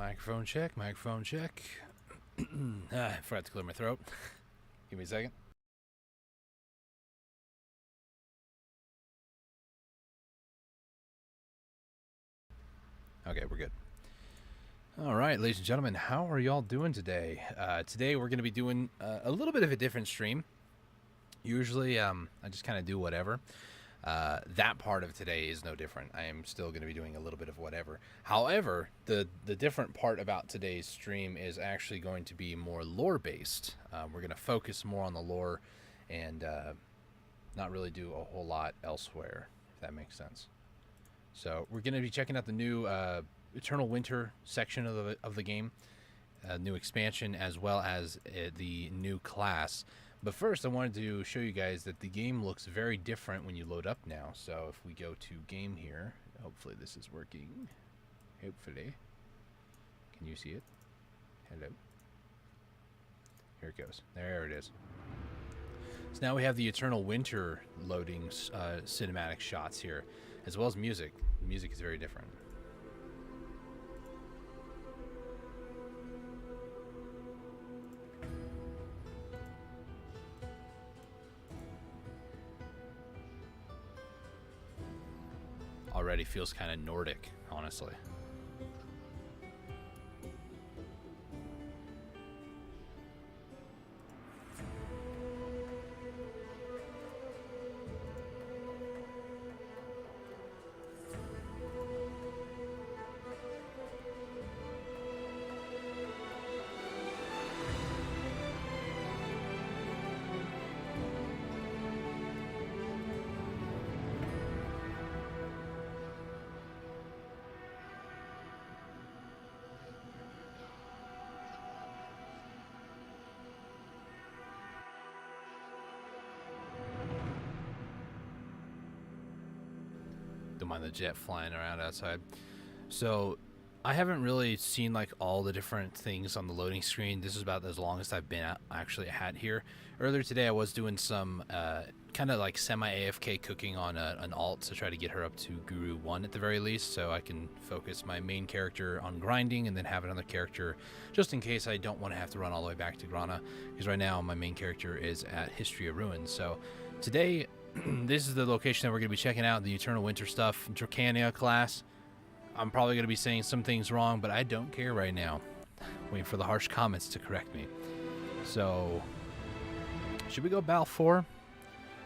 Microphone check, microphone check. I forgot to clear my throat. Give me a second. Okay, we're good. All right, ladies and gentlemen, how are y'all doing today? Today we're going to be doing a little bit of a different stream. Usually, I just kind of do whatever. That part of today is no different. I am still going to be doing a little bit of whatever. However, the different part about today's stream is actually going to be more lore-based. We're going to focus more on the lore and not really do a whole lot elsewhere, if that makes sense. So we're going to be checking out the new Eternal Winter section of the game, new expansion, as well as the new class. But first, I wanted to show you guys that the game looks very different when you load up now. So if we go to game here, hopefully this is working. Hopefully. Can you see it? Hello. Here it goes. There it is. So now we have the Eternal Winter loading cinematic shots here, as well as music. The music is very different. Already feels kind of Nordic, honestly. Don't mind the jet flying around outside. So I haven't really seen like all the different things on the loading screen. This is about as long as I've been actually at here. Earlier today I was doing some kind of like semi-AFK cooking on an alt to try to get her up to Guru 1 at the very least, so I can focus my main character on grinding and then have another character just in case I don't want to have to run all the way back to Grana, because right now my main character is at History of Ruins. So today this is the location that we're going to be checking out, the Eternal Winter stuff, Dracania class. I'm probably going to be saying some things wrong, but I don't care right now. Waiting for the harsh comments to correct me. So, should we go Bal 4?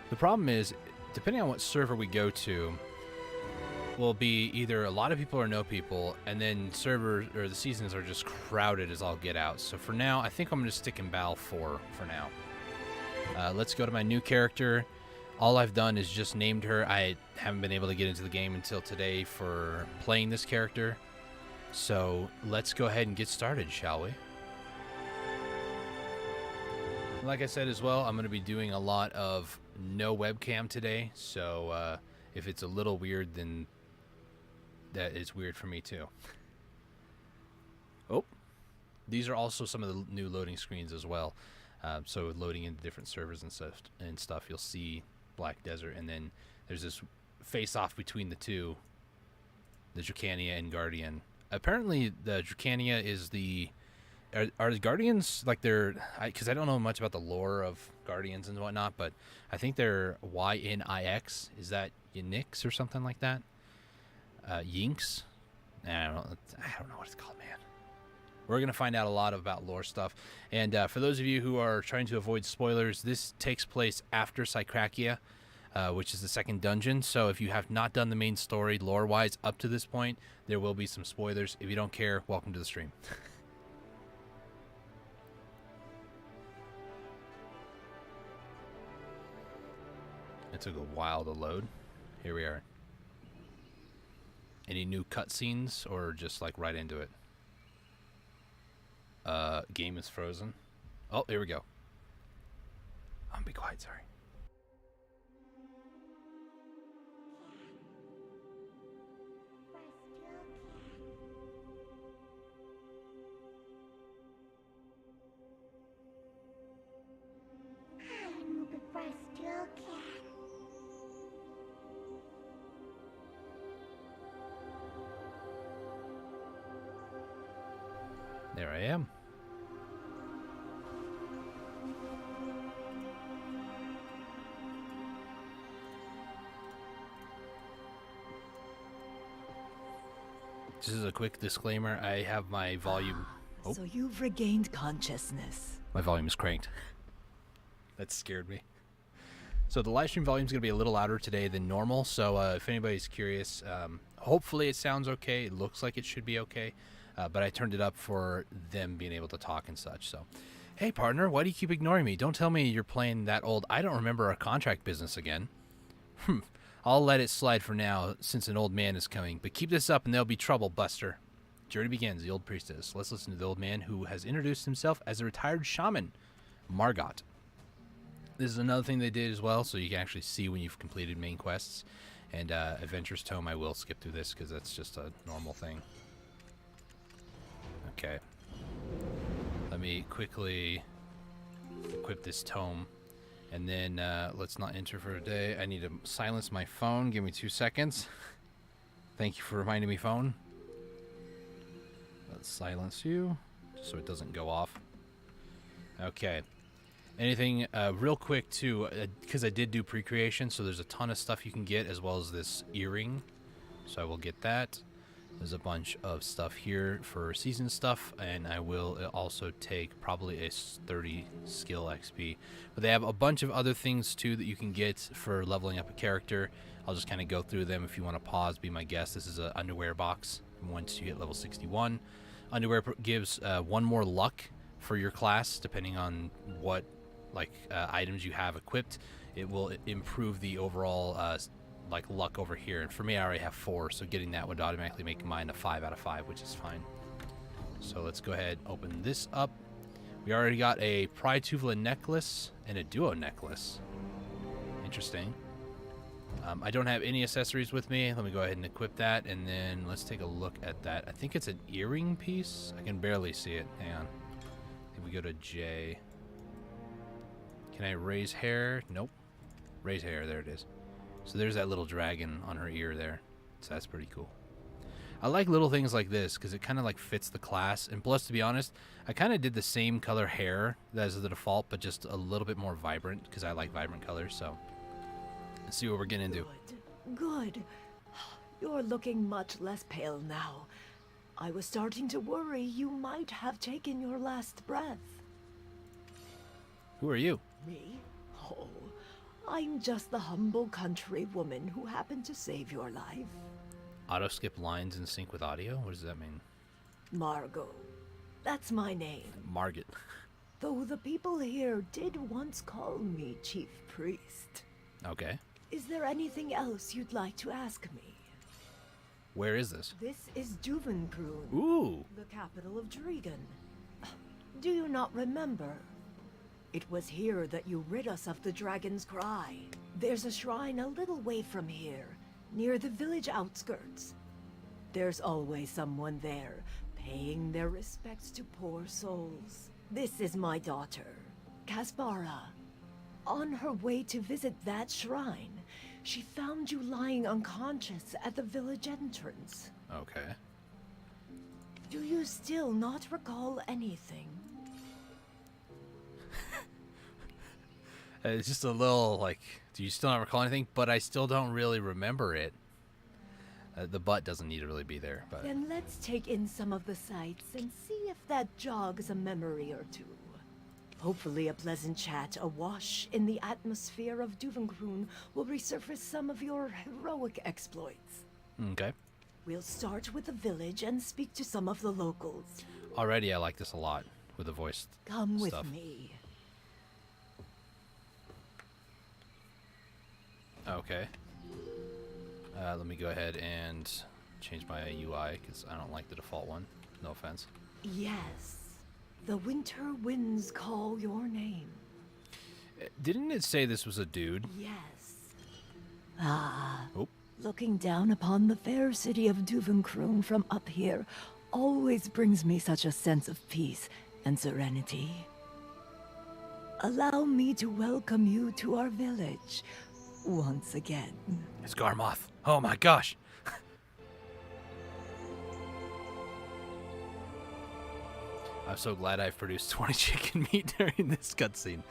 The problem is, depending on what server we go to, will be either a lot of people or no people, and then servers or the seasons are just crowded as all get out. So for now, I think I'm going to stick in Bal 4 for now. Let's go to my new character. All I've done is just named her. I haven't been able to get into the game until today for playing this character. So let's go ahead and get started, shall we? Like I said as well, I'm going to be doing a lot of no webcam today. So if it's a little weird, then that is weird for me too. Oh, these are also some of the new loading screens as well. So loading into different servers and stuff, you'll see Black Desert, and then there's this face-off between the two, the Dracania and Guardian. Apparently, the Dracania is the... Are the Guardians, like they're... Because I don't know much about the lore of Guardians and whatnot, but I think they're YNIX. Is that Yinix or something like that? Yinx? I don't know what it's called, man. We're going to find out a lot about lore stuff. And for those of you who are trying to avoid spoilers, this takes place after Sycrakia, which is the second dungeon. So if you have not done the main story lore-wise up to this point, there will be some spoilers. If you don't care, welcome to the stream. It took a while to load. Here we are. Any new cutscenes or just like right into it? Game is frozen. Oh, here we go. Be quiet, sorry. There I am. This is a quick disclaimer. I have my volume. Oh, So you've regained consciousness. my volume is cranked. That scared me. So the live stream volume is going to be a little louder today than normal. So if anybody's curious, hopefully it sounds okay. It looks like it should be okay. But I turned it up for them being able to talk and such. So, hey, partner, why do you keep ignoring me? Don't tell me you're playing that old I don't remember our contract business again. I'll let it slide for now since an old man is coming. But keep this up and there'll be trouble, Buster. Journey begins, the old priestess. Let's listen to the old man who has introduced himself as a retired shaman, Margot. This is another thing they did as well, so you can actually see when you've completed main quests. And Adventure's Tome, I will skip through this because that's just a normal thing. Okay. Let me quickly equip this tome. And then let's not enter for a day. I need to silence my phone. Give me 2 seconds. Thank you for reminding me, phone. Let's silence you just so it doesn't go off. Okay. Anything real quick too, because I did do pre-creation, so there's a ton of stuff you can get as well as this earring. So I will get that. There's a bunch of stuff here for season stuff, and I will also take probably a 30 skill XP. But they have a bunch of other things too that you can get for leveling up a character. I'll just kind of go through them. If you want to pause, be my guest. This is an underwear box. Once you hit level 61, underwear gives 1 more luck for your class, depending on what items you have equipped. It will improve the overall luck over here, and for me I already have 4, so getting that would automatically make mine a 5 out of 5, which is fine. So let's go ahead and open this up. We already got a Prytuvla necklace and a duo necklace. Interesting. I don't have any accessories with me. Let me go ahead and equip that, and then let's take a look at that. I think it's an earring piece. I can barely see it. Hang on. If we go to J. Can I raise hair? Nope. Raise hair. There it is. So there's that little dragon on her ear there. So that's pretty cool. I like little things like this because it kind of like fits the class. And plus, to be honest, I kind of did the same color hair as the default, but just a little bit more vibrant because I like vibrant colors. So let's see what we're getting into. Good. You're looking much less pale now. I was starting to worry you might have taken your last breath. Who are you? Me? Oh, I'm just the humble country woman who happened to save your life. Auto skip lines in sync with audio? What does that mean? Margot. That's my name. Margot. Though the people here did once call me Chief Priest. Okay. Is there anything else you'd like to ask me? Where is this? This is Duvenkroon, Ooh. the capital of Drigan. Do you not remember? It was here that you rid us of the Dragon's Cry. There's a shrine a little way from here, near the village outskirts. There's always someone there, paying their respects to poor souls. This is my daughter, Kaspara. On her way to visit that shrine, she found you lying unconscious at the village entrance. Okay. Do you still not recall anything? It's just a little like, do you still not recall anything? But I still don't really remember it. The butt doesn't need to really be there. But Then let's take in some of the sights and see if that jogs a memory or two. Hopefully a pleasant chat awash in the atmosphere of Duvenkroon will resurface some of your heroic exploits. okay. We'll start with the village and speak to some of the locals. Already I like this a lot with the voice Come stuff. with me. Okay. Let me go ahead and change my UI because I don't like the default one. No offense. Yes. The winter winds call your name. Didn't it say this was a dude? Yes. Ah. Oh. Looking down upon the fair city of Duvenkroon from up here always brings me such a sense of peace and serenity. Allow me to welcome you to our village once again. It's Garmoth. Oh my gosh. I'm so glad I've produced 20 chicken meat during this cutscene.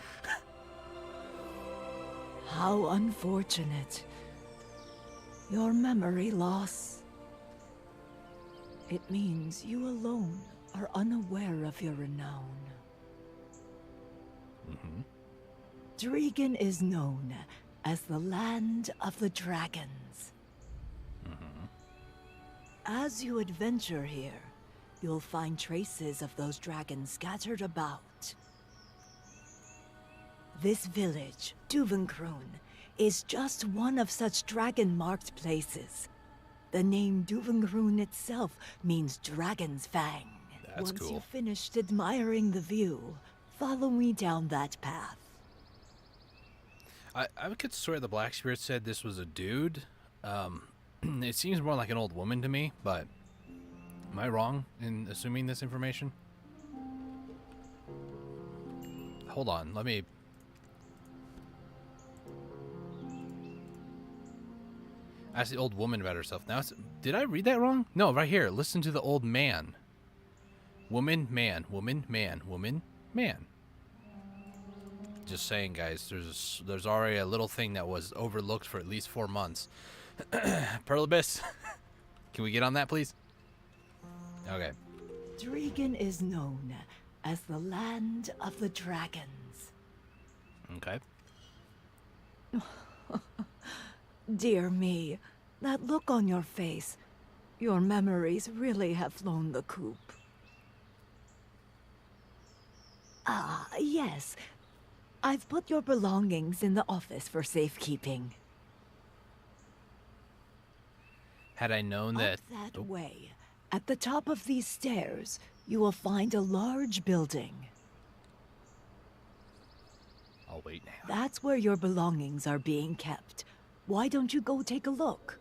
How unfortunate. Your memory loss. It means you alone are unaware of your renown. Drigan is known as the Land of the Dragons. As you adventure here, you'll find traces of those dragons scattered about. This village, Duvenkroon, is just one of such dragon-marked places. The name Duvenkroon itself means Dragon's Fang. That's Once cool. you've finished admiring the view, follow me down that path. I could swear the Black Spirit said this was a dude. It seems more like an old woman to me, but am I wrong in assuming this information? Hold on, let me... Ask the old woman about herself. Now, did I read that wrong? No, right here. Listen to the old man. Woman, man, woman, man, woman, man. Just saying, guys. There's already a little thing that was overlooked for at least 4 months. Perlibus, can we get on that, please? Okay. Drigan is known as the Land of the Dragons. Okay. Dear me, that look on your face. Your memories really have flown the coop. Ah, yes. I've put your belongings in the office for safekeeping. Had I known Up that... that way, at the top of these stairs, you will find a large building. I'll wait now. That's where your belongings are being kept. Why don't you go take a look?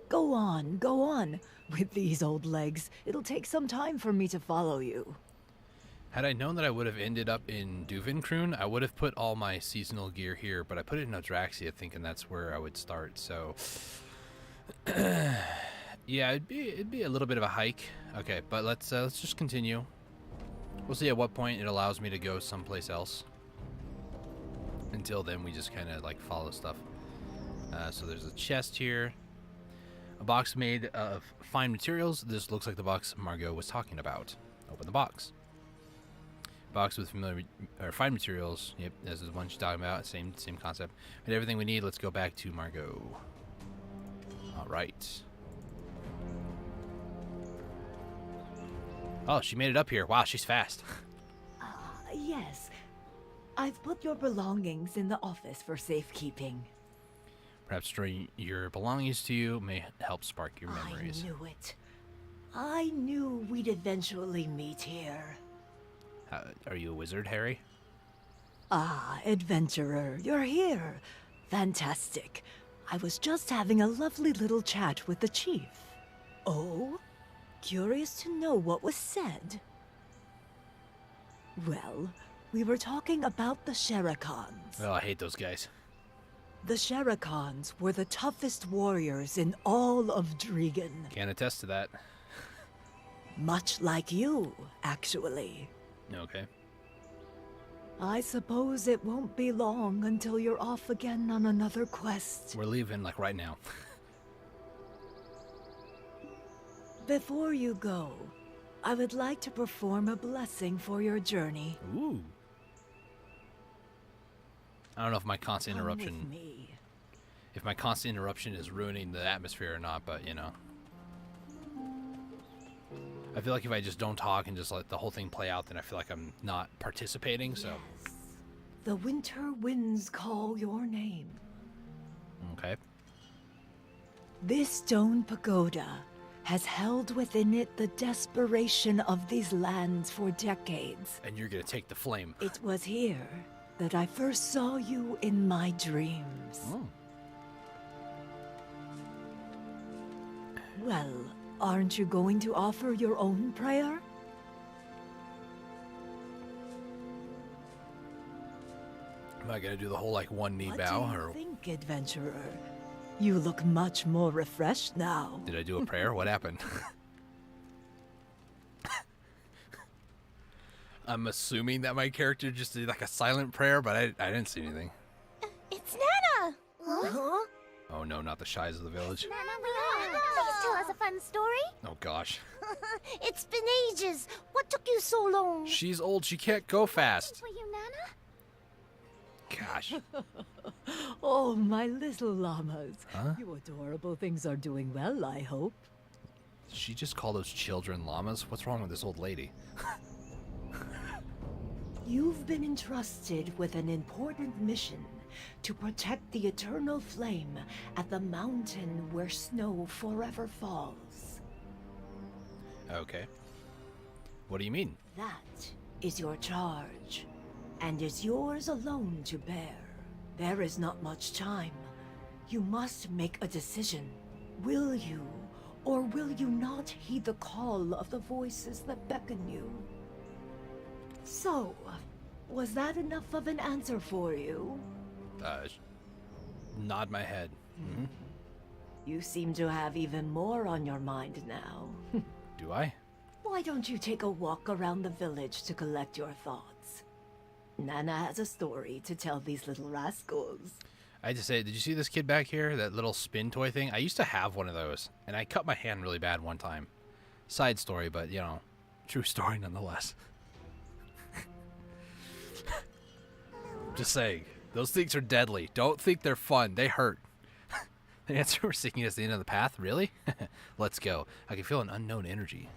Go on, go on. With these old legs, it'll take some time for me to follow you. Had I known that I would have ended up in Duvenkroon, I would have put all my seasonal gear here, but I put it in Odraxia thinking that's where I would start, so... yeah, it'd be a little bit of a hike. Okay, but let's just continue. We'll see at what point it allows me to go someplace else. Until then, we just kind of like follow stuff. So there's a chest here. A box made of fine materials. This looks like the box Margot was talking about. Open the box. Box with familiar or fine materials. Yep, this is the one she's talking about. Same concept. And everything we need. Let's go back to Margot. All right. Oh, she made it up here. Wow, she's fast. Yes. I've put your belongings in the office for safekeeping. Perhaps throwing your belongings to you may help spark your memories. I knew it. I knew we'd eventually meet here. Are you a wizard, Harry? Ah, adventurer, you're here. Fantastic. I was just having a lovely little chat with the chief. Oh? Curious to know what was said. Well, we were talking about the Sherakans. Oh, I hate those guys. The Sherakans were the toughest warriors in all of Drigan. Can't attest to that. Much like you, actually. Okay. I suppose it won't be long until you're off again on another quest. We're leaving, like, right now. Before you go, I would like to perform a blessing for your journey. Ooh. I don't know if my constant Come with interruption... me. If my constant interruption is ruining the atmosphere or not, but, you know. I feel like if I just don't talk and just let the whole thing play out, then I feel like I'm not participating, so... Yes. The winter winds call your name. Okay. This stone pagoda has held within it the desperation of these lands for decades. And you're gonna take the flame. It was here that I first saw you in my dreams. Oh. Well, aren't you going to offer your own prayer? Am I gonna do the whole, like, one knee What bow, do you or think, adventurer? You look much more refreshed now. did I do a prayer? What happened? I'm assuming that my character just did like a silent prayer, but I didn't see anything. It's Nana! Huh? Oh no, not the shies of the village. Nana, please tell us a fun story. Oh gosh. It's been ages. What took you so long? She's old, she can't go fast. Were you Nana? Gosh. Oh, my little llamas. Huh? You adorable things are doing well, I hope. Did she just call those children llamas? What's wrong with this old lady? You've been entrusted with an important mission to protect the eternal flame at the mountain where snow forever falls. Okay. What do you mean? That is your charge, and is yours alone to bear. There is not much time. You must make a decision. Will you, or will you not heed the call of the voices that beckon you? So, was that enough of an answer for you? Nod my head. Mm-hmm. You seem to have even more on your mind now. Do I? Why don't you take a walk around the village to collect your thoughts? Nana has a story to tell these little rascals. I had to say, did you see this kid back here? That little spin toy thing? I used to have one of those, and I cut my hand really bad one time. Side story, but, you know, true story nonetheless. Just saying, those things are deadly. Don't think they're fun. They hurt. The answer we're seeking is the end of the path? Really? Let's go. I can feel an unknown energy.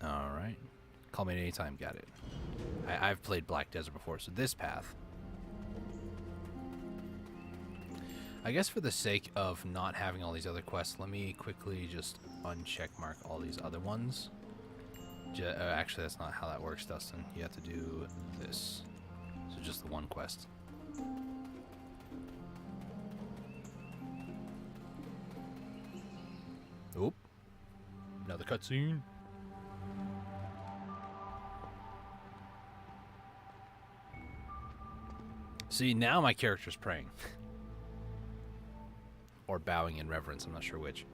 Alright. Call me at any time. Got it. I've played Black Desert before, so this path. I guess for the sake of not having all these other quests, let me quickly just uncheck mark all these other ones. Actually, that's not how that works, Dustin. You have to do this. So just the one quest. Oop. Another cutscene. See, now my character's praying. Or bowing in reverence, I'm not sure which.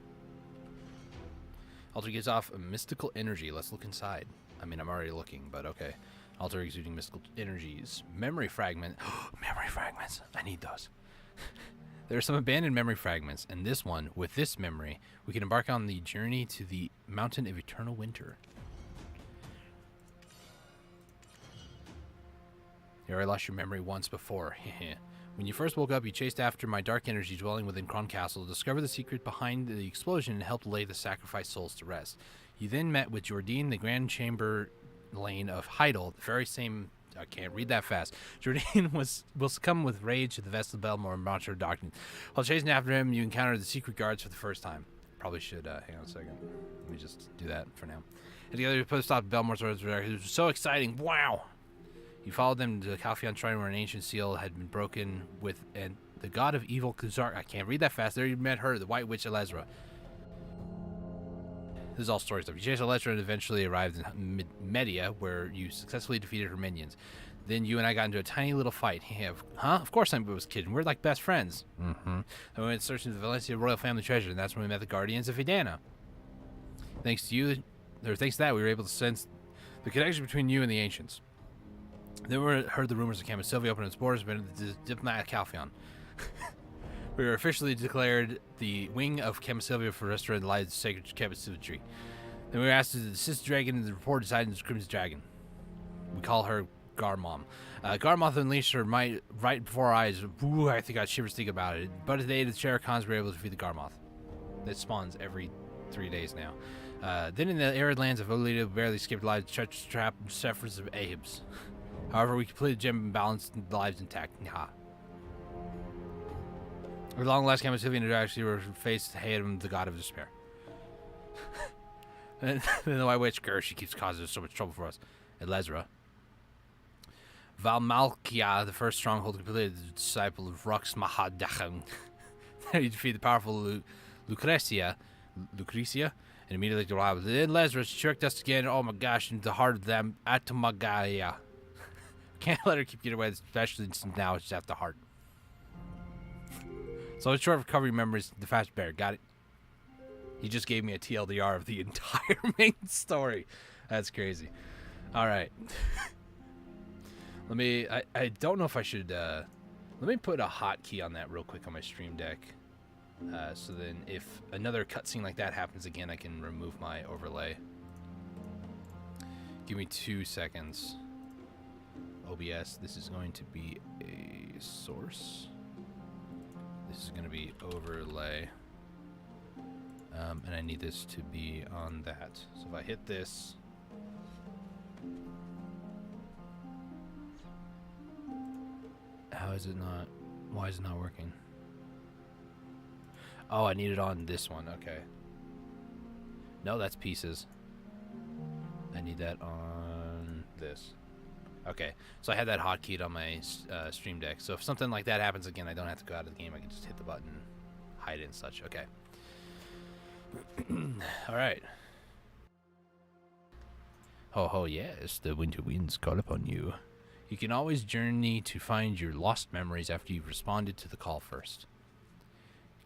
Altar gives off a mystical energy. Let's look inside. I mean, I'm already looking, but okay. Altar exuding mystical energies. Memory fragment. Memory fragments. I need those. There are some abandoned memory fragments, and this one, with this memory, we can embark on the journey to the Mountain of Eternal Winter. You already lost your memory once before. When you first woke up, you chased after my dark energy dwelling within Kron Castle, discovered the secret behind the explosion, and helped lay the sacrificed souls to rest. You then met with Jordine, the Grand Chamberlain of Heidel, the very same... I can't read that fast. Jordine will succumb with rage to the Vestal Belmore and Monster Doctrine. While chasing after him, you encounter the secret guards for the first time. Probably should, hang on a second. Let me just do that for now. And together we put a stop to Belmore's orders. It was so exciting. Wow! You followed them to the Calpheon Shrine where an ancient seal had been broken with, and the god of evil Kuzar. I can't read that fast. There you met her, the White Witch Elezra. This is all story stuff. You chased Elezra and eventually arrived in Media, where you successfully defeated her minions. Then you and I got into a tiny little fight. Huh? Of course I was kidding. We're like best friends. Mm-hmm. And we went searching the Valencia royal family treasure, and that's when we met the Guardians of Vidana. Thanks to that, we were able to sense the connection between you and the Ancients. Then we heard the rumors of Campasylvia opening its borders, but the diplomat Calpheon. We were officially declared the wing of Campasylvia for restoring the lives of sacred Campasylvia tree. Then we were asked to assist the dragon, and the report decided to Crimson Dragon. We call her Garmom. Garmoth unleashed her might right before our eyes. Ooh, I think I shivers thinking about it. But at the aid of the Sherikhans, we were able to defeat the Garmoth. That spawns every 3 days now. Then in the arid lands of Olita, we barely escaped lives, treacherous trap, and zephyrs of Ahibs. However, we completed the gem and balanced the lives intact. At long last, Campasylvia actually were faced to him, the god of despair. And then the White Witch, she keeps causing so much trouble for us. Elezra. Valmalkia, the first stronghold, completed the disciple of Rux Mahadachan. He defeated the powerful Lucretia, and immediately arrived. Then Elezra tricked us again, oh my gosh, into the heart of them, Atomagaya. Can't let her keep getting away, especially since now it's at the heart. So it's short of recovery memories, the fast bear. Got it? He just gave me a TLDR of the entire main story. That's crazy. All right. I don't know if I should, let me put a hotkey on that real quick on my stream deck. So then if another cutscene like that happens again, I can remove my overlay. Give me 2 seconds. OBS, this is going to be a source. This is going to be overlay. And I need this to be on that. So if I hit this... How is it not... Why is it not working? Oh, I need it on this one. Okay. No, that's pieces. I need that on this. Okay. So I had that hotkeyed on my stream deck. So if something like that happens again, I don't have to go out of the game. I can just hit the button, hide it and such. Okay. All right. Ho ho, yes, the winter winds call upon you. You can always journey to find your lost memories after you've responded to the call first.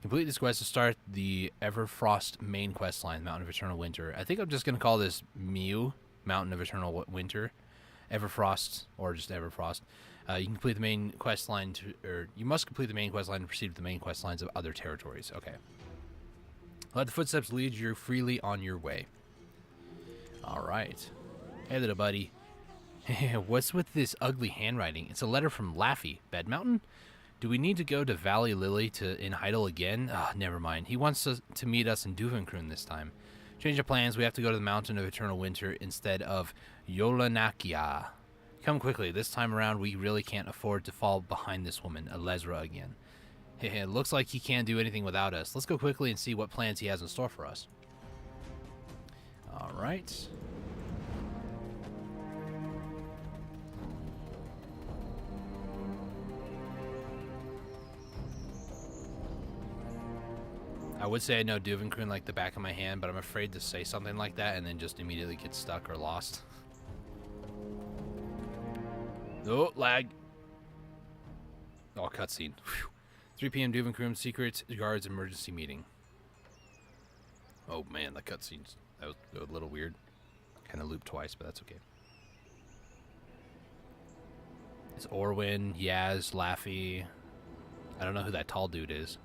Complete this quest to start the Everfrost main quest line, Mountain of Eternal Winter. I think I'm just going to call this Mew, Mountain of Eternal Winter. Everfrost, or just Everfrost. You can complete the main quest line, you must complete the main quest line and proceed with the main quest lines of other territories. Okay. Let the footsteps lead you freely on your way. Alright. Hey, little buddy. What's with this ugly handwriting? It's a letter from Laffy. Bed Mountain? Do we need to go to Valley Lily in Heidel again? Never mind. He wants to meet us in Duvenkroon this time. Change of plans. We have to go to the Mountain of Eternal Winter instead of Yolanakia. Come quickly. This time around, we really can't afford to fall behind this woman, Elezra, again. It looks like he can't do anything without us. Let's go quickly and see what plans he has in store for us. All right. I would say I know Duvenkroon like the back of my hand, but I'm afraid to say something like that and then just immediately get stuck or lost. Oh, lag. Oh, cutscene. 3 p.m. Duvenkroon Secret Guards Emergency Meeting. Oh man, the cutscenes. That was a little weird. Kind of looped twice, but that's okay. It's Orwin, Yaz, Laffy. I don't know who that tall dude is.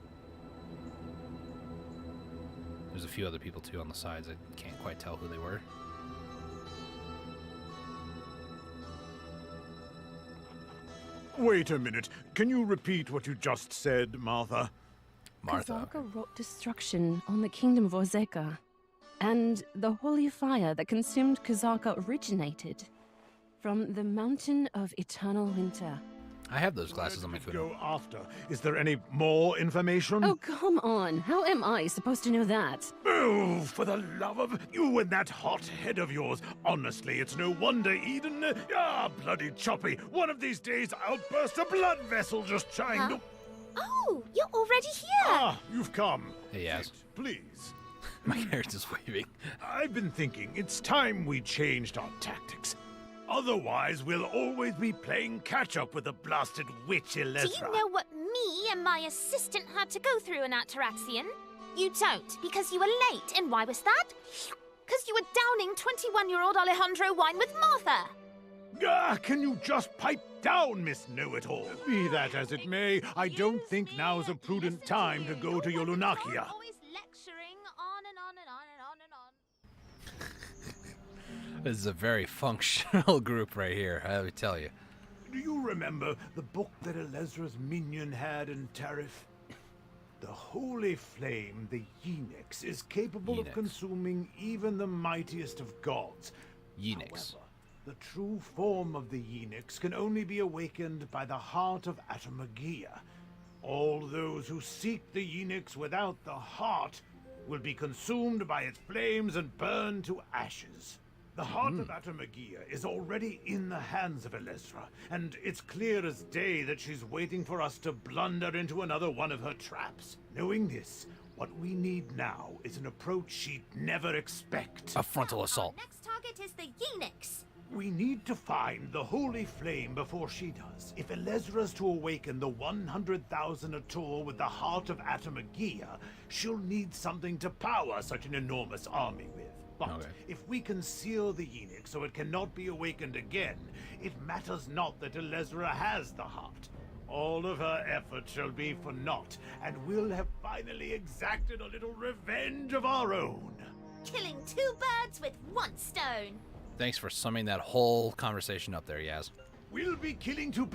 There's a few other people too on the sides. I can't quite tell who they were. Wait a minute. Can you repeat what you just said, Martha? Martha. Kazaka wrought destruction on the kingdom of Ozeka, and the holy fire that consumed Kazaka originated from the Mountain of Eternal Winter. I have those glasses on my Where did Kuno. it go after? Is there any more information? Oh, come on. How am I supposed to know that? Oh, for the love of you and that hot head of yours. Honestly, it's no wonder, Eden. Bloody choppy. One of these days I'll burst a blood vessel just trying to... Oh, you're already here! You've come. Hey, Yaz. Sit, please. My character's waving. I've been thinking it's time we changed our tactics. Otherwise, we'll always be playing catch-up with the blasted witch Elezra. Do you know what me and my assistant had to go through in Ataraxian? You don't, because you were late. And why was that? Because you were downing 21-year-old Alejandro wine with Martha. Can you just pipe down, Miss Know-It-All? Be that as it may, I don't think now's a prudent time to go to Yolunakia. Always lecturing on and on and on and on and on. This is a very functional group right here, I would tell you. Do you remember the book that Elezra's minion had in Tarif? The holy flame, the Yenix, is capable of Yenix. consuming even the mightiest of gods. Yenix. However, the true form of the Yenix can only be awakened by the heart of Atamagia. All those who seek the Yenix without the heart will be consumed by its flames and burned to ashes. The heart of Atamagia is already in the hands of Elezra, and it's clear as day that she's waiting for us to blunder into another one of her traps. Knowing this, what we need now is an approach she'd never expect. A frontal assault. Our next target is the Yenix. We need to find the holy flame before she does. If Elezra's to awaken the 100,000 Ator with the heart of Atamagia, she'll need something to power such an enormous army with. But Okay. if we can seal the Enix so it cannot be awakened again, it matters not that Elezra has the heart. All of her efforts shall be for naught, and we'll have finally exacted a little revenge of our own. Killing two birds with one stone. Thanks for summing that whole conversation up there, Yaz. We'll be killing two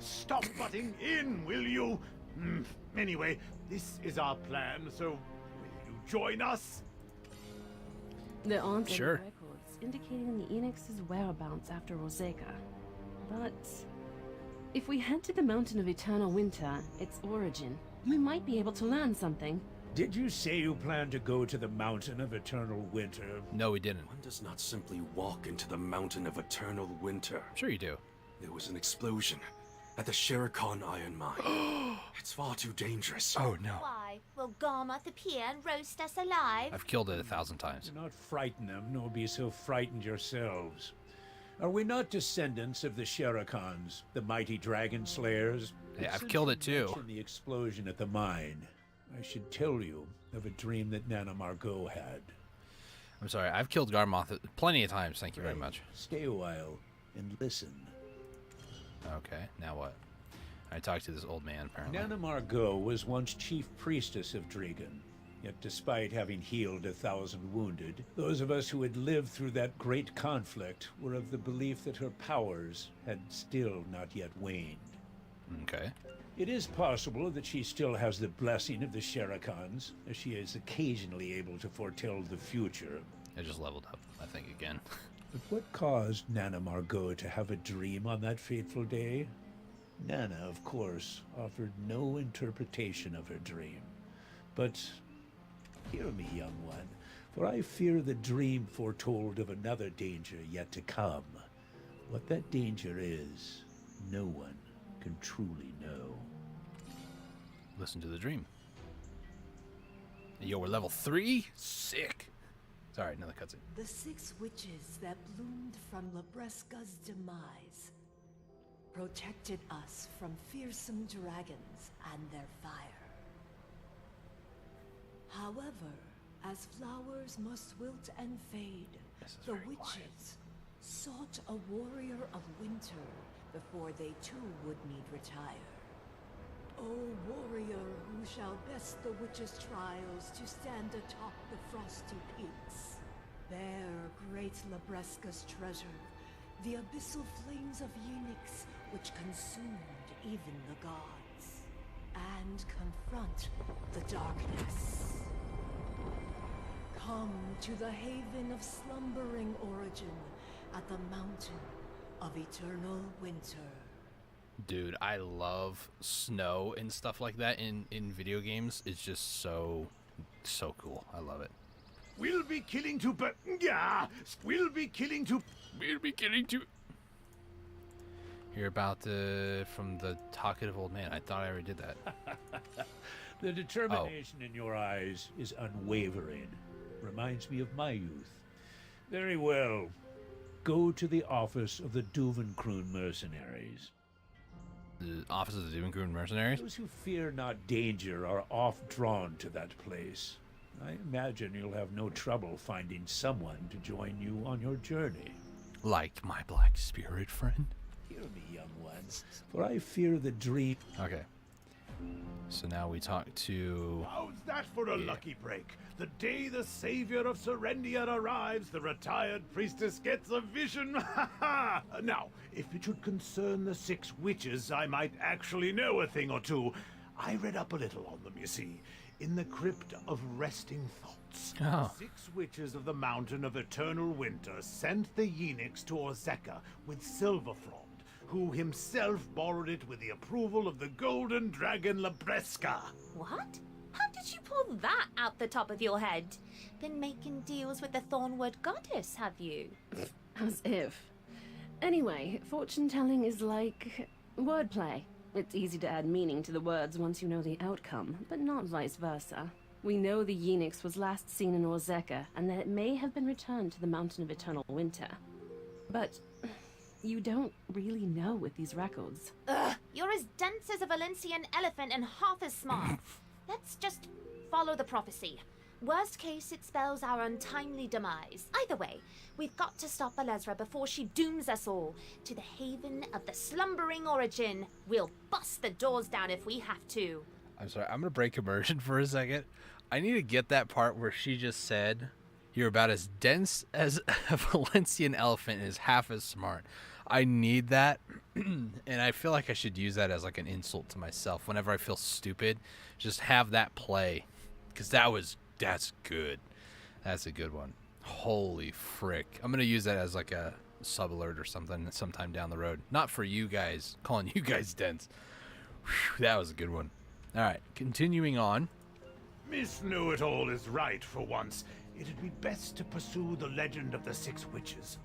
stop butting in, will you? Anyway, this is our plan, so will you join us? There aren't any Sure. records indicating the Enix's whereabouts after Roseka. But if we head to the Mountain of Eternal Winter, its origin, we might be able to learn something. Did you say you plan to go to the Mountain of Eternal Winter? No, we didn't. One does not simply walk into the Mountain of Eternal Winter. I'm sure you do. There was an explosion at the Sherikon Iron Mine. It's far too dangerous. Oh, no. Why? Will Garmoth appear and roast us alive? I've killed it 1,000 times. Do not frighten them, nor be so frightened yourselves. Are we not descendants of the Sherikons, the mighty dragon slayers? Hey, But I've since killed you it too. mentioned the explosion at the mine, I should tell you of a dream that Nana Margot had. I'm sorry, I've killed Garmoth plenty of times, thank you very much. Stay a while and listen. Okay, now what? I talked to this old man, apparently. Nana Margot was once chief priestess of Dregan. Yet despite having healed 1,000 wounded, those of us who had lived through that great conflict were of the belief that her powers had still not yet waned. Okay. It is possible that she still has the blessing of the Sherikons, as she is occasionally able to foretell the future. I just leveled up, I think, again. But what caused Nana Margot to have a dream on that fateful day? Nana, of course, offered no interpretation of her dream. But hear me, young one, for I fear the dream foretold of another danger yet to come. What that danger is, no one can truly know. Listen to the dream. Yo, we're level 3? Sick. Sorry, another cutscene. The 6 witches that bloomed from Labresca's demise protected us from fearsome dragons and their fire. However, as flowers must wilt and fade, This is the very witches quiet. sought a warrior of winter before they too would need retire. O warrior who shall best the witches' trials to stand atop the frosty peaks, bear great Labresca's treasure, the abyssal flames of Unix which consumed even the gods, and confront the darkness. Come to the haven of slumbering origin at the Mountain of Eternal Winter. Dude, I love snow and stuff like that in video games. It's just so cool. I love it. We'll be killing two we'll be killing two. Hear about from the talkative old man. I thought I already did that. The determination in your eyes is unwavering. Reminds me of my youth. Very well. Go to the office of the Duvenkroon mercenaries. The Office of the Doomgreen Mercenaries? Those who fear not danger are oft drawn to that place. I imagine you'll have no trouble finding someone to join you on your journey. Like my black spirit friend? Hear me, young ones, for I fear the dream. Okay. So now we talk to... How's that for a lucky break? The day the savior of Serendia arrives, the retired priestess gets a vision. Now, if it should concern the 6 witches, I might actually know a thing or two. I read up a little on them, you see, in the Crypt of Resting Thoughts. Oh. The 6 witches of the Mountain of Eternal Winter sent the Enix to Ozeka with Silverfrond, who himself borrowed it with the approval of the Golden Dragon Labresca. What? How did you pull that out the top of your head? Been making deals with the Thornwood goddess, have you? As if. Anyway, fortune telling is like wordplay. It's easy to add meaning to the words once you know the outcome, but not vice versa. We know the Enix was last seen in Ozeka, and that it may have been returned to the Mountain of Eternal Winter. But you don't really know with these records. Ugh, you're as dense as a Valencian elephant and half as smart. Let's just follow the prophecy. Worst case, it spells our untimely demise. Either way, we've got to stop Alezra before she dooms us all to the haven of the slumbering origin. We'll bust the doors down if we have to. I'm sorry, I'm going to break immersion for a second. I need to get that part where she just said, "You're about as dense as a Valencian elephant and is half as smart." I need that, and I feel like I should use that as like an insult to myself whenever I feel stupid. Just have that play, because that's good. That's a good one. Holy frick. I'm going to use that as like a sub alert or something sometime down the road. Not for you guys, calling you guys dense. Whew, that was a good one. All right, continuing on. Miss Know-It-All is right for once. It'd be best to pursue the legend of the 6 witches.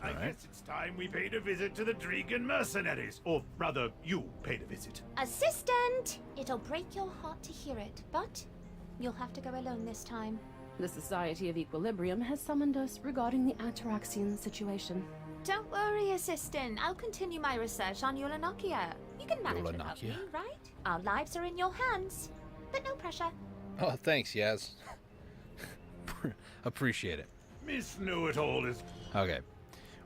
I guess it's time we paid a visit to the Dregan mercenaries. Or rather, you paid a visit. Assistant! It'll break your heart to hear it, but you'll have to go alone this time. The Society of Equilibrium has summoned us regarding the Ataraxian situation. Don't worry, Assistant. I'll continue my research on Yulanakia. You can manage without me, right? Our lives are in your hands. But no pressure. Oh, thanks, Yaz. Appreciate it. Miss Know-It-All is... Okay.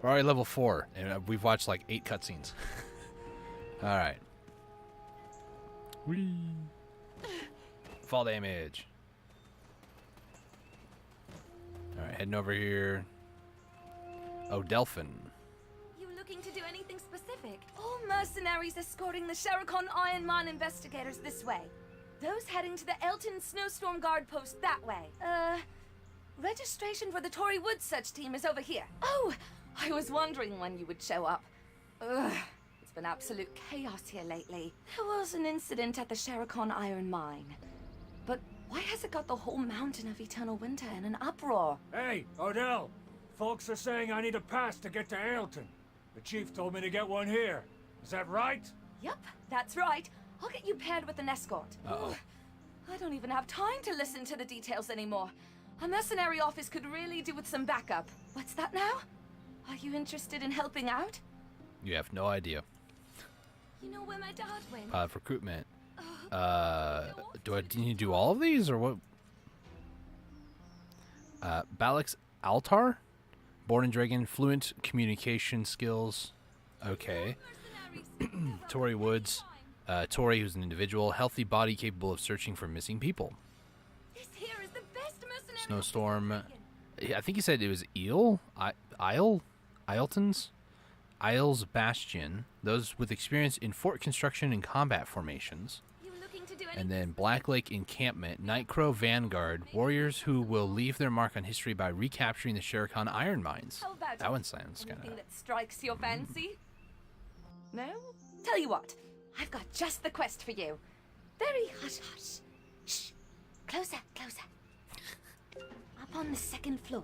We're already level 4, and we've watched like 8 cutscenes. Alright. Whee! Fall damage. Alright, heading over here. Oh, Delphin. You looking to do anything specific? All mercenaries escorting the Sherikon Iron Mine investigators this way. Those heading to the Elton Snowstorm Guard post that way. Registration for the Tory Woods search team is over here. Oh, I was wondering when you would show up. Ugh, it's been absolute chaos here lately. There was an incident at the Sherikon Iron Mine. But why has it got the whole mountain of Eternal Winter in an uproar? Hey, Odell. Folks are saying I need a pass to get to Ailton. The chief told me to get one here. Is that right? Yup, that's right. I'll get you paired with an escort. Uh-oh. I don't even have time to listen to the details anymore. A mercenary office could really do with some backup. What's that now? Are you interested in helping out? You have no idea. You know where my dad went? Pilot recruitment. Do I need to do all of these, or what? Balix Altar? Born in Dragon, fluent communication skills. Okay. Tory Woods. Tori, who's an individual, healthy body capable of searching for missing people. This here is the best mercenary. Snowstorm. I think he said it was Isles Bastion. Those with experience in fort construction and combat formations. You looking to do And then Black Lake Encampment, Nightcrow Vanguard, warriors who will leave their mark on history by recapturing the Sherikon Iron Mines. How about That one sounds kind anything of... that strikes your fancy? No? Tell you what, I've got just the quest for you. Very hush-hush. Shh. Closer, closer. Up on the 2nd floor,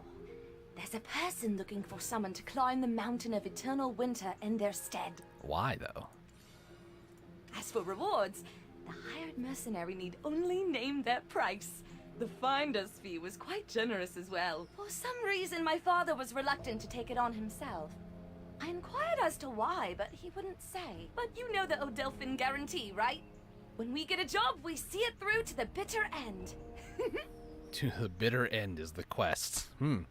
there's a person looking for someone to climb the mountain of eternal winter in their stead. Why, though? As for rewards, the hired mercenary need only name their price. The finder's fee was quite generous as well. For some reason, my father was reluctant to take it on himself. I inquired as to why, but he wouldn't say. But you know the Odelphin guarantee, right? When we get a job, we see it through to the bitter end. To the bitter end is the quest. And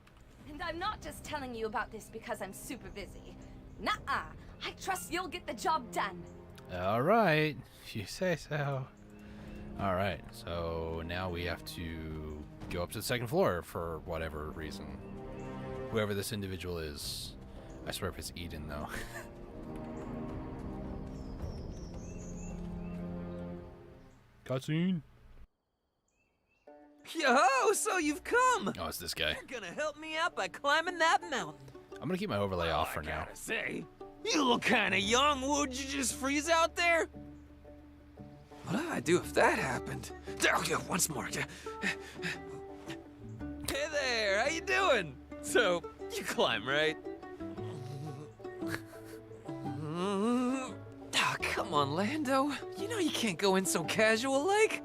I'm not just telling you about this because I'm super busy. Nuh-uh. I trust you'll get the job done. All right, if you say so. All right, so now we have to go up to the 2nd floor for whatever reason. Whoever this individual is. I swear if it's Eden, though. Cutscene. Yo, so you've come! Oh, it's this guy. You're gonna help me out by climbing that mountain. I'm gonna keep my overlay off for now. Say, you look kinda young. Would you just freeze out there? What do I do if that happened? Oh, yeah, once more. Hey there, how you doing? So, you climb, right? Oh, come on, Lando. You know you can't go in so casual-like.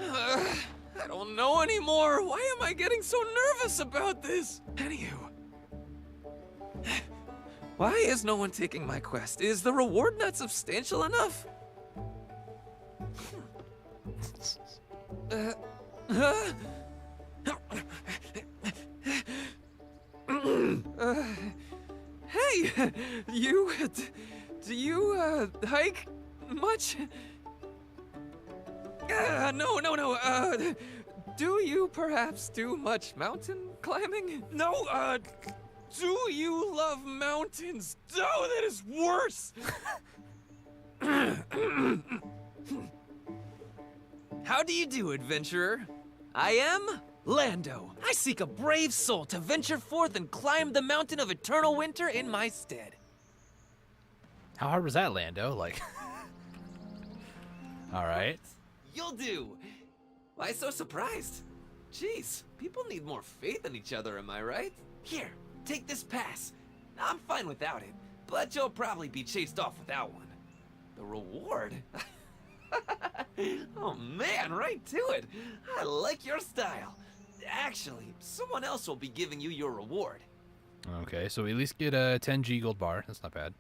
I don't know anymore. Why am I getting so nervous about this? Anywho. Why is no one taking my quest? Is the reward not substantial enough? Hey, do you hike much? No. Do you perhaps do much mountain climbing? No, do you love mountains? Oh, that is worse! How do you do, adventurer? I am Lando. I seek a brave soul to venture forth and climb the mountain of eternal winter in my stead. How hard was that, Lando? Like, all right. You'll do. Why so surprised? Jeez, people need more faith in each other, am I right? Here, take this pass. I'm fine without it, but you'll probably be chased off without one. The reward? Oh man, right to it. I like your style. Actually, someone else will be giving you your reward. Okay, so we at least get a 10G gold bar. That's not bad.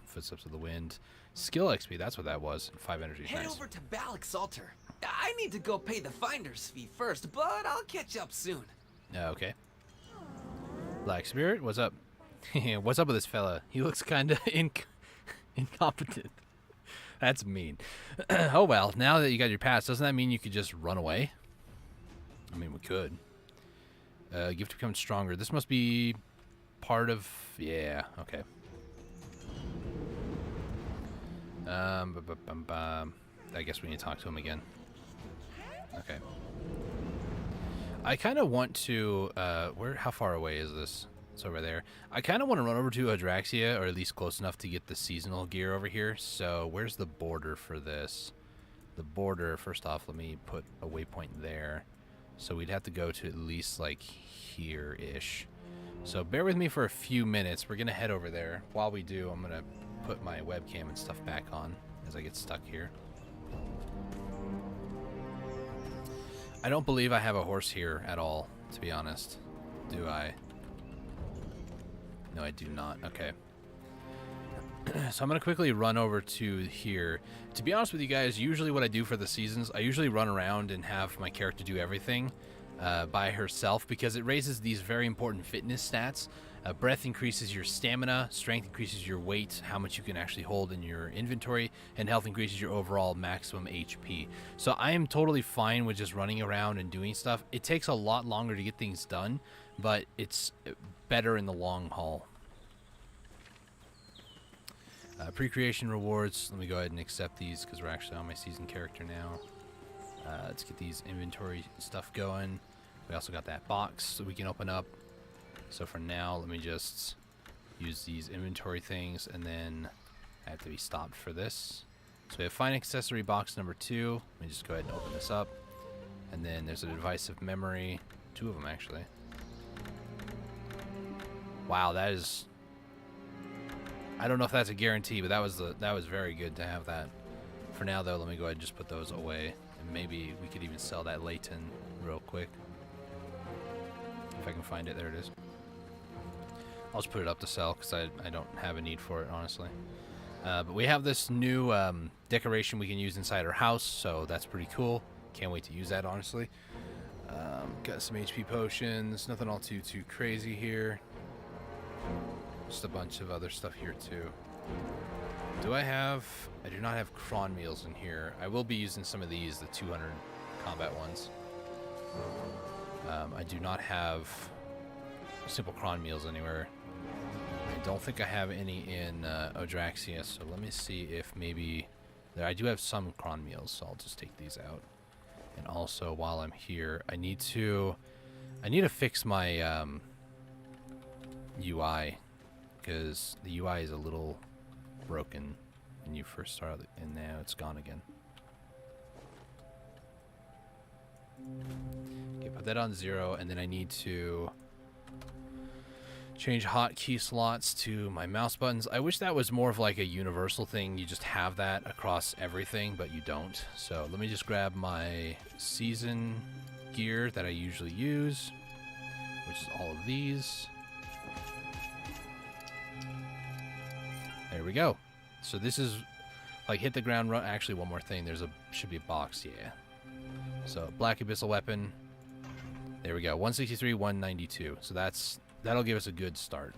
Footsteps of the wind. Skill XP, that's what that was. 5 energy. Head Nice. over to Balak's altar. I need to go pay the finder's fee first, but I'll catch up soon. Okay. Black Spirit, what's up? What's up with this fella? He looks kind of incompetent. That's mean. Oh well, now that you got your pass, doesn't that mean you could just run away? I mean, we could. Gift to become stronger. This must be part of... Yeah, okay. I guess we need to talk to him again. Okay. I kind of want to... how far away is this? It's over there. I kind of want to run over to Adraxia, or at least close enough to get the seasonal gear over here. So where's the border for this? The border, first off, let me put a waypoint there. So we'd have to go to at least like here-ish. So bear with me for a few minutes. We're going to head over there. While we do, I'm going to put my webcam and stuff back on as I get stuck here. I don't believe I have a horse here at all, to be honest. Do I? No, I do not. Okay. So I'm going to quickly run over to here. To be honest with you guys, usually what I do for the seasons, I usually run around and have my character do everything by herself because it raises these very important fitness stats. Breath increases your stamina, strength increases your weight, how much you can actually hold in your inventory, and health increases your overall maximum HP. So I am totally fine with just running around and doing stuff. It takes a lot longer to get things done, but it's better in the long haul. Pre-creation rewards. Let me go ahead and accept these because we're actually on my season character now. Let's get these inventory stuff going. We also got that box that we can open up. So for now, let me just use these inventory things, and then I have to be stopped for this. So we have find accessory box number 2. Let me just go ahead and open this up. And then there's a device of memory. 2 of them, actually. Wow, that is... I don't know if that's a guarantee, but that was very good to have that. For now, though, let me go ahead and just put those away. And maybe we could even sell that Layton real quick. If I can find it. There it is. I'll just put it up to sell because I don't have a need for it, honestly. But we have this new decoration we can use inside our house, so that's pretty cool. Can't wait to use that, honestly. Got some HP potions. Nothing all too crazy here. Just a bunch of other stuff here, too. Do I have... I do not have cron meals in here. I will be using some of these, the 200 combat ones. I do not have simple cron meals anywhere. I don't think I have any in Odraxia, so let me see if maybe... There, I do have some cron meals, so I'll just take these out. And also, while I'm here, I need to fix my UI, because the UI is a little broken when you first start, and now it's gone again. Okay, put that on 0, and then I need to change hotkey slots to my mouse buttons. I wish that was more of like a universal thing. You just have that across everything, but you don't. So let me just grab my season gear that I usually use, which is all of these. There we go. So this is like hit the ground run. Actually, one more thing. Should be a box. Yeah. So Black Abyssal weapon. There we go. 163, 192. So that'll give us a good start.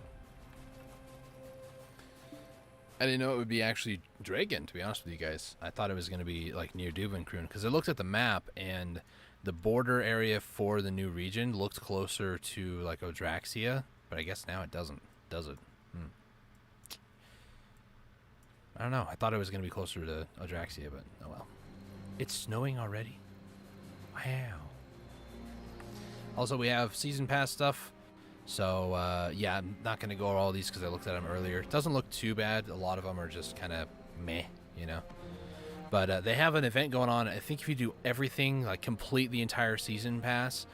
I didn't know it would be actually Dragon, to be honest with you guys. I thought it was going to be like near Duvenkroon, because I looked at the map and the border area for the new region looked closer to like Odraxia, but I guess now it doesn't, does it? I don't know. I thought it was going to be closer to Odraxia, but oh well. It's snowing already. Wow. Also, we have season pass stuff. So, yeah, I'm not going to go over all these because I looked at them earlier. It doesn't look too bad. A lot of them are just kind of meh, you know. But they have an event going on. I think if you do everything, like complete the entire season pass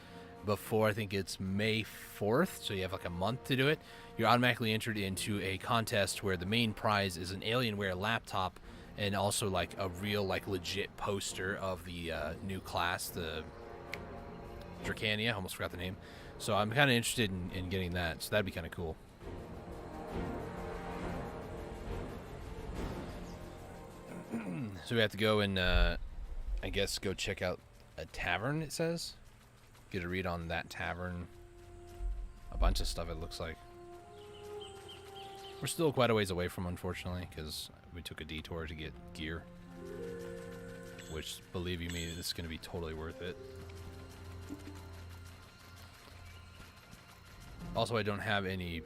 before, I think it's May 4th, so you have like a month to do it, you're automatically entered into a contest where the main prize is an Alienware laptop and also like a real, like legit poster of the new class, the Dracania. I almost forgot the name. So I'm kind of interested in getting that, so that'd be kind of cool. So we have to go and, I guess, go check out a tavern, it says. Get a read on that tavern. A bunch of stuff, it looks like. We're still quite a ways away from, unfortunately, because we took a detour to get gear. Which, believe you me, this is going to be totally worth it. Also, I don't have any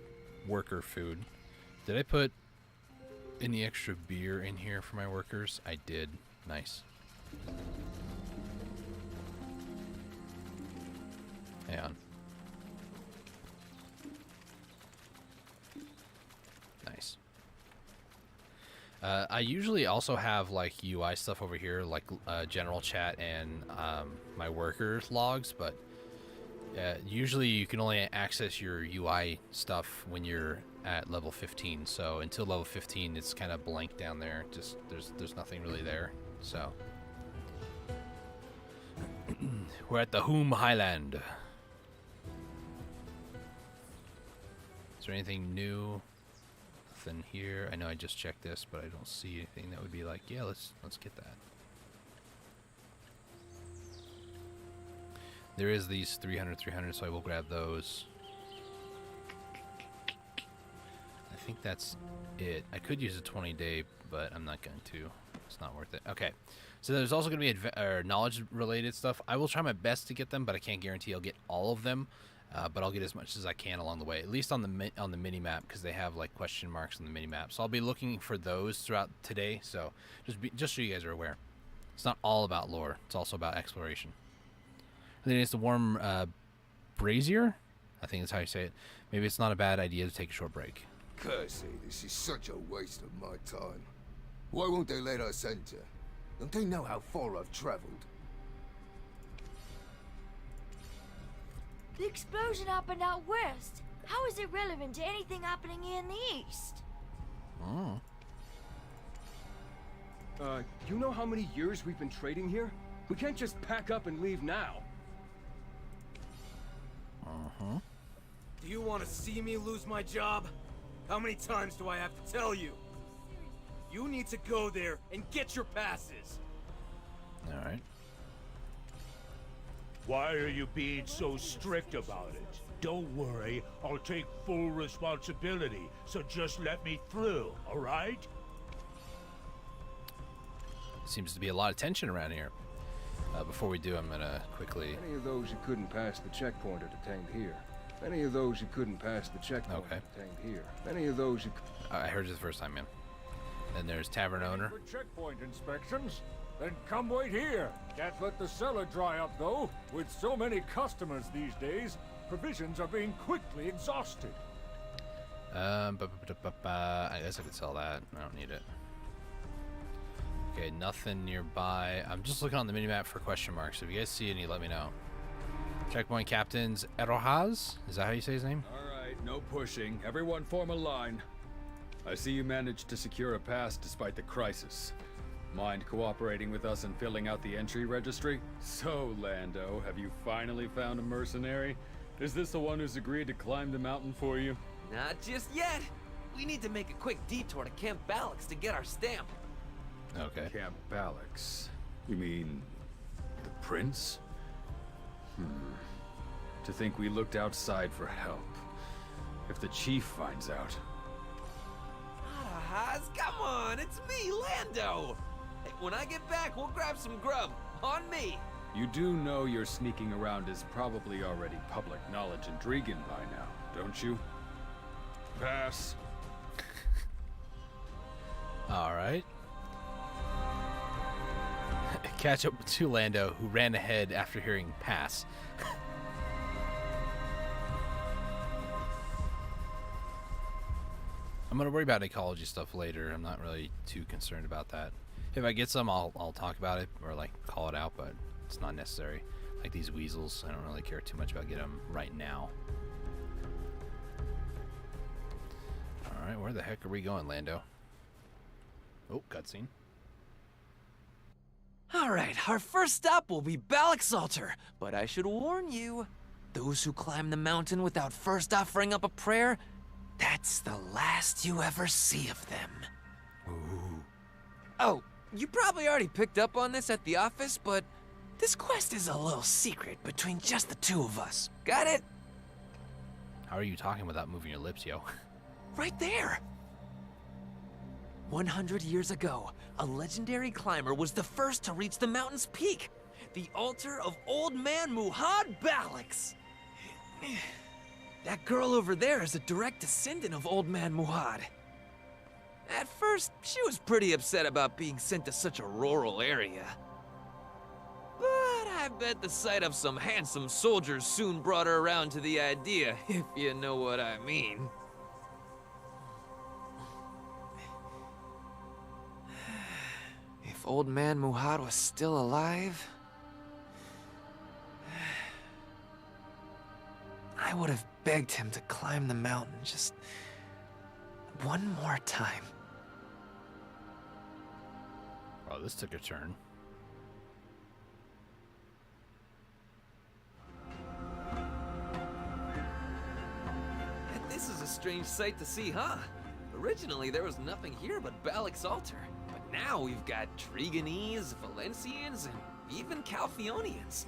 worker food. Did I put any extra beer in here for my workers? I did. Nice. Hang on. Nice. I usually also have like UI stuff over here, like general chat and my workers logs, but usually you can only access your UI stuff when you're at level 15. So until level 15, it's kind of blank down there. Just there's nothing really there. So we're at the Hume Highland. Is there anything new? Nothing here. I know I just checked this, but I don't see anything that would be like, yeah, let's get that. There is these 300, so I will grab those. I think that's it. I could use a 20-day, but I'm not going to. It's not worth it. Okay. So there's also going to be knowledge-related stuff. I will try my best to get them, but I can't guarantee I'll get all of them. But I'll get as much as I can along the way, at least on the mini-map, because they have like question marks on the mini-map. So I'll be looking for those throughout today. So just so you guys are aware. It's not all about lore. It's also about exploration. And then it's the warm brazier. I think that's how you say it. Maybe it's not a bad idea to take a short break. Cursey, this is such a waste of my time. Why won't they let us enter? Don't they know how far I've traveled? The explosion happened out west. How is it relevant to anything happening here in the east? Oh. You know how many years we've been trading here? We can't just pack up and leave now. Uh-huh. Do you want to see me lose my job? How many times do I have to tell you? You need to go there and get your passes. All right. Why are you being so strict about it? Don't worry, I'll take full responsibility, so just let me through, all right? Seems to be a lot of tension around here. Before we do, I'm gonna quickly... Any of those who couldn't pass the checkpoint are detained here. Any of those who couldn't pass the checkpoint are detained here. Any of those who... I heard you the first time, man. And there's tavern owner. For checkpoint inspections, then come wait here. Can't let the cellar dry up, though. With so many customers these days, provisions are being quickly exhausted. I guess I could sell that. I don't need it. Okay, nothing nearby. I'm just looking on the minimap for question marks. If you guys see any, let me know. Checkpoint Captain's Erohaz? Is that how you say his name? Alright, no pushing. Everyone form a line. I see you managed to secure a pass despite the crisis. Mind cooperating with us and filling out the entry registry? So, Lando, have you finally found a mercenary? Is this the one who's agreed to climb the mountain for you? Not just yet. We need to make a quick detour to Camp Balix to get our stamp. Okay. Camp Balix. You mean the prince? To think we looked outside for help. If the chief finds out... Haas, come on, it's me, Lando! Hey, when I get back, we'll grab some grub. On me! You do know your sneaking around is probably already public knowledge in Dregan by now, don't you? Pass. Alright. Catch up to Lando, who ran ahead after hearing pass. I'm gonna worry about ecology stuff later. I'm not really too concerned about that. If I get some, I'll talk about it or like call it out, but it's not necessary. Like these weasels, I don't really care too much about getting them right now. All right, where the heck are we going, Lando? Oh, cutscene. Alright, our first stop will be Balak's altar, but I should warn you, those who climb the mountain without first offering up a prayer, that's the last you ever see of them. Ooh. Oh, you probably already picked up on this at the office, but this quest is a little secret between just the two of us. Got it? How are you talking without moving your lips, yo? Right there! 100 years ago, a legendary climber was the first to reach the mountain's peak, the altar of Old Man Muhad Balax. That girl over there is a direct descendant of Old Man Muhad. At first, she was pretty upset about being sent to such a rural area. But I bet the sight of some handsome soldiers soon brought her around to the idea, if you know what I mean. If Old Man Muhad was still alive, I would have begged him to climb the mountain just one more time. Oh, this took a turn. This is a strange sight to see, huh? Originally, there was nothing here but Balak's altar. But now we've got Triganese, Valencians, and even Calphionians.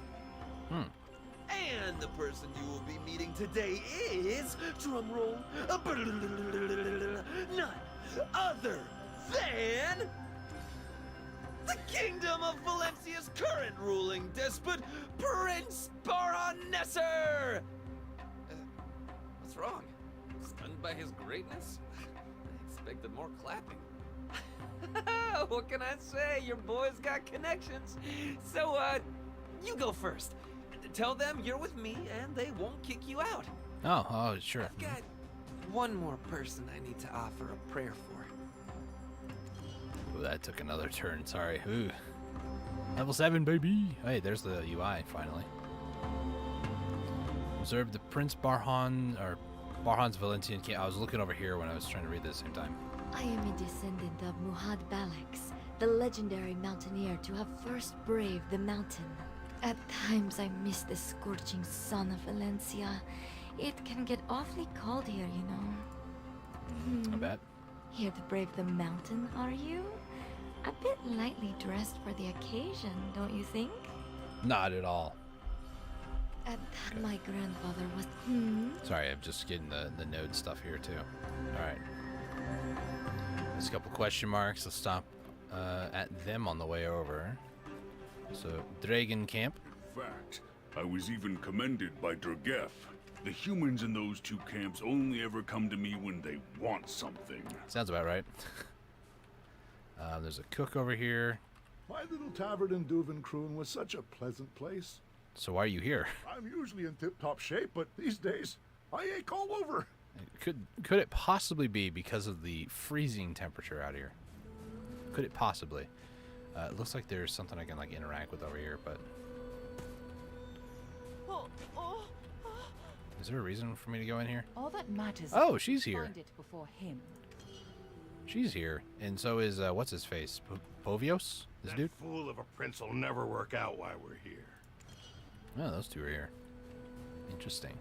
And the person you will be meeting today is, drumroll, none other than the Kingdom of Valencia's current ruling despot, Prince Baron-Nesser! What's wrong? Stunned by his greatness? I expected more clapping. What can I say? Your boy's got connections. So, you go first. Tell them you're with me and they won't kick you out. Oh, sure. I've got one more person I need to offer a prayer for. Ooh, that took another turn. Sorry. Ooh. Level 7, baby. Hey, there's the UI finally. Observe the Prince Barhan, or Barhan's Valencian king. I was looking over here when I was trying to read this at the same time. I am a descendant of Muhad Balax, the legendary mountaineer to have first braved the mountain. At times I miss the scorching sun of Valencia. It can get awfully cold here, you know. I bet. Here to brave the mountain, are you? A bit lightly dressed for the occasion, don't you think? Not at all. My grandfather was... Sorry, I'm just getting the node stuff here too. Alright. There's a couple question marks. Let's stop at them on the way over. So, Dragon Camp. In fact, I was even commended by Dragef. The humans in those two camps only ever come to me when they want something. Sounds about right. There's a cook over here. My little tavern in Duvenkroon was such a pleasant place. So why are you here? I'm usually in tip-top shape, but these days, I ache all over. Could it possibly be because of the freezing temperature out here? Could it possibly? It looks like there's something I can like interact with over here, but is there a reason for me to go in here? All that matters. Oh, she's here. Find it before him. She's here, and so is what's his face, Povios? This dude. Fool of a prince will never work out while we're here. Oh, those two are here. Interesting.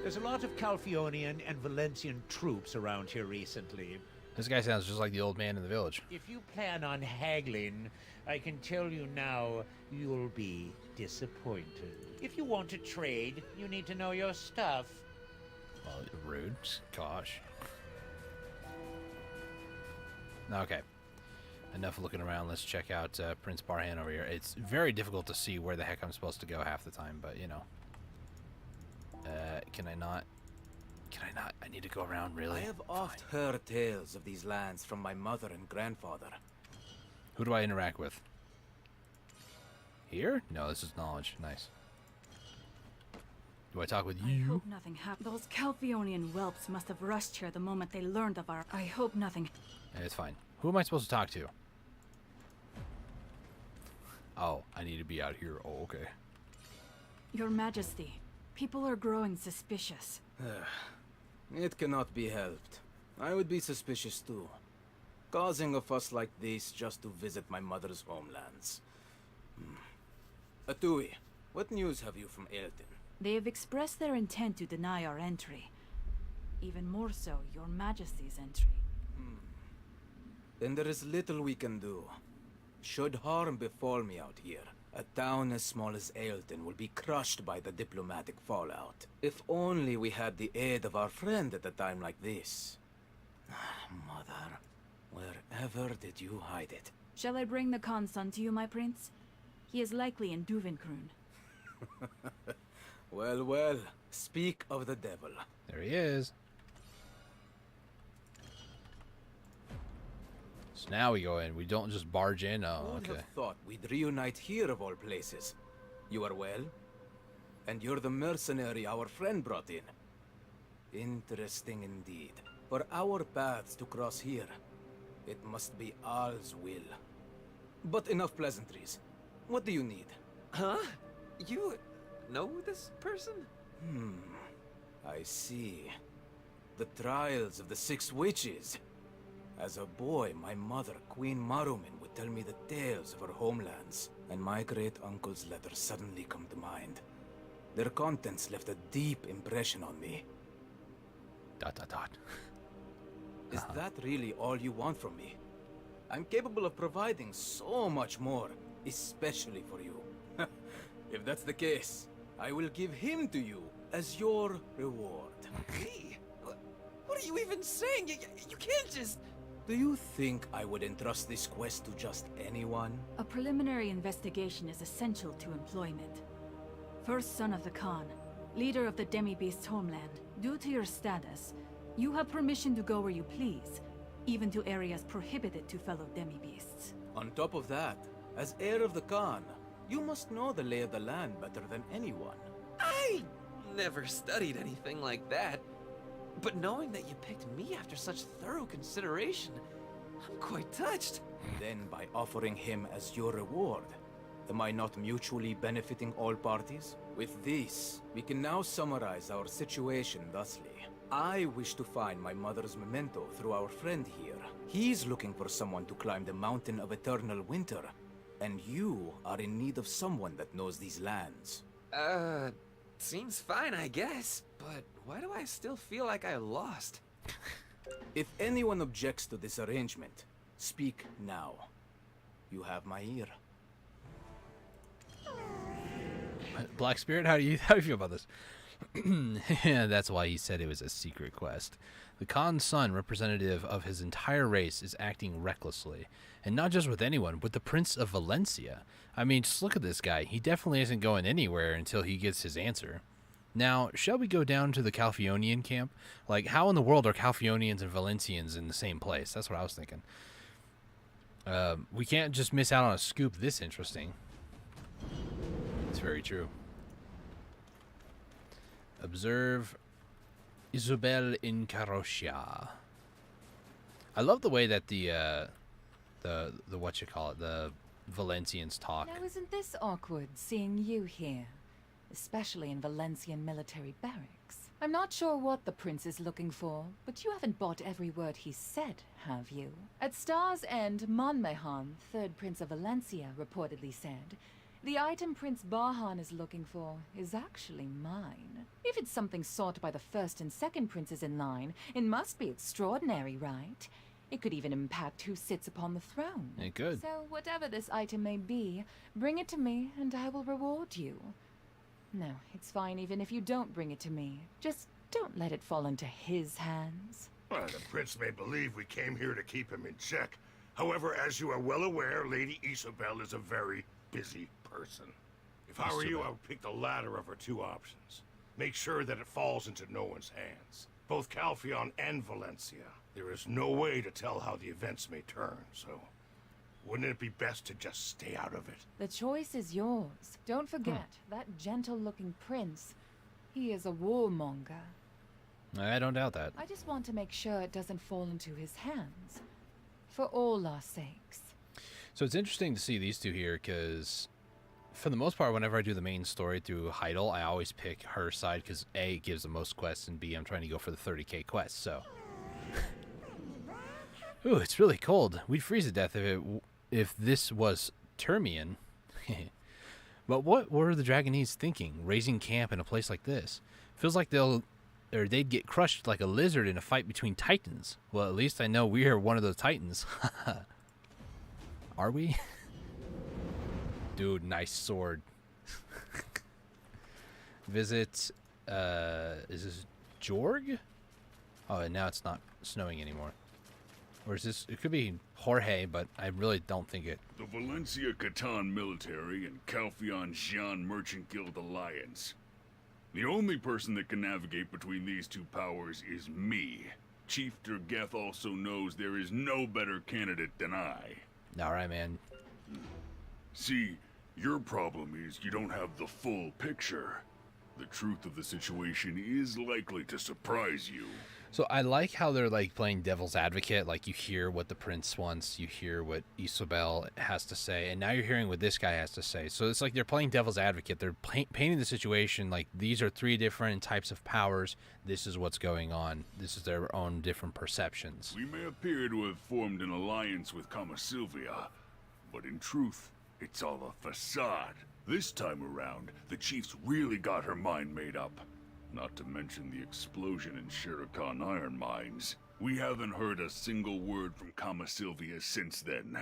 There's a lot of Calphionian and Valencian troops around here recently. This guy sounds just like the old man in the village. If you plan on haggling, I can tell you now, you'll be disappointed. If you want to trade, you need to know your stuff. Well, rude. Gosh. Okay. Enough looking around. Let's check out Prince Barhan over here. It's very difficult to see where the heck I'm supposed to go half the time, but you know. Can I not? Can I not? I need to go around, really? I have oft heard tales of these lands from my mother and grandfather. Who do I interact with? Here? No, this is knowledge. Nice. Do I talk with you? I hope nothing happened. Those Calphionian whelps must have rushed here the moment they learned of our... I hope nothing... It's fine. Who am I supposed to talk to? Oh, I need to be out here. Oh, okay. Your Majesty, people are growing suspicious. It cannot be helped. I would be suspicious too. Causing a fuss like this just to visit my mother's homelands. Atui, what news have you from Ailton? They have expressed their intent to deny our entry. Even more so, your Majesty's entry. Then there is little we can do. Should harm befall me out here, a town as small as Ailton will be crushed by the diplomatic fallout. If only we had the aid of our friend at a time like this. Mother, wherever did you hide it? Shall I bring the Khan's son to you, my prince? He is likely in Duvenkroon. Well, well, speak of the devil. There he is. So now we go in. We don't just barge in. Oh, Who would okay. have thought we'd reunite here of all places? You are well? And you're the mercenary our friend brought in. Interesting indeed. For our paths to cross here, it must be Al's will. But enough pleasantries. What do you need? Huh? You know this person? I see. The trials of the 6 witches. As a boy, my mother, Queen Marumin, would tell me the tales of her homelands, and my great-uncle's letters suddenly come to mind. Their contents left a deep impression on me. ... Is that really all you want from me? I'm capable of providing so much more, especially for you. If that's the case, I will give him to you as your reward. Me? What are you even saying? You can't just... Do you think I would entrust this quest to just anyone? A preliminary investigation is essential to employment. First son of the Khan, leader of the demi-beast's homeland, due to your status, you have permission to go where you please, even to areas prohibited to fellow demi-beasts. On top of that, as heir of the Khan, you must know the lay of the land better than anyone. I never studied anything like that. But knowing that you picked me after such thorough consideration, I'm quite touched. Then by offering him as your reward, am I not mutually benefiting all parties? With this, we can now summarize our situation thusly. I wish to find my mother's memento through our friend here. He's looking for someone to climb the mountain of eternal winter. And you are in need of someone that knows these lands. Seems fine, I guess. But why do I still feel like I lost? If anyone objects to this arrangement, speak now. You have my ear. Black Spirit, how do you feel about this? Yeah, that's why he said it was a secret quest. The Khan's son, representative of his entire race, is acting recklessly. And not just with anyone, with the Prince of Valencia. I mean, just look at this guy. He definitely isn't going anywhere until he gets his answer. Now, shall we go down to the Calphionian camp? Like, how in the world are Calphionians and Valencians in the same place? That's what I was thinking. We can't just miss out on a scoop this interesting. It's very true. Observe Isabel in Carosia. I love the way that the what you call it, the Valencians talk. Now, isn't this awkward, seeing you here? Especially in Valencian military barracks. I'm not sure what the prince is looking for, but you haven't bought every word he said, have you? At Star's End, Monmehan, 3rd Prince of Valencia, reportedly said, the item Prince Barhan is looking for is actually mine. If it's something sought by the 1st and 2nd princes in line, it must be extraordinary, right? It could even impact who sits upon the throne. It could. So whatever this item may be, bring it to me and I will reward you. No, it's fine even if you don't bring it to me. Just don't let it fall into his hands. Well, the prince may believe we came here to keep him in check. However, as you are well aware, Lady Isabel is a very busy person. If I were you, I would pick the latter of her two options. Make sure that it falls into no one's hands. Both Calpheon and Valencia. There is no way to tell how the events may turn, so wouldn't it be best to just stay out of it? The choice is yours. Don't forget, that gentle-looking prince, he is a warmonger. I don't doubt that. I just want to make sure it doesn't fall into his hands. For all our sakes. So it's interesting to see these two here, because for the most part, whenever I do the main story through Heidel, I always pick her side, because A, it gives the most quests, and B, I'm trying to go for the 30k quest, so... Ooh, it's really cold. We'd freeze to death if this was Termian. But what were the Dragonese thinking, raising camp in a place like this? Feels like they'd get crushed like a lizard in a fight between titans. Well, at least I know we are one of those titans. Are we? Dude, nice sword. Visit, is this Jorg? Oh, and now it's not snowing anymore. Or is this, it could be Jorge, but I really don't think it. The Valencia Catan Military and Calpheon Xian Merchant Guild Alliance. The only person that can navigate between these two powers is me. Chief Durgeth also knows there is no better candidate than I. Alright, man. See, your problem is you don't have the full picture. The truth of the situation is likely to surprise you. So I like how they're like playing devil's advocate. Like you hear what the prince wants, you hear what Isabel has to say, and now you're hearing what this guy has to say. So it's like they're playing devil's advocate. They're painting the situation like these are three different types of powers. This is what's going on. This is their own different perceptions. We may appear to have formed an alliance with Kama Sylvia, but in truth, it's all a facade. This time around, the chief's really got her mind made up. Not to mention the explosion in Shirakan iron mines. We haven't heard a single word from Kama Sylvia since then.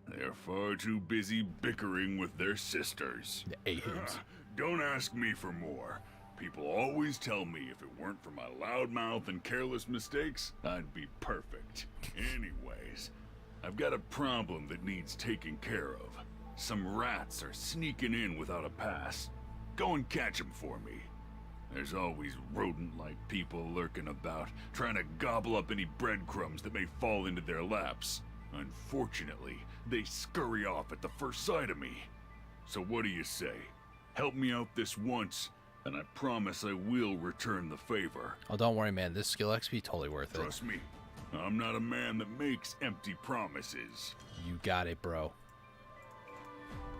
They're far too busy bickering with their sisters. The Ahibs. Don't ask me for more. People always tell me if it weren't for my loudmouth and careless mistakes, I'd be perfect. Anyways, I've got a problem that needs taking care of. Some rats are sneaking in without a pass. Go and catch them for me. There's always rodent-like people lurking about, trying to gobble up any breadcrumbs that may fall into their laps. Unfortunately, they scurry off at the first sight of me. So what do you say? Help me out this once, and I promise I will return the favor. Oh, don't worry, man. This skill XP totally worth it. Trust me, I'm not a man that makes empty promises. You got it, bro.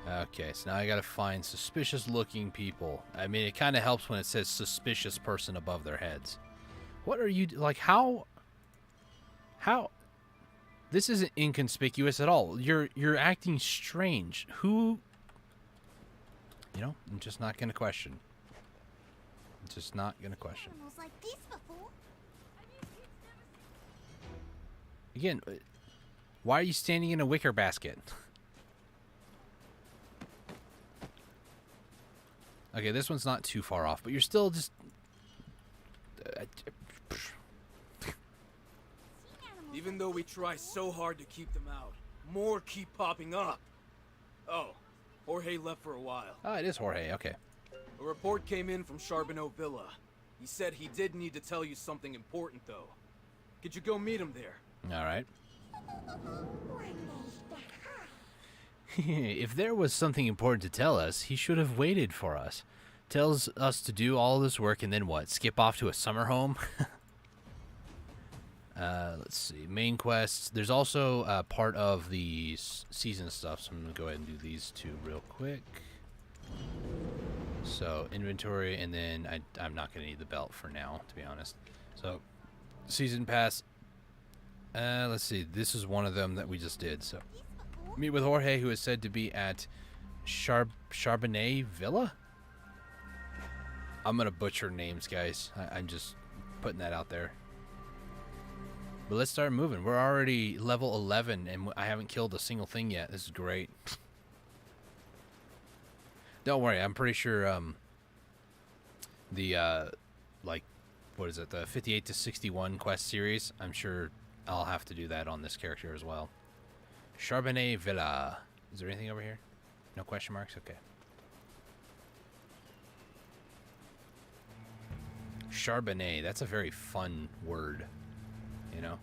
Okay, so now I gotta find suspicious-looking people. I mean, it kind of helps when it says suspicious person above their heads. What are you, like, how? This isn't inconspicuous at all. You're acting strange. Who? You know, I'm just not gonna question. Just not gonna question. Like this before. Again, why are you standing in a wicker basket? Okay, this one's not too far off, but you're still just... Even though we try so hard to keep them out, more keep popping up. Oh, Jorge left for a while. Oh, it is Jorge, okay. A report came in from Charbonneau Villa. He said he did need to tell you something important, though. Could you go meet him there? All right. If there was something important to tell us, he should have waited for us. Tells us to do all this work and then what? Skip off to a summer home? Let's see. Main quests. There's also part of the season stuff, so I'm going to go ahead and do these two real quick. So, inventory, and then I'm not going to need the belt for now, to be honest. So, season pass. Let's see. This is one of them that we just did, so... Meet with Jorge, who is said to be at Charbonneau Villa. I'm gonna butcher names, guys. I'm just putting that out there. But let's start moving. We're already level 11, and I haven't killed a single thing yet. This is great. Don't worry, I'm pretty sure the like, what is it, the 58 to 61 quest series, I'm sure I'll have to do that on this character as well. Charbonnet Villa. Is there anything over here? No question marks? Okay. Charbonnet, that's a very fun word, you know?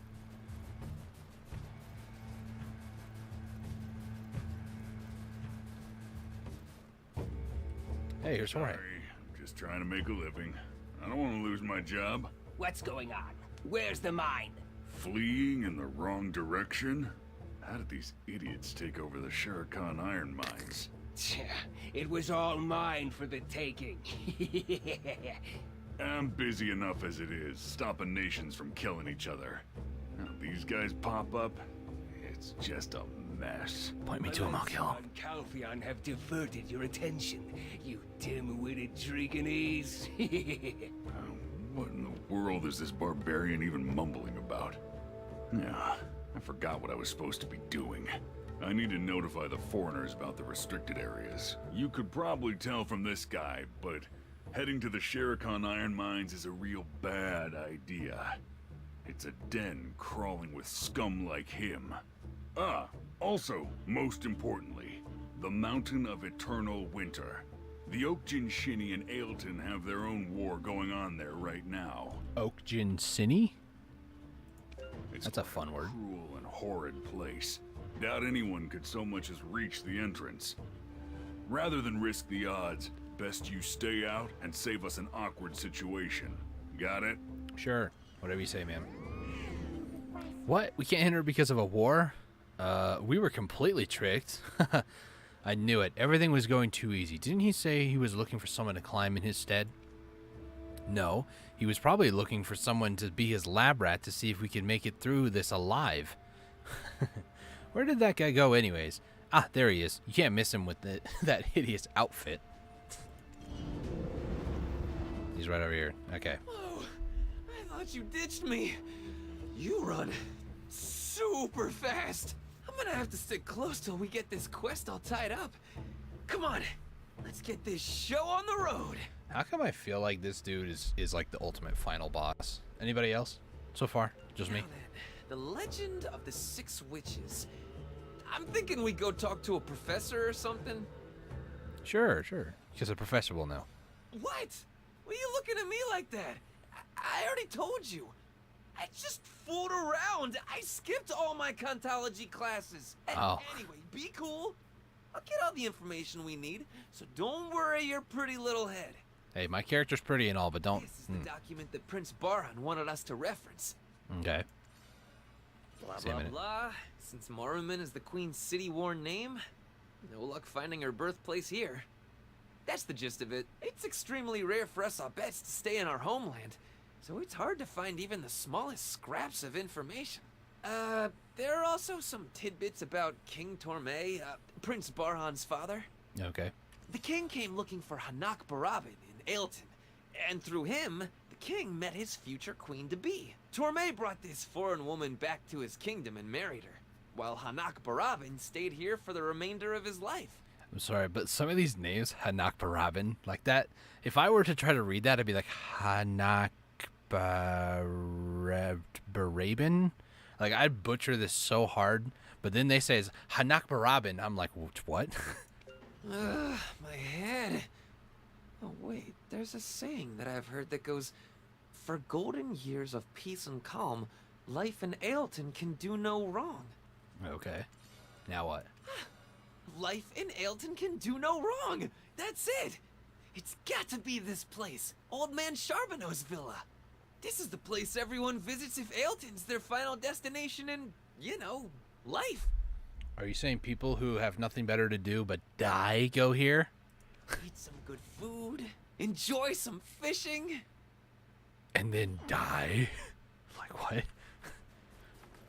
Hey, here's Jorge. Sorry, I'm just trying to make a living. I don't want to lose my job. What's going on? Where's the mine? Fleeing in the wrong direction? How did these idiots take over the Shurikan iron mines? It was all mine for the taking. I'm busy enough as it is, stopping nations from killing each other. Now, these guys pop up, it's just a mess. Point me to him, I'll kill him. Calpheon have diverted your attention, you dim-witted Dragonese. What in the world is this barbarian even mumbling about? Yeah, I forgot what I was supposed to be doing. I need to notify the foreigners about the restricted areas. You could probably tell from this guy, but heading to the Shurikan iron mines is a real bad idea. It's a den crawling with scum like him. Also, most importantly, the Mountain of Eternal Winter. The Oakjin Shinny and Ailton have their own war going on there right now. Oakjin Shinny? That's a fun word. Cruel and horrid place. Doubt anyone could so much as reach the entrance. Rather than risk the odds, best you stay out and save us an awkward situation. Got it? Sure. Whatever you say, man. What? We can't enter because of a war? We were completely tricked. I knew it. Everything was going too easy. Didn't he say he was looking for someone to climb in his stead? No. He was probably looking for someone to be his lab rat to see if we could make it through this alive. Where did that guy go anyways? Ah, there he is. You can't miss him with that hideous outfit. He's right over here. Okay. Oh, I thought you ditched me. You run super fast. I'm gonna have to stick close till we get this quest all tied up. Come on, let's get this show on the road. How come I feel like this dude is like the ultimate final boss? Anybody else so far? Just me? The Legend of the Six Witches. I'm thinking we go talk to a professor or something. Sure. Because the professor will know. What? What are you looking at me like that? I already told you. I just fooled around. I skipped all my Contology classes. Anyway, be cool. I'll get all the information we need, so don't worry your pretty little head. Hey, my character's pretty and all, but don't... This is the document that Prince Barhan wanted us to reference. Okay. Blah, blah, blah. Since Moruman is the Queen's city-worn name, no luck finding her birthplace here. That's the gist of it. It's extremely rare for us Aubets to stay in our homeland, so it's hard to find even the smallest scraps of information. There are also some tidbits about King Torme, Prince Barhan's father. Okay. The king came looking for Hanak Barabin in Ailton, and through him, the king met his future queen-to-be. Torme brought this foreign woman back to his kingdom and married her, while Hanak Barabin stayed here for the remainder of his life. I'm sorry, but some of these names, Hanak Barabin, like that, if I were to try to read that, I'd be like, Hanak Barabin? Like, I'd butcher this so hard, but then they say it's Hanak Barabin. I'm like, what? My head. Oh, wait, there's a saying that I've heard that goes, for golden years of peace and calm, life in Ailton can do no wrong. Okay. Now what? Life in Ailton can do no wrong! That's it! It's got to be this place, Old Man Charbonneau's villa. This is the place everyone visits if Ailton's their final destination in, you know, life. Are you saying people who have nothing better to do but die go here? Eat some good food, enjoy some fishing. And then die? Like what?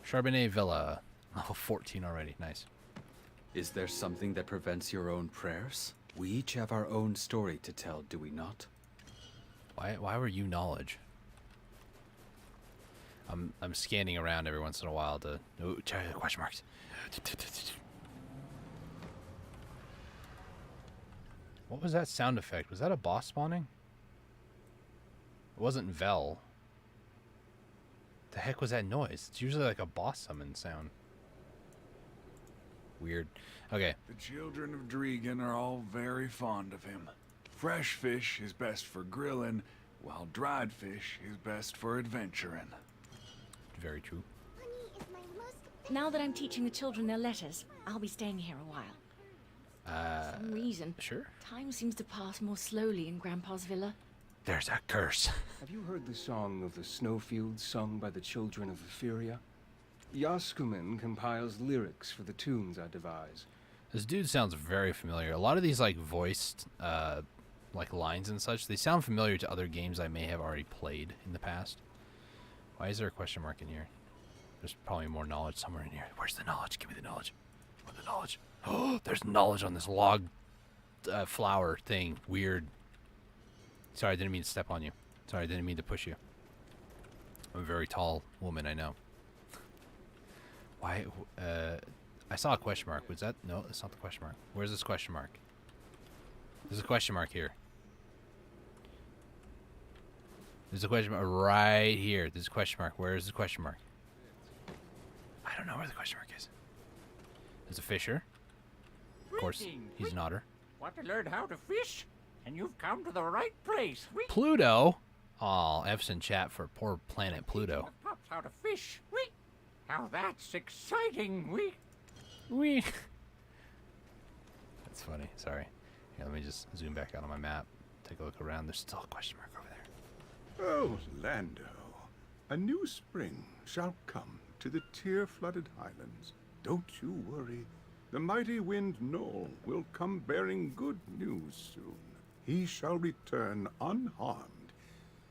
Charbonnet Villa. Level 14 already. Nice. Is there something that prevents your own prayers? We each have our own story to tell, do we not? Why were you knowledge? I'm scanning around every once in a while to check the question marks. What was that sound effect? Was that a boss spawning? It wasn't Vel. The heck was that noise? It's usually like a boss summon sound. Weird. Okay. The children of Dregan are all very fond of him. Fresh fish is best for grilling, while dried fish is best for adventuring. Very true. Now that I'm teaching the children their letters, I'll be staying here a while. For some reason, sure. Time seems to pass more slowly in Grandpa's villa. There's a curse. Have you heard the song of the snowfields sung by the children of Etheria? Yaskumin compiles lyrics for the tunes I devise. This dude sounds very familiar. A lot of these like voiced like lines and such, they sound familiar to other games I may have already played in the past. Why is there a question mark in here? There's probably more knowledge somewhere in here. Where's the knowledge? Give me the knowledge. Where's the knowledge? Oh, there's knowledge on this log flower thing. Weird. Sorry, I didn't mean to step on you. Sorry, I didn't mean to push you. I'm a very tall woman, I know. Why? I saw a question mark. Was that? No, that's not the question mark. Where's this question mark? There's a question mark here. There's a question mark right here. There's a question mark. Where is the question mark? I don't know where the question mark is. There's a fisher. Of course, he's an otter. Want to learn how to fish? And you've come to the right place. Pluto? Oh, F's in chat for poor planet Pluto. Pups how to fish. How that's exciting. That's funny. Sorry. Here, let me just zoom back out on my map. Take a look around. There's still a question mark over there. Oh, Lando. A new spring shall come to the tear-flooded highlands. Don't you worry. The mighty wind Noel will come bearing good news soon. He shall return unharmed.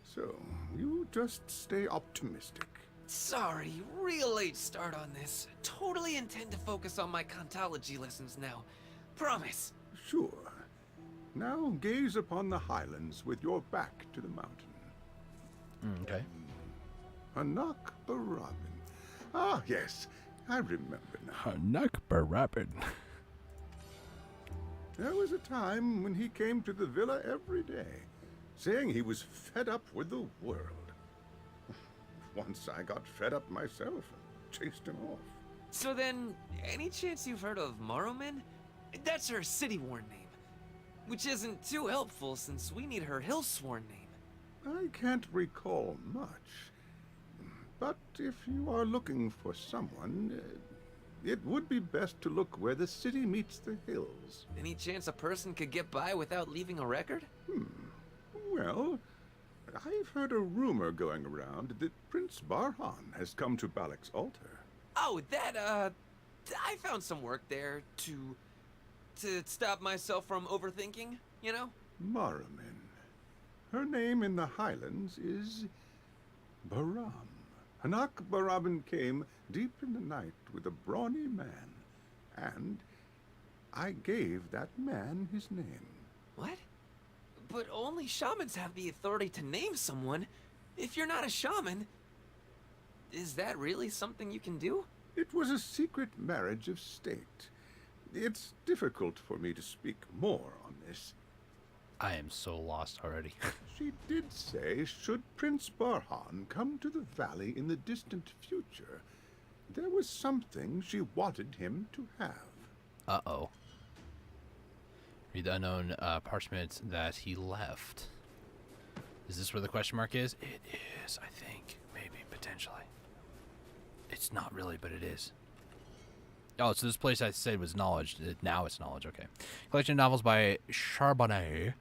So, you just stay optimistic. Sorry, real late start on this. Totally intend to focus on my Kantology lessons now. Promise. Sure. Now gaze upon the highlands with your back to the mountain. Okay. Anak Barabin. Ah, yes. I remember now. Anak Barabin. There was a time when he came to the villa every day, saying he was fed up with the world. Once I got fed up myself and chased him off. So then, any chance you've heard of Marumin? That's her city-worn name. Which isn't too helpful since we need her hill-sworn name. I can't recall much. But if you are looking for someone, it would be best to look where the city meets the hills. Any chance a person could get by without leaving a record? Well, I've heard a rumor going around that Prince Barhan has come to Balak's altar. Oh, that, I found some work there to stop myself from overthinking, you know? Marumin. Her name in the Highlands is Baram. Hanak Barabin came deep in the night with a brawny man, and I gave that man his name. What? But only shamans have the authority to name someone. If you're not a shaman, is that really something you can do? It was a secret marriage of state. It's difficult for me to speak more on this. I am so lost already. She did say, should Prince Barhan come to the valley in the distant future, there was something she wanted him to have. Uh-oh. Read the unknown parchment that he left. Is this where the question mark is? It is, I think. Maybe, potentially. It's not really, but it is. Oh, so this place I said was knowledge. Now it's knowledge, okay. Collection of novels by Charbonnet.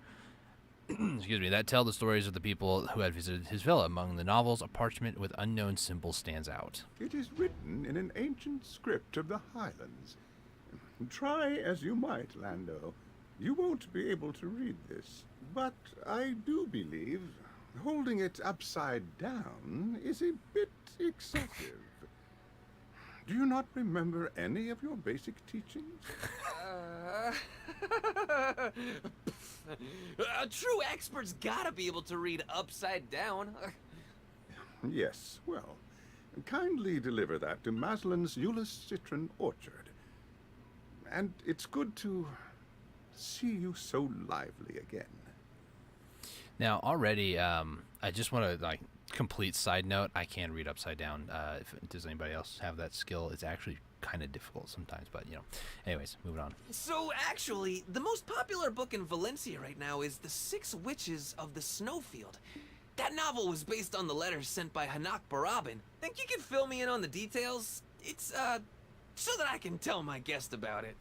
Excuse me, that tell the stories of the people who had visited his villa. Among the novels, a parchment with unknown symbols stands out. It is written in an ancient script of the Highlands. Try as you might, Lando. You won't be able to read this. But I do believe holding it upside down is a bit excessive. Do you not remember any of your basic teachings? True experts gotta be able to read upside down. Yes, well, Kindly deliver that to Maslin's Euless Citron Orchard. And it's good to see you so lively again. Now, already, I just want to, like, complete side note. I can read upside down. Does anybody else have that skill? It's actually kind of difficult sometimes, but, you know. Anyways, moving on. So, actually, the most popular book in Valencia right now is The 6 Witches of the Snowfield. That novel was based on the letters sent by Hanak Barabin. Think you could fill me in on the details? It's, so that I can tell my guest about it.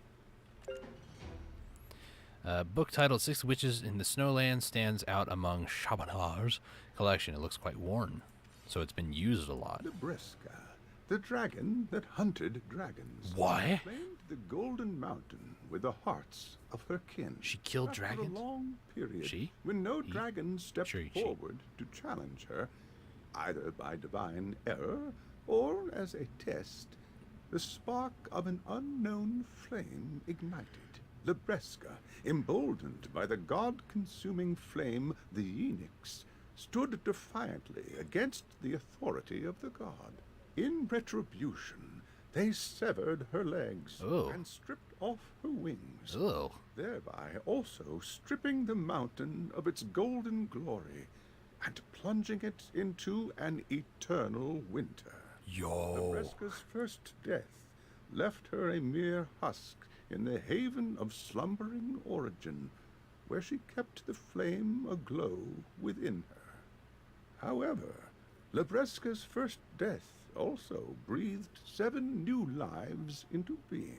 Book titled 6 Witches in the Snowland stands out among Shabanar's collection. It looks quite worn, so it's been used a lot. Libresca, the dragon that hunted dragons. Why? Claimed the Golden Mountain with the hearts of her kin. She killed dragons? After a long period, She? when no dragon stepped Sure, forward to challenge her, either by divine error or as a test, the spark of an unknown flame ignited. Libresca, emboldened by the god-consuming flame, the Enix, stood defiantly against the authority of the god. In retribution, they severed her legs and stripped off her wings, thereby also stripping the mountain of its golden glory and plunging it into an eternal winter. Libresca's first death left her a mere husk in the haven of slumbering origin, where she kept the flame aglow within her. However, Libresca's first death also breathed 7 new lives into being.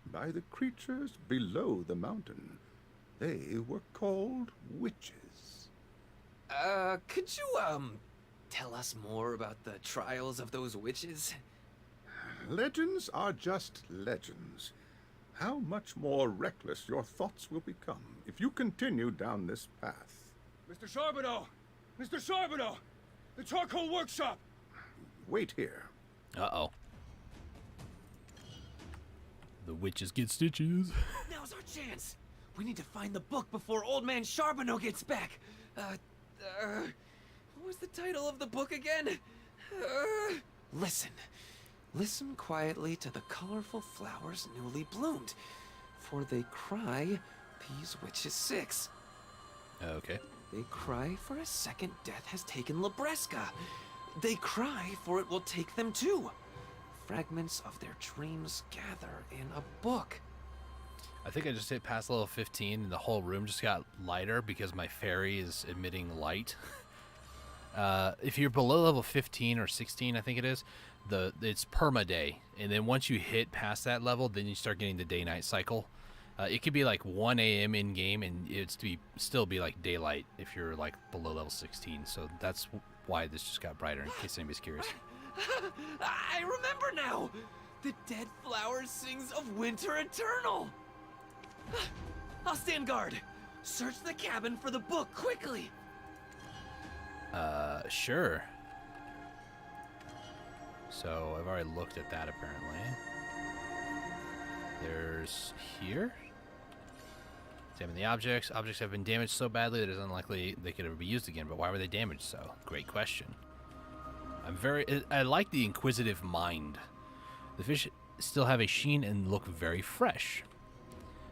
By the creatures below the mountain, they were called witches. Could you, tell us more about the trials of those witches? Legends are just legends. How much more reckless your thoughts will become if you continue down this path. Mr. Charbonneau! Mr. Charbonneau! The charcoal workshop! Wait here. Uh-oh. The witches get stitches. Now's our chance! We need to find the book before Old Man Charbonneau gets back! What was the title of the book again? Listen. Listen quietly to the colorful flowers newly bloomed, for they cry, these witches 6. Okay. They cry for a second death has taken Libresca. They cry for it will take them too. Fragments of their dreams gather in a book. I think I just hit past level 15 and the whole room just got lighter because my fairy is emitting light. If you're below level 15 or 16, I think it is, it's perma-day. And then once you hit past that level, then you start getting the day-night cycle. It could be like 1 a.m. in-game, and it's still be like daylight if you're like below level 16. So that's why this just got brighter, in case anybody's curious. I remember now! The dead flower sings of winter eternal! I'll stand guard. Search the cabin for the book quickly. Sure. So I've already looked at that apparently. There's here. Examine the objects. Objects have been damaged so badly that it's unlikely they could ever be used again, but why were they damaged so? Great question. I like the inquisitive mind. The fish still have a sheen and look very fresh.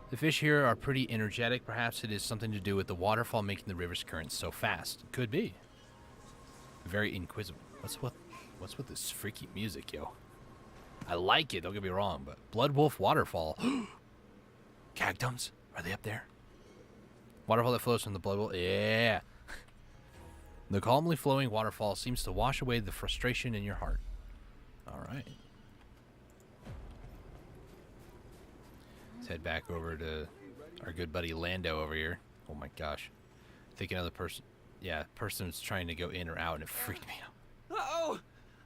The fish here are pretty energetic. Perhaps it is something to do with the waterfall making the river's currents so fast. Could be. Very inquisitive. What's with this freaky music, yo? I like it, don't get me wrong, but Blood Wolf Waterfall. Cactums? Are they up there? Waterfall that flows from the Blood Wolf. Yeah. The calmly flowing waterfall seems to wash away the frustration in your heart. All right. Let's head back over to our good buddy Lando over here. Oh my gosh. I think another person. Yeah, person's trying to go in or out and it freaked me out. Uh-oh!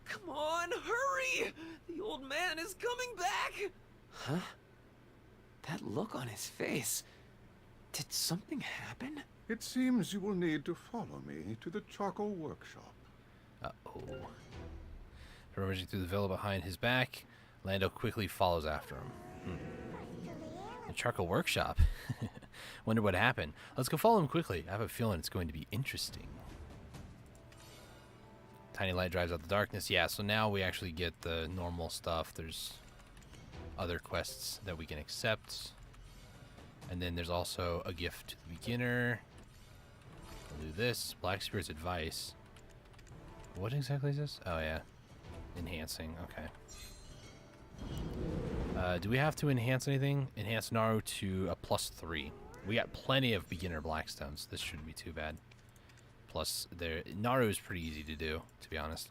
Come on, hurry! The old man is coming back! Huh? That look on his face. Did something happen? It seems you will need to follow me to the charcoal workshop. Uh-oh. Rummaging through the villa behind his back, Lando quickly follows after him. The charcoal workshop? Wonder what happened. Let's go follow him quickly. I have a feeling it's going to be interesting. Tiny light drives out the darkness. Yeah, so now we actually get the normal stuff. There's other quests that we can accept. And then there's also a gift to the beginner. We'll do this. Black Spirit's advice. What exactly is this? Oh, yeah. Enhancing. Okay. Do we have to enhance anything? Enhance Naru to a +3. We got plenty of beginner Blackstones. This shouldn't be too bad. Plus, Naru is pretty easy to do, to be honest.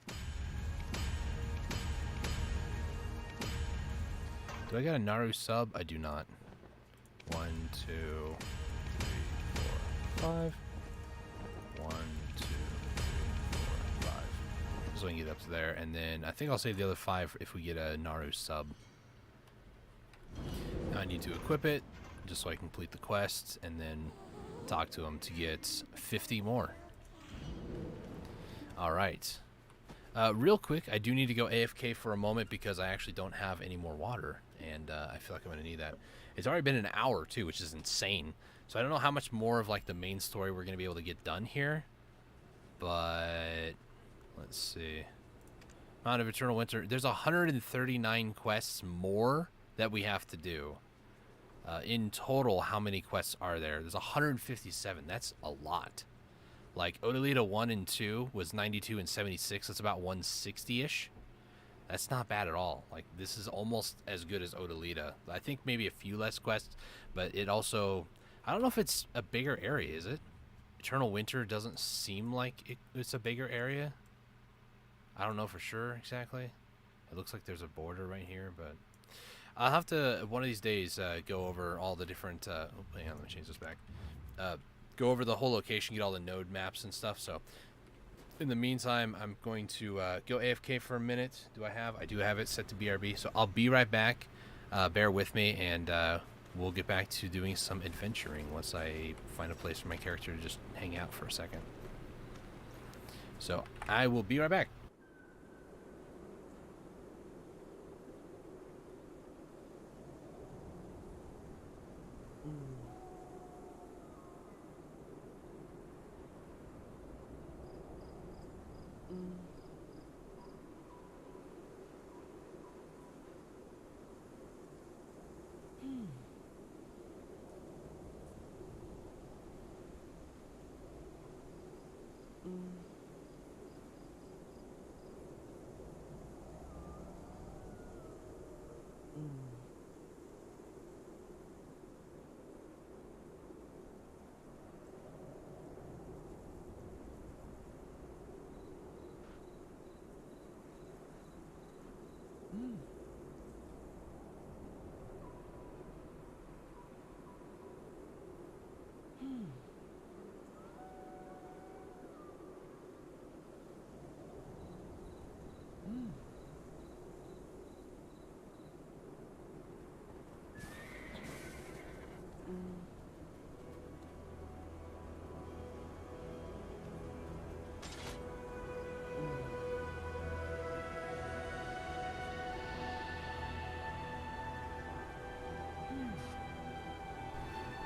Do I got a Naru sub? I do not. 1, 2, 3, 4, 5. 1, 2, 3, 4, 5. So we can get up to there, and then I think I'll save the other 5 if we get a Naru sub. Now I need to equip it, just so I complete the quest, and then talk to him to get 50 more. Alright. Real quick, I do need to go AFK for a moment because I actually don't have any more water, and I feel like I'm going to need that. It's already been an hour, too, which is insane. So I don't know how much more of like the main story we're going to be able to get done here, but let's see. Mound of Eternal Winter. There's 139 quests more that we have to do. In total, how many quests are there? There's 157. That's a lot. Like, Odalita 1 and 2 was 92 and 76. That's about 160-ish. That's not bad at all. Like, this is almost as good as Odalita. I think maybe a few less quests, but it also... I don't know if it's a bigger area, is it? Eternal Winter doesn't seem like it's a bigger area. I don't know for sure exactly. It looks like there's a border right here, but... I'll have to, one of these days, go over all the different... hang on, let me change this back. Go over the whole location, get all the node maps and stuff, so... In the meantime, I'm going to go AFK for a minute. I do have it set to BRB, so I'll be right back. Bear with me, and we'll get back to doing some adventuring once I find a place for my character to just hang out for a second. So, I will be right back.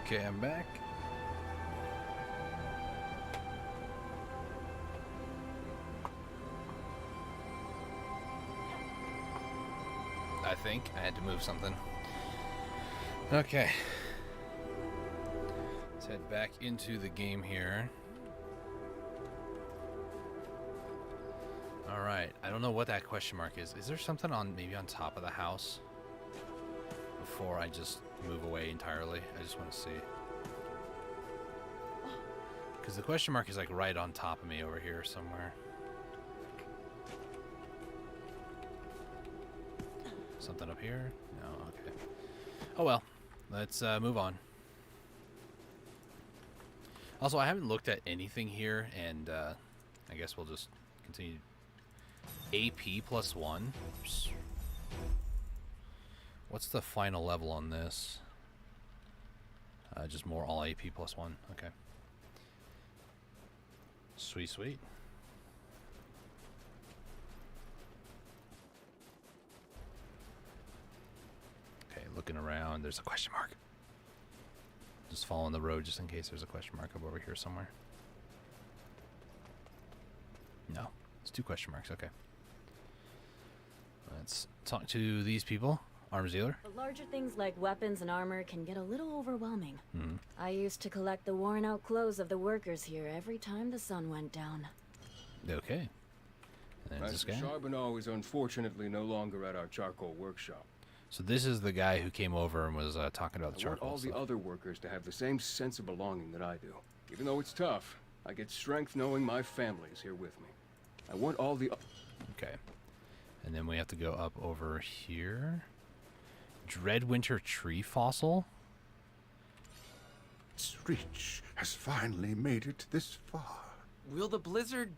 Okay, I'm back. I think I had to move something. Okay. Let's head back into the game here. Alright, I don't know what that question mark is. Is there something maybe on top of the house? Before I just move away entirely. I just want to see. Because the question mark is like right on top of me over here somewhere. Something up here? No, okay. Oh well, let's move on. Also, I haven't looked at anything here, and I guess we'll just continue. AP +1. Oops. What's the final level on this? Just more all AP +1. Okay. Sweet, sweet. Okay, looking around. There's a question mark. Just following the road just in case there's a question mark up over here somewhere. No. It's 2 question marks. Okay. Let's talk to these people. Arms dealer. But larger things like weapons and armor can get a little overwhelming. Mm-hmm. I used to collect the worn-out clothes of the workers here every time the sun went down. Okay. And there's this Master guy. Charbonneau is unfortunately no longer at our charcoal workshop. So this is the guy who came over and was talking about the I want charcoal all stuff. the other workers to have the same sense of belonging that I do. Even though it's tough, I get strength knowing my family is here with me. I want all the... Okay. And then we have to go up over here. Dreadwinter tree fossil? Its reach has finally made it this far. Will the blizzard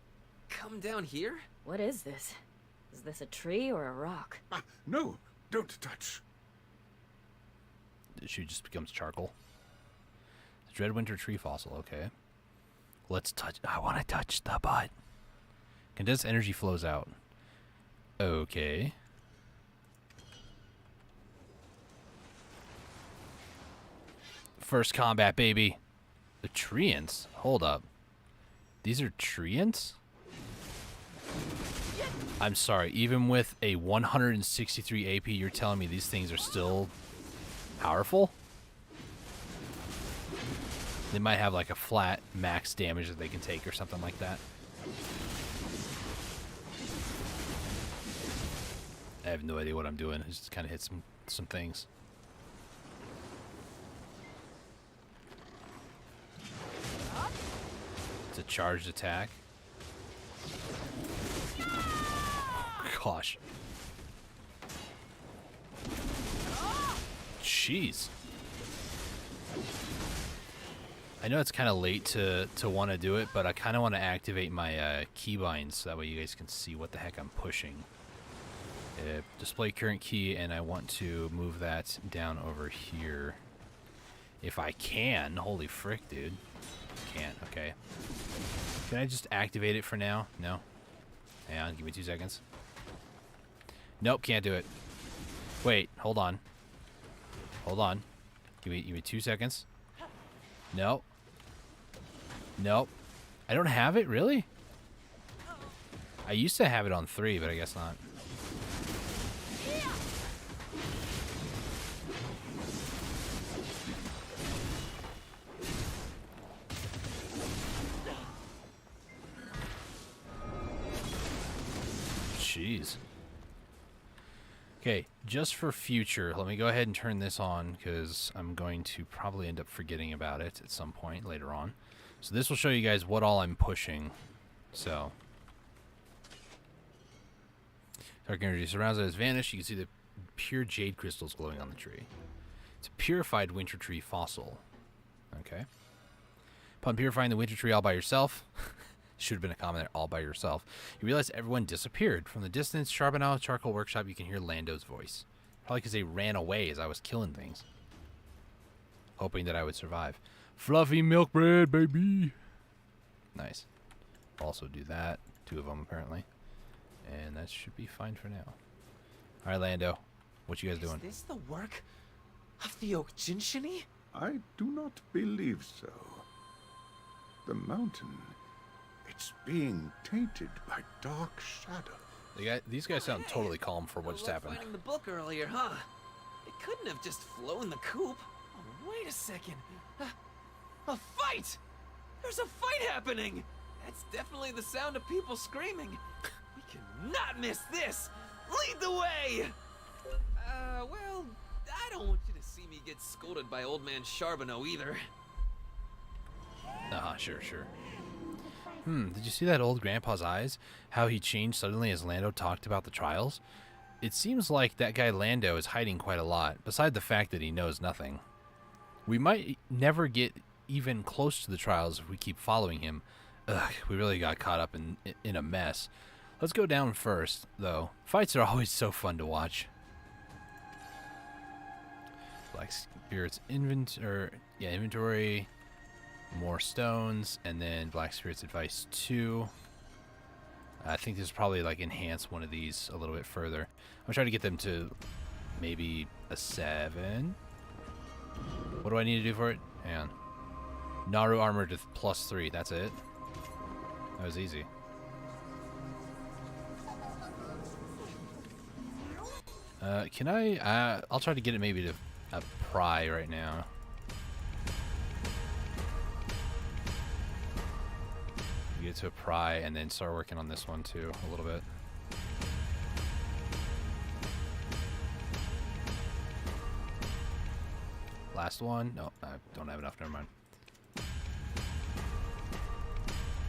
come down here? What is this? Is this a tree or a rock? No, don't touch. She just becomes charcoal. Dreadwinter tree fossil, okay. Let's touch. I want to touch the butt. Condensed energy flows out. Okay. First combat, baby. The treants? Hold up. These are treants? I'm sorry. Even with a 163 AP, you're telling me these things are still powerful? They might have like a flat max damage that they can take or something like that. I have no idea what I'm doing. I just kind of hit some things. It's a charged attack. Gosh. Jeez. I know it's kind of late to want to do it, but I kind of want to activate my keybinds so that way you guys can see what the heck I'm pushing. Display current key, and I want to move that down over here. If I can. Holy frick, dude. Can't. Okay. Can I just activate it for now? No? Hang on. Give me 2 seconds. Nope, can't do it. Wait, hold on. Hold on. Give me 2 seconds. Nope. Nope. I don't have it, really? I used to have it on 3, but I guess not. Jeez. Okay, just for future, let me go ahead and turn this on because I'm going to probably end up forgetting about it at some point later on. So this will show you guys what all I'm pushing. So, dark energy surrounds it, has vanished. You can see the pure jade crystals glowing on the tree. It's a purified winter tree fossil. Okay. Upon purifying the winter tree all by yourself, should have been a comment there, all by yourself, you realize everyone disappeared. From the distance, Charbonneau Charcoal Workshop, you can hear Lando's voice. Probably because they ran away as I was killing things. Hoping that I would survive. Fluffy milk bread, baby! Nice. Also do that. 2 of them, apparently. And that should be fine for now. Alright, Lando. What you guys doing? Is this the work of the Ojinshini? I do not believe so. The mountain, it's being tainted by dark shadow. These guys sound totally calm for what just happened. Finding the book earlier, huh? It couldn't have just flown the coop. Oh, wait a second. A fight! There's a fight happening! That's definitely the sound of people screaming. We cannot miss this! Lead the way! Well, I don't want you to see me get scolded by old man Charbonneau either. Sure. Did you see that old grandpa's eyes? How he changed suddenly as Lando talked about the trials? It seems like that guy Lando is hiding quite a lot, beside the fact that he knows nothing. We might never get even close to the trials if we keep following him. Ugh, we really got caught up in a mess. Let's go down first, though. Fights are always so fun to watch. Black Spirit's inventory. More stones, and then Black Spirit's Advice 2. I think this is probably like enhance one of these a little bit further. I'm gonna try to get them to maybe a 7. What do I need to do for it? Hang on. Naru armor to +3. That's it. That was easy. Can I? I'll try to get it maybe to a pry right now. Get it to a pry and then start working on this one too a little bit. Last one. No, I don't have enough. Never mind.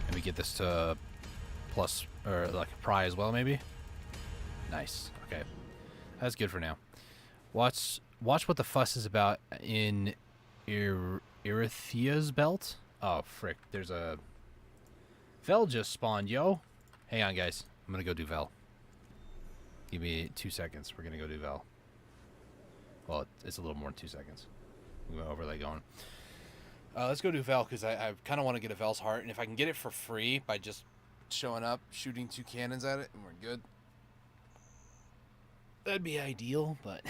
Let me get this to plus or like a pry as well, maybe. Nice. Okay, that's good for now. Watch what the fuss is about in Irithia's belt. Oh frick! There's a Vel just spawned, yo. Hang on, guys. I'm gonna go do Vel. Give me 2 seconds. We're gonna go do Vel. Well, it's a little more than 2 seconds. We went overlay going. Let's go do Vel because I kind of want to get a Vel's heart, and if I can get it for free by just showing up, shooting 2 cannons at it, and we're good. That'd be ideal, but.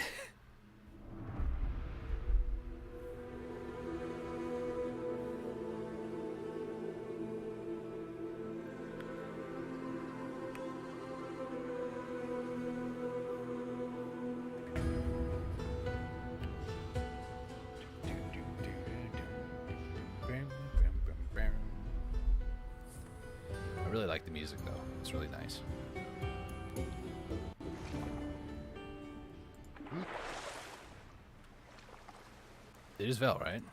I really like the music though. It's really nice. It is Vel, right?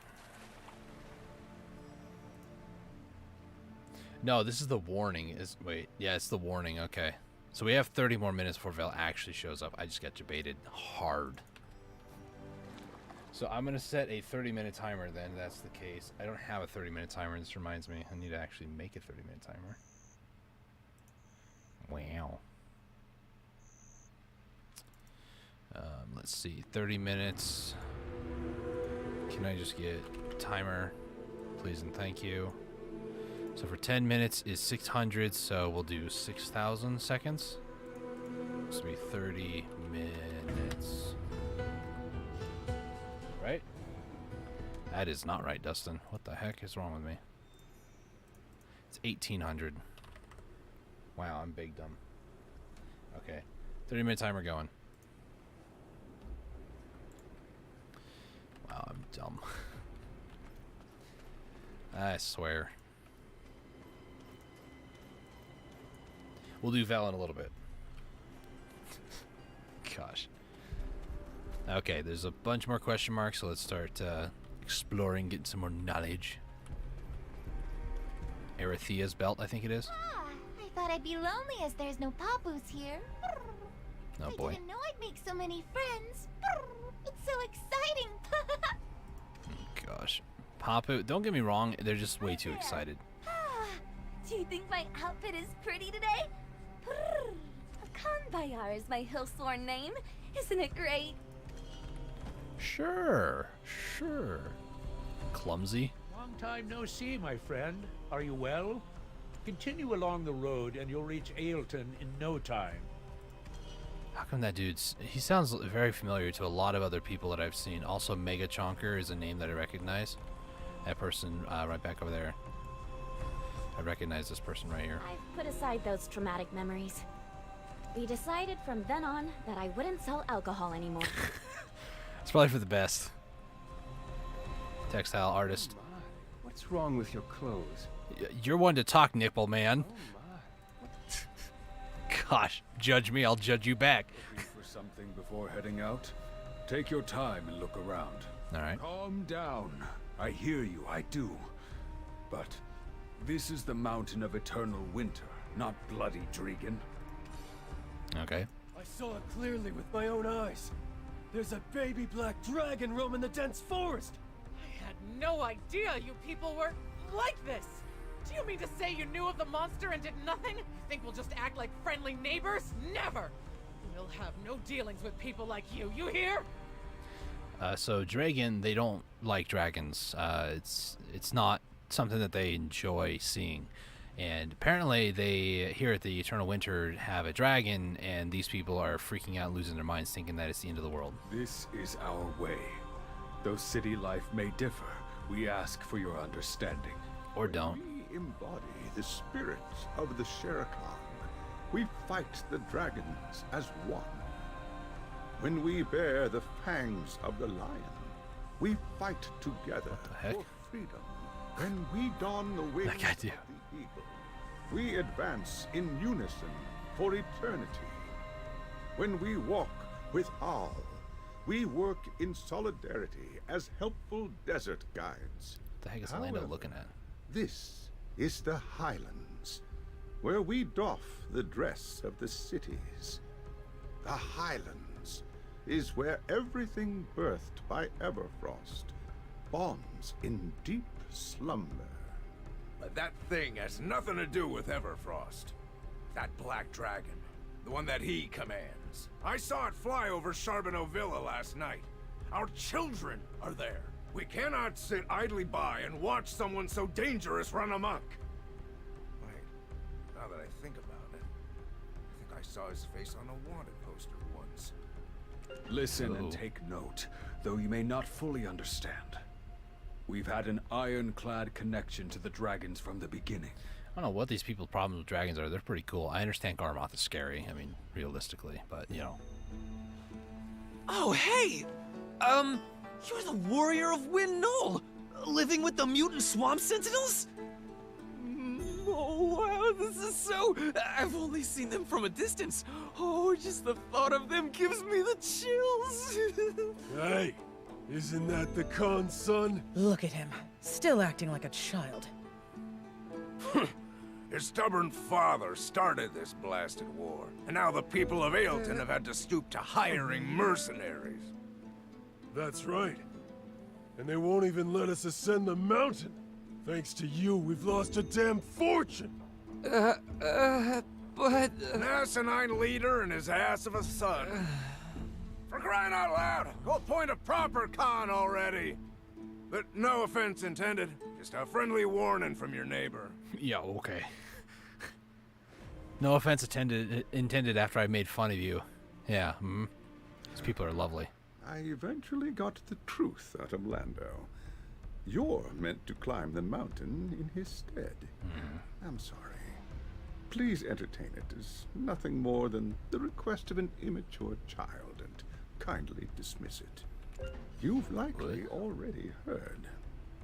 No, this is the warning. Wait, yeah, it's the warning. Okay. So we have 30 more minutes before Vel actually shows up. I just got debated hard. So I'm going to set a 30-minute timer then, if that's the case. I don't have a 30-minute timer. This reminds me. I need to actually make a 30-minute timer. Wow. Let's see. 30 minutes. Can I just get timer, please and thank you. So for 10 minutes is 600, so we'll do 6,000 seconds. This will be 30 minutes. Right? That is not right, Dustin. What the heck is wrong with me? It's 1,800. Wow, I'm big dumb. Okay. 30-minute timer going. Wow, I'm dumb. I swear. We'll do Val in a little bit. Gosh. Okay, there's a bunch more question marks, so let's start exploring, getting some more knowledge. Erithia's belt, I think it is. Ah, I thought I'd be lonely as there's no Papu's here. Oh boy. I didn't know I'd make so many friends. It's so exciting. Gosh. Papu, don't get me wrong, they're just way too excited. Do you think my outfit is pretty today? Kanbayar is my Hillsworn name. Isn't it great? Sure, sure. Clumsy. Long time no see, my friend. Are you well? Continue along the road and you'll reach Ailton in no time. How come that he sounds very familiar to a lot of other people that I've seen. Also, Mega Chonker is a name that I recognize. That person right back over there. I recognize this person right here. I've put aside those traumatic memories. We decided from then on that I wouldn't sell alcohol anymore. It's probably for the best. Textile artist. Oh my. What's wrong with your clothes? You're one to talk, nipple man. Gosh, judge me, I'll judge you back. Looking for something before heading out? Take your time and look around. All right. Calm down. I hear you, I do. But this is the Mountain of Eternal Winter, not bloody Dregan. Okay. I saw it clearly with my own eyes. There's a baby black dragon roaming the dense forest. I had no idea you people were like this. Do you mean to say you knew of the monster and did nothing? You think we'll just act like friendly neighbors? Never! We'll have no dealings with people like you, you hear? So Dragon, they don't like dragons. It's not something that they enjoy seeing. And apparently they, here at the Eternal Winter, have a dragon, and these people are freaking out, losing their minds, thinking that it's the end of the world. This is our way. Though city life may differ, we ask for your understanding. Or don't. We embody the spirits of the Shere Khan. We fight the dragons as one. When we bear the fangs of the lion, we fight together for freedom. When we don the wings of the eagle, we advance in unison for eternity. When we walk with Al, we work in solidarity as helpful desert guides. What the heck is Lando looking at? This is the Highlands, where we doff the dress of the cities. The Highlands is where everything birthed by Everfrost bonds in deep slumber. But that thing has nothing to do with Everfrost. That black dragon, the one that he commands. I saw it fly over Charbonneau Villa last night. Our children are there. We cannot sit idly by and watch someone so dangerous run amok. Wait, now that I think about it, I think I saw his face on a wanted poster once. Listen and take note, though you may not fully understand. We've had an ironclad connection to the dragons from the beginning. I don't know what these people's problems with dragons are. They're pretty cool. I understand Garmoth is scary. I mean, realistically, but you know. Oh, hey! You're the warrior of Wind Knoll, living with the mutant swamp sentinels? Oh, wow, this is so... I've only seen them from a distance. Oh, just the thought of them gives me the chills. Hey, isn't that the Khan's son? Look at him, still acting like a child. His stubborn father started this blasted war, and now the people of Ailton have had to stoop to hiring mercenaries. That's right. And they won't even let us ascend the mountain. Thanks to you, we've lost a damn fortune. But... An asinine leader and his ass of a son. For crying out loud, go appoint a proper Khan already. But no offense intended, just a friendly warning from your neighbor. Yeah, okay. No offense intended after I made fun of you. Yeah, These people are lovely. I eventually got the truth out of Lando. You're meant to climb the mountain in his stead. I'm sorry. Please entertain it as nothing more than the request of an immature child and kindly dismiss it. You've likely already heard,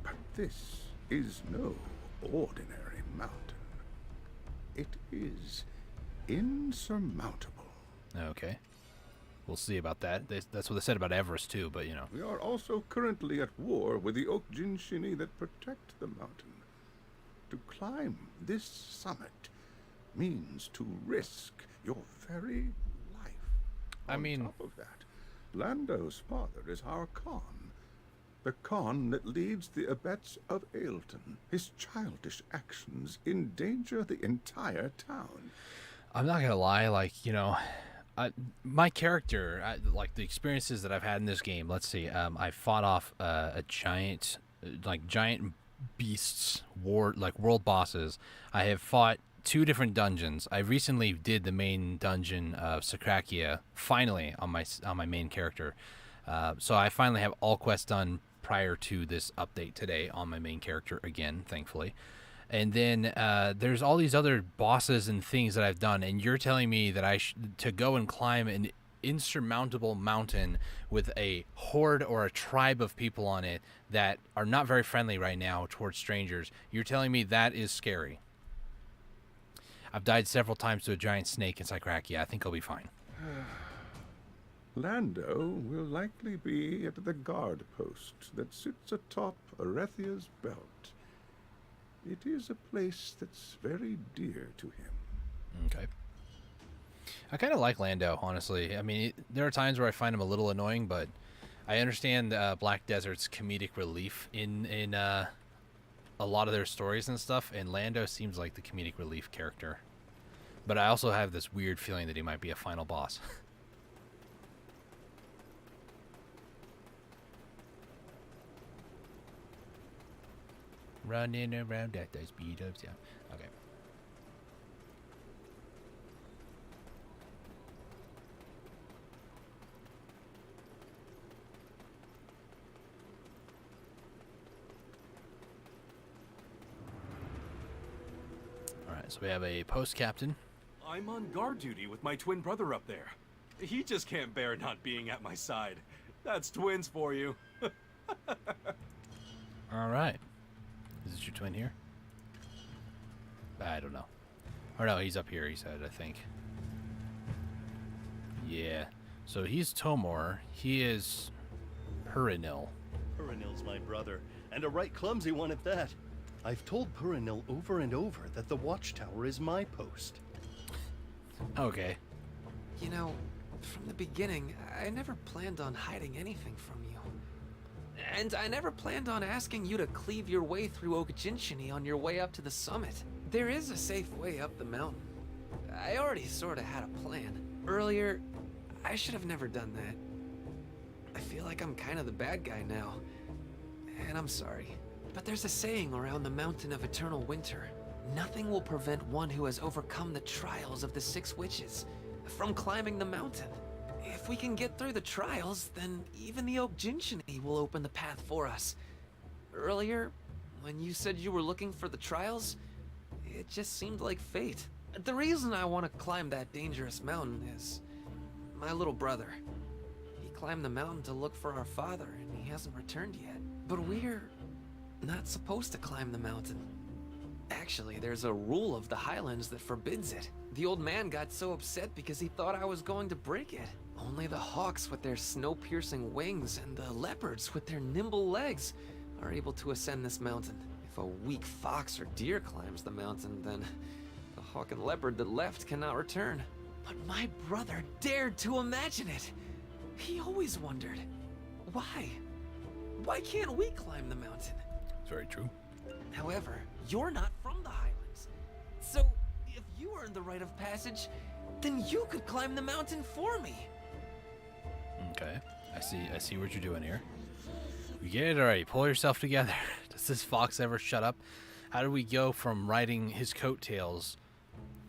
but this is no ordinary mountain. It is insurmountable. Okay. We'll see about that. That's what they said about Everest, too, but, you know. We are also currently at war with the Okjin Shini that protect the mountain. To climb this summit means to risk your very life. On top of that, Lando's father is our Khan. The Khan that leads the Abets of Ailton. His childish actions endanger the entire town. I'm not gonna lie, like, you know... my character, like the experiences that I've had in this game, let's see, I fought off a giant beasts, world bosses. I have fought 2 different dungeons. I recently did the main dungeon of Sakrakia, finally, on my main character. So I finally have all quests done prior to this update today on my main character again, thankfully. And then there's all these other bosses and things that I've done, and you're telling me that to go and climb an insurmountable mountain with a horde or a tribe of people on it that are not very friendly right now towards strangers. You're telling me that is scary. I've died several times to a giant snake in Sycrakia. I think I'll be fine. Lando will likely be at the guard post that sits atop Arethia's belt. It is a place that's very dear to him. Okay. I kind of like Lando, honestly. I mean, there are times where I find him a little annoying, but I understand Black Desert's comedic relief in a lot of their stories and stuff, and Lando seems like the comedic relief character. But I also have this weird feeling that he might be a final boss. Running around at the speed of sound. Okay. Alright, so we have a post captain. I'm on guard duty with my twin brother up there. He just can't bear not being at my side. That's twins for you. All right. Is this your twin here? I don't know. Or no, he's up here, he said, I think. Yeah. So he's Tomor. He is Purinil. Purinil's my brother, and a right clumsy one at that. I've told Purinil over and over that the watchtower is my post. Okay. You know, from the beginning, I never planned on hiding anything from you. And I never planned on asking you to cleave your way through Okajinshini on your way up to the summit. There is a safe way up the mountain. I already sorta had a plan. Earlier, I should have never done that. I feel like I'm kind of the bad guy now. And I'm sorry. But there's a saying around the Mountain of Eternal Winter. Nothing will prevent one who has overcome the trials of the 6 witches from climbing the mountain. If we can get through the trials, then even the Okajinshini will open the path for us. Earlier, when you said you were looking for the trials, it just seemed like fate. The reason I want to climb that dangerous mountain is my little brother. He climbed the mountain to look for our father, and he hasn't returned yet. But we're not supposed to climb the mountain. Actually, there's a rule of the Highlands that forbids it. The old man got so upset because he thought I was going to break it. Only the hawks with their snow-piercing wings and the leopards with their nimble legs are able to ascend this mountain. If a weak fox or deer climbs the mountain, then the hawk and leopard that left cannot return. But my brother dared to imagine it. He always wondered, why? Why can't we climb the mountain? It's very true. However, you're not from the Highlands. So, if you earned the rite of passage, then you could climb the mountain for me. Okay. I see what you're doing here. We get it already. Pull yourself together. Does this fox ever shut up? How do we go from riding his coattails?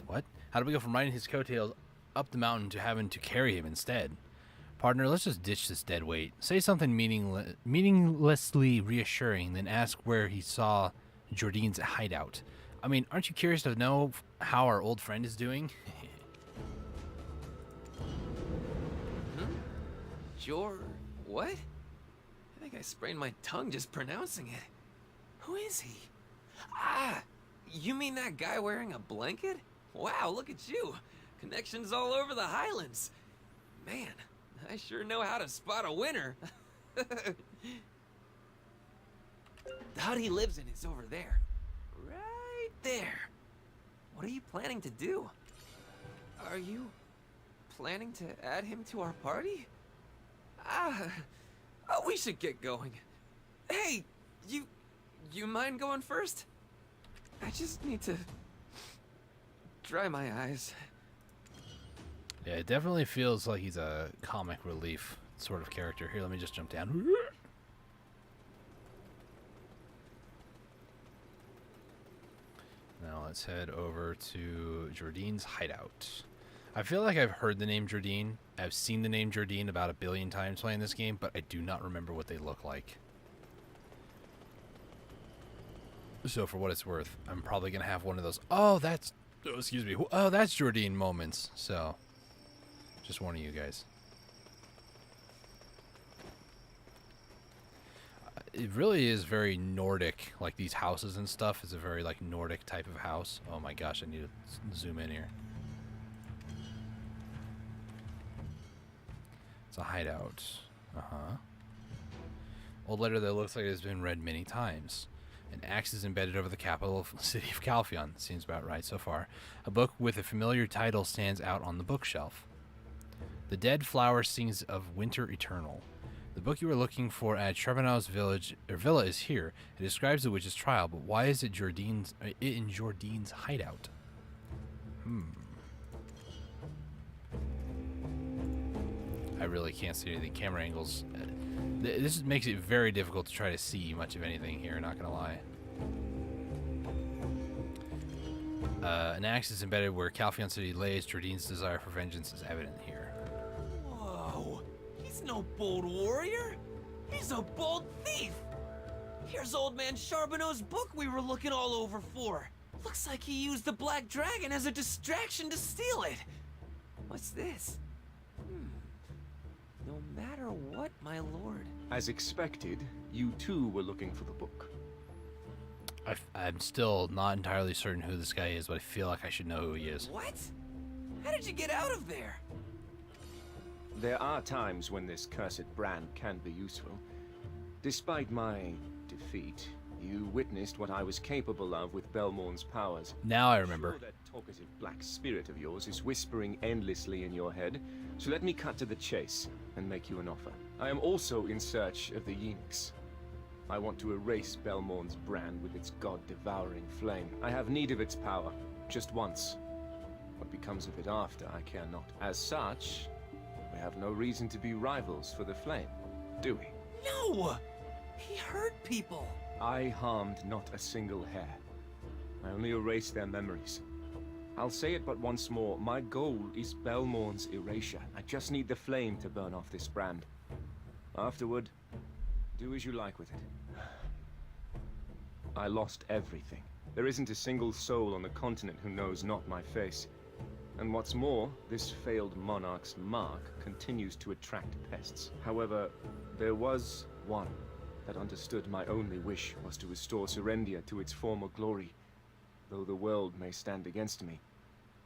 What? How do we go from riding his coattails up the mountain to having to carry him instead? Partner, let's just ditch this dead weight. Say something meaninglessly reassuring, then ask where he saw Jordine's hideout. I mean, aren't you curious to know how our old friend is doing? What? I think I sprained my tongue just pronouncing it. Who is he? Ah, you mean that guy wearing a blanket? Wow, look at you. Connections all over the Highlands. Man, I sure know how to spot a winner. The hut he lives in is over there. Right there. What are you planning to do? Are you planning to add him to our party? We should get going. Hey, you mind going first? I just need to dry my eyes. Yeah, it definitely feels like he's a comic relief sort of character. Here, let me just jump down. Now let's head over to Jordine's hideout. I feel like I've heard the name Jordine. I've seen the name Jordine about 1 billion times playing this game, but I do not remember what they look like. So for what it's worth, I'm probably going to have one of those, oh, that's Jordine moments. So, just warning you guys. It really is very Nordic, like these houses and stuff is a very like Nordic type of house. Oh my gosh, I need to zoom in here. It's a hideout. Old letter that looks like it has been read many times. An axe is embedded over the capital city of Calphion. Seems about right so far. A book with a familiar title stands out on the bookshelf. The Dead Flower Sings of Winter Eternal. The book you were looking for at Trevenau's villa is here. It describes the witch's trial, but why is it in Jordine's hideout? I really can't see anything. Camera angles. This makes it very difficult to try to see much of anything here, not gonna lie. An axe is embedded where Calphion City lays. Jordine's desire for vengeance is evident here. Whoa, he's no bold warrior. He's a bold thief. Here's old man Charbonneau's book we were looking all over for. Looks like he used the Black Dragon as a distraction to steal it. What's this? matter what, my lord? As expected, you too were looking for the book. I'm still not entirely certain who this guy is, but I feel like I should know who he is. What? How did you get out of there? There are times when this cursed brand can be useful. Despite my defeat, you witnessed what I was capable of with Belmorn's powers. Now I remember. Sure, that talkative black spirit of yours is whispering endlessly in your head, so let me cut to the chase and make you an offer. I am also in search of the Yenix. I want to erase Belmorn's brand with its god-devouring flame. I have need of its power, just once. What becomes of it after, I care not. As such, we have no reason to be rivals for the flame, do we? No! He hurt people! I harmed not a single hair. I only erased their memories. I'll say it but once more, my goal is Belmorn's erasure. I just need the flame to burn off this brand. Afterward, do as you like with it. I lost everything. There isn't a single soul on the continent who knows not my face. And what's more, this failed monarch's mark continues to attract pests. However, there was one that understood my only wish was to restore Serendia to its former glory. Though the world may stand against me,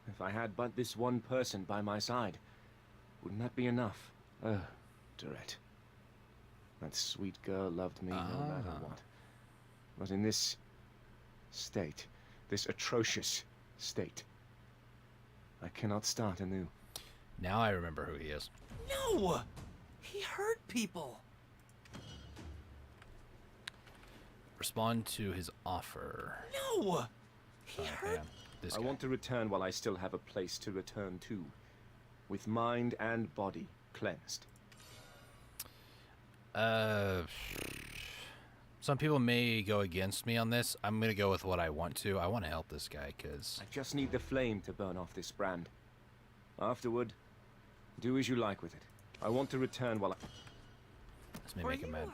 if I had but this one person by my side, wouldn't that be enough? Dorette. That sweet girl loved me no matter what. But in this state, this atrocious state, I cannot start anew. Now I remember who he is. No! He hurt people! Respond to his offer. No! He hurt... This I guy. want to return while I still have a place to return to. With mind and body cleansed. Some people may go against me on this. I'm gonna go with what I want to. I want to help this guy, because... I just need the flame to burn off this brand. Afterward, do as you like with it. I want to return while I... This may make him mad.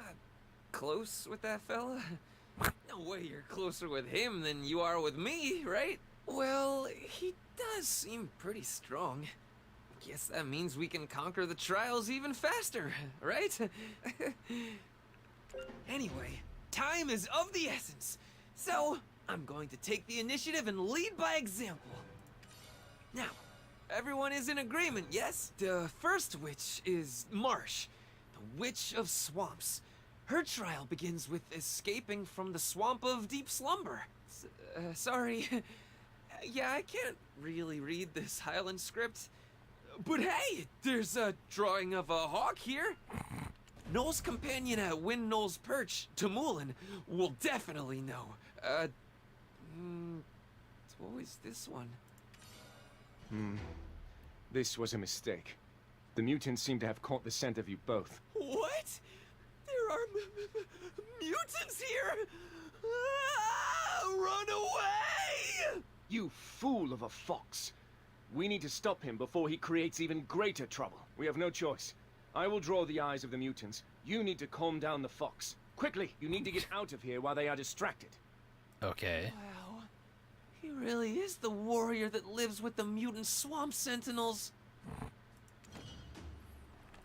Close with that fella? No way you're closer with him than you are with me, right? Well, he does seem pretty strong. Guess that means we can conquer the trials even faster, right? Anyway, time is of the essence. So, I'm going to take the initiative and lead by example. Now, everyone is in agreement, yes? The first witch is Marsh, the Witch of Swamps. Her trial begins with escaping from the Swamp of Deep Slumber. Sorry. Yeah, I can't really read this Highland script. But hey, there's a drawing of a hawk here. Noel's companion at Wind Noel's Perch, Tamulin, will definitely know. What was this one? This was a mistake. The mutants seem to have caught the scent of you both. What? There are mutants here! Ah, run away! You fool of a fox! We need to stop him before he creates even greater trouble. We have no choice. I will draw the eyes of the mutants. You need to calm down the fox. Quickly, you need to get out of here while they are distracted. Okay. Wow. He really is the warrior that lives with the mutant swamp sentinels.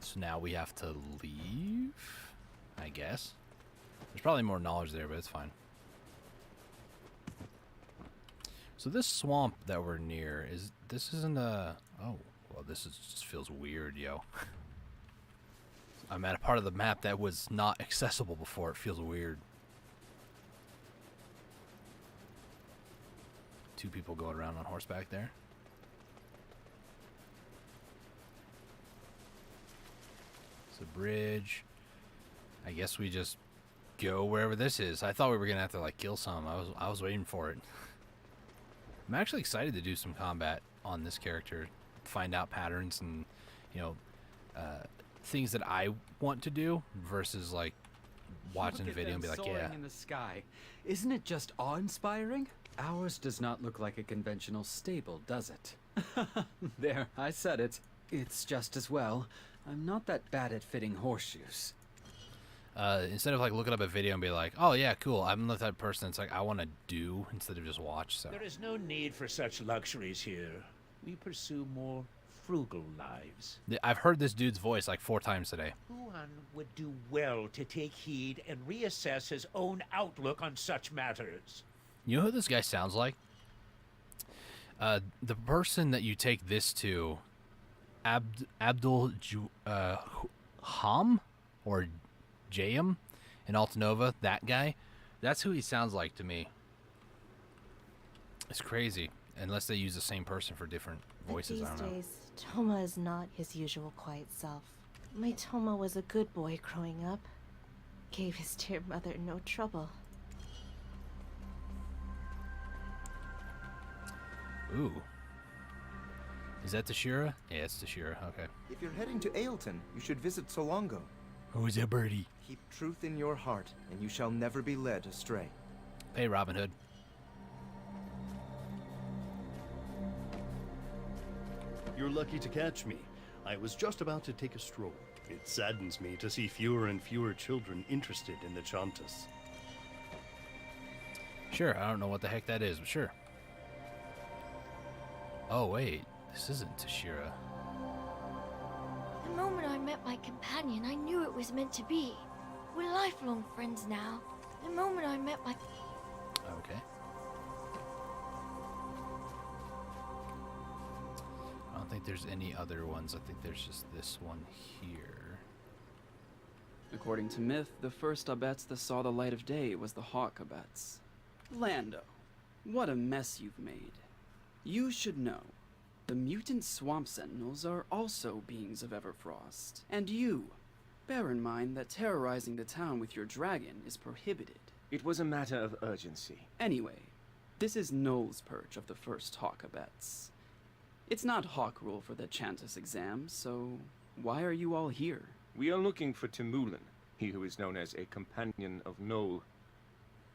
So now we have to leave, I guess. There's probably more knowledge there, but it's fine. So this swamp that we're near, isn't a... Oh, well, just feels weird, yo. I'm at a part of the map that was not accessible before. It feels weird. Two people going around on horseback there. It's a bridge. I guess we just go wherever this is. I thought we were gonna have to like kill some. I was waiting for it. I'm actually excited to do some combat on this character, find out patterns and, you know, things that I want to do versus like watching a video and be like, yeah. In the sky, isn't it just awe-inspiring? Ours does not look like a conventional stable, does it? There, I said it. It's just as well. I'm not that bad at fitting horseshoes. Instead of like looking up a video and be like, oh yeah, cool, I'm the type of person that's like, I want to do instead of just watch. So There is no need for such luxuries here. We pursue more frugal lives. I've heard this dude's voice like 4 times today. Huan would do well to take heed and reassess his own outlook on such matters. You know who this guy sounds like? The person that you take this to, Abdul Ham or Jayam in Altanova, that guy. That's who he sounds like to me. It's crazy, unless they use the same person for different voices. I don't know. These days, Toma is not his usual quiet self. My Toma was a good boy growing up. Gave his dear mother no trouble. Ooh. Is that Tashira? Yeah, it's Tashira. Okay. If you're heading to Ailton, you should visit Solongo. Who's that birdie? Keep truth in your heart, and you shall never be led astray. Hey, Robin Hood. You're lucky to catch me. I was just about to take a stroll. It saddens me to see fewer and fewer children interested in the Chantas. Sure, I don't know what the heck that is, but sure. Oh, wait. This isn't Tashira. The moment I met my companion, I knew it was meant to be. We're lifelong friends now. The moment I met my... Okay. I don't think there's any other ones. I think there's just this one here. According to myth, the first Abets that saw the light of day was the Hawk Abets. Lando, what a mess you've made. You should know. The mutant swamp sentinels are also beings of Everfrost. And you, bear in mind that terrorizing the town with your dragon is prohibited. It was a matter of urgency. Anyway, this is Noel's perch of the first Hawk Abets. It's not Hawk rule for the Chantus exam, so why are you all here? We are looking for Timulan, he who is known as a companion of Noel.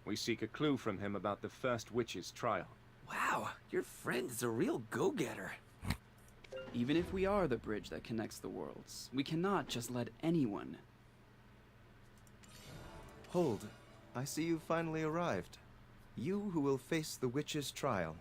We seek a clue from him about the first witch's trial. Wow, your friend is a real go-getter. Even if we are the bridge that connects the worlds, we cannot just let anyone... Hold. I see you've finally arrived. You who will face the witch's trial.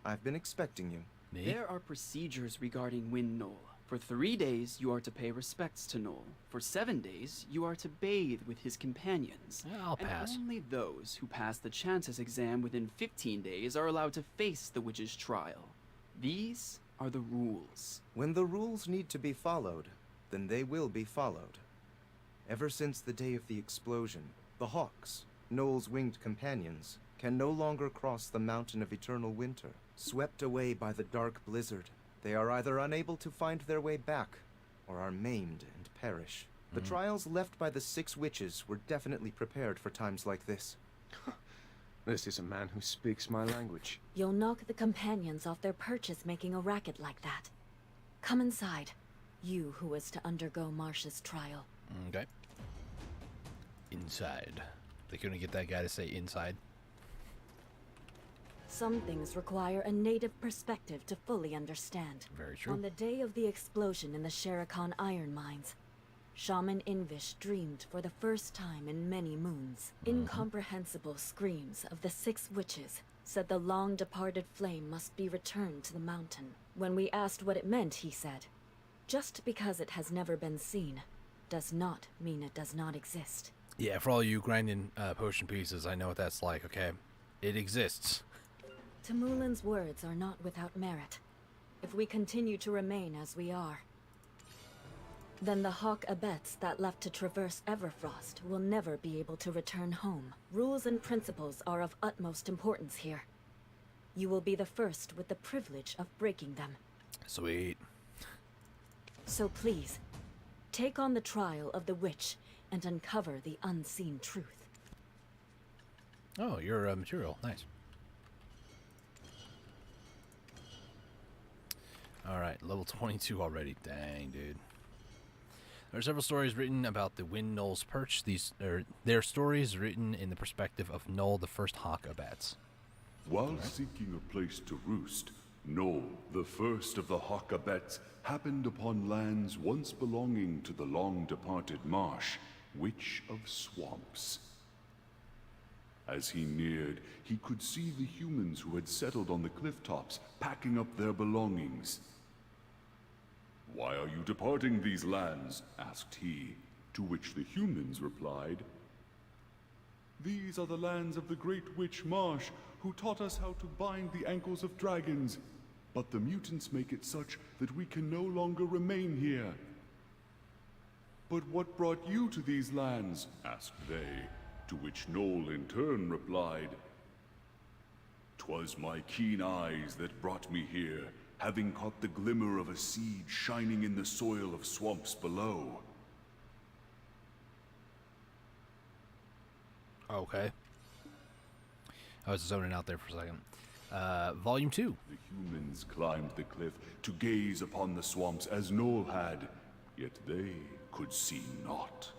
I've been expecting you. There are procedures regarding Win Noel. For 3 days, you are to pay respects to Noel. For 7 days, you are to bathe with his companions. I'll pass. And only those who pass the Chances exam within 15 days are allowed to face the witch's trial. These are the rules. When the rules need to be followed, then they will be followed. Ever since the day of the explosion, the Hawks, Noel's winged companions, can no longer cross the mountain of eternal winter. Swept away by the dark blizzard, they are either unable to find their way back, or are maimed and perish. The trials left by the 6 witches were definitely prepared for times like this. This is a man who speaks my language. You'll knock the companions off their perches making a racket like that. Come inside, you who is to undergo Marsh's trial. Okay. Inside. They couldn't get that guy to say inside. Some things require a native perspective to fully understand. Very true. On the day of the explosion in the Sherakan iron mines, Shaman Invish dreamed for the first time in many moons. Incomprehensible screams of the 6 witches said the long-departed flame must be returned to the mountain. When we asked what it meant, he said, "Just because it has never been seen does not mean it does not exist." Yeah, for all you grinding potion pieces, I know what that's like, okay? It exists. Timulan's words are not without merit. If we continue to remain as we are, then the Hawk Abets that left to traverse Everfrost will never be able to return home. Rules and principles are of utmost importance here. You will be the first with the privilege of breaking them. Sweet. So please, take on the trial of the witch and uncover the unseen truth. Oh, your material. Nice. Alright, level 22 already. Dang, dude. There are several stories written about the Wind Knoll's perch. These are their stories written in the perspective of Noel, the first Hawk Abats. While seeking a place to roost, Noel, the first of the Hawk Abets, happened upon lands once belonging to the long-departed Marsh, Witch of Swamps. As he neared, he could see the humans who had settled on the cliff tops, packing up their belongings. "Why are you departing these lands?" asked he, to which the humans replied, "These are the lands of the great witch Marsh, who taught us how to bind the ankles of dragons. But the mutants make it such that we can no longer remain here." "But what brought you to these lands?" asked they, to which Noel in turn replied, "'Twas my keen eyes that brought me here, having caught the glimmer of a seed shining in the soil of swamps below." Okay. I was zoning out there for a second. Volume 2. The humans climbed the cliff to gaze upon the swamps as Noel had, yet they could see naught.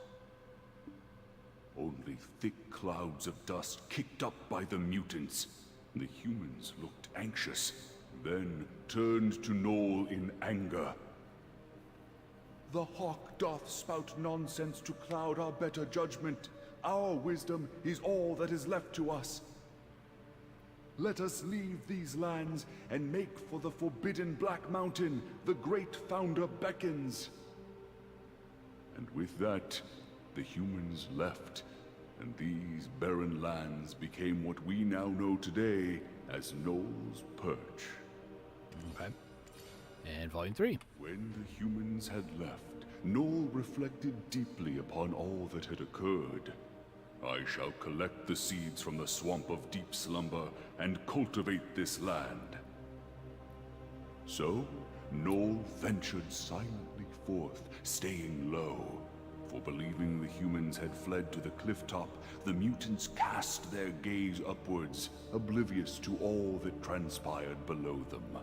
Only thick clouds of dust kicked up by the mutants. The humans looked anxious, then turned to Noel in anger. "The hawk doth spout nonsense to cloud our better judgment. Our wisdom is all that is left to us. Let us leave these lands and make for the forbidden Black Mountain. The great founder beckons." And with that, the humans left, and these barren lands became what we now know today as Noel's Perch. Okay. And Volume 3. When the humans had left, Noel reflected deeply upon all that had occurred. "I shall collect the seeds from the swamp of deep slumber and cultivate this land." So, Noel ventured silently forth, staying low. For believing the humans had fled to the cliff top, the mutants cast their gaze upwards, oblivious to all that transpired below them.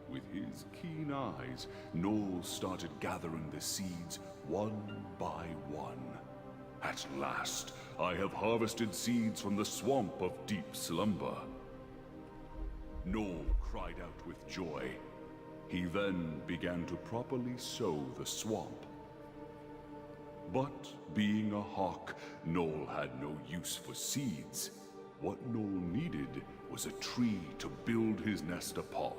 With his keen eyes, Noel started gathering the seeds one by one. "At last, I have harvested seeds from the swamp of deep slumber." Noel cried out with joy. He then began to properly sow the swamp. But, being a hawk, Noel had no use for seeds. What Noel needed was a tree to build his nest upon.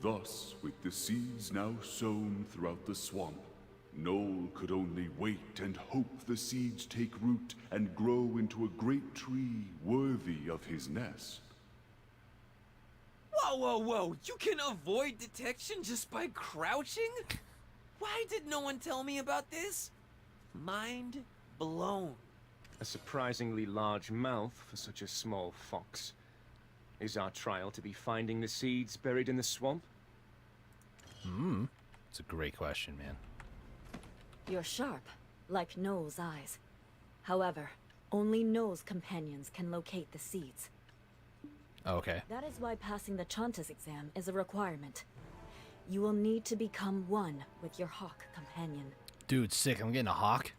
Thus, with the seeds now sown throughout the swamp, Noel could only wait and hope the seeds take root and grow into a great tree worthy of his nest. Whoa, whoa, whoa! You can avoid detection just by crouching? Why did no one tell me about this? Mind blown. A surprisingly large mouth for such a small fox. Is our trial to be finding the seeds buried in the swamp? It's a great question, man. You're sharp, like Noel's eyes. However, only Noel's companions can locate the seeds. Okay. That is why passing the Chantas exam is a requirement. You will need to become one with your hawk companion. Dude, sick. I'm getting a hawk.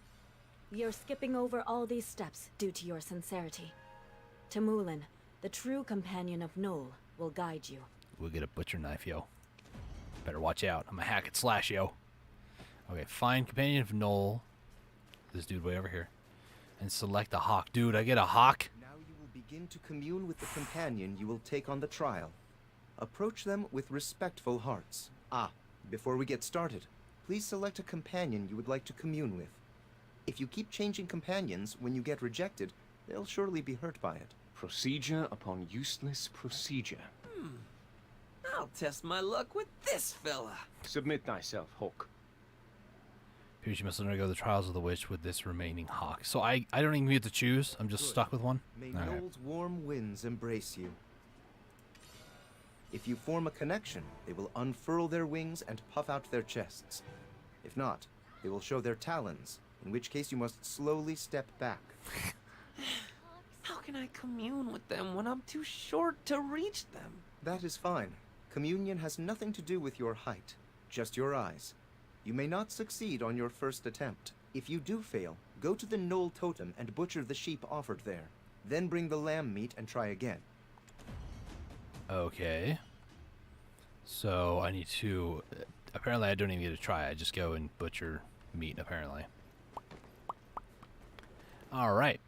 You're skipping over all these steps due to your sincerity. Tamulin, the true companion of Noel, will guide you. We'll get a butcher knife, yo. Better watch out. I'm a hack and slash, yo. Okay, find companion of Noel. This dude way over here. And select a hawk. Dude, I get a hawk? Now you will begin to commune with the companion you will take on the trial. Approach them with respectful hearts. Before we get started, please select a companion you would like to commune with. If you keep changing companions when you get rejected, they'll surely be hurt by it. Procedure upon useless procedure. I'll test my luck with this fella. Submit thyself, Hawk. Appears you must undergo the trials of the witch with this remaining hawk. So I don't even get to choose. I'm just stuck with one. May Okay. Noel's warm winds embrace you. If you form a connection, they will unfurl their wings and puff out their chests. If not, they will show their talons, in which case you must slowly step back. How can I commune with them when I'm too short to reach them? That is fine. Communion has nothing to do with your height, just your eyes. You may not succeed on your first attempt. If you do fail, go to the Knoll Totem and butcher the sheep offered there. Then bring the lamb meat and try again. Okay. So I need to... apparently I don't even get to try. I just go and butcher meat, apparently. Alright.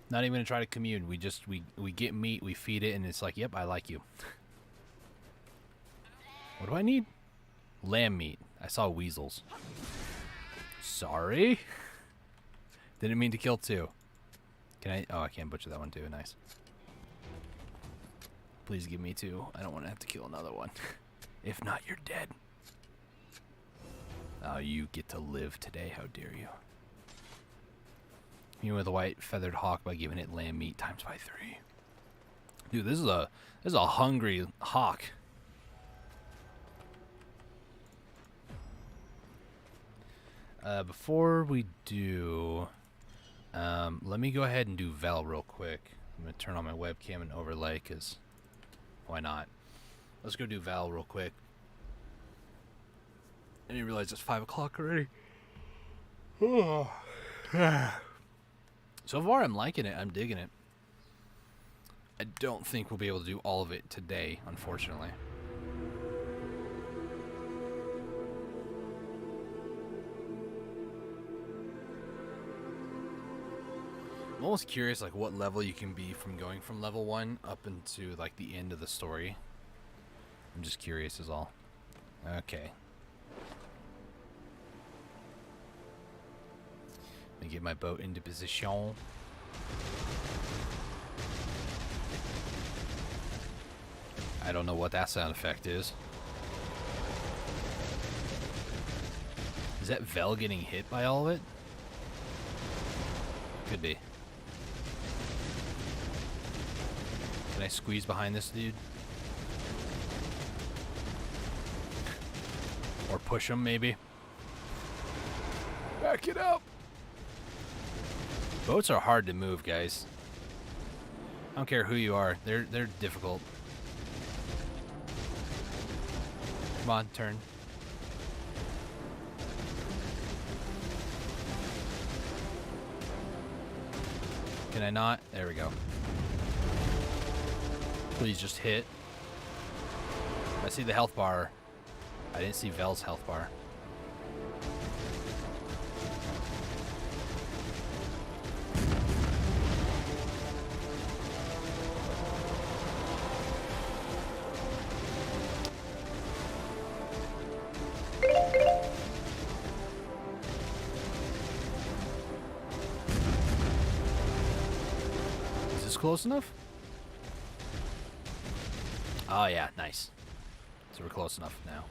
Not even going to try to commune. We get meat, we feed it, and it's like, yep, I like you. What do I need? Lamb meat. I saw weasels. Sorry. Didn't mean to kill two. Can I? Oh, I can't butcher that one too. Nice. Please give me two. I don't want to have to kill another one. If not, you're dead. Oh, you get to live today. How dare you? You with a white feathered hawk by giving it lamb meat times by 3. Dude, this is a hungry hawk. Before we do, let me go ahead and do Vel real quick. I'm gonna turn on my webcam and overlay, cause why not? Let's go do Val real quick. I didn't realize it's 5 o'clock already. So far, I'm liking it. I'm digging it. I don't think we'll be able to do all of it today, unfortunately. I'm almost curious, like, what level you can be from going from level 1 up into, like, the end of the story. I'm just curious is all. Okay. Let me get my boat into position. I don't know what that sound effect is. Is that Vel getting hit by all of it? Could be. Can I squeeze behind this dude? Or push him, maybe? Back it up! Boats are hard to move, guys. I don't care who you are. They're difficult. Come on, turn. Can I not? There we go. Please just hit. I see the health bar. I didn't see Vel's health bar. Is this close enough? Oh yeah, nice. So we're close enough now.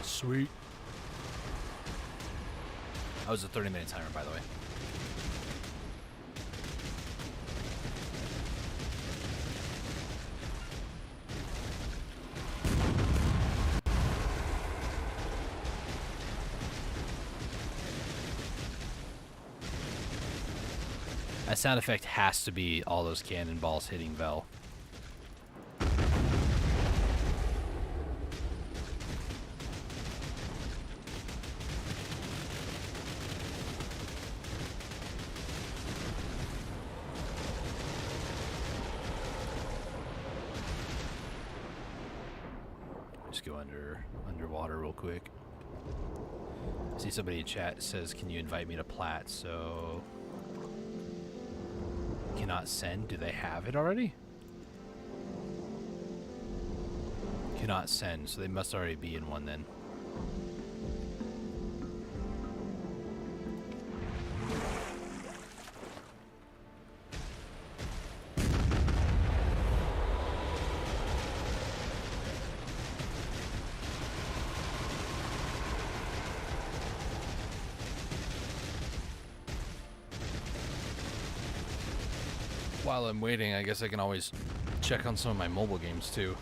Sweet. That was a 30-minute timer, by the way. That sound effect has to be all those cannonballs hitting Vel. Just go underwater real quick. I see somebody in chat says, "Can you invite me to Platt?" So cannot send. Do they have it already? Cannot send, so they must already be in one then. While I'm waiting, I guess I can always check on some of my mobile games too.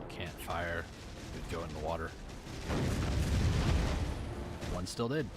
Can't fire. Would go in the water. One still did.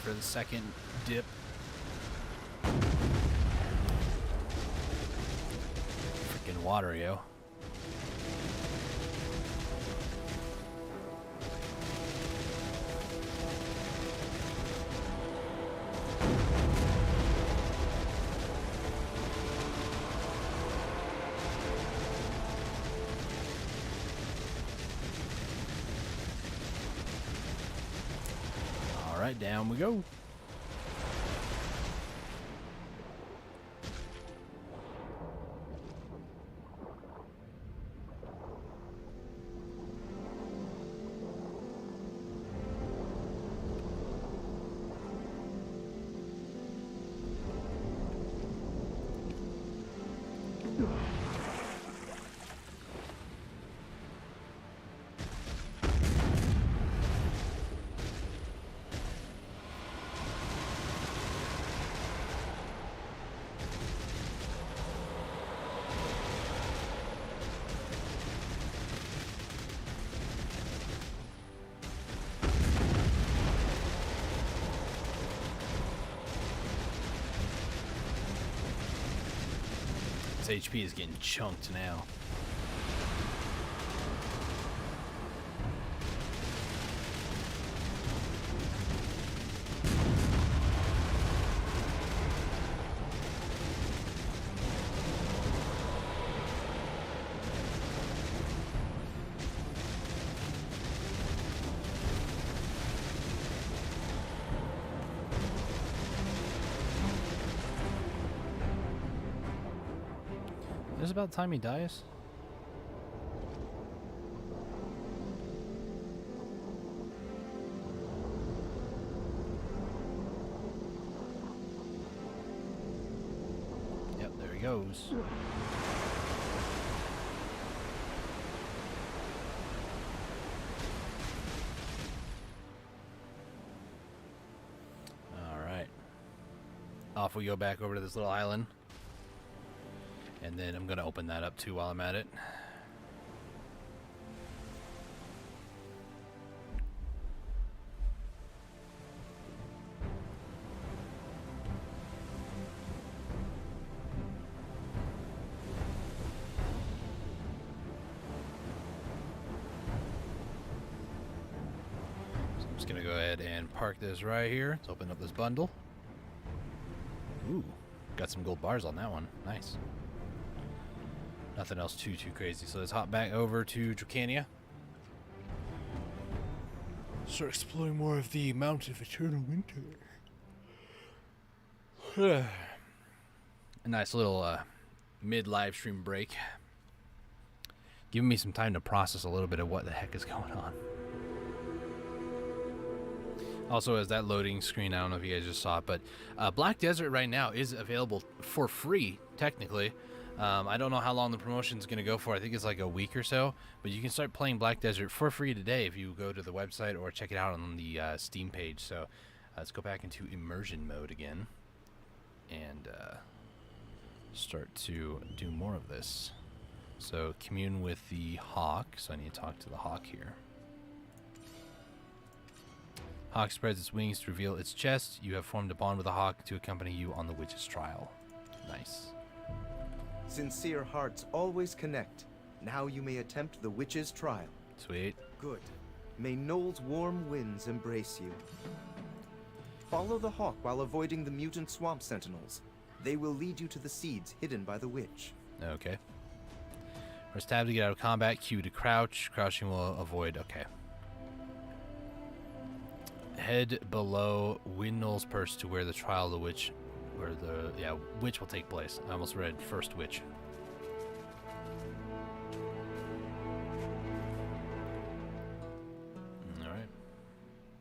for the second dip. Freaking water, yo. All right, down we go. His HP is getting chunked now. Is it about time he dies? Yep, there he goes. All right. Off we go back over to this little island. And then I'm going to open that up too while I'm at it. So I'm just going to go ahead and park this right here. Let's open up this bundle. Ooh, got some gold bars on that one. Nice. Nothing else too crazy. So let's hop back over to Dracania. Start exploring more of the Mountain of Eternal Winter. A nice little mid-live stream break. Giving me some time to process a little bit of what the heck is going on. Also, as that loading screen, I don't know if you guys just saw it, but Black Desert right now is available for free, technically. I don't know how long the promotion is going to go for. I think it's like a week or so. But you can start playing Black Desert for free today if you go to the website or check it out on the Steam page. So let's go back into immersion mode again and start to do more of this. So commune with the hawk. So I need to talk to the hawk here. Hawk spreads its wings to reveal its chest. You have formed a bond with the hawk to accompany you on the witch's trial. Nice. Sincere hearts always connect. Now you may attempt the witch's trial. Sweet. Good. May Noel's warm winds embrace you. Follow the hawk while avoiding the mutant swamp sentinels. They will lead you to the seeds hidden by the witch. Okay. Press tab to get out of combat. Q to crouch. Crouching will avoid. Okay. Head below Windnull's purse to where the trial of the witch, where the witch will take place. I almost read first witch. All right.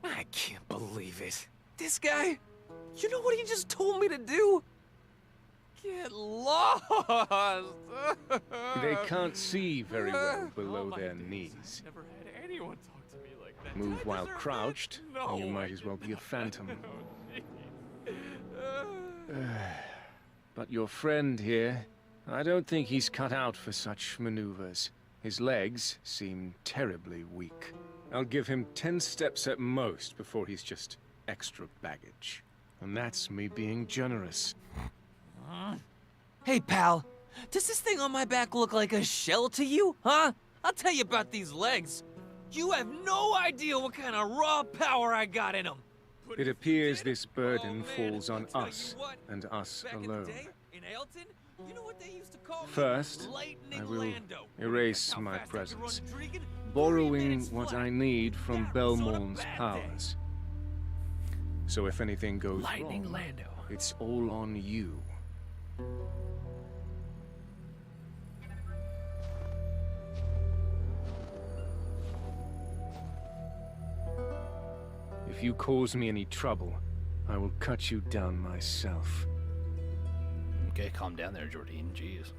I can't believe it. This guy, you know what he just told me to do? Get lost. They can't see very well below their knees. Never had anyone talk to me like that. Move while crouched, and you might as well be a phantom. But your friend here, I don't think he's cut out for such maneuvers. His legs seem terribly weak. I'll give him 10 steps at most before he's just extra baggage. And that's me being generous. Hey, pal. Does this thing on my back look like a shell to you, huh? I'll tell you about these legs. You have no idea what kind of raw power I got in them. It appears this burden falls on us, and us alone. First, I will erase my presence, borrowing what I need from Belmorn's powers. So if anything goes wrong, it's all on you. If you cause me any trouble, I will cut you down myself. Okay, calm down there, Jordine. Jeez.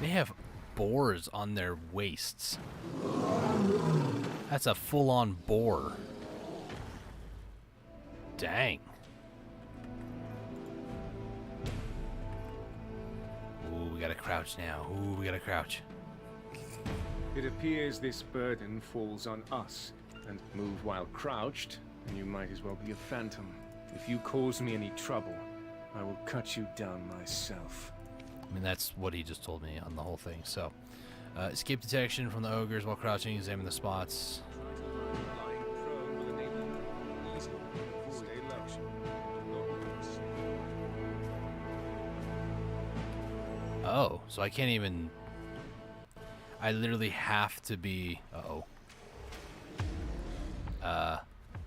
They have boars on their waists. That's a full-on boar. Dang. Ooh, we gotta crouch now. Ooh, we gotta crouch. It appears this burden falls on us, and move while crouched, and you might as well be a phantom. If you cause me any trouble, I will cut you down myself. I mean, that's what he just told me on the whole thing. So, escape detection from the ogres while crouching, examine the spots. Oh, so I can't even... I literally have to be... Uh-oh.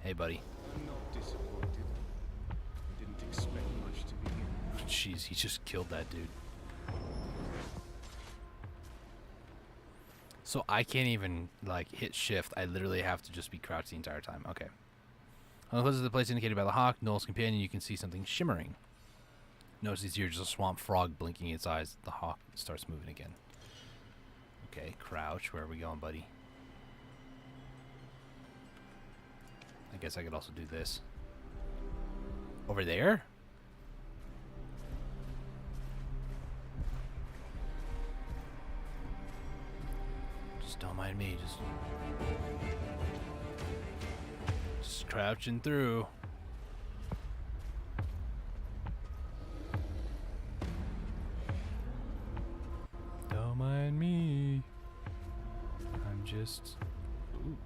Hey, buddy. I'm not disappointed. I didn't expect much to begin. Jeez, he just killed that dude. So I can't even, like, hit shift. I literally have to just be crouched the entire time. Okay. On the close of the place indicated by the hawk, Noel's companion, you can see something shimmering. Notice these ears, just a swamp frog blinking its eyes. The hawk starts moving again. Okay, crouch. Where are we going, buddy? I guess I could also do this. Over there? Just don't mind me. Just crouching through. Don't mind me. I'm just... Ooh.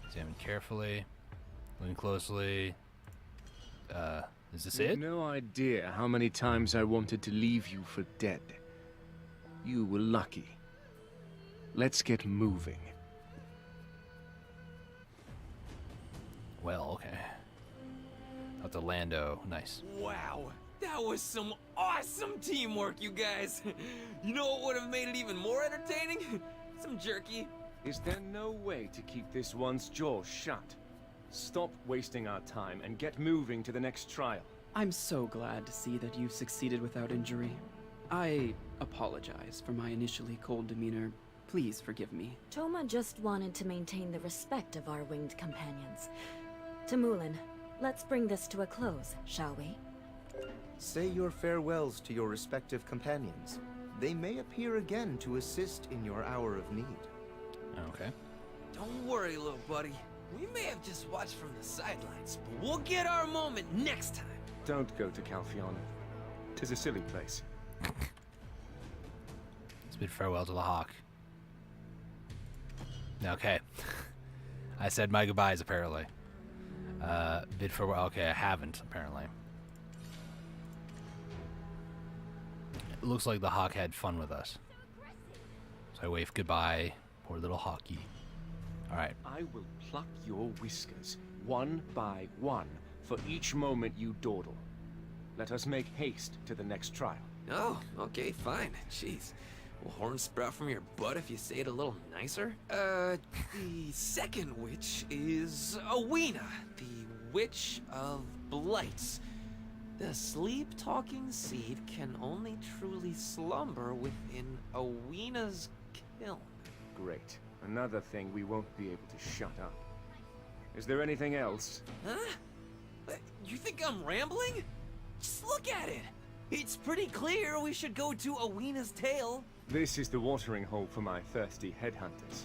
Examine carefully. Looking closely. Is this You've it? no idea how many times I wanted to leave you for dead. You were lucky. Let's get moving. Well, okay. Out to Lando. Nice. Wow, that was some awesome teamwork, you guys. You know what would have made it even more entertaining? Some jerky. Is there no way to keep this one's jaw shut? Stop wasting our time and get moving to the next trial. I'm so glad to see that you've succeeded without injury. I apologize for my initially cold demeanor. Please forgive me. Toma just wanted to maintain the respect of our winged companions. Tamulin, let's bring this to a close, shall we? Say your farewells to your respective companions. They may appear again to assist in your hour of need. Okay. Don't worry, little buddy. We may have just watched from the sidelines, but we'll get our moment next time. Don't go to Calphion. 'Tis a silly place. Let's bid farewell to the hawk. Okay. I said my goodbyes, apparently. Bid farewell. Okay, I haven't, apparently. It looks like the hawk had fun with us. So I wave goodbye. Poor little hawky. Alright. I will pluck your whiskers, one by one, for each moment you dawdle. Let us make haste to the next trial. Oh, okay, fine. Jeez. Will horns sprout from your butt if you say it a little nicer? The second witch is Owena, the Witch of Blights. The sleep-talking seed can only truly slumber within Owena's kiln. Great. Another thing we won't be able to shut up. Is there anything else? Huh? You think I'm rambling? Just look at it. It's pretty clear we should go to Awena's Tail. This is the watering hole for my thirsty headhunters.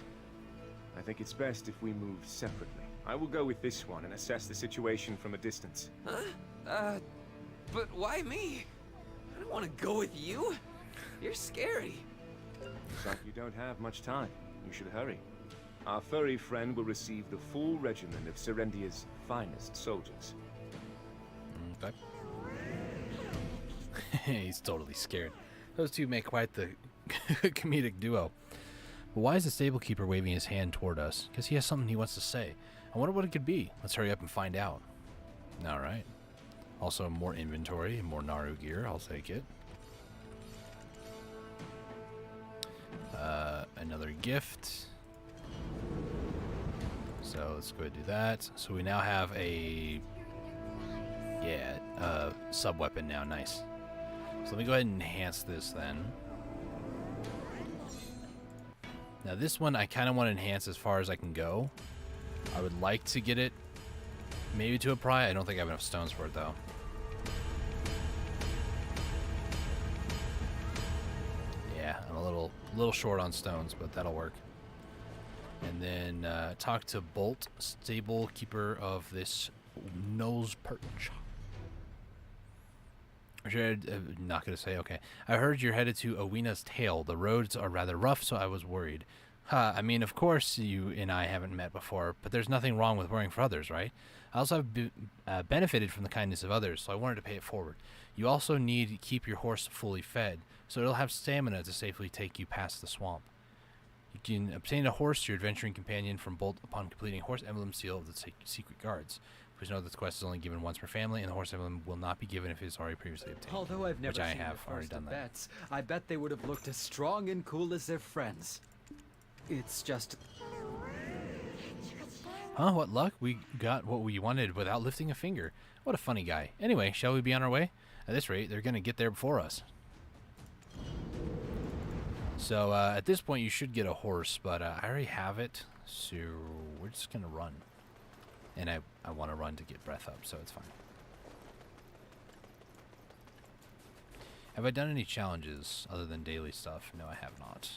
I think it's best if we move separately. I will go with this one and assess the situation from a distance. Huh? But why me? I don't want to go with you. You're scary. Looks like you don't have much time. You should hurry. Our furry friend will receive the full regiment of Serendia's finest soldiers. Okay. He's totally scared. Those two make quite the comedic duo. But why is the stable keeper waving his hand toward us? Because he has something he wants to say. I wonder what it could be. Let's hurry up and find out. Alright. Also, more inventory, more Naru gear. I'll take it. Another gift. So let's go ahead and do that. So we now have a sub weapon now. Nice. So let me go ahead and enhance this then. Now this one I kind of want to enhance as far as I can go. I would like to get it maybe to a pry. I don't think I have enough stones for it though. Yeah, I'm a little short on stones, but that'll work. And then talk to Bolt, stable keeper of this nose perch. Not gonna say. Okay, I heard you're headed to Awena's Tail. The roads are rather rough, so I was worried. I mean, of course you and I haven't met before, but there's nothing wrong with worrying for others, right? I also have benefited from the kindness of others, so I wanted to pay it forward. You also need to keep your horse fully fed, so it'll have stamina to safely take you past the swamp. You can obtain a horse to your adventuring companion from Bolt upon completing Horse Emblem Seal of the Secret Guards. Please note that this quest is only given once per family, and the Horse Emblem will not be given if it is already previously obtained. Although I've never which I seen have the already first done that. bets, I bet they would have looked as strong and cool as their friends. It's just... Huh? What luck? We got what we wanted without lifting a finger. What a funny guy. Anyway, shall we be on our way? At this rate, they're going to get there before us. So, at this point, you should get a horse, but I already have it, so we're just going to run. And I want to run to get breath up, so it's fine. Have I done any challenges other than daily stuff? No, I have not.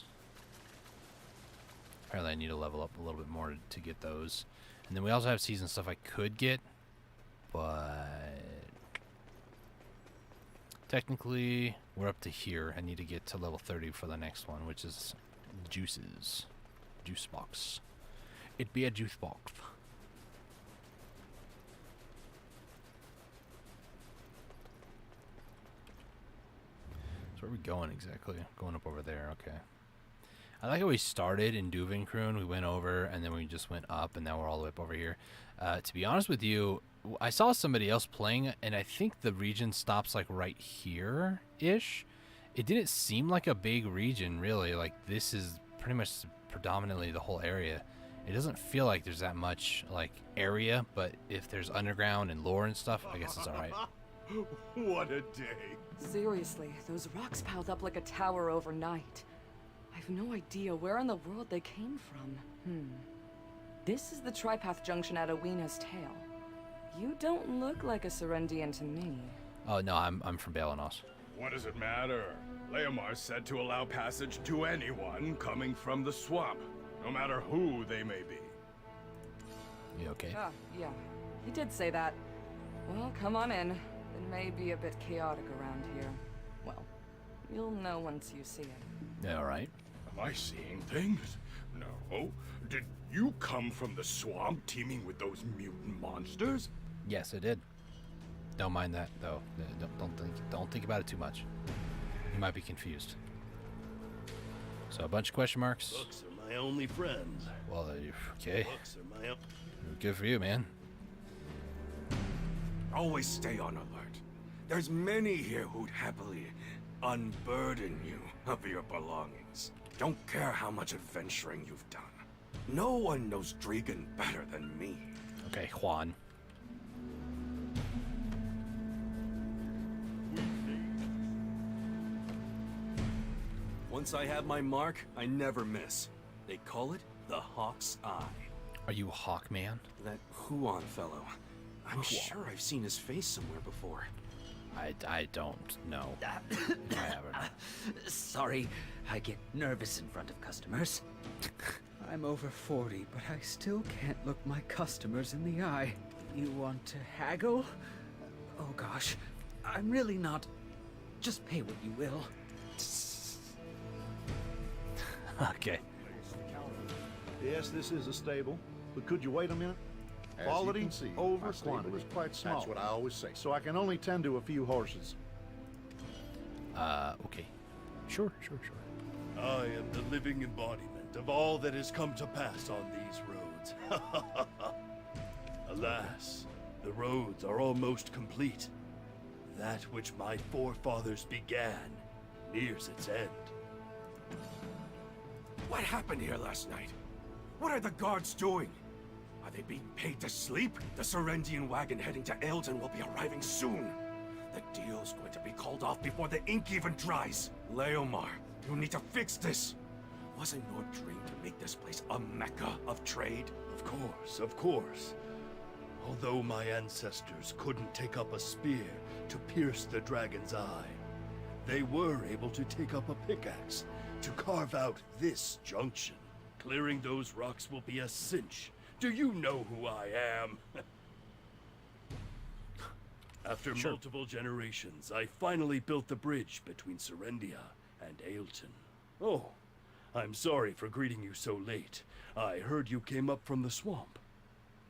Apparently I need to level up a little bit more to get those. And then we also have season stuff I could get, but technically we're up to here. I need to get to level 30 for the next one, which is juices. Juice box. It'd be a juice box. So where are we going exactly? Going up over there, okay. I like how we started in Duvenkroon, we went over, and then we just went up, and now we're all the way up over here. To be honest with you, I saw somebody else playing, and I think the region stops like right here-ish. It didn't seem like a big region, really. Like, this is pretty much predominantly the whole area. It doesn't feel like there's that much, like, area, but if there's underground and lore and stuff, I guess it's alright. What a day. Seriously, those rocks piled up like a tower overnight. I've no idea where in the world they came from. This is the Tripath Junction at Awena's Tail. You don't look like a Serendian to me. Oh, no, I'm from Balanos. What does it matter? Leomar said to allow passage to anyone coming from the swamp, no matter who they may be. You okay? Ah, yeah. He did say that. Well, come on in. It may be a bit chaotic around here. Well, you'll know once you see it. Yeah, alright. Am I seeing things? No. Did you come from the swamp teeming with those mutant monsters? Yes, I did. Don't mind that, though. Don't think about it too much. You might be confused. So a bunch of question marks. Books are my only friends. Well, okay. Books are my Good for you, man. Always stay on alert. There's many here who'd happily unburden you of your belongings. Don't care how much adventuring you've done. No one knows Dregan better than me. Okay, Juan. Once I have my mark, I never miss. They call it the Hawk's Eye. Are you Hawkman? That Huan fellow. I'm sure I've seen his face somewhere before. I don't know. I haven't. Sorry, I get nervous in front of customers. I'm over 40, but I still can't look my customers in the eye. You want to haggle? Oh gosh, I'm really not. Just pay what you will. Okay. Yes, this is a stable, but could you wait a minute? Quality over quantity is quite small. That's what I always say. So I can only tend to a few horses. Okay. Sure. I am the living embodiment of all that has come to pass on these roads. Alas, the roads are almost complete. That which my forefathers began nears its end. What happened here last night? What are the guards doing? Are they being paid to sleep? The Serendian wagon heading to Eldon will be arriving soon. The deal's going to be called off before the ink even dries. Leomar, you need to fix this. Wasn't your dream to make this place a mecca of trade? Of course. Although my ancestors couldn't take up a spear to pierce the dragon's eye, they were able to take up a pickaxe to carve out this junction. Clearing those rocks will be a cinch. Do you know who I am? After multiple generations, I finally built the bridge between Serendia and Ailton. Oh, I'm sorry for greeting you so late. I heard you came up from the swamp.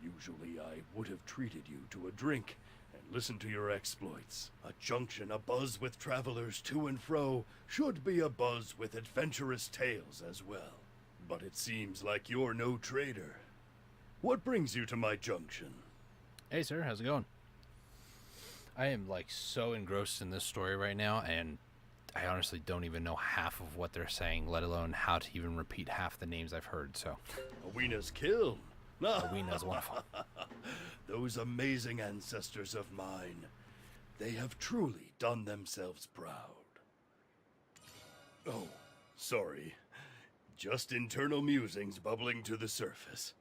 Usually I would have treated you to a drink and listened to your exploits. A junction abuzz with travelers to and fro should be abuzz with adventurous tales as well. But it seems like you're no trader. What brings you to my junction? Hey, sir. How's it going? I am, like, so engrossed in this story right now, and I honestly don't even know half of what they're saying, let alone how to even repeat half the names I've heard, so... Aweena's kiln. Aweena's wonderful. Those amazing ancestors of mine, they have truly done themselves proud. Oh, sorry. Just internal musings bubbling to the surface.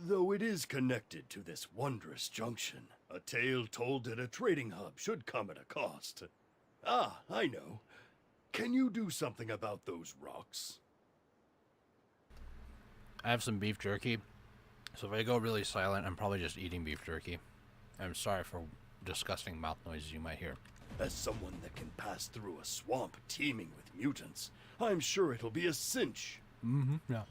Though it is connected to this wondrous junction, a tale told at a trading hub should come at a cost. Ah, I know. Can you do something about those rocks? I have some beef jerky, so if I go really silent, I'm probably just eating beef jerky. I'm sorry for disgusting mouth noises you might hear. As someone that can pass through a swamp teeming with mutants, I'm sure it'll be a cinch. Yeah.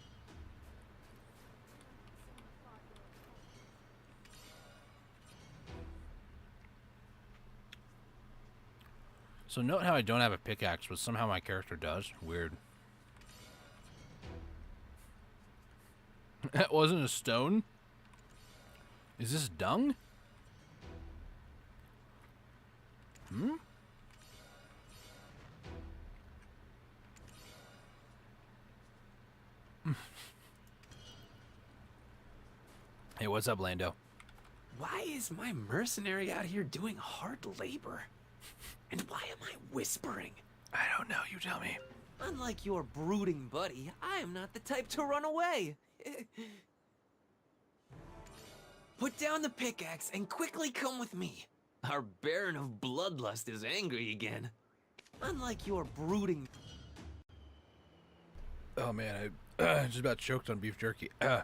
So note how I don't have a pickaxe, but somehow my character does. Weird. That wasn't a stone? Is this dung? Hey, what's up, Lando? Why is my mercenary out here doing hard labor? And why am I whispering? I don't know, you tell me. Unlike your brooding buddy, I am not the type to run away. Put down the pickaxe and quickly come with me. Our Baron of Bloodlust is angry again. Unlike your brooding... Oh man, I just about choked on beef jerky. I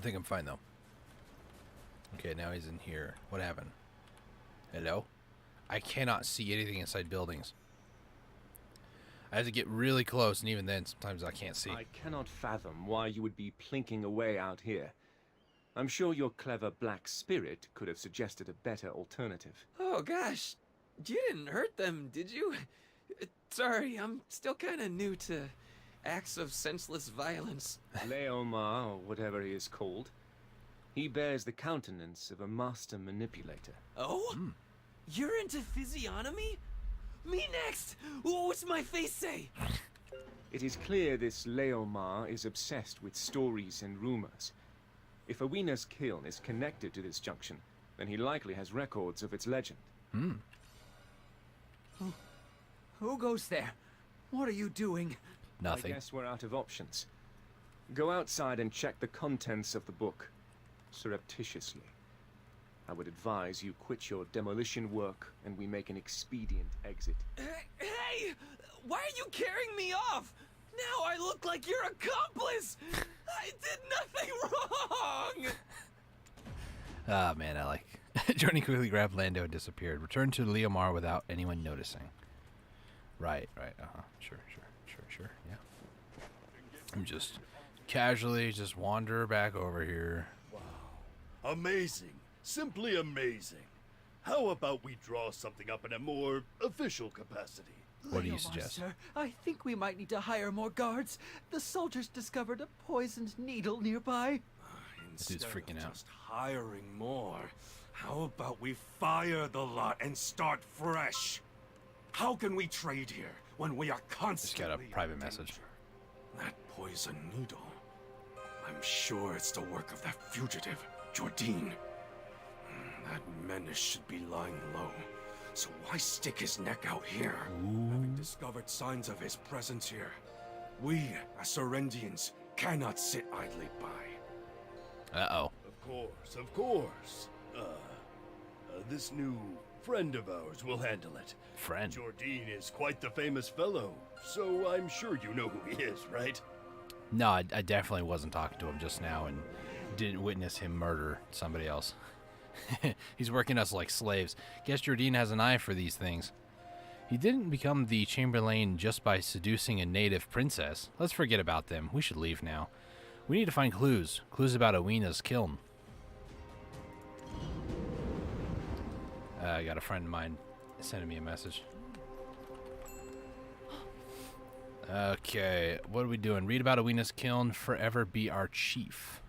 think I'm fine though. Okay, now he's in here. What happened? Hello? I cannot see anything inside buildings. I have to get really close, and even then, sometimes I can't see. I cannot fathom why you would be plinking away out here. I'm sure your clever black spirit could have suggested a better alternative. Oh gosh, you didn't hurt them, did you? Sorry, I'm still kind of new to acts of senseless violence. Leomar, or whatever he is called, he bears the countenance of a master manipulator. Oh? You're into physiognomy? Me next! What's my face say? It is clear this Leomar is obsessed with stories and rumors. If Aweena's kiln is connected to this junction, then he likely has records of its legend. Who goes there? What are you doing? Nothing. I guess we're out of options. Go outside and check the contents of the book, surreptitiously. I would advise you quit your demolition work and we make an expedient exit. Hey! Why are you carrying me off? Now I look like your accomplice! I did nothing wrong! Ah, man, I like. Journey quickly grabbed Lando and disappeared. Returned to Leomar without anyone noticing. Right. Sure. Yeah. I'm just casually just wander back over here. Wow. Amazing. Simply amazing. How about we draw something up in a more official capacity? What do you Leomar, suggest? Sir, I think we might need to hire more guards. The soldiers discovered a poisoned needle nearby. This dude's freaking out. Just hiring more. How about we fire the lot and start fresh? How can we trade here when we are Just constantly got a private message. That poison needle. I'm sure it's the work of that fugitive, Jordine. That menace should be lying low. So why stick his neck out here? Having discovered signs of his presence here, we, as Serendians, cannot sit idly by. Uh-oh. Of course. This new friend of ours will handle it. Friend? Jordine is quite the famous fellow, so I'm sure you know who he is, right? No, I definitely wasn't talking to him just now and didn't witness him murder somebody else. He's working us like slaves. Guess Jordine has an eye for these things. He didn't become the Chamberlain just by seducing a native princess. Let's forget about them. We should leave now. We need to find clues. Clues about Owina's kiln. I got a friend of mine sending me a message. Okay, what are we doing? Read about Owina's kiln. Forever be our chief.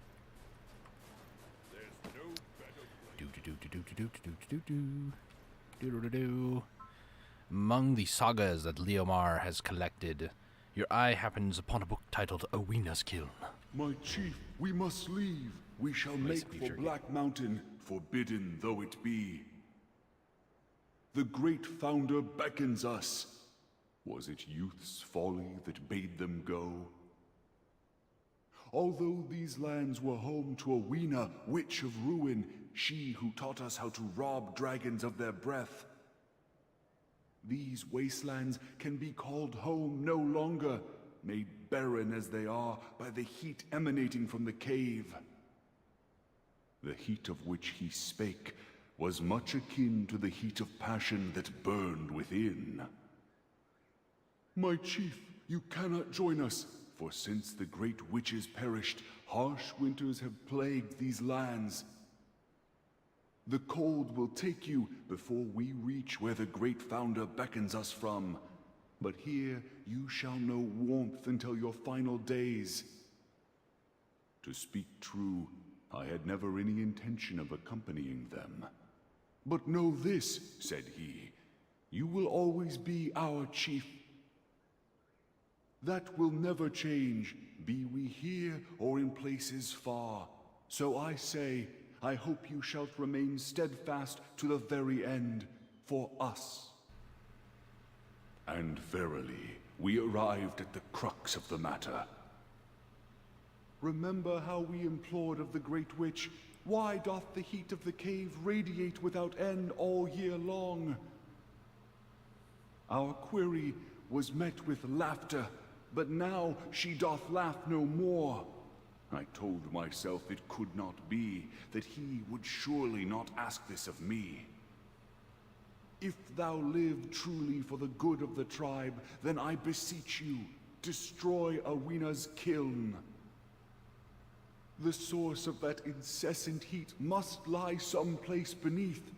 Among the sagas that Leomar has collected, your eye happens upon a book titled Owina's Kiln. My chief, we must leave. We shall make for Black Mountain, forbidden though it be. The great founder beckons us. Was it youth's folly that bade them go? Although these lands were home to Owina, witch of ruin, she who taught us how to rob dragons of their breath, these wastelands can be called home no longer, made barren as they are by the heat emanating from the cave. The heat of which he spake was much akin to the heat of passion that burned within. My chief, you cannot join us, for since the great witches perished, harsh winters have plagued these lands. The cold will take you before we reach where the great founder beckons us from. But here you shall know warmth until your final days. To speak true, I had never any intention of accompanying them. But know this, said he, you will always be our chief. That will never change, be we here or in places far. So I say, I hope you shalt remain steadfast to the very end, for us. And verily, we arrived at the crux of the matter. Remember how we implored of the Great Witch, why doth the heat of the cave radiate without end all year long? Our query was met with laughter, but now she doth laugh no more. I told myself it could not be, that he would surely not ask this of me. If thou live truly for the good of the tribe, then I beseech you, destroy Owina's kiln. The source of that incessant heat must lie someplace beneath.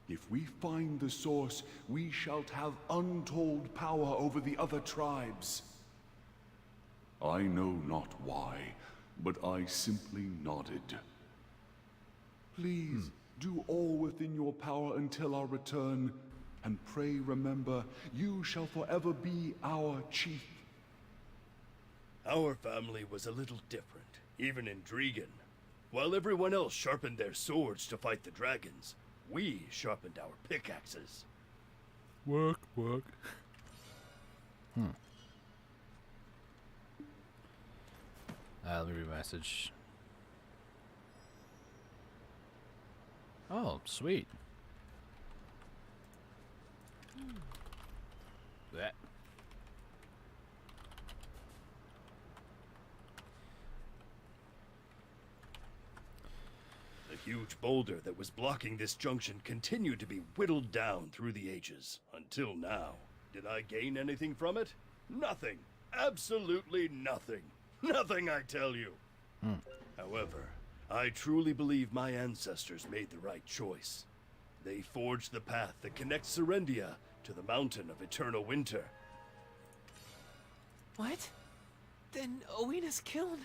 If we find the source, we shall have untold power over the other tribes. I know not why, but I simply nodded. Please, do all within your power until our return, and pray remember, you shall forever be our chief. Our family was a little different, even in Dregan. While everyone else sharpened their swords to fight the dragons, we sharpened our pickaxes. Work. Let me read a message. Oh, sweet. That. The huge boulder that was blocking this junction continued to be whittled down through the ages, until now. Did I gain anything from it? Nothing. Absolutely nothing. Nothing, I tell you. However, I truly believe my ancestors made the right choice. They forged the path that connects Serendia to the Mountain of Eternal Winter. What? Then Owina's kiln?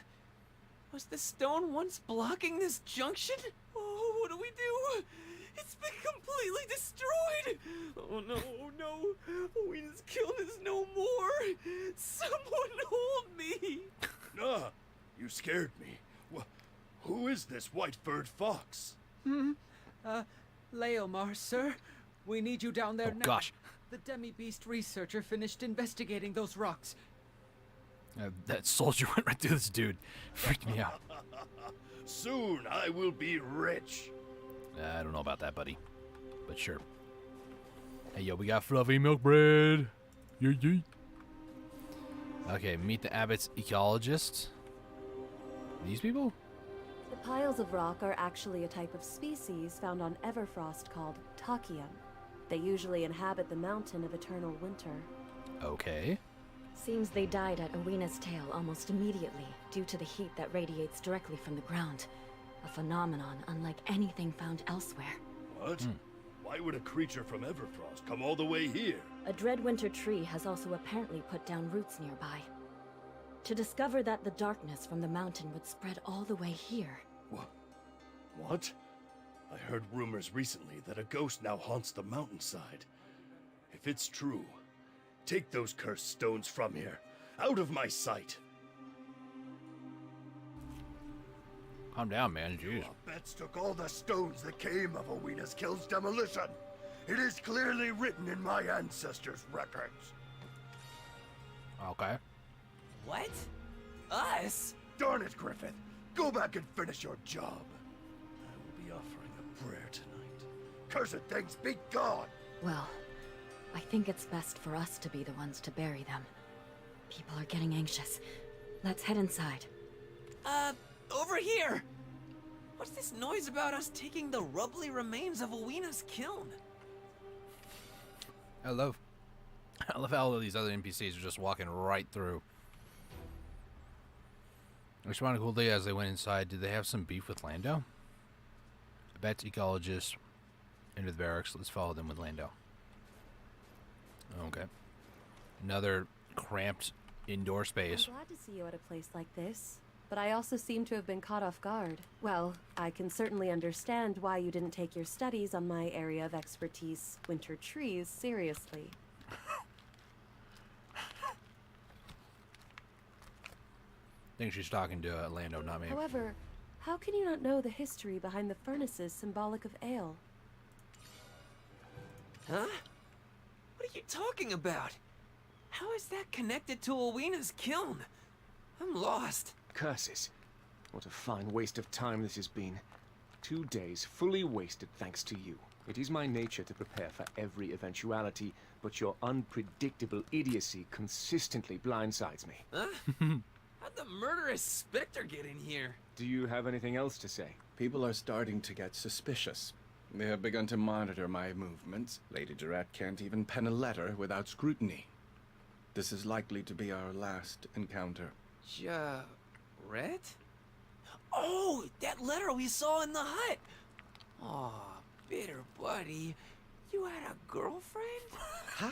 Was the stone once blocking this junction? Oh, what do we do? It's been completely destroyed! Oh no, oh no! Owina's kiln is no more! Someone hold me! Ah, you scared me. Who is this white-furred fox? Leomar, sir. We need you down there now. Gosh. The demi-beast researcher finished investigating those rocks. That soldier went right through this dude. Freaked me out. Soon I will be rich. I don't know about that, buddy. But sure. Hey, yo, we got fluffy milk bread. Yee yee. Okay, meet the abbot's ecologists. These people? The piles of rock are actually a type of species found on Everfrost called Takium. They usually inhabit the Mountain of Eternal Winter. Okay. Seems they died at Owina's tail almost immediately due to the heat that radiates directly from the ground. A phenomenon unlike anything found elsewhere. What? Why would a creature from Everfrost come all the way here? A dreadwinter tree has also apparently put down roots nearby. To discover that the darkness from the mountain would spread all the way here. What? I heard rumors recently that a ghost now haunts the mountainside. If it's true, take those cursed stones from here. Out of my sight. Calm down, man. Jeez. Betts took all the stones that came of Owina's Kill's demolition. It is clearly written in my ancestors' records. Okay. What? Us? Darn it, Griffith. Go back and finish your job. I will be offering a prayer tonight. Cursed things, be gone! Well, I think it's best for us to be the ones to bury them. People are getting anxious. Let's head inside. Over here! What's this noise about us taking the rubbly remains of Owina's kiln? I love how all these other NPCs are just walking right through. Responded coolly as they went inside. Did they have some beef with Lando? Bet's ecologists into the barracks. Let's follow them with Lando. Okay. Another cramped indoor space. I'm glad to see you at a place like this, but I also seem to have been caught off guard. Well, I can certainly understand why you didn't take your studies on my area of expertise, winter trees, seriously. I think she's talking to Lando, not me. However, how can you not know the history behind the furnaces symbolic of ale? Huh? What are you talking about? How is that connected to Owina's kiln? I'm lost. Curses. What a fine waste of time this has been. 2 days fully wasted thanks to you. It is my nature to prepare for every eventuality, but your unpredictable idiocy consistently blindsides me. Huh? How'd the murderous Spectre get in here? Do you have anything else to say? People are starting to get suspicious. They have begun to monitor my movements. Lady Durrett can't even pen a letter without scrutiny. This is likely to be our last encounter. Red? Oh, that letter we saw in the hut! Aw, bitter buddy. You had a girlfriend? How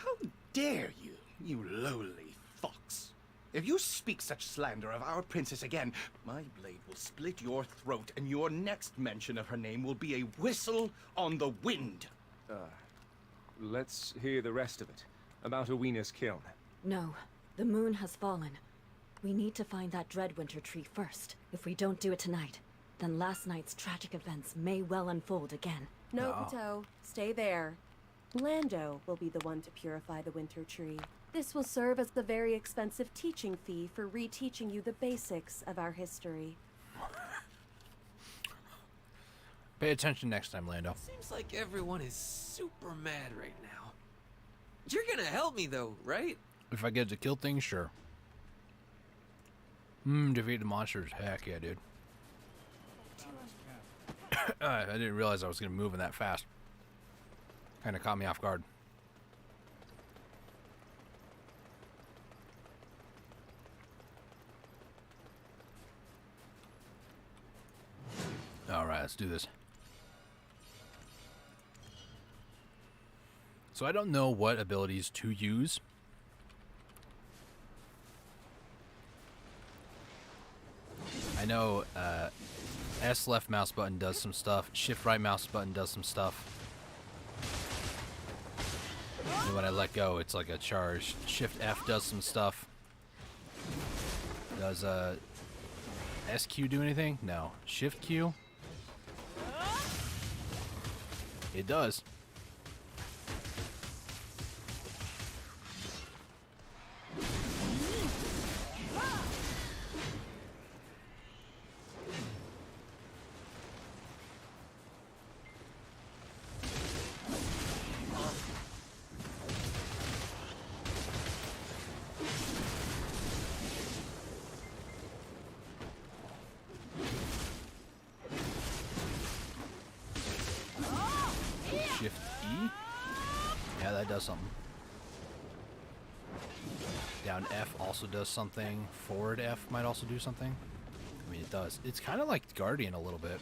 dare you, you lowly fox! If you speak such slander of our princess again, my blade will split your throat, and your next mention of her name will be a whistle on the wind. Let's hear the rest of it. About Owina's kiln. No, the moon has fallen. We need to find that dreadwinter tree first. If we don't do it tonight, then last night's tragic events may well unfold again. No, Pito, stay there. Lando will be the one to purify the winter tree. This will serve as the very expensive teaching fee for reteaching you the basics of our history. Pay attention next time, Lando. Seems like everyone is super mad right now. You're gonna help me though, right? If I get to kill things, sure. Defeat the monsters. Heck yeah, dude. I didn't realize I was going to move in that fast. Kind of caught me off guard. Alright, let's do this. So I don't know what abilities to use. I know S left mouse button does some stuff. Shift right mouse button does some stuff. And when I let go, it's like a charge. Shift F does some stuff. Does SQ do anything? No. Shift Q? It does. Shift E? Yeah, that does something. Down F also does something. Forward F might also do something. I mean, it does. It's kind of like Guardian a little bit.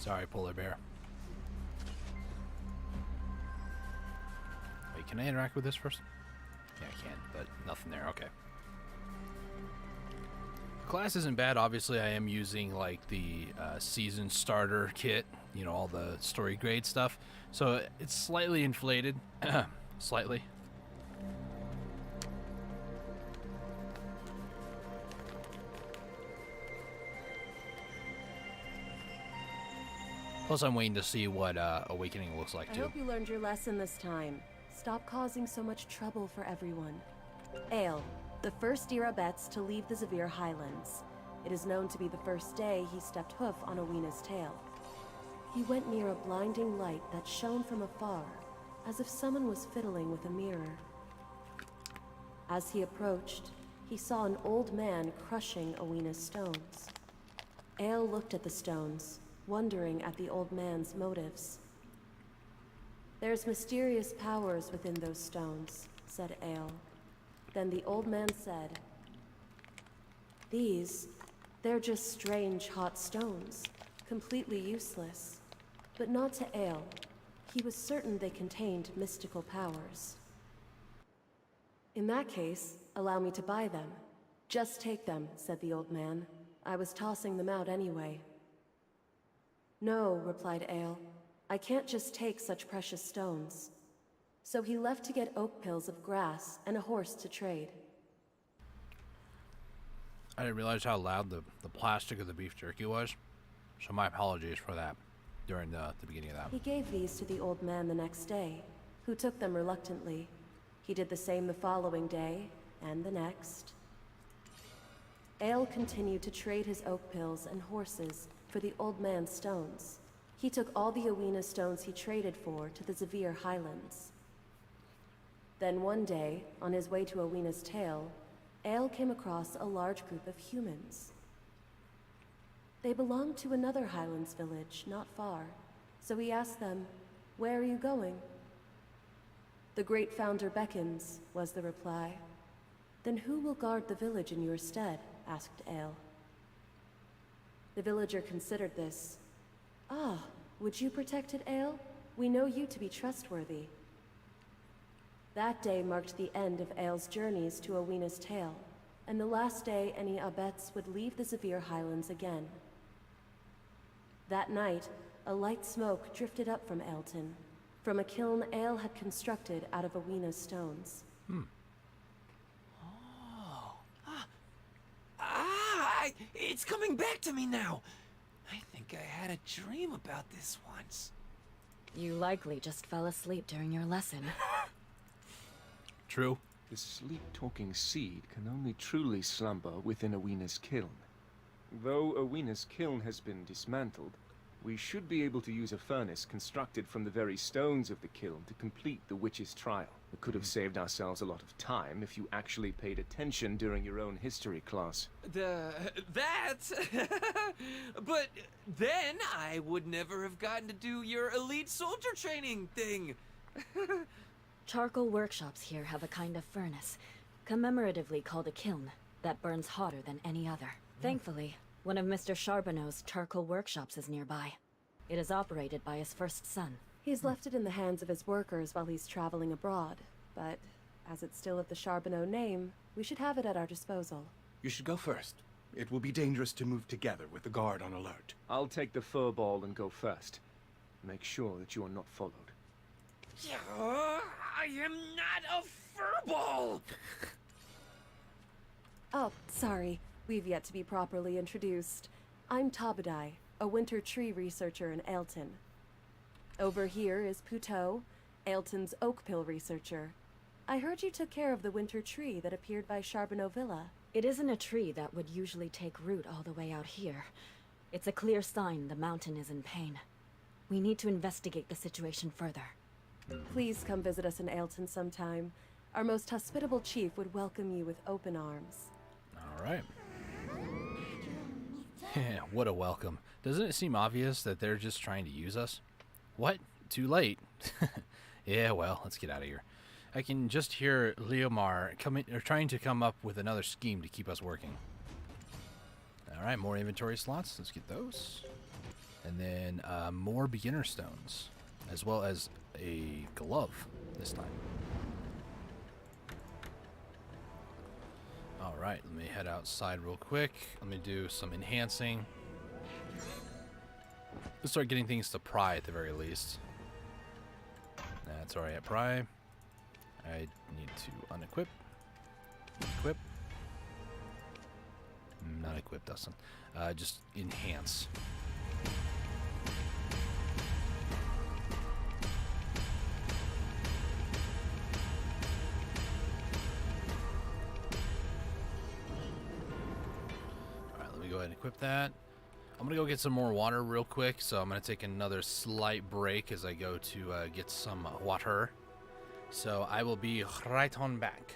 Sorry, polar bear. Wait, can I interact with this first? Yeah, I can, but nothing there. Okay. Class isn't bad. Obviously, I am using like the season starter kit, you know, all the story grade stuff. So it's slightly inflated. Slightly. Plus, I'm waiting to see what Awakening looks like, I too. hope you learned your lesson this time. Stop causing so much trouble for everyone. Ale, the first Irabets to leave the Zavir Highlands. It is known to be the first day he stepped hoof on Awina's tail. He went near a blinding light that shone from afar, as if someone was fiddling with a mirror. As he approached, he saw an old man crushing Awina's stones. Ale looked at the stones, wondering at the old man's motives. "There's mysterious powers within those stones," said Ale. Then the old man said, "They're just strange hot stones, completely useless." But not to Ale. He was certain they contained mystical powers. "In that case, allow me to buy them." "Just take them," said the old man. "I was tossing them out anyway." "No," replied Ale. "I can't just take such precious stones." So he left to get oak pills of grass and a horse to trade. I didn't realize how loud the plastic of the beef jerky was. So my apologies for that during the beginning of that. He gave these to the old man the next day, who took them reluctantly. He did the same the following day, and the next. Ale continued to trade his oak pills and horses for the old man's stones. He took all the Awina stones he traded for to the Zavir Highlands. Then one day, on his way to Awina's tail, Ale came across a large group of humans. They belonged to another Highlands village, not far, so he asked them, "Where are you going?" "The Great Founder beckons," was the reply. "Then who will guard the village in your stead?" asked Ale. The villager considered this. "Ah, would you protect it, Ale? We know you to be trustworthy." That day marked the end of Ale's journeys to Awina's tail, and the last day any Abets would leave the Zavir Highlands again. That night, a light smoke drifted up from Elton. from a kiln Ale had constructed out of Awena's stones. It's coming back to me now. I think I had a dream about this once. You likely just fell asleep during your lesson. True. The sleep-talking seed can only truly slumber within Awena's kiln. Though Awena's kiln has been dismantled, we should be able to use a furnace constructed from the very stones of the kiln to complete the witch's trial. It could have saved ourselves a lot of time if you actually paid attention during your own history class. That? But then I would never have gotten to do your elite soldier training thing. Charcoal workshops here have a kind of furnace, commemoratively called a kiln, that burns hotter than any other. Thankfully, one of Mr. Charbonneau's charcoal workshops is nearby. It is operated by his first son. He's left it in the hands of his workers while he's traveling abroad, but as it's still of the Charbonneau name, we should have it at our disposal. You should go first. It will be dangerous to move together with the guard on alert. I'll take the fur ball and go first. Make sure that you are not followed. I am not a furball! Oh, sorry. We've yet to be properly introduced. I'm Tabadai, a winter tree researcher in Ailton. Over here is Puteau, Ailton's oak pill researcher. I heard you took care of the winter tree that appeared by Charbonneau Villa. It isn't a tree that would usually take root all the way out here. It's a clear sign the mountain is in pain. We need to investigate the situation further. Please come visit us in Ailton sometime. Our most hospitable chief would welcome you with open arms. All right. What a welcome. Doesn't it seem obvious that they're just trying to use us? What? Too late. Yeah, well, let's get out of here. I can just hear Leomar trying to come up with another scheme to keep us working. All right, more inventory slots. Let's get those. And then more beginner stones, as well as a glove this time. All right, let me head outside real quick. Let me do some enhancing. Let's start getting things to pry at the very least. That's already at pry. I need to unequip. Equip. Not equip, Dustin. Just enhance. Alright, let me go ahead and equip that. I'm going to go get some more water real quick, so I'm going to take another slight break as I go to get some water. So I will be right on back.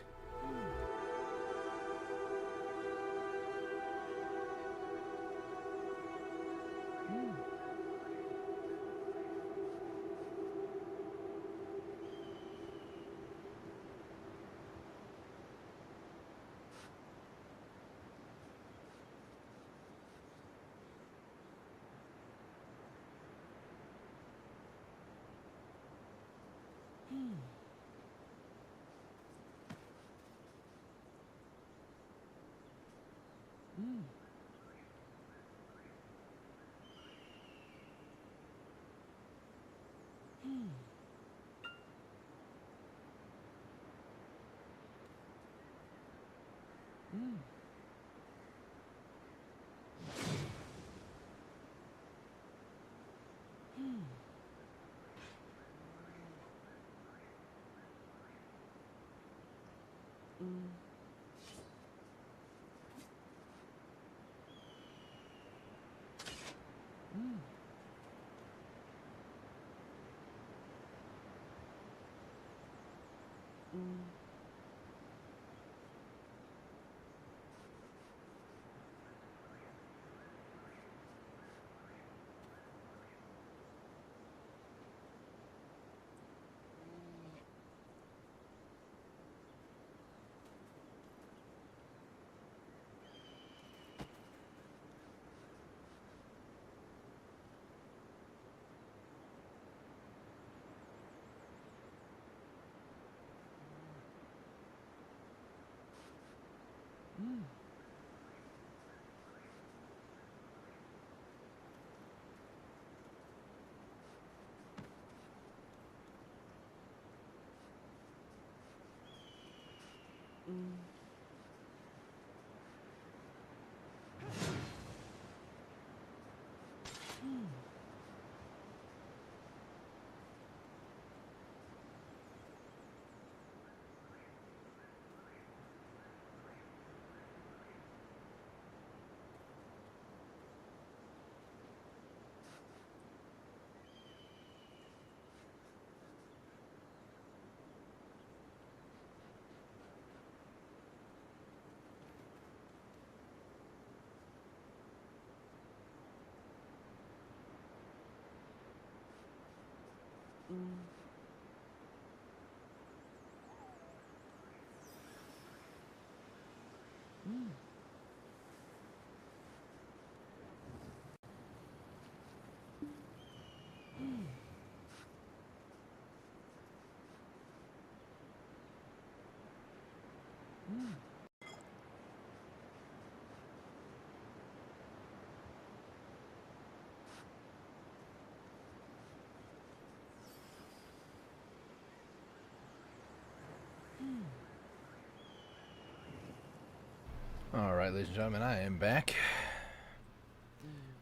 Alright, ladies and gentlemen, I am back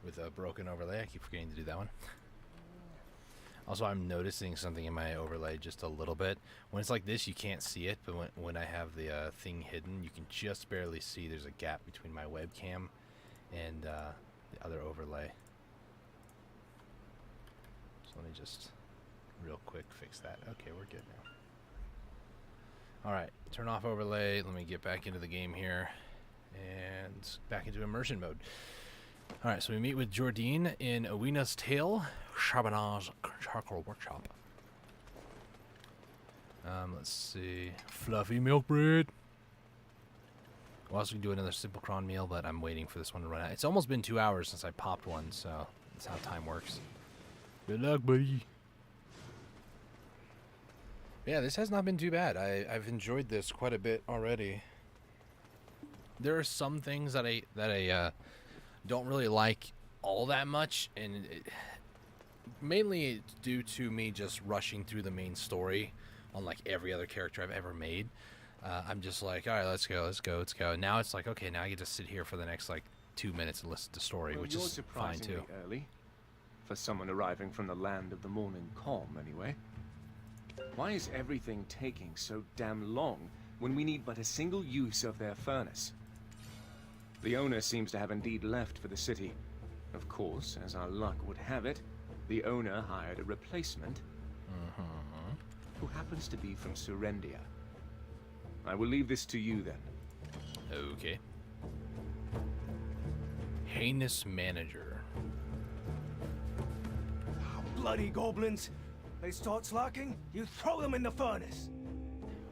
with a broken overlay. I keep forgetting to do that one. Also, I'm noticing something in my overlay just a little bit. When it's like this, you can't see it, but when I have the thing hidden, you can just barely see there's a gap between my webcam and the other overlay. So let me just real quick fix that. Okay, we're good now. Alright, turn off overlay. Let me get back into the game here and back into immersion mode. Alright, so we meet with Jordine in Awina's Tale, Shabanaz Charcoal Workshop. Let's see. Fluffy milk bread. We'll also do another simple cron meal, but I'm waiting for this one to run out. It's almost been 2 hours since I popped one, so that's how time works. Good luck, buddy. Yeah, this has not been too bad. I've enjoyed this quite a bit already. There are some things that I don't really like all that much, and mainly it's due to me just rushing through the main story on like every other character I've ever made. I'm just like, all right, let's go. Now it's like, okay, now I get to sit here for the next like 2 minutes and listen to the story, Well, which you're is fine too. surprisingly early. For someone arriving from the land of the morning calm, anyway. Why is everything taking so damn long when we need but a single use of their furnace? The owner seems to have indeed left for the city. Of course, as our luck would have it, the owner hired a replacement who happens to be from Serendia. I will leave this to you then. Okay. Heinous Manager. Bloody goblins! They start slacking, you throw them in the furnace!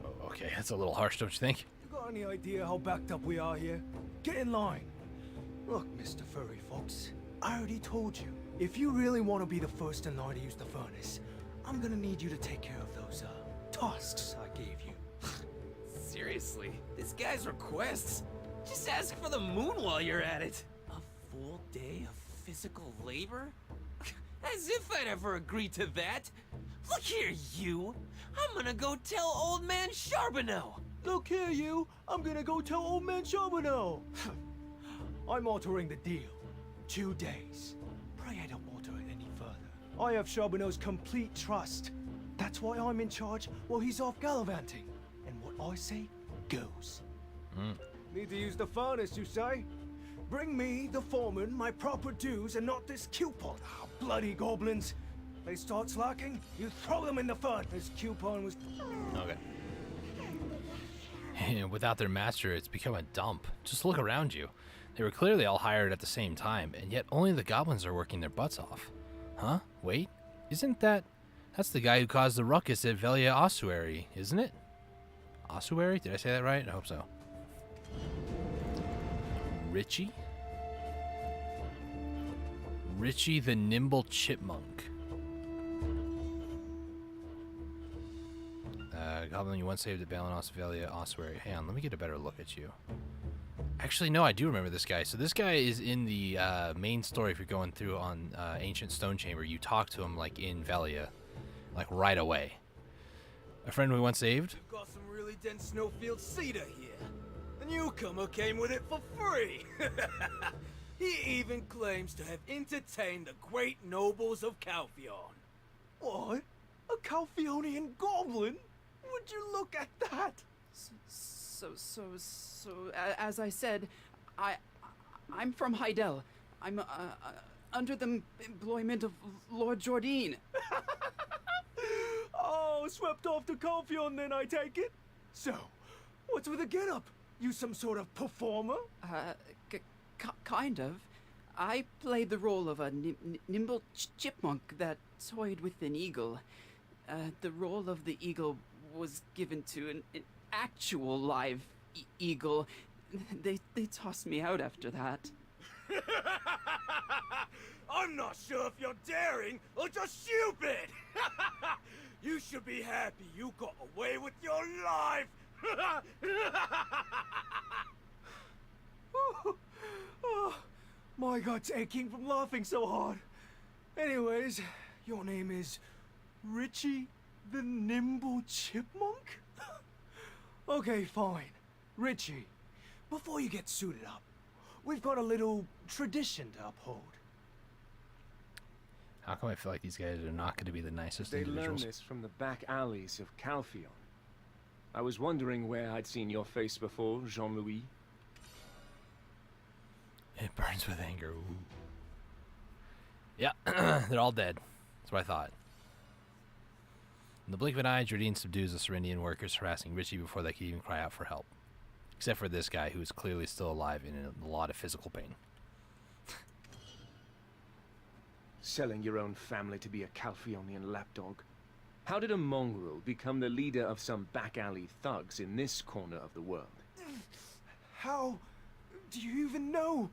Oh, okay, that's a little harsh, don't you think? You got any idea how backed up we are here? Get in line! Look, Mr. Furry Fox, I already told you, if you really want to be the first in line to use the furnace, I'm gonna need you to take care of those, tasks I gave you. Seriously, this guy's requests? Just ask for the moon while you're at it. A full day of physical labor? As if I'd ever agree to that. Look here, you. I'm gonna go tell old man Charbonneau. Look here, you. I'm gonna go tell old man Charbonneau. I'm altering the deal. 2 days. Pray I don't alter it any further. I have Charbonneau's complete trust. That's why I'm in charge while he's off gallivanting. And what I say goes. Need to use the furnace, you say? Bring me, the foreman, my proper dues, and not this coupon. Oh, bloody goblins. They start slacking, you throw them in the furnace. This coupon was... Okay. And without their master, it's become a dump. Just look around you. They were clearly all hired at the same time, and yet only the goblins are working their butts off. Huh? Wait, isn't that... That's the guy who caused the ruckus at Velia Ossuary, isn't it? Ossuary? Did I say that right? I hope so. Richie? Richie the Nimble Chipmunk. Goblin you once saved at Balanos Velia Ossuary. Hang on, let me get a better look at you. Actually, no, I do remember this guy. So this guy is in the main story if you're going through on Ancient Stone Chamber. You talk to him like in Velia, like right away. A friend we once saved. You've got some really dense snowfield cedar here. The newcomer came with it for free. He even claims to have entertained the great nobles of Calpheon. What? A Calpheonian goblin? Would you look at that? As I said, I'm from Heidel. I'm under the employment of Lord Jordine. Oh, swept off to Calpheon then, I take it? So, what's with the getup? You some sort of performer? Kind of. I played the role of a nimble chipmunk that toyed with an eagle. The role of the eagle was given to an actual live eagle. They tossed me out after that. I'm not sure if you're daring or just stupid! You should be happy you got away with your life! Oh, my God's aching from laughing so hard. Anyways, your name is Richie the Nimble Chipmunk? Okay, fine. Richie, before you get suited up, we've got a little tradition to uphold. How come I feel like these guys are not going to be the nicest They individuals? learned this from the back alleys of Calphion. I was wondering where I'd seen your face before, Jean-Louis. It burns with anger. Ooh. Yeah, they're all dead. That's what I thought. In the blink of an eye, Jardine subdues the Serendian workers harassing Richie before they could even cry out for help. Except for this guy, who is clearly still alive and in a lot of physical pain. Selling your own family to be a Calphionian lapdog. How did a mongrel become the leader of some back alley thugs in this corner of the world? How do you even know?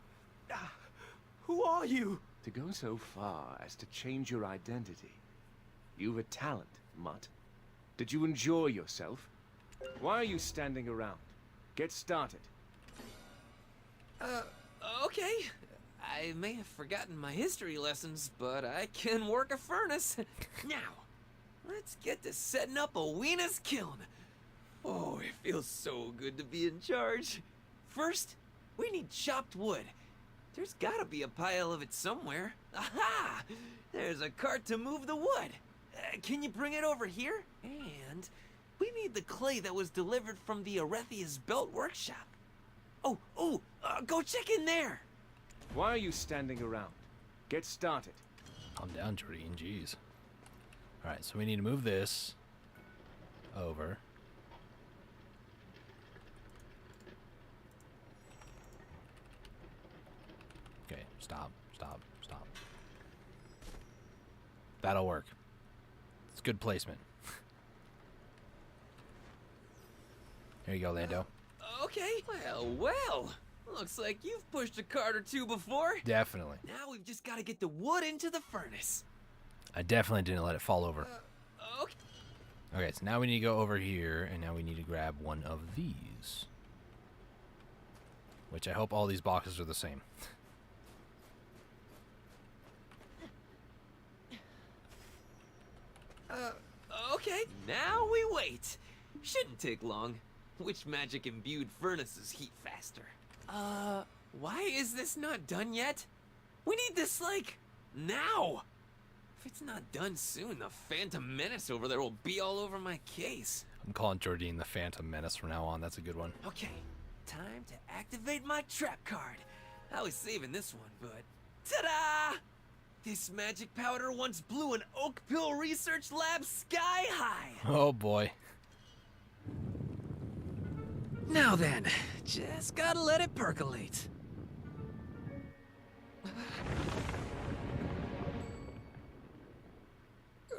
Who are you? To go so far as to change your identity. You've a talent, mutt. Did you enjoy yourself? Why are you standing around? Get started. Okay. I may have forgotten my history lessons, but I can work a furnace. Now, let's get to setting up a Wiena's kiln. Oh, it feels so good to be in charge. First, we need chopped wood. There's gotta be a pile of it somewhere. Aha! There's a cart to move the wood. Can you bring it over here? And we need the clay that was delivered from the Arethia's Belt workshop. Go check in there. Why are you standing around? Get started. Calm down, Jardine. Jeez. Alright, so we need to move this over. Okay, stop. That'll work. It's good placement. There you go, Lando. Okay, well. Looks like you've pushed a cart or two before. Definitely. Now we've just got to get the wood into the furnace. I definitely didn't let it fall over. Okay. Okay, so now we need to go over here, and now we need to grab one of these. Which I hope all these boxes are the same. Okay, now we wait. Shouldn't take long. Which magic-imbued furnaces heat faster? Why is this not done yet? We need this, like, now! If it's not done soon, the Phantom Menace over there will be all over my case. I'm calling Jardine the Phantom Menace from now on. That's a good one. Okay, time to activate my trap card. I was saving this one, but... Ta-da! This magic powder once blew an Oak Pill research lab sky high! Oh boy. Now then, just gotta let it percolate.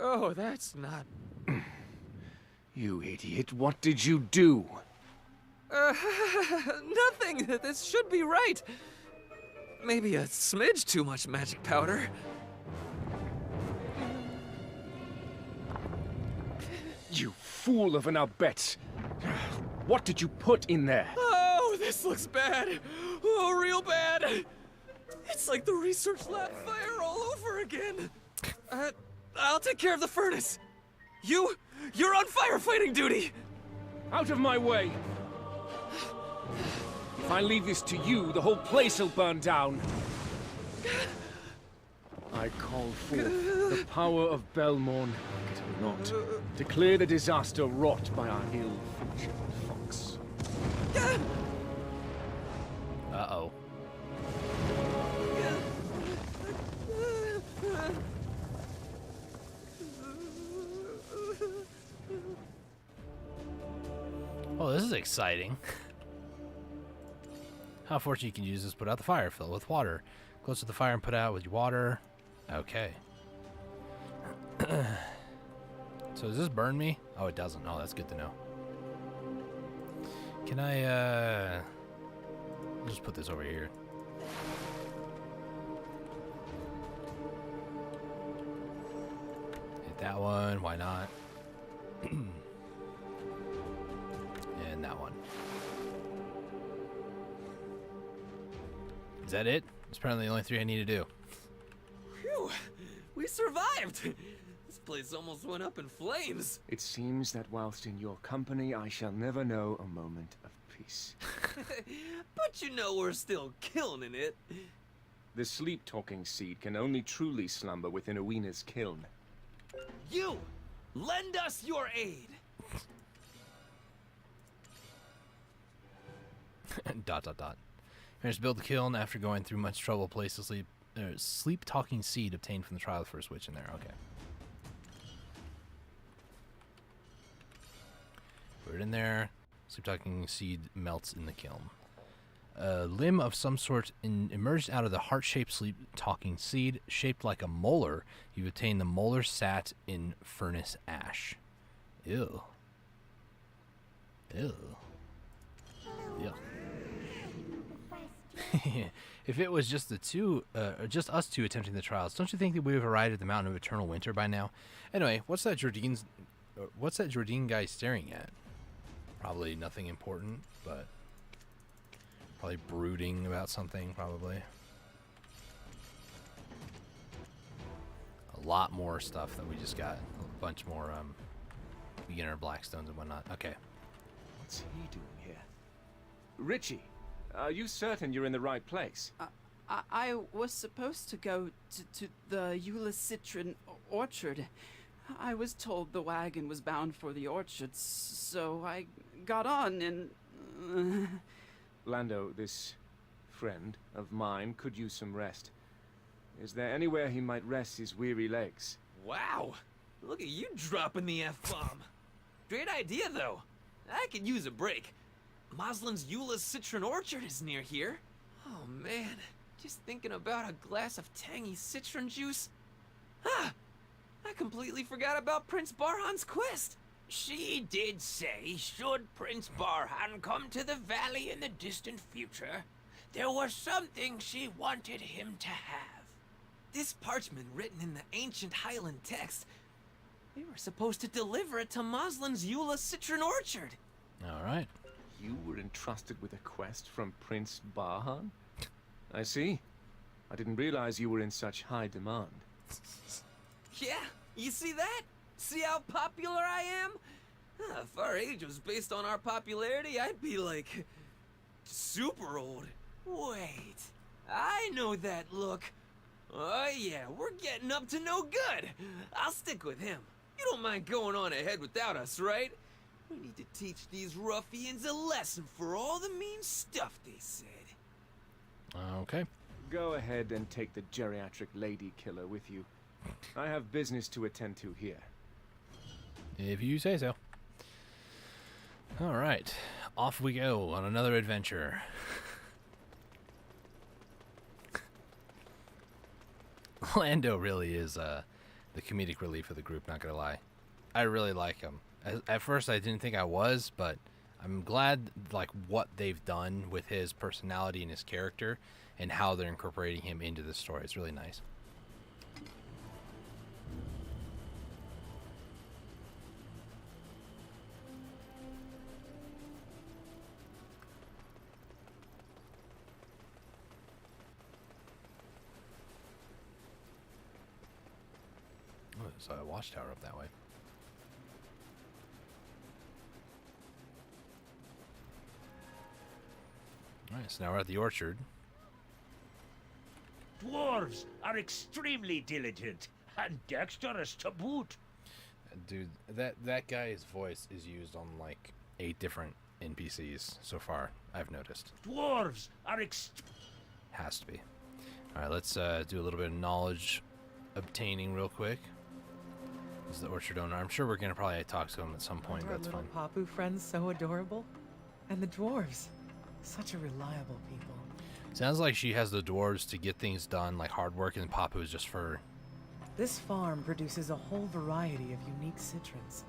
Oh, that's not... You idiot, what did you do? Nothing. This should be right. Maybe a smidge too much magic powder. You fool of an Abet! What did you put in there? Oh, this looks bad. Oh, real bad. It's like the research lab fire all over again. I'll take care of the furnace. You're on firefighting duty. Out of my way! If I leave this to you, the whole place will burn down. I call forth the power of Belmorn. It will not. To clear the disaster wrought by our ill-fortunate fox. Uh-oh. Oh, this is exciting. How fortunate you can use this, put out the fire, fill it with water. Close to the fire and put out with water. Okay. So does this burn me? Oh, it doesn't. Oh, that's good to know. Can I, I'll just put this over here. Hit that one. Why not? And that one. Is that it? That's apparently the only 3 I need to do. Phew! We survived! This place almost went up in flames. It seems that whilst in your company, I shall never know a moment of peace. But you know we're still killing it. The sleep-talking seed can only truly slumber within Awena's kiln. You! Lend us your aid! dot dot dot. Managed to build the kiln after going through much trouble. Place the sleep-talking seed obtained from the trial of the first witch in there. Okay. Put it in there. Sleep-talking seed melts in the kiln. A limb of some sort emerged out of the heart-shaped sleep-talking seed, shaped like a molar. You've obtained the molar sat in furnace ash. Ew. Ew. Yeah. If it was just just us two attempting the trials, don't you think that we would have arrived at the Mountain of Eternal Winter by now? Anyway, what's that Jordine guy staring at? Probably nothing important, but probably brooding about something, probably. A lot more stuff that we just got. A bunch more beginner Blackstones and whatnot. Okay. What's he doing here? Richie, are you certain you're in the right place? I was supposed to go to the Eulacitran orchard. I was told the wagon was bound for the orchard, so I got on and... Lando, this friend of mine could use some rest. Is there anywhere he might rest his weary legs? Wow! Look at you dropping the F-bomb. Great idea, though. I could use a break. Moslin's Eula's Citron Orchard is near here. Oh, man. Just thinking about a glass of tangy citron juice. Ah! I completely forgot about Prince Barhan's quest. She did say, should Prince Barhan come to the valley in the distant future, there was something she wanted him to have. This parchment written in the ancient Highland text, they were supposed to deliver it to Moslin's Eula Citron Orchard. All right. You were entrusted with a quest from Prince Barhan? I see. I didn't realize you were in such high demand. Yeah, you see that? See how popular I am? If our age was based on our popularity, I'd be like... super old. Wait, I know that look. Oh yeah, we're getting up to no good. I'll stick with him. You don't mind going on ahead without us, right? We need to teach these ruffians a lesson for all the mean stuff they said. Okay. Go ahead and take the geriatric lady killer with you. I have business to attend to here. If you say so. All right. Off we go on another adventure. Lando really is the comedic relief of the group, not gonna lie. I really like him. At first I didn't think I was, but I'm glad like what they've done with his personality and his character and how they're incorporating him into the story. It's really nice. Oh, there's a watchtower up that way. Alright, so now we're at the orchard. Dwarves are extremely diligent and dexterous to boot. Dude, that guy's voice is used on like 8 different NPCs so far, I've noticed. Dwarves are Has to be. Alright, let's do a little bit of knowledge obtaining real quick. This is the orchard owner. I'm sure we're going to probably talk to him at some point. Aren't That's our fun. little Papu friends so adorable? And the dwarves, such a reliable people. Sounds like she has the dwarves to get things done, like hard work, and Papu is just for This farm produces a whole variety of unique citrons.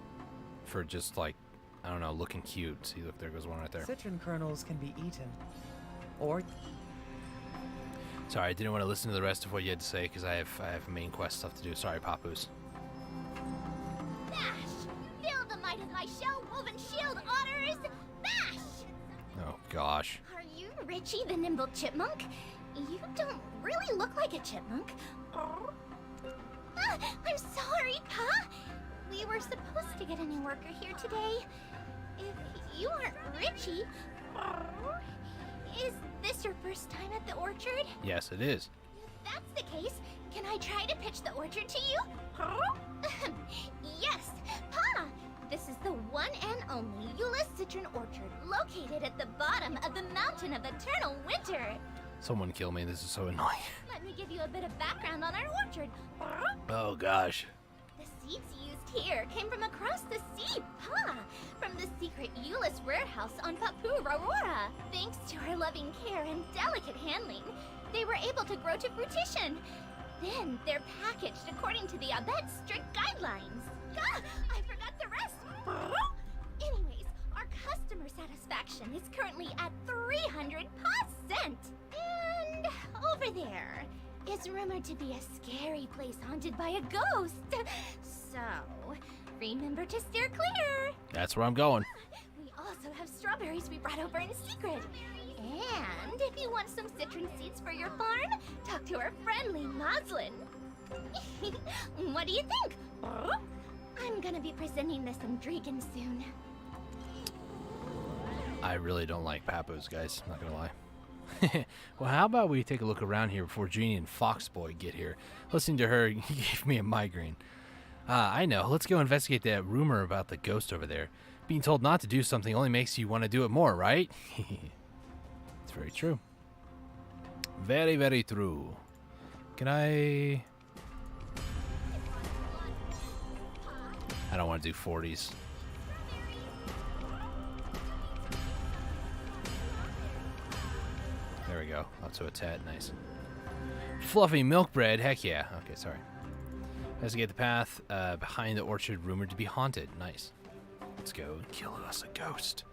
For just like, I don't know, looking cute. See, look, there goes one right there. Citron kernels can be eaten, or... Sorry, I didn't want to listen to the rest of what you had to say because I have main quest stuff to do. Sorry, Papoose. Bash! Feel the might of my shell-woven shield, otters! Bash! Oh, gosh. Are you Richie the Nimble Chipmunk? You don't really look like a chipmunk. Oh. Ah, I'm sorry, Pa! We were supposed to get a new worker here today. If you aren't Richie... Is this your first time at the orchard? Yes, it is. If that's the case, can I try to pitch the orchard to you? Yes, Pa! This is the one and only Euless Citron Orchard, located at the bottom of the Mountain of Eternal Winter. Someone kill me. This is so annoying. Let me give you a bit of background on our orchard. Oh, gosh. The seeds used here came from across the sea, Pa! From the secret Euless warehouse on Papu Aurora. Thanks to our loving care and delicate handling, they were able to grow to fruition. Then they're packaged according to the Abet's strict guidelines. Ah, I forgot the rest. Anyways, our customer satisfaction is currently at 300%. And over there is rumored to be a scary place haunted by a ghost. So, remember to steer clear. That's where I'm going. We also have strawberries we brought over in secret. And if you want some citron seeds for your farm, talk to our friendly Moslin. What do you think? I'm gonna be presenting this in Dragon soon. I really don't like Papoose, guys. Not gonna lie. Well, how about we take a look around here before Jeannie and Foxboy get here? Listening to her gave me a migraine. I know. Let's go investigate that rumor about the ghost over there. Being told not to do something only makes you want to do it more, right? It's very true. Very, very true. Can I don't want to do 40s. There we go. Up to a tad. Nice. Fluffy milk bread. Heck yeah. Okay, sorry. Investigate the path behind the orchard rumored to be haunted. Nice. Let's go and kill us a ghost.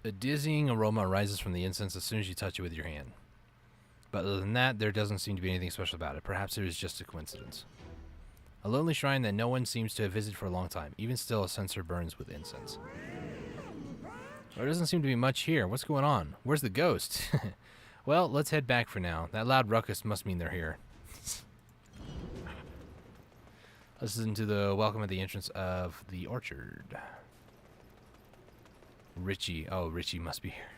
A dizzying aroma arises from the incense as soon as you touch it with your hand. But other than that, there doesn't seem to be anything special about it. Perhaps it was just a coincidence. A lonely shrine that no one seems to have visited for a long time. Even still, a censer burns with incense. There doesn't seem to be much here. What's going on? Where's the ghost? Well, let's head back for now. That loud ruckus must mean they're here. Listen to the welcome at the entrance of the orchard. Richie. Oh, Richie must be here.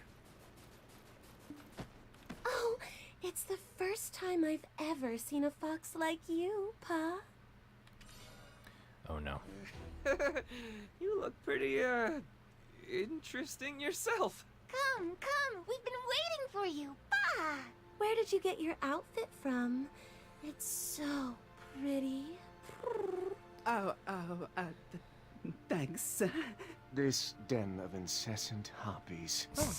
Oh, it's the first time I've ever seen a fox like you, Pa. Oh, no. You look pretty, interesting yourself. Come, we've been waiting for you, Pa! Where did you get your outfit from? It's so pretty. Thanks. This den of incessant harpies. Oh,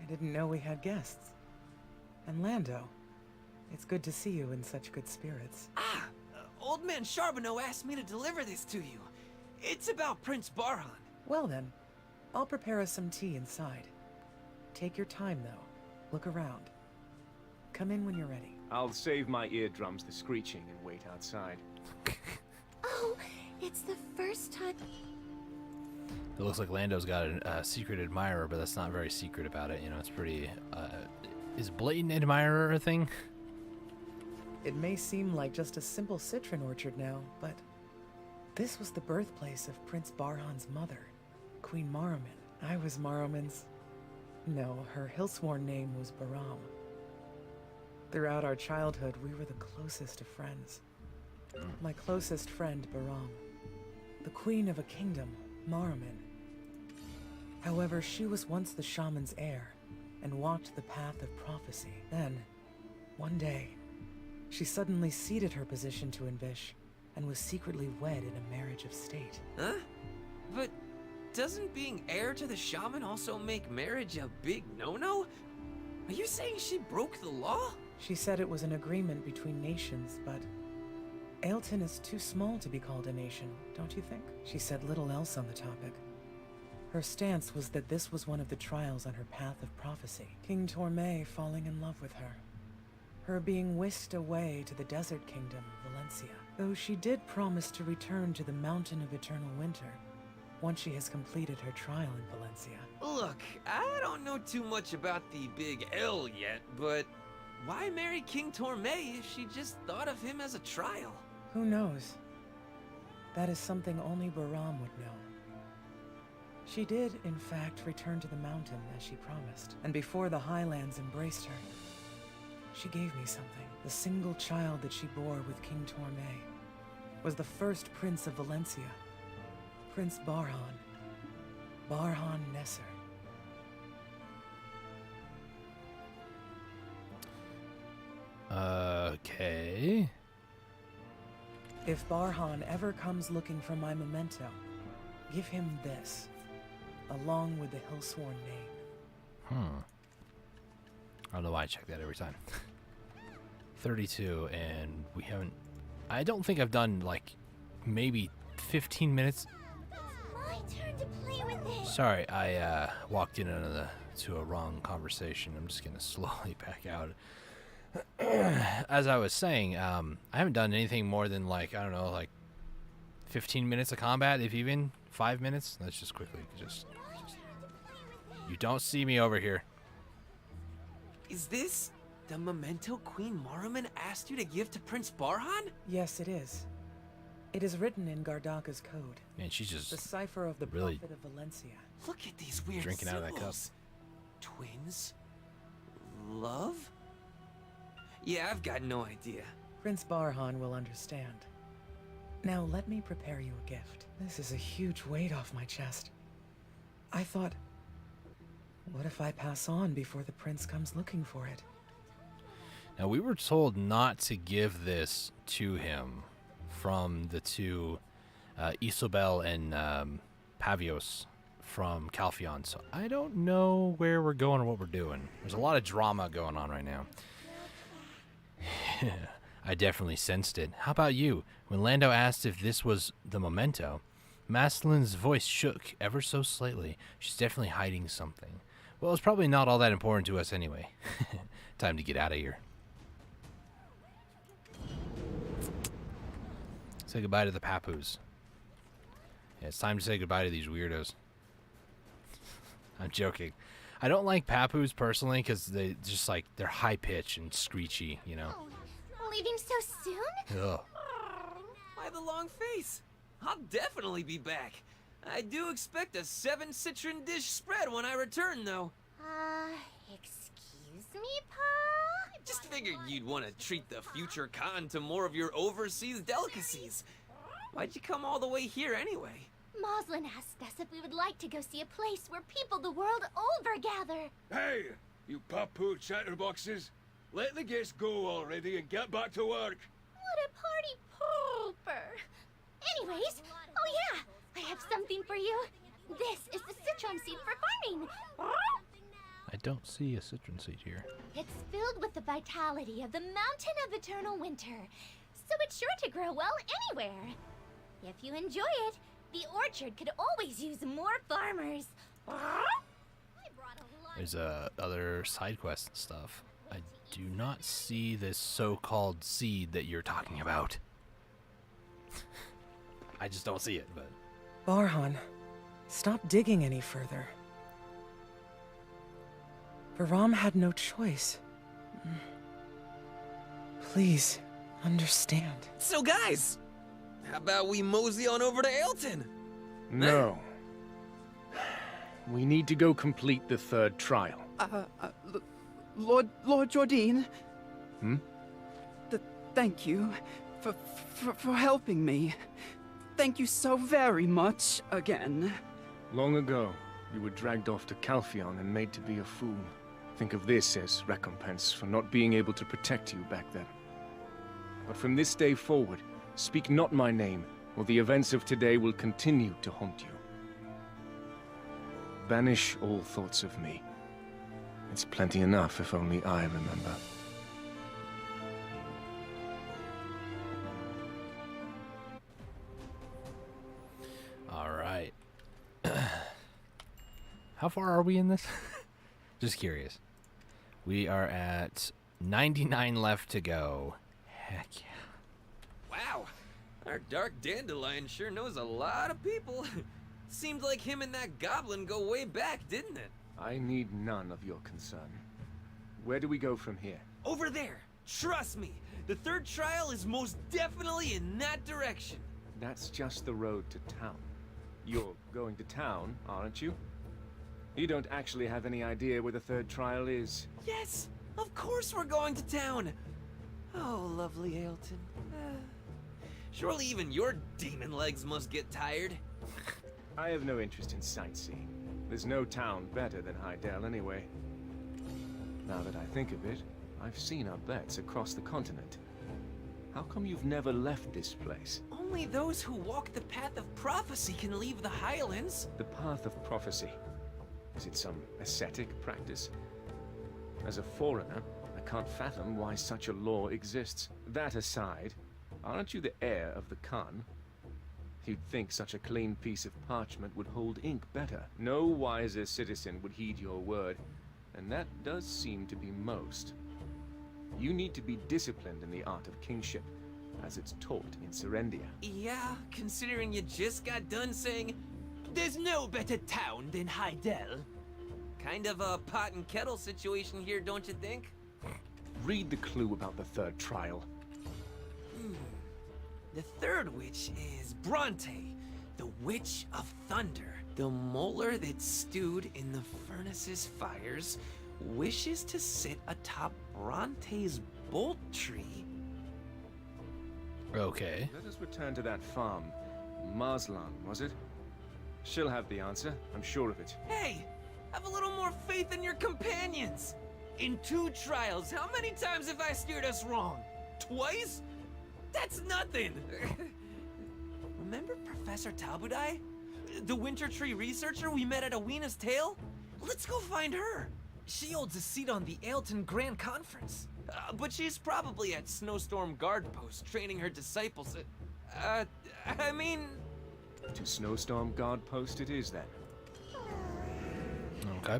I didn't know we had guests. And Lando, it's good to see you in such good spirits. Old man Charbonneau asked me to deliver this to you. It's about Prince Barhan. Well then, I'll prepare us some tea inside. Take your time, though. Look around. Come in when you're ready. I'll save my eardrums the screeching and wait outside. Oh, it's the first time... It looks like Lando's got a secret admirer, but that's not very secret about it. You know, it's pretty... is blatant admirer a thing? It may seem like just a simple citron orchard now, but this was the birthplace of Prince Barhan's mother, Queen Maruman. I was Maruman's... No, her Hillsworn name was Baram. Throughout our childhood, we were the closest of friends. My closest friend, Baram. The queen of a kingdom, Maruman. However, she was once the shaman's heir, and walked the path of prophecy. Then, one day, she suddenly ceded her position to Invish, and was secretly wed in a marriage of state. Huh? But doesn't being heir to the shaman also make marriage a big no-no? Are you saying she broke the law? She said it was an agreement between nations, but Ailton is too small to be called a nation, don't you think? She said little else on the topic. Her stance was that this was one of the trials on her path of prophecy. King Torme falling in love with her. Her being whisked away to the desert kingdom, Valencia. Though she did promise to return to the Mountain of Eternal Winter once she has completed her trial in Valencia. Look, I don't know too much about the Big L yet, but why marry King Torme if she just thought of him as a trial? Who knows? That is something only Baram would know. She did, in fact, return to the mountain as she promised, and before the Highlands embraced her, she gave me something. The single child that she bore with King Torme was the first prince of Valencia, Prince Barhan. Barhan Nesser. Okay. If Barhan ever comes looking for my memento, give him this, along with the Hillsworn name. I don't know why I check that every time. 32, and we haven't... I don't think I've done, like, maybe 15 minutes. My turn to play with it. Sorry, I walked in to a wrong conversation. I'm just gonna slowly back out. As I was saying, I haven't done anything more than, like, I don't know, like 15 minutes of combat, if even 5 minutes. Let's just quickly, you don't see me over here. Is this the memento Queen Maruman asked you to give to Prince Barhan? Yes, it is. It is written in Gardaka's code. Man, she's just the cipher of the really Prophet of Valencia. Look at these weird drinking symbols. out of that cup. Twins? Love? Yeah, I've got no idea. Prince Barhan will understand. Now let me prepare you a gift. This is a huge weight off my chest. I thought, what if I pass on before the prince comes looking for it? Now, we were told not to give this to him from the two, Isobel and Pavios from Calpheon, so I don't know where we're going or what we're doing. There's a lot of drama going on right now. I definitely sensed it. How about you? When Lando asked if this was the memento, Maslin's voice shook ever so slightly. She's definitely hiding something. Well, it's probably not all that important to us anyway. Time to get out of here. Say goodbye to the Papoos. Yeah, it's time to say goodbye to these weirdos. I'm joking. I don't like Papoos personally because they just like they're high pitched and screechy, you know. Leaving so soon? Ugh. Why the long face? I'll definitely be back. I do expect a 7 citron dish spread when I return, though. Excuse me, Pa? Just figured you'd want to treat the future Khan to more of your overseas delicacies. Why'd you come all the way here anyway? Moslin asked us if we would like to go see a place where people the world over gather. Hey, you papu chatterboxes. Let the guests go already and get back to work. What a party pooper. Anyways, oh yeah, I have something for you. This is the citron seed for farming. I don't see a citron seed here. It's filled with the vitality of the Mountain of Eternal Winter, so it's sure to grow well anywhere. If you enjoy it, the orchard could always use more farmers. There's other side quests and stuff. I do not see this so-called seed that you're talking about. I just don't see it, but... Barhan, stop digging any further. Baram had no choice. Please, understand. So guys, how about we mosey on over to Ailton? No. We need to go complete the third trial. Lord Jordine? Hmm? Thank you for helping me. Thank you so very much again. Long ago, you were dragged off to Calpheon and made to be a fool. Think of this as recompense for not being able to protect you back then. But from this day forward, speak not my name, or the events of today will continue to haunt you. Banish all thoughts of me. It's plenty enough if only I remember. All right. How far are we in this? Just curious. We are at 99 left to go. Heck yeah. Wow, our dark dandelion sure knows a lot of people. Seemed like him and that goblin go way back, didn't it? I need none of your concern. Where do we go from here? Over there. Trust me, the third trial is most definitely in that direction. That's just the road to town. You're going to town, aren't you? You don't actually have any idea where the third trial is. Yes, of course we're going to town. Oh, lovely Ailton. Surely even your demon legs must get tired. I have no interest in sightseeing. There's no town better than Hydael anyway. Now that I think of it, I've seen our bets across the continent. How come you've never left this place? Only those who walk the path of prophecy can leave the Highlands. The path of prophecy. Is it some ascetic practice? As a foreigner, I can't fathom why such a law exists. That aside, aren't you the heir of the Khan? You'd think such a clean piece of parchment would hold ink better. No wiser citizen would heed your word, and that does seem to be most. You need to be disciplined in the art of kingship, as it's taught in Serendia. Yeah, considering you just got done saying, there's no better town than Hydael. Kind of a pot and kettle situation here, don't you think? Read the clue about the third trial. The third witch is Bronte, the Witch of Thunder. The molar that stewed in the furnace's fires wishes to sit atop Bronte's bolt tree. Okay. Let us return to that farm. Marslan, was it? She'll have the answer, I'm sure of it. Hey, have a little more faith in your companions. In 2 trials, how many times have I steered us wrong? Twice? That's nothing! Remember Professor Tabudai? The Winter Tree researcher we met at Awena's Tale? Let's go find her! She holds a seat on the Ailton Grand Conference. But she's probably at Snowstorm Guard Post training her disciples. I mean... To Snowstorm Guard Post it is, then. Okay.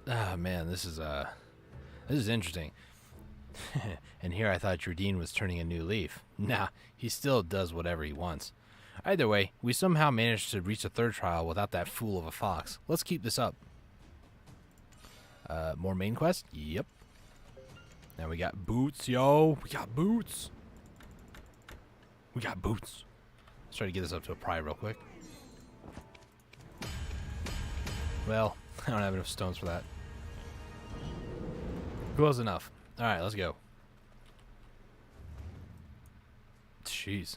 Ah, man, this is interesting. And here I thought Jardine was turning a new leaf. Nah, he still does whatever he wants. Either way, we somehow managed to reach the third trial without that fool of a fox. Let's keep this up. More main quest? Yep. Now we got boots, yo. We got boots. We got boots. Let's try to get this up to a pry real quick. Well, I don't have enough stones for that. Close enough. Alright, let's go. Jeez.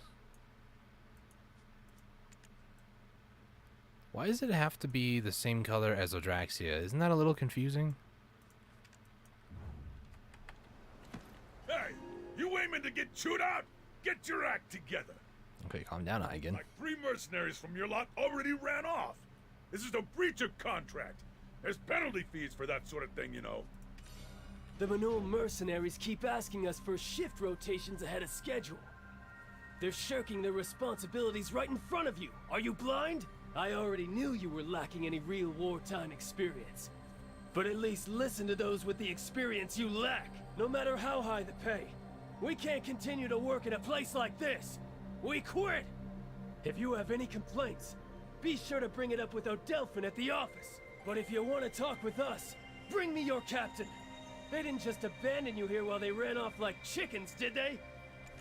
Why does it have to be the same color as Odraxia? Isn't that a little confusing? Hey, you aiming to get chewed out? Get your act together. Okay, calm down, Eigen. Like 3 mercenaries from your lot already ran off. This is a breach of contract. There's penalty fees for that sort of thing, you know. The Manul mercenaries keep asking us for shift rotations ahead of schedule. They're shirking their responsibilities right in front of you. Are you blind? I already knew you were lacking any real wartime experience. But at least listen to those with the experience you lack, no matter how high the pay. We can't continue to work in a place like this. We quit! If you have any complaints, be sure to bring it up with Odelphin at the office. But if you want to talk with us, bring me your captain. They didn't just abandon you here while they ran off like chickens, did they?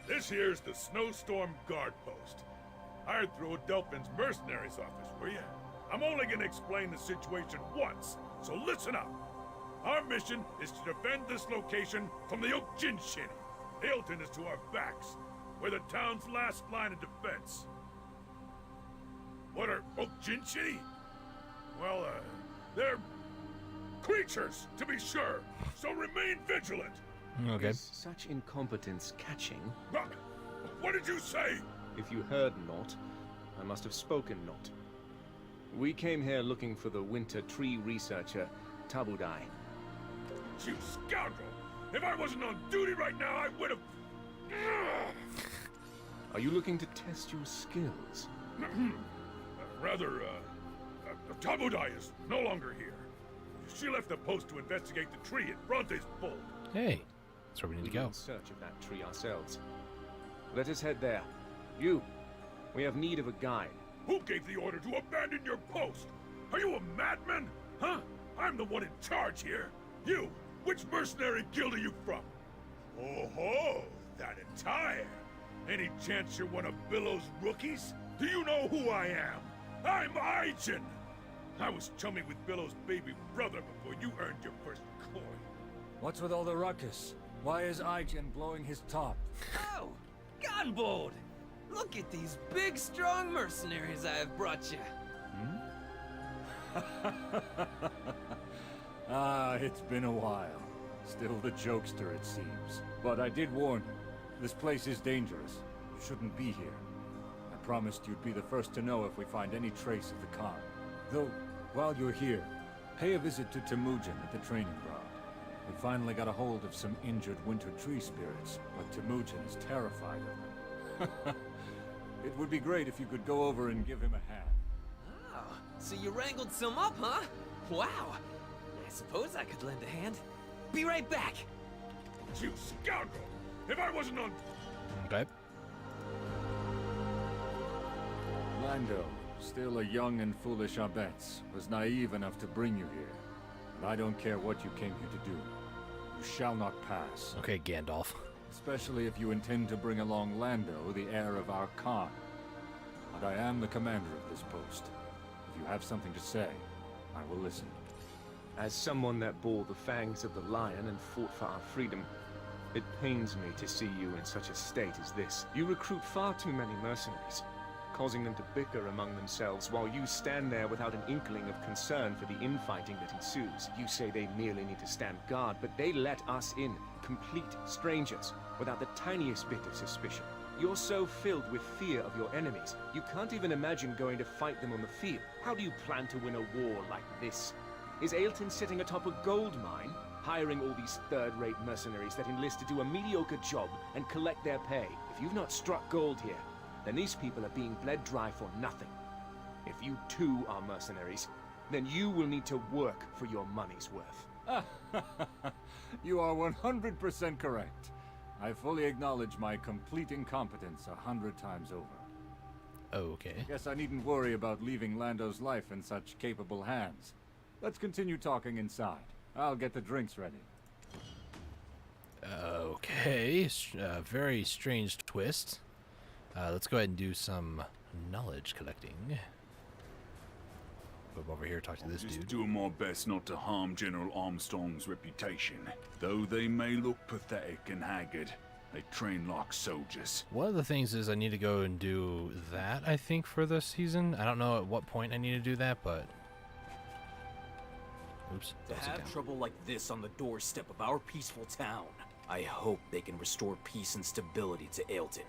This here's the Snowstorm Guard Post. Hired through Adelphin's mercenaries office, were ya? I'm only gonna explain the situation once, so listen up. Our mission is to defend this location from the Okjinshin. Ailton is to our backs. We're the town's last line of defense. What are Okjinshin? Well, they're creatures, to be sure, so remain vigilant. Okay. Is such incompetence catching? What did you say? If you heard not, I must have spoken not. We came here looking for the winter tree researcher, Tabudai. You scoundrel! If I wasn't on duty right now, I would have... Are you looking to test your skills? Tabudai is no longer here. She left the post to investigate the tree at Bronte's Fold. Hey, that's where we need to We're go. in search of that tree ourselves. Let us head there. You, we have need of a guide. Who gave the order to abandon your post? Are you a madman? Huh? I'm the one in charge here. You, which mercenary guild are you from? Oh ho, that attire. Any chance you're one of Billow's rookies? Do you know who I am? I'm Aijin. I was chummy with Billow's baby brother before you earned your first coin. What's with all the ruckus? Why is Aijin blowing his top? Oh, Gunbold! Look at these big, strong mercenaries I have brought you. Ah, it's been a while. Still the jokester, it seems. But I did warn you. This place is dangerous. You shouldn't be here. I promised you'd be the first to know if we find any trace of the Khan. Though, while you're here, pay a visit to Temujin at the training ground. We finally got a hold of some injured winter tree spirits, but Temujin is terrified of them. It would be great if you could go over and give him a hand. Oh, so you wrangled some up, huh? Wow. I suppose I could lend a hand. Be right back. You scoundrel! If I wasn't on... Okay. Lando, still a young and foolish Abetz, was naive enough to bring you here. But I don't care what you came here to do. You shall not pass. Okay, Gandalf. Especially if you intend to bring along Lando, the heir of our Khan. But I am the commander of this post. If you have something to say, I will listen. As someone that bore the fangs of the lion and fought for our freedom, it pains me to see you in such a state as this. You recruit far too many mercenaries, causing them to bicker among themselves while you stand there without an inkling of concern for the infighting that ensues. You say they merely need to stand guard, but they let us in, complete strangers, without the tiniest bit of suspicion. You're so filled with fear of your enemies, you can't even imagine going to fight them on the field. How do you plan to win a war like this? Is Ailton sitting atop a gold mine, hiring all these third-rate mercenaries that enlist to do a mediocre job and collect their pay? If you've not struck gold here, then these people are being bled dry for nothing. If you too are mercenaries, then you will need to work for your money's worth. You are 100% correct. I fully acknowledge my complete incompetence 100 times over. Okay. Guess I needn't worry about leaving Lando's life in such capable hands. Let's continue talking inside. I'll get the drinks ready. Okay. Very strange twist. Let's go ahead and do some knowledge collecting. Go over here, talk to this Just dude. doing my best not to harm General Armstrong's reputation. Though they may look pathetic and haggard, they train like soldiers. One of the things is I need to go and do that, I think, for this season. I don't know at what point I need to do that, but... Oops. To have trouble like this on the doorstep of our peaceful town, I hope they can restore peace and stability to Ailton.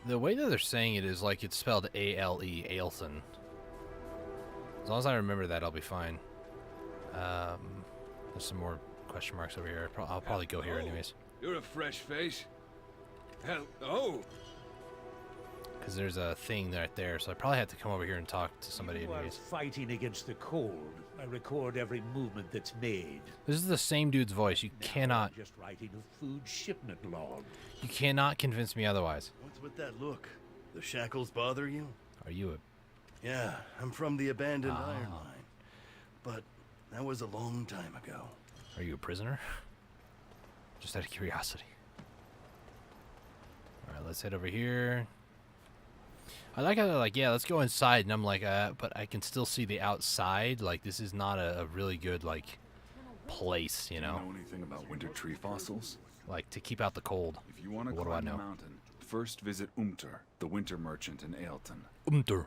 The way that they're saying it is like it's spelled A-L-E, Ailton. As long as I remember that, I'll be fine. There's some more question marks over here. I'll probably go here anyways. You're a fresh face. Oh! Because there's a thing right there, so I probably have to come over here and talk to somebody You are anyways. fighting against the cold. I record every movement that's made. This is the same dude's voice. You cannot... Just writing a food shipment log. You cannot convince me otherwise. What's with that look? The shackles bother you? Are you a... Yeah, I'm from the abandoned iron mine. But that was a long time ago. Are you a prisoner? Just out of curiosity. Alright, let's head over here. I like how they're like, yeah, let's go inside, and I'm like, but I can still see the outside. Like, this is not a really good, like, place, you know? Do you know anything about winter tree fossils? Like, to keep out the cold. If you want to What do I climb the know? mountain, first visit Umtur, the winter merchant in Ailton. Umtur.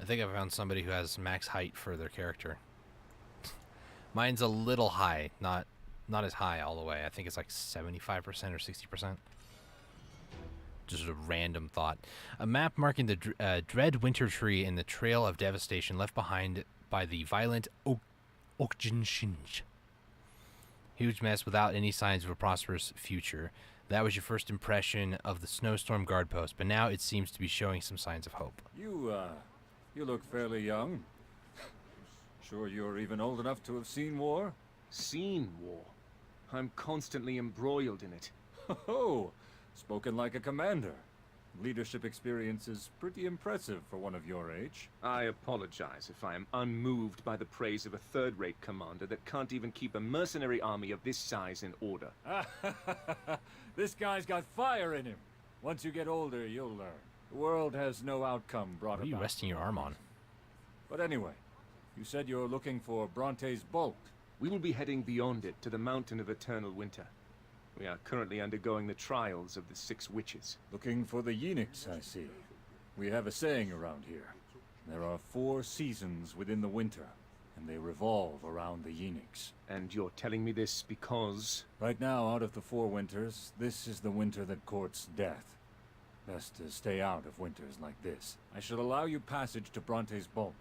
I think I found somebody who has max height for their character. Mine's a little high, not as high all the way. I think it's like 75% or 60%. just a random thought. A map marking the dread winter tree and the trail of devastation left behind by the violent Okjinshinj. Huge mess without any signs of a prosperous future. That was your first impression of the snowstorm guard post, but now it seems to be showing some signs of hope. You look fairly young. Sure you're even old enough to have seen war? Seen war? I'm constantly embroiled in it. Oh, spoken like a commander. Leadership experience is pretty impressive for one of your age. I apologize if I am unmoved by the praise of a third-rate commander that can't even keep a mercenary army of this size in order. This guy's got fire in him. Once you get older, you'll learn. The world has no outcome brought about. What are you resting your arm on? But anyway, you said you're looking for Bronte's bolt. We will be heading beyond it to the Mountain of Eternal Winter. We are currently undergoing the trials of the 6 witches. Looking for the eunuchs, I see. We have a saying around here. There are 4 seasons within the winter, and they revolve around the eunuchs. And you're telling me this because... Right now, out of the 4 winters, this is the winter that courts death. Best to stay out of winters like this. I shall allow you passage to Bronte's bolt.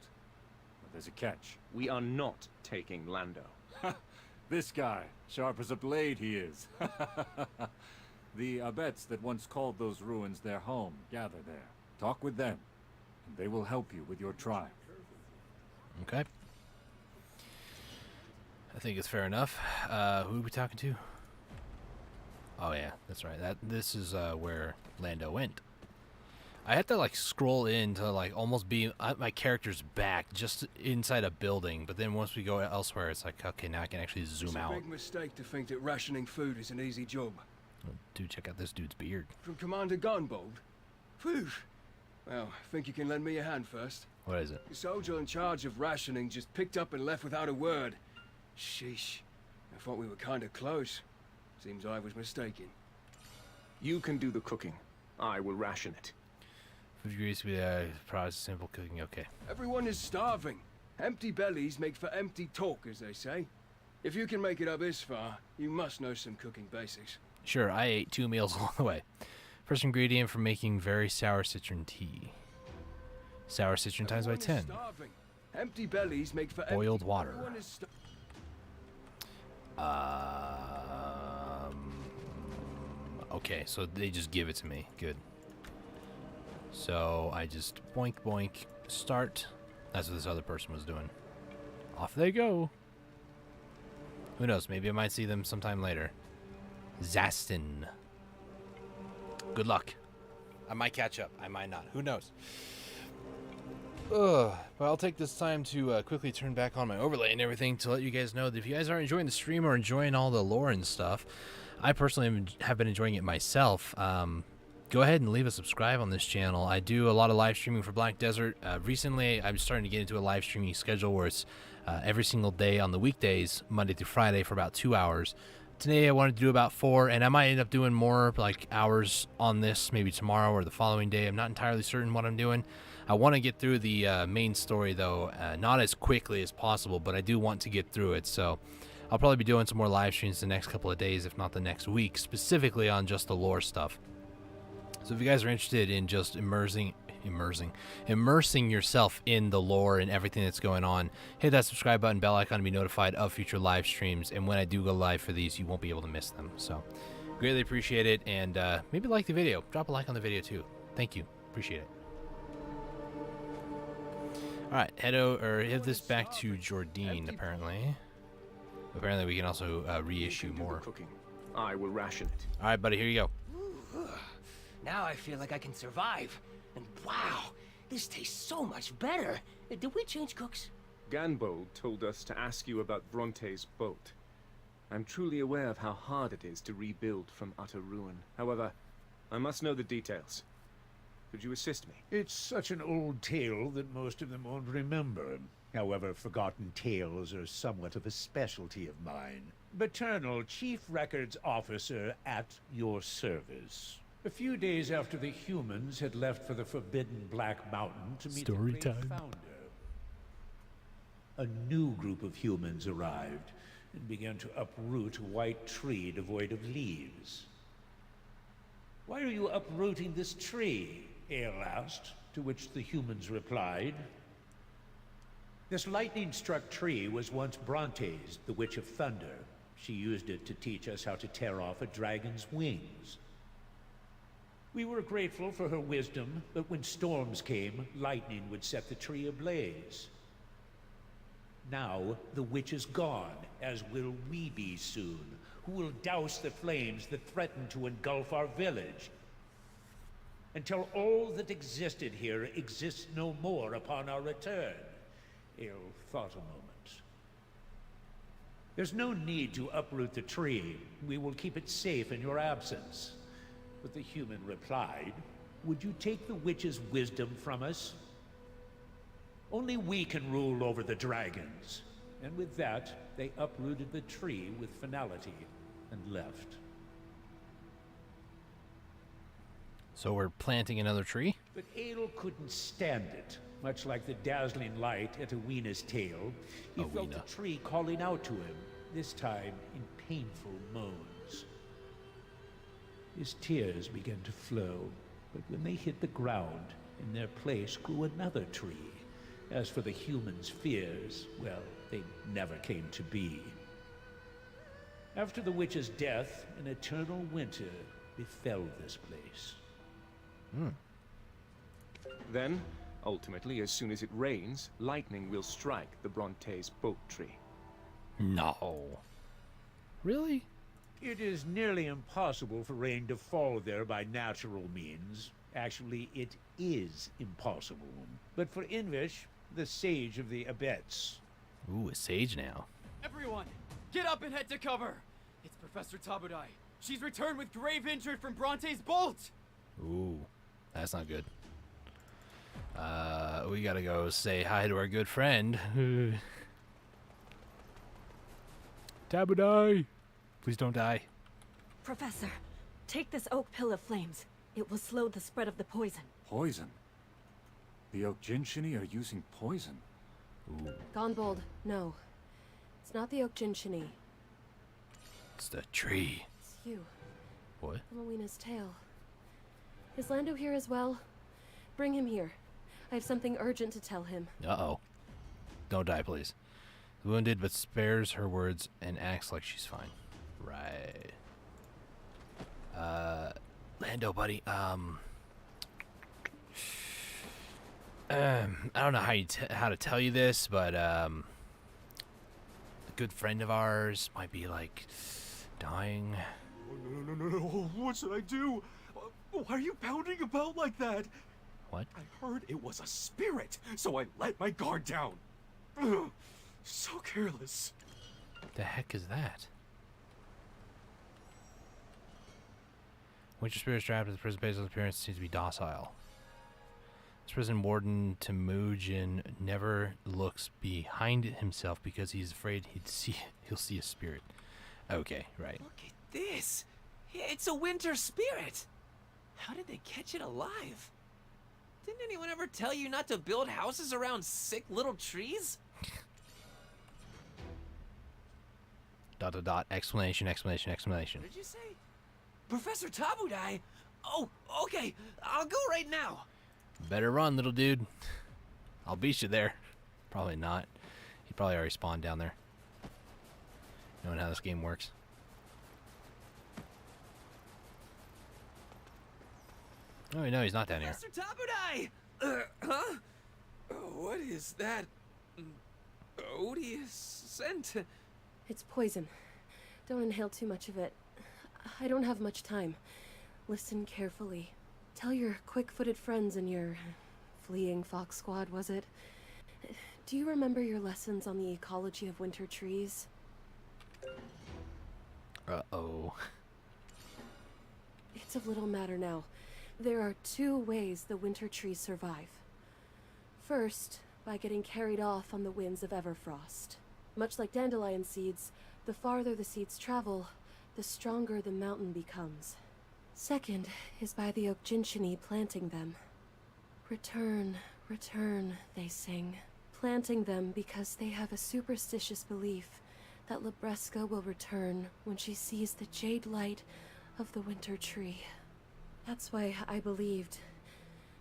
But there's a catch. We are not taking Lando. This guy, sharp as a blade he is. The Abets that once called those ruins their home gather there. Talk with them, and they will help you with your trial. Okay. I think it's fair enough. Who are we talking to? Oh yeah, that's right. This is where Lando went. I had to like scroll in to like almost be my character's back just inside a building, but then once we go elsewhere, it's like, okay, now I can actually zoom out. It's a big mistake to think that rationing food is an easy job. Oh, dude, check out this dude's beard. From Commander Gunbold? Phew. Well, I think you can lend me a hand first. What is it? The soldier in charge of rationing just picked up and left without a word. Sheesh. I thought we were kind of close. Seems I was mistaken. You can do the cooking. I will ration it. 50 degrees with process simple cooking. Okay. Everyone is starving. Empty bellies make for empty talk, as they say. If you can make it up this far, you must know some cooking basics. Sure, I ate 2 meals along the way. First ingredient for making very sour citron tea. Sour citron times by 10. Empty bellies make for boiled water. Okay, so they just give it to me. Good. So I just boink boink start. That's what this other person was doing. Off they go. Who knows? Maybe I might see them sometime later. Zastin. Good luck. I might catch up. I might not. Who knows? But I'll take this time to quickly turn back on my overlay and everything to let you guys know that if you guys are enjoying the stream or enjoying all the lore and stuff, I personally have been enjoying it myself. Go ahead and leave a subscribe on this channel. I do a lot of live streaming for Black Desert. Recently, I'm starting to get into a live streaming schedule where it's every single day on the weekdays, Monday through Friday, for about 2 hours. Today, I wanted to do about 4, and I might end up doing more like hours on this, maybe tomorrow or the following day. I'm not entirely certain what I'm doing. I want to get through the main story, though, not as quickly as possible, but I do want to get through it. So I'll probably be doing some more live streams the next couple of days, if not the next week, specifically on just the lore stuff. So if you guys are interested in just immersing yourself in the lore and everything that's going on, hit that subscribe button, bell icon to be notified of future live streams. And when I do go live for these, you won't be able to miss them. So greatly appreciate it. And maybe like the video. Drop a like on the video too. Thank you. Appreciate it. All right, head this back to Jordine. Apparently we can also reissue more. I will ration it. All right, buddy. Here you go. Now I feel like I can survive. And wow, this tastes so much better. Did we change cooks? Gunbold told us to ask you about Bronte's boat. I'm truly aware of how hard it is to rebuild from utter ruin. However, I must know the details. Could you assist me? It's such an old tale that most of them won't remember. However, forgotten tales are somewhat of a specialty of mine. Paternal Chief Records Officer at your service. A few days after the humans had left for the forbidden Black Mountain to meet the great founder, a new group of humans arrived and began to uproot a white tree devoid of leaves. Why are you uprooting this tree? Ale asked, to which the humans replied. This lightning-struck tree was once Bronte's, the Witch of Thunder. She used it to teach us how to tear off a dragon's wings. We were grateful for her wisdom, but when storms came, lightning would set the tree ablaze. Now, the witch is gone, as will we be soon, who will douse the flames that threaten to engulf our village, until all that existed here exists no more upon our return. Ale thought a moment. There's no need to uproot the tree. We will keep it safe in your absence. But the human replied, would you take the witch's wisdom from us? Only we can rule over the dragons. And with that, they uprooted the tree with finality and left. So we're planting another tree? But Ale couldn't stand it. Much like the dazzling light at Awena's tail, he felt the tree calling out to him, this time in painful moans. His tears began to flow, but when they hit the ground, in their place grew another tree. As for the humans' fears, well, they never came to be. After the witch's death, an eternal winter befell this place. Then, ultimately, as soon as it rains, lightning will strike the Bronte's boat tree. No. Really? It is nearly impossible for rain to fall there by natural means. Actually, it is impossible. But for Invish, the sage of the Abets. Ooh, a sage now. Everyone, get up and head to cover! It's Professor Tabudai. She's returned with grave injury from Bronte's bolt! Ooh, that's not good. We gotta go say hi to our good friend. Tabudai! Please don't die. Professor, take this oak pill of flames. It will slow the spread of the poison. Poison? The Oak-Jinshini are using poison. Ooh. Gonbold, no. It's not the Oak-Jinshini. It's the tree. It's you. What? From Awena's tail. Is Lando here as well? Bring him here. I have something urgent to tell him. Uh-oh. Don't die, please. Wounded, but spares her words and acts like she's fine. Right. Lando, buddy, I don't know how to tell you this, but a good friend of ours might be like dying. Oh, no. What should I do? Why are you pounding about like that? What? I heard it was a spirit, so I let my guard down. Ugh, so careless. The heck is that? Winter spirit trapped at the prison base. Appearance seems to be docile. This prison warden Temujin never looks behind himself because he's afraid he'll see a spirit. Okay, right. Look at this. It's a winter spirit. How did they catch it alive? Didn't anyone ever tell you not to build houses around sick little trees? ... Explanation. What did you say? Professor Tabudai? Oh, okay. I'll go right now. Better run, little dude. I'll beat you there. Probably not. He probably already spawned down there. Knowing how this game works. Oh, no, he's not down here. Professor Tabudai! Huh? What is that odious scent? It's poison. Don't inhale too much of it. I don't have much time. Listen carefully. Tell your quick-footed friends in your fleeing fox squad, was it? Do you remember your lessons on the ecology of winter trees? Uh-oh. It's of little matter now. There are two ways the winter trees survive. First, by getting carried off on the winds of Everfrost. Much like dandelion seeds, the farther the seeds travel, the stronger the mountain becomes. Second is by the Oak-Jinshini planting them. Return, return, they sing. Planting them because they have a superstitious belief that Libresca will return when she sees the jade light of the winter tree. That's why I believed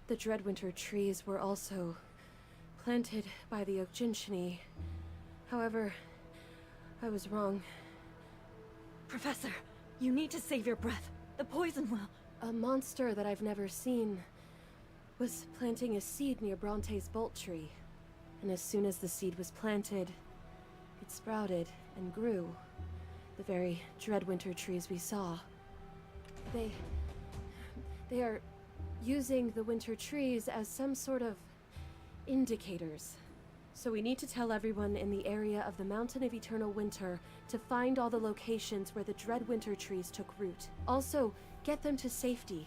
the Dreadwinter trees were also planted by the Okjinshini. However, I was wrong. Professor, you need to save your breath. The poison will... A monster that I've never seen was planting a seed near Bronte's bolt tree. And as soon as the seed was planted, it sprouted and grew. The very Dreadwinter trees we saw. They are using the winter trees as some sort of indicators. So we need to tell everyone in the area of the Mountain of Eternal Winter to find all the locations where the Dreadwinter trees took root. Also, get them to safety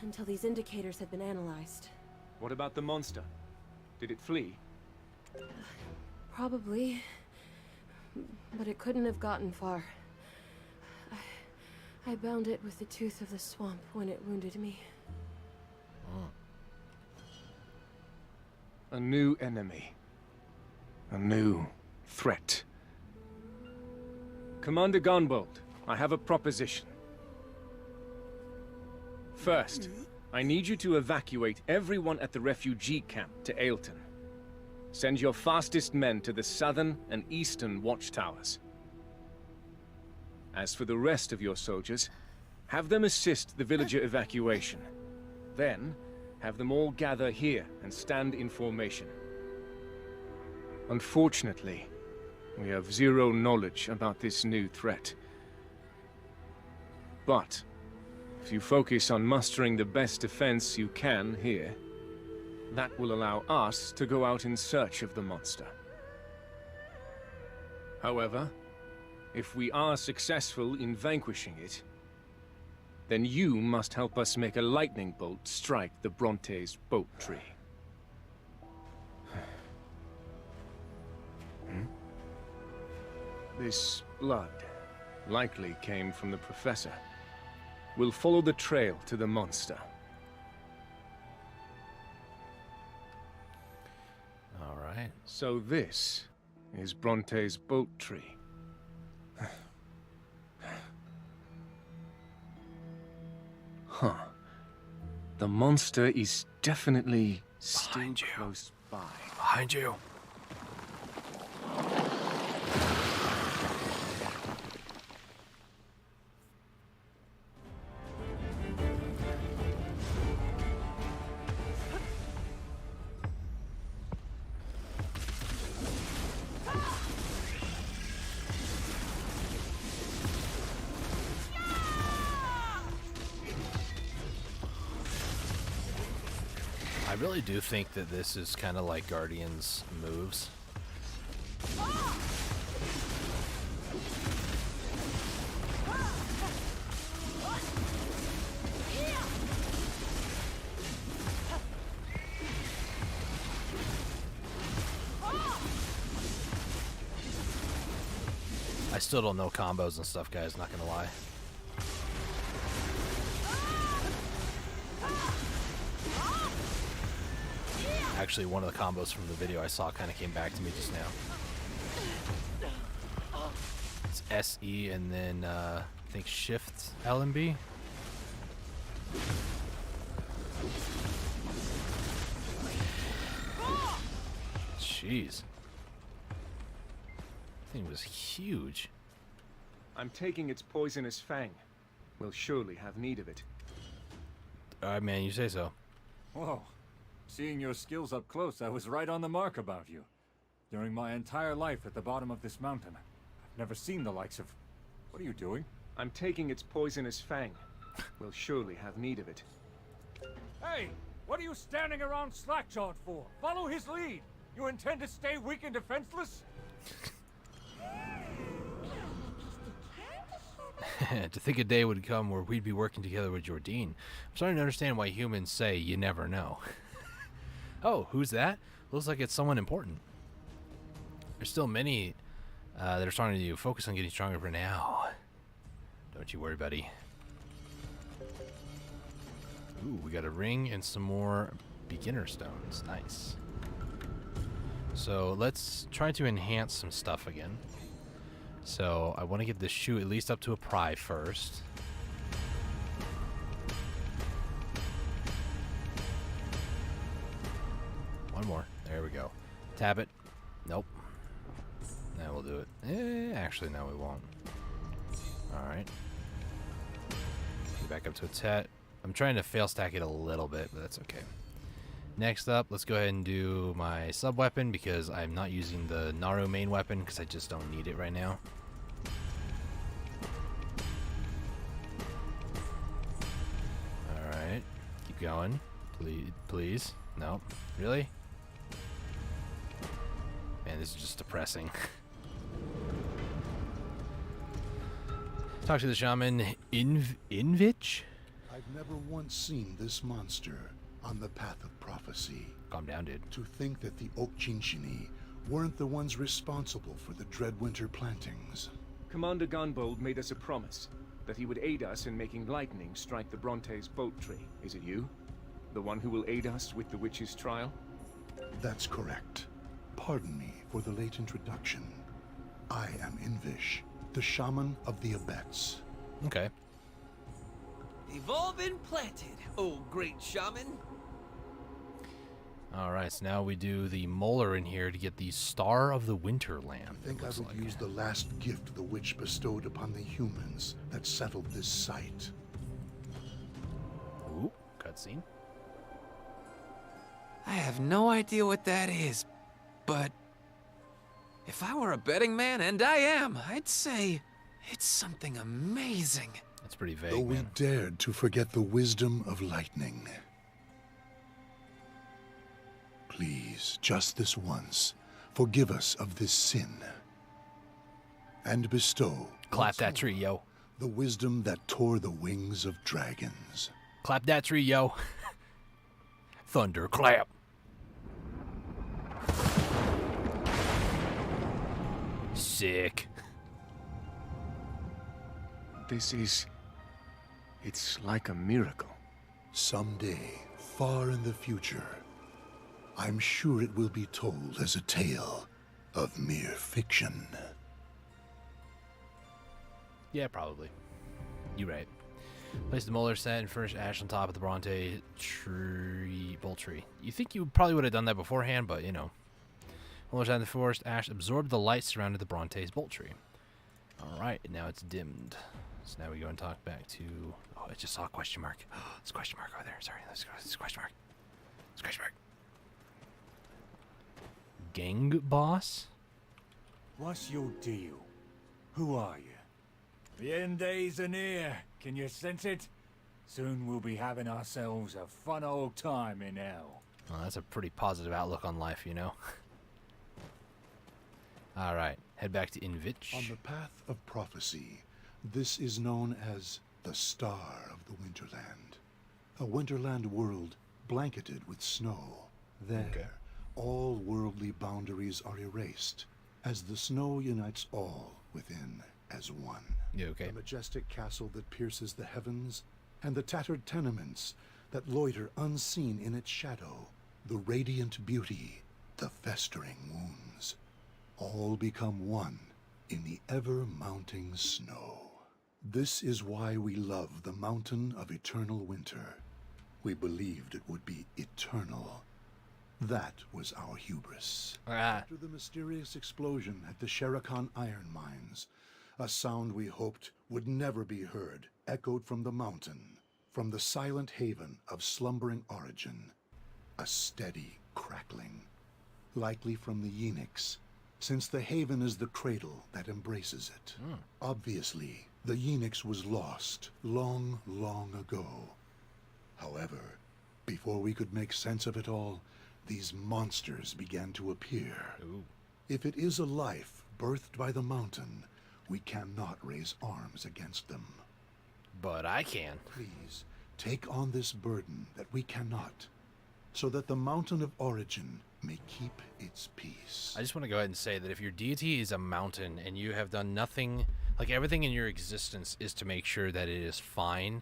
until these indicators have been analyzed. What about the monster? Did it flee? Probably. But it couldn't have gotten far. I bound it with the tooth of the swamp when it wounded me. A new enemy. A new threat. Commander Gunbold, I have a proposition. First, I need you to evacuate everyone at the refugee camp to Ailton. Send your fastest men to the southern and eastern watchtowers. As for the rest of your soldiers, have them assist the villager evacuation. Then, have them all gather here and stand in formation. Unfortunately, we have zero knowledge about this new threat. But, if you focus on mustering the best defense you can here, that will allow us to go out in search of the monster. However, if we are successful in vanquishing it, then you must help us make a lightning bolt strike the Bronte's boat tree. This blood likely came from the Professor. We'll follow the trail to the monster. All right. So this is Bronte's boat tree. Huh. The monster is definitely still close by. Behind you. I really do think that this is kind of like Guardian's moves. I still don't know combos and stuff, guys, not gonna lie. Actually, one of the combos from the video I saw kind of came back to me just now. It's SE and then I think Shift LMB. Jeez. That thing was huge. I'm taking its poisonous fang. We'll surely have need of it. Alright, man, you say so. Whoa. Seeing your skills up close, I was right on the mark about you. During my entire life at the bottom of this mountain, I've never seen the likes of... What are you doing? I'm taking its poisonous fang. We'll surely have need of it. Hey! What are you standing around slack-jawed for? Follow his lead! You intend to stay weak and defenseless? To think a day would come where we'd be working together with Jordine. I'm starting to understand why humans say you never know. Oh, who's that? Looks like it's someone important. There's still many that are starting to focus on getting stronger for now. Don't you worry, buddy. Ooh, we got a ring and some more beginner stones. Nice. So let's try to enhance some stuff again. So I want to get this shoe at least up to a pry first. One more. There we go. Tap it. Nope. Now we'll do it. Actually, no, we won't. Alright. Get back up to its head. I'm trying to fail stack it a little bit, but that's okay. Next up, let's go ahead and do my sub weapon because I'm not using the Naru main weapon because I just don't need it right now. Alright. Keep going. Please. No. Really? Man, this is just depressing. Talk to the shaman Invich? I've never once seen this monster on the path of prophecy. Calm down, dude. To think that the Okchinchini weren't the ones responsible for the Dreadwinter plantings. Commander Gunbold made us a promise that he would aid us in making lightning strike the Bronte's bolt tree. Is it you? The one who will aid us with the witch's trial? That's correct. Pardon me for the late introduction. I am Invish, the shaman of the Abets. Okay. They've all been planted, oh great shaman. Alright, so now we do the molar in here to get the Star of the Winterland. I think I would use the last gift the witch bestowed upon the humans that settled this site. Ooh, cutscene. I have no idea what that is, but if I were a betting man, and I am, I'd say it's something amazing. That's pretty vague, Though we man. dared to forget the wisdom of lightning. Please, just this once, forgive us of this sin. And bestow... Clap that tree, yo. ...the wisdom that tore the wings of dragons. Clap that tree, yo. Thunder clap. Sick. This is... it's like a miracle. Someday, far in the future, I'm sure it will be told as a tale of mere fiction. Yeah, probably. You're right. Place the molar set and furnish ash on top of the Bronte tree, bolt tree. You think you probably would have done that beforehand, but you know. Molar set in the forest, ash absorbed the light surrounding the Bronte's bolt tree. Alright, now it's dimmed. So now we go and talk back to... Oh, I just saw a question mark. It's a question mark over there. Sorry, let's go. It's a question mark. It's a question mark. Gang boss? What's your deal? Who are you? The end days are near. Can you sense it? Soon we'll be having ourselves a fun old time in hell. Well, that's a pretty positive outlook on life, you know? Alright, head back to Invich. On the path of prophecy, this is known as the Star of the Winterland. A Winterland world blanketed with snow. There, all worldly boundaries are erased, as the snow unites all within as one. Yeah, okay. The majestic castle that pierces the heavens, and the tattered tenements that loiter unseen in its shadow. The radiant beauty, the festering wounds, all become one in the ever-mounting snow. This is why we love the mountain of eternal winter. We believed it would be eternal. That was our hubris. After the mysterious explosion at the Sherakan iron mines, a sound we hoped would never be heard echoed from the mountain, from the silent haven of slumbering origin. A steady crackling, likely from the Yenix, since the haven is the cradle that embraces it. Obviously, the Yenix was lost long, long ago. However, before we could make sense of it all, these monsters began to appear. If it is a life birthed by the mountain, we cannot raise arms against them. But I can. Please, take on this burden that we cannot, so that the mountain of origin may keep its peace. I just want to go ahead and say that if your deity is a mountain and you have done nothing, like everything in your existence is to make sure that it is fine,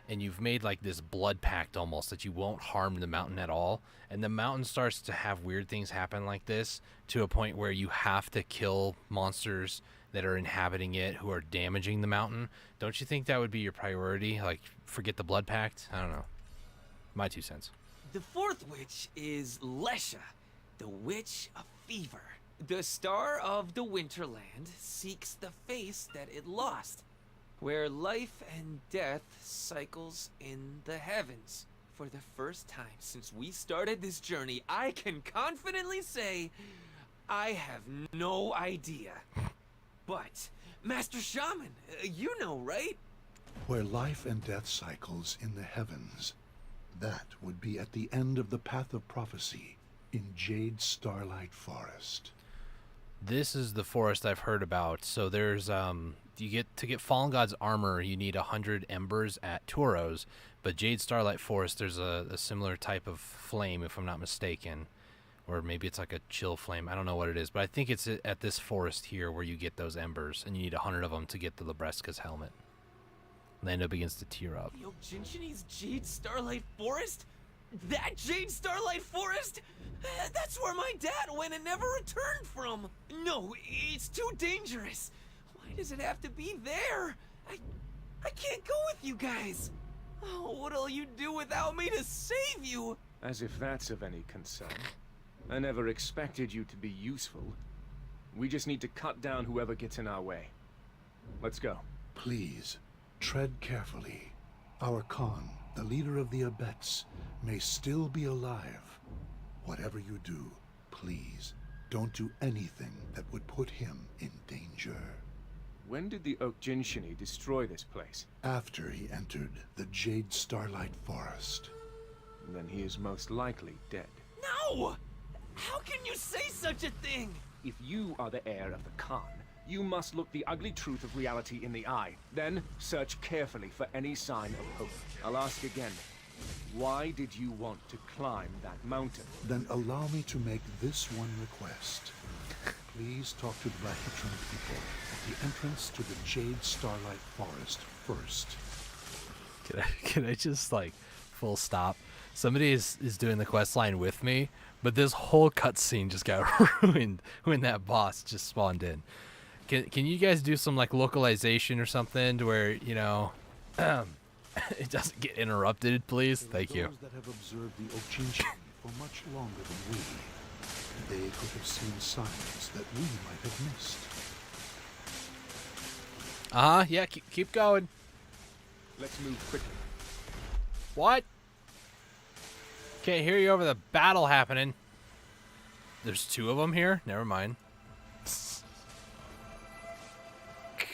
and you've made like this blood pact almost that you won't harm the mountain at all, and the mountain starts to have weird things happen like this to a point where you have to kill monsters that are inhabiting it who are damaging the mountain, don't you think that would be your priority? Like, forget the blood pact? I don't know. My 2 cents. The fourth witch is Lesha. the Witch of Fever. The star of the Winterland seeks the face that it lost, where life and death cycles in the heavens. For the first time since we started this journey, I can confidently say I have no idea. But, Master Shaman, you know, right? Where life and death cycles in the heavens. That would be at the end of the Path of Prophecy in Jade Starlight Forest. This is the forest I've heard about. So there's to get Fallen God's armor, you need 100 embers at Turos, but Jade Starlight Forest, there's a similar type of flame, if I'm not mistaken, or maybe it's like a chill flame. I don't know what it is, but I think it's at this forest here where you get those embers, and you need 100 of them to get the Lebreska's helmet. Lando begins to tear up. Yo, Jinchini's Jade Starlight Forest? That Jade Starlight Forest? That's where my dad went and never returned from. No, it's too dangerous. Why does it have to be there? I can't go with you guys. Oh, what'll you do without me to save you? As if that's of any concern. I never expected you to be useful. We just need to cut down whoever gets in our way. Let's go. Please, tread carefully. Our Khan, the leader of the Abets, may still be alive. Whatever you do, please, don't do anything that would put him in danger. When did the Oak Jinshini destroy this place? After he entered the Jade Starlight Forest. Then he is most likely dead. No! How can you say such a thing? If you are the heir of the Khan, you must look the ugly truth of reality in the eye. Then search carefully for any sign of hope. I'll ask again. Why did you want to climb that mountain? Then allow me to make this one request. Please talk to the Vahitran people at the entrance to the Jade Starlight Forest first. Can I just, like, full stop? Somebody is doing the quest line with me, but this whole cutscene just got ruined when that boss just spawned in. Can you guys do some, like, localization or something to where, you know, it doesn't get interrupted, please? Thank you. Those that have observed the Ochinchini for much longer than we, they could have seen signs that we might have missed. Yeah, keep going. Let's move quickly. What? Can't hear you over the battle happening. There's two of them here? Never mind.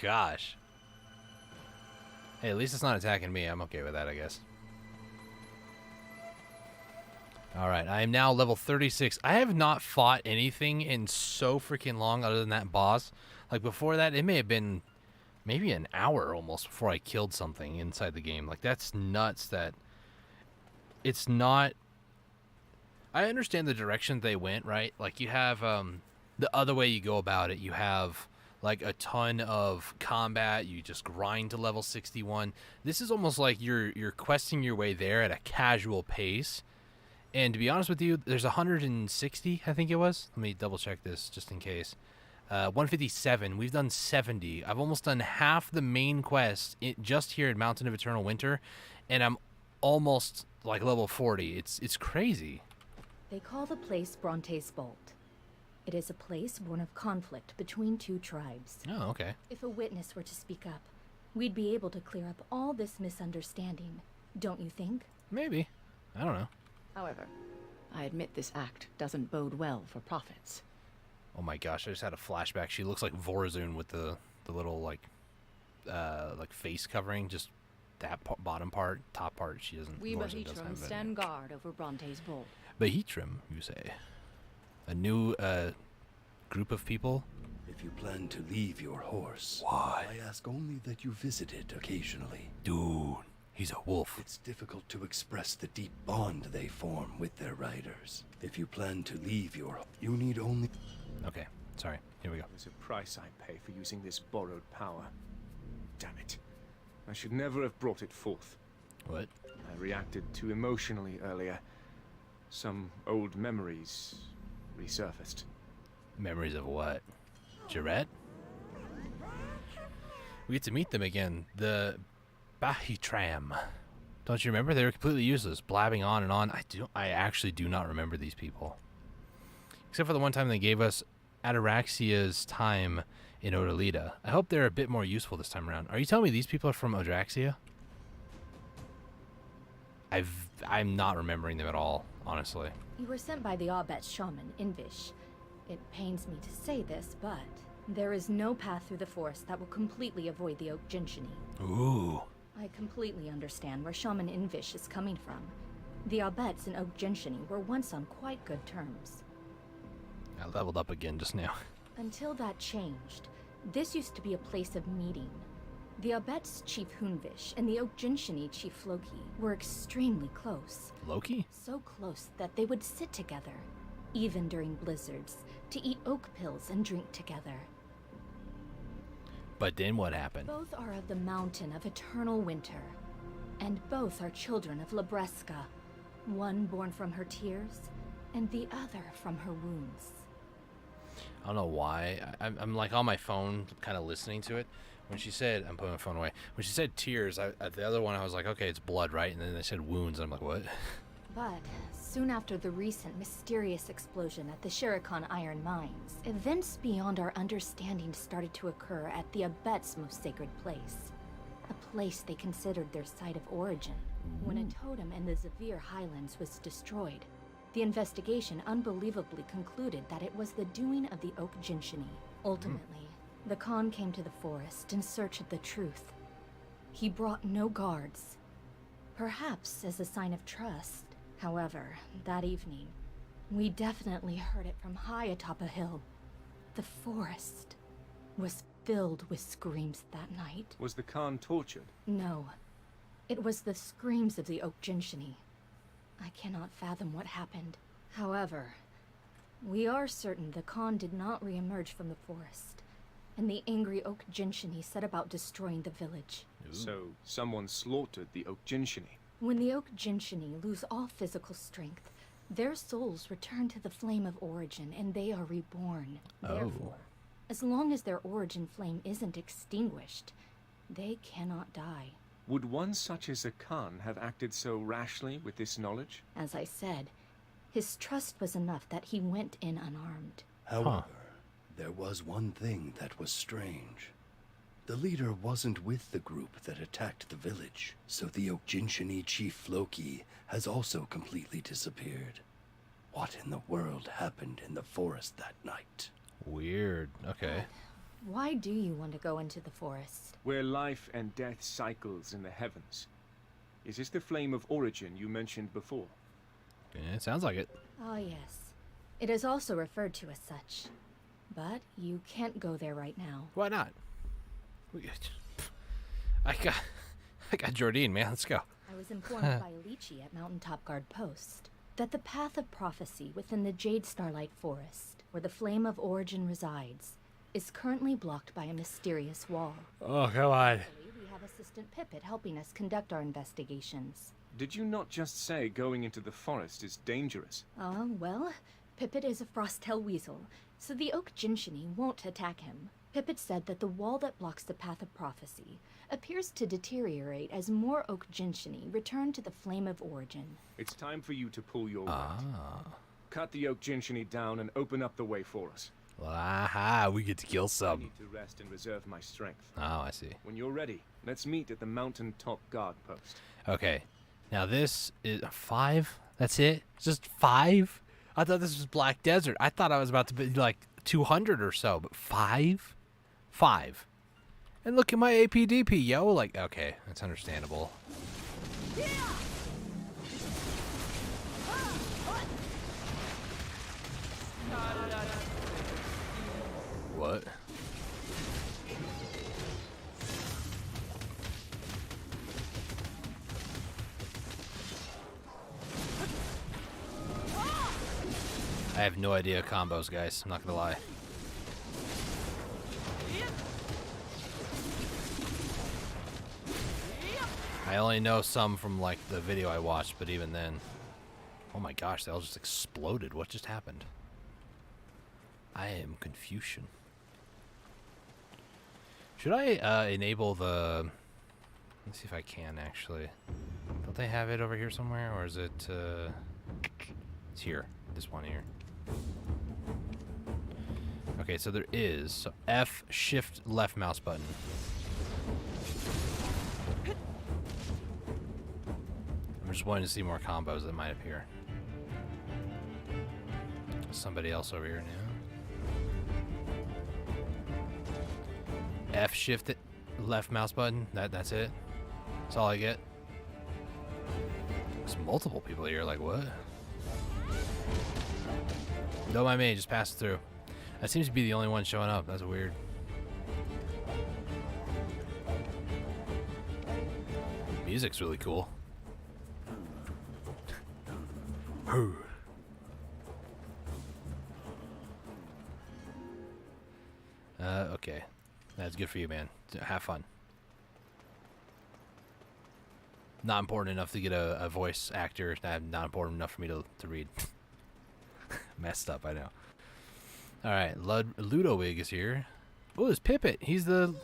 Gosh. Hey, at least it's not attacking me. I'm okay with that, I guess. Alright, I am now level 36. I have not fought anything in so freaking long other than that boss. Like, before that, it may have been maybe an hour almost before I killed something inside the game. Like, that's nuts that it's not... I understand the direction they went, right? Like, you have the other way you go about it. You have, like, a ton of combat. You just grind to level 61. This is almost like you're questing your way there at a casual pace. And to be honest with you, there's 160, I think it was. Let me double check this just in case. 157. We've done 70. I've almost done half the main quest just here at Mountain of Eternal Winter, and I'm almost like level 40. It's crazy. They call the place Bronte's Bolt. It is a place born of conflict between two tribes. Oh, okay. If a witness were to speak up, we'd be able to clear up all this misunderstanding, don't you think? Maybe. I don't know. However, I admit this act doesn't bode well for prophets. Oh my gosh, I just had a flashback. She looks like Vorazun with the little like face covering, just that bottom part, top part. She doesn't. We Vorazun doesn't Bahitrim have stand guard over Bronte's Bolt. Bahitrim, you say? A new group of people? If you plan to leave your horse, why? I ask only that you visit it occasionally. Dude, he's a wolf. It's difficult to express the deep bond they form with their riders. If you plan to leave you need only... Okay, sorry. Here we go. There's a price I pay for using this borrowed power. Damn it. I should never have brought it forth. What? I reacted too emotionally earlier. Some old memories resurfaced. Memories of what? Jarette? We get to meet them again. The Bahitram. Don't you remember? They were completely useless, blabbing on and on. I actually do not remember these people. except for the one time they gave us Ataraxia's time in Odalita. I hope they're a bit more useful this time around. Are you telling me these people are from Odraxia? I'm not remembering them at all, honestly. You were sent by the Aubet shaman, Invish. It pains me to say this, but there is no path through the forest that will completely avoid the Oak Jinshini. Ooh. I completely understand where Shaman Invish is coming from. The Aubets and Oak Jinshini were once on quite good terms. I leveled up again just now. Until that changed, this used to be a place of meeting. The Aubets Chief Hunvish and the Oak Jinshini Chief Loki were extremely close. Loki? So close that they would sit together, even during blizzards, to eat oak pills and drink together. But then what happened? Both are of the Mountain of Eternal Winter, and both are children of Labreska, one born from her tears, and the other from her wounds. I don't know why. I'm like on my phone, kind of listening to it. When she said, I'm putting my phone away. When she said tears, at the other one, I was like, okay, it's blood, right? And then they said wounds. And I'm like, what? But soon after the recent mysterious explosion at the Shirikon Iron Mines, events beyond our understanding started to occur at the Abet's most sacred place. A place they considered their site of origin. When a totem in the Zavir Highlands was destroyed, the investigation unbelievably concluded that it was the doing of the Oak Jinshini. Ultimately, the Khan came to the forest in search of the truth. He brought no guards, perhaps as a sign of trust. However, that evening, we definitely heard it from high atop a hill. The forest was filled with screams that night. Was the Khan tortured? No, it was the screams of the Oak Jinshini. I cannot fathom what happened. However, we are certain the Khan did not re-emerge from the forest, and the angry Oak Jinshini set about destroying the village. So, someone slaughtered the Oak Jinshini. When the Oak Jinshini lose all physical strength, their souls return to the flame of origin and they are reborn. Therefore, as long as their origin flame isn't extinguished, they cannot die. Would one such as a Khan have acted so rashly with this knowledge? As I said, his trust was enough that he went in unarmed. However, there was one thing that was strange. The leader wasn't with the group that attacked the village, so the Oak Jinshini Chief Loki has also completely disappeared. What in the world happened in the forest that night? Weird. Okay. Why do you want to go into the forest? Where life and death cycles in the heavens. Is this the flame of origin you mentioned before? Yeah, it sounds like it. Ah, yes. It is also referred to as such. But you can't go there right now. Why not? I got Jordine, man. Let's go. I was informed by Alici at Mountaintop Guard Post that the path of prophecy within the Jade Starlight Forest, where the flame of origin resides, is currently blocked by a mysterious wall. Oh, come on. We have Assistant Pippet helping us conduct our investigations. Did you not just say going into the forest is dangerous? Well, Pippet is a Frostel Weasel, so the Oak Jinshini won't attack him. Pippet said that the wall that blocks the path of prophecy appears to deteriorate as more Oak Jinshini return to the flame of origin. It's time for you to pull your weight. Cut the Oak Jinshini down and open up the way for us. Aha, we get to kill I some. need to rest and reserve my strength. Oh, I see. When you're ready, let's meet at the mountaintop guard post. Okay. Now this is 5? That's it? It's just 5? I thought this was Black Desert. I thought I was about to be like 200 or so, but 5? 5. And look at my APDP, yo. Like, okay, that's understandable. What? I have no idea combos, guys. I'm not gonna lie. I only know some from like the video I watched, but even then. Oh my gosh, they all just exploded. What just happened? I am Confucian. Should I enable the... Let's see if I can actually. Don't they have it over here somewhere, or is it... It's here. This one here. Okay, so there is. So F, shift, left mouse button. I'm just wanting to see more combos that might appear. Somebody else over here now. F, shift, left mouse button. That's it. That's all I get. There's multiple people here. Like what? Don't mind me. Just pass it through. That seems to be the only one showing up. That's weird. Music's really cool. Okay. That's good for you, man. Have fun. Not important enough to get a voice actor. Not important enough for me to read. Messed up, I know. Alright, Ludowig is here. Oh, it's Pippet. He's the...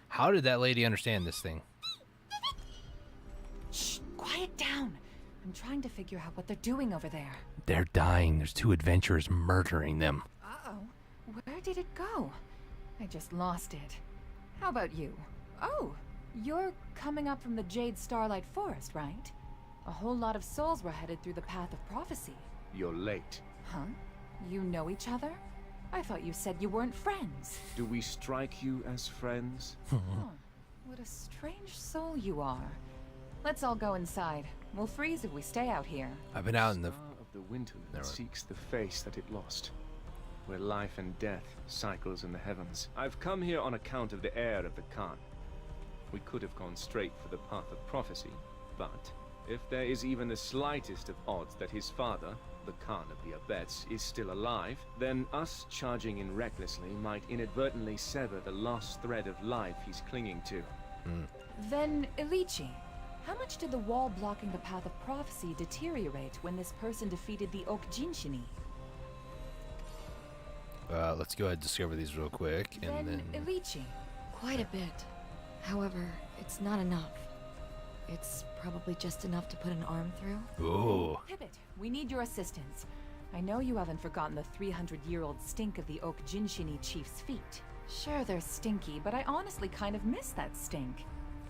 How did that lady understand this thing? Shh, quiet down. I'm trying to figure out what they're doing over there. They're dying. There's 2 adventurers murdering them. Uh-oh. Where did it go? I just lost it. How about you? Oh, you're coming up from the Jade Starlight Forest, right? A whole lot of souls were headed through the Path of Prophecy. You're late. Huh? You know each other? I thought you said you weren't friends. Do we strike you as friends? Huh. What a strange soul you are. Let's all go inside. We'll freeze if we stay out here. I've been out in the... of the winter that seeks the face that it lost, where life and death cycles in the heavens. I've come here on account of the heir of the Khan. We could have gone straight for the Path of Prophecy, but if there is even the slightest of odds that his father, the Khan of the Abets, is still alive, then us charging in recklessly might inadvertently sever the lost thread of life he's clinging to. Then, Ilichi, how much did the wall blocking the Path of Prophecy deteriorate when this person defeated the Oak Jinshini? Let's go ahead and discover these real quick, and then... Ilichi. Quite a bit. However, it's not enough. It's probably just enough to put an arm through. Ooh. Pivot, we need your assistance. I know you haven't forgotten the 300-year-old stink of the Oak Jinshini chief's feet. Sure, they're stinky, but I honestly kind of miss that stink.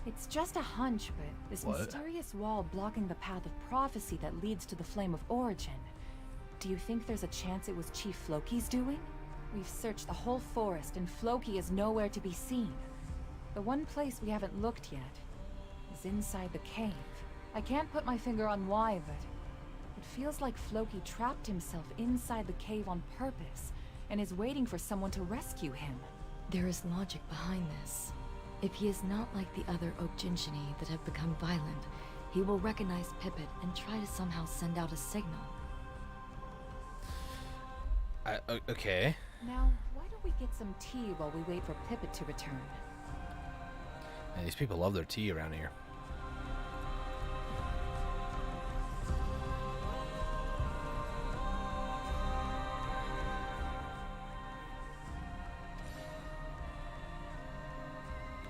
It's just a hunch, but this mysterious wall blocking the Path of Prophecy that leads to the Flame of Origin. Do you think there's a chance it was Chief Floki's doing? We've searched the whole forest, and Floki is nowhere to be seen. The one place we haven't looked yet is inside the cave. I can't put my finger on why, but it feels like Floki trapped himself inside the cave on purpose and is waiting for someone to rescue him. There is logic behind this. If he is not like the other Oak Jinshini that have become violent, he will recognize Pippet and try to somehow send out a signal. Okay. Now, why don't we get some tea while we wait for Pippet to return? Man, these people love their tea around here.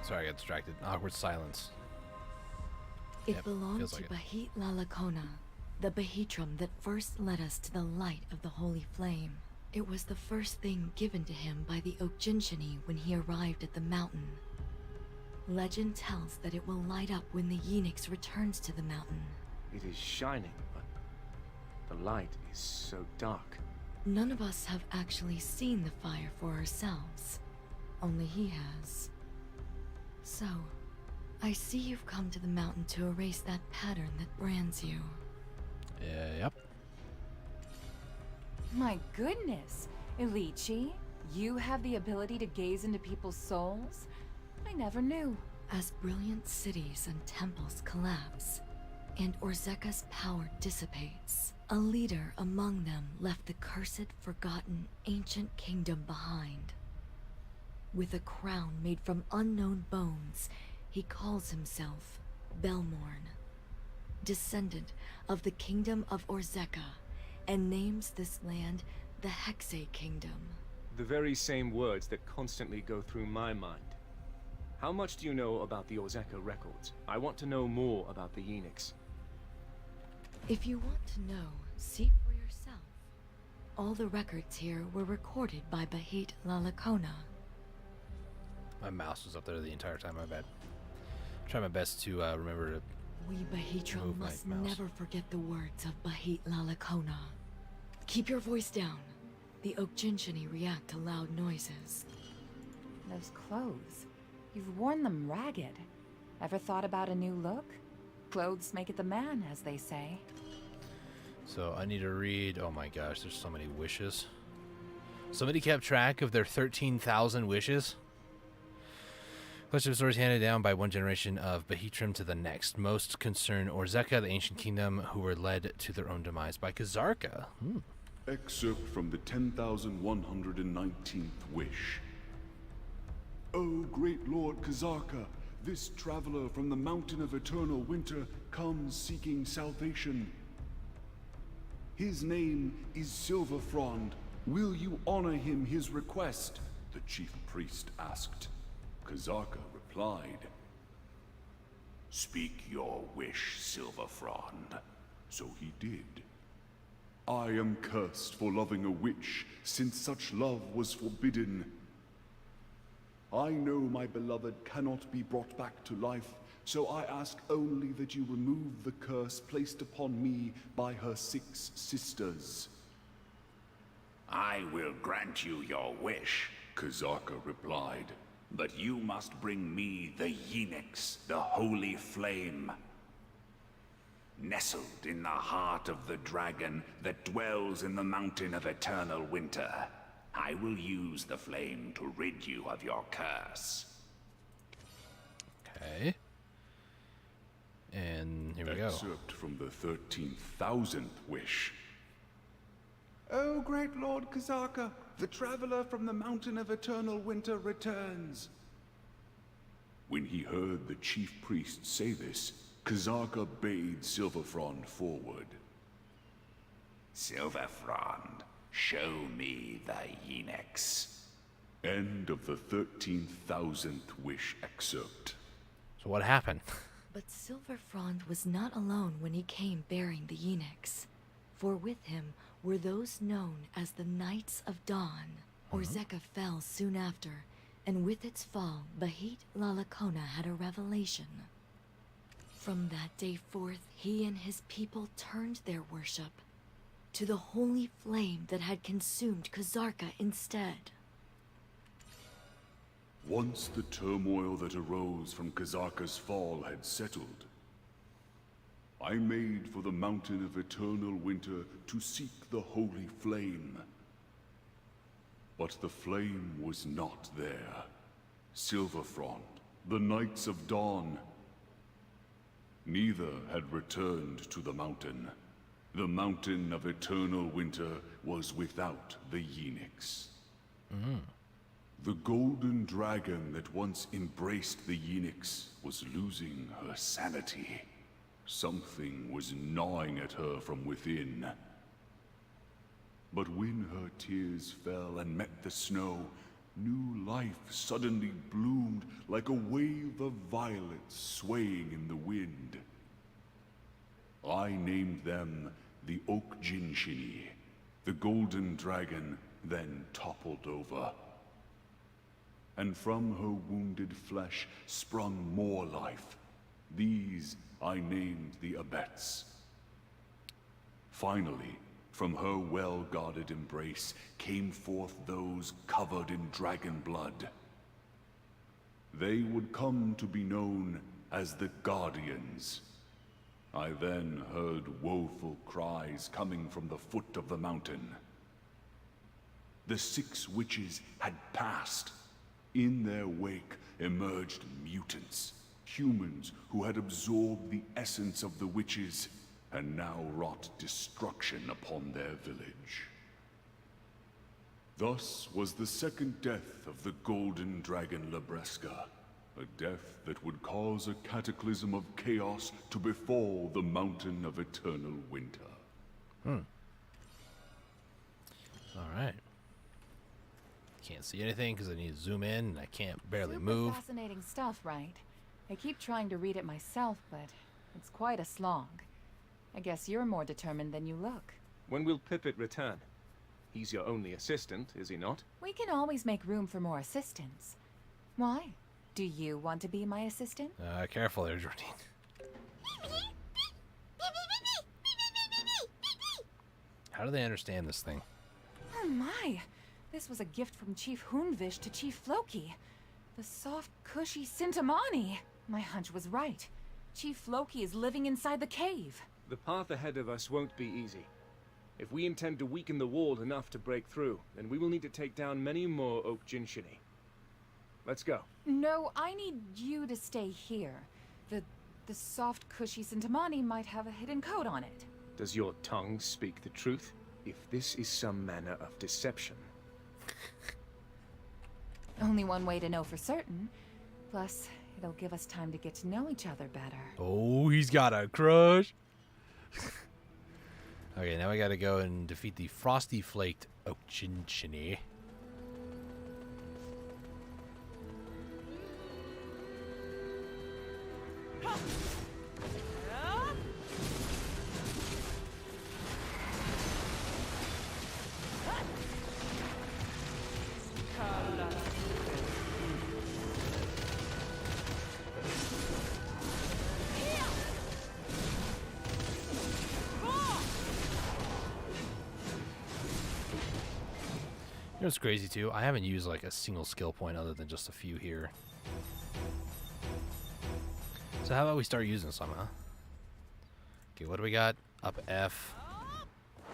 Sorry, I got distracted. Awkward silence. It belonged feels to like it. Bahit Lalakona, the Bahitram that first led us to the light of the Holy Flame. It was the first thing given to him by the Oak Jinshini when he arrived at the mountain. Legend tells that it will light up when the Yenix returns to the mountain. It is shining, but the light is so dark. None of us have actually seen the fire for ourselves. Only he has. So, I see you've come to the mountain to erase that pattern that brands you. Yep. My goodness! Ilichi, you have the ability to gaze into people's souls? I never knew. As brilliant cities and temples collapse, and Orzeka's power dissipates, a leader among them left the cursed, forgotten, ancient kingdom behind. With a crown made from unknown bones, he calls himself Belmorn, descendant of the kingdom of Orzeka, and names this land the Hexe Kingdom. The very same words that constantly go through my mind. How much do you know about the Orzeka records? I want to know more about the Yenix. If you want to know, see for yourself. All the records here were recorded by Bahit Lalakona. My mouse was up there the entire time, my bad. Try my best to remember to We Bahitro move my must mouse. never forget the words of Bahit Lalakona. Keep your voice down. The Oak Jinshini react to loud noises. Those clothes. You've worn them ragged. Ever thought about a new look? Clothes make it the man, as they say. So I need to read. Oh my gosh, there's so many wishes. Somebody kept track of their 13,000 wishes. Collection of stories handed down by one generation of Bahitrim to the next. Most concern Orzeka, the ancient kingdom, who were led to their own demise by Kazarka. Excerpt from the 10,119th wish. O great Lord Kazarka, this traveler from the mountain of eternal winter comes seeking salvation. His name is Silverfrond. Will you honor him his request? The chief priest asked. Kazarka replied, Speak your wish, Silverfrond. So he did. I am cursed for loving a witch, since such love was forbidden. I know my beloved cannot be brought back to life, so I ask only that you remove the curse placed upon me by her 6 sisters. I will grant you your wish, Kazarka replied. but you must bring me the Yenix, the holy flame. Nestled in the heart of the dragon that dwells in the mountain of eternal winter, I will use the flame to rid you of your curse. Okay. And here we go. Excerpt from the 13,000th wish. O great Lord Kazarka, the traveler from the mountain of eternal winter returns. When he heard the chief priest say this, Kazarka bade Silverfrond forward. Silverfrond, show me the Yenix. End of the 13,000th wish excerpt. So what happened? But Silverfrond was not alone when he came bearing the Yenix. For with him were those known as the Knights of Dawn. Orzeka fell soon after, and with its fall, Bahit Lalakona had a revelation. From that day forth, he and his people turned their worship to the holy flame that had consumed Kazarka instead. Once the turmoil that arose from Kazarka's fall had settled, I made for the mountain of eternal winter to seek the holy flame. But the flame was not there. Silverfrond, the Knights of Dawn, neither had returned to the mountain. The mountain of eternal winter was without the Yenix. The golden dragon that once embraced the Yenix was losing her sanity. Something was gnawing at her from within. But when her tears fell and met the snow, new life suddenly bloomed like a wave of violets swaying in the wind. I named them the Oak Jinshini. The golden dragon then toppled over. And from her wounded flesh sprung more life. These I named the Abets. Finally, from her well-guarded embrace came forth those covered in dragon blood. They would come to be known as the Guardians. I then heard woeful cries coming from the foot of the mountain. The 6 witches had passed. In their wake emerged mutants, humans who had absorbed the essence of the witches and now wrought destruction upon their village. Thus was the second death of the golden dragon Labreska, a death that would cause a cataclysm of chaos to befall the mountain of eternal winter. Alright. Can't see anything because I need to zoom in and I can't barely Super move. Fascinating stuff, right? I keep trying to read it myself, but it's quite a slog. I guess you're more determined than you look. When will Pippet return? He's your only assistant, is he not? We can always make room for more assistants. Why? Do you want to be my assistant? Careful there, Jordine. How do they understand this thing? Oh my! This was a gift from Chief Hunvish to Chief Floki. The soft, cushy Sintamani. My hunch was right. Chief Floki is living inside the cave. The path ahead of us won't be easy. If we intend to weaken the wall enough to break through, then we will need to take down many more Oak Jinshini. Let's go. No, I need you to stay here. The soft, cushy Sintamani might have a hidden code on it. Does your tongue speak the truth? If this is some manner of deception... Only one way to know for certain. Plus, it'll give us time to get to know each other better. Oh, he's got a crush. Okay, now we gotta go and defeat the Frosty Flaked Oak Jinshini. You know what's crazy too? I haven't used like a single skill point other than just a few here. So how about we start using some, huh? Okay, what do we got? Up F.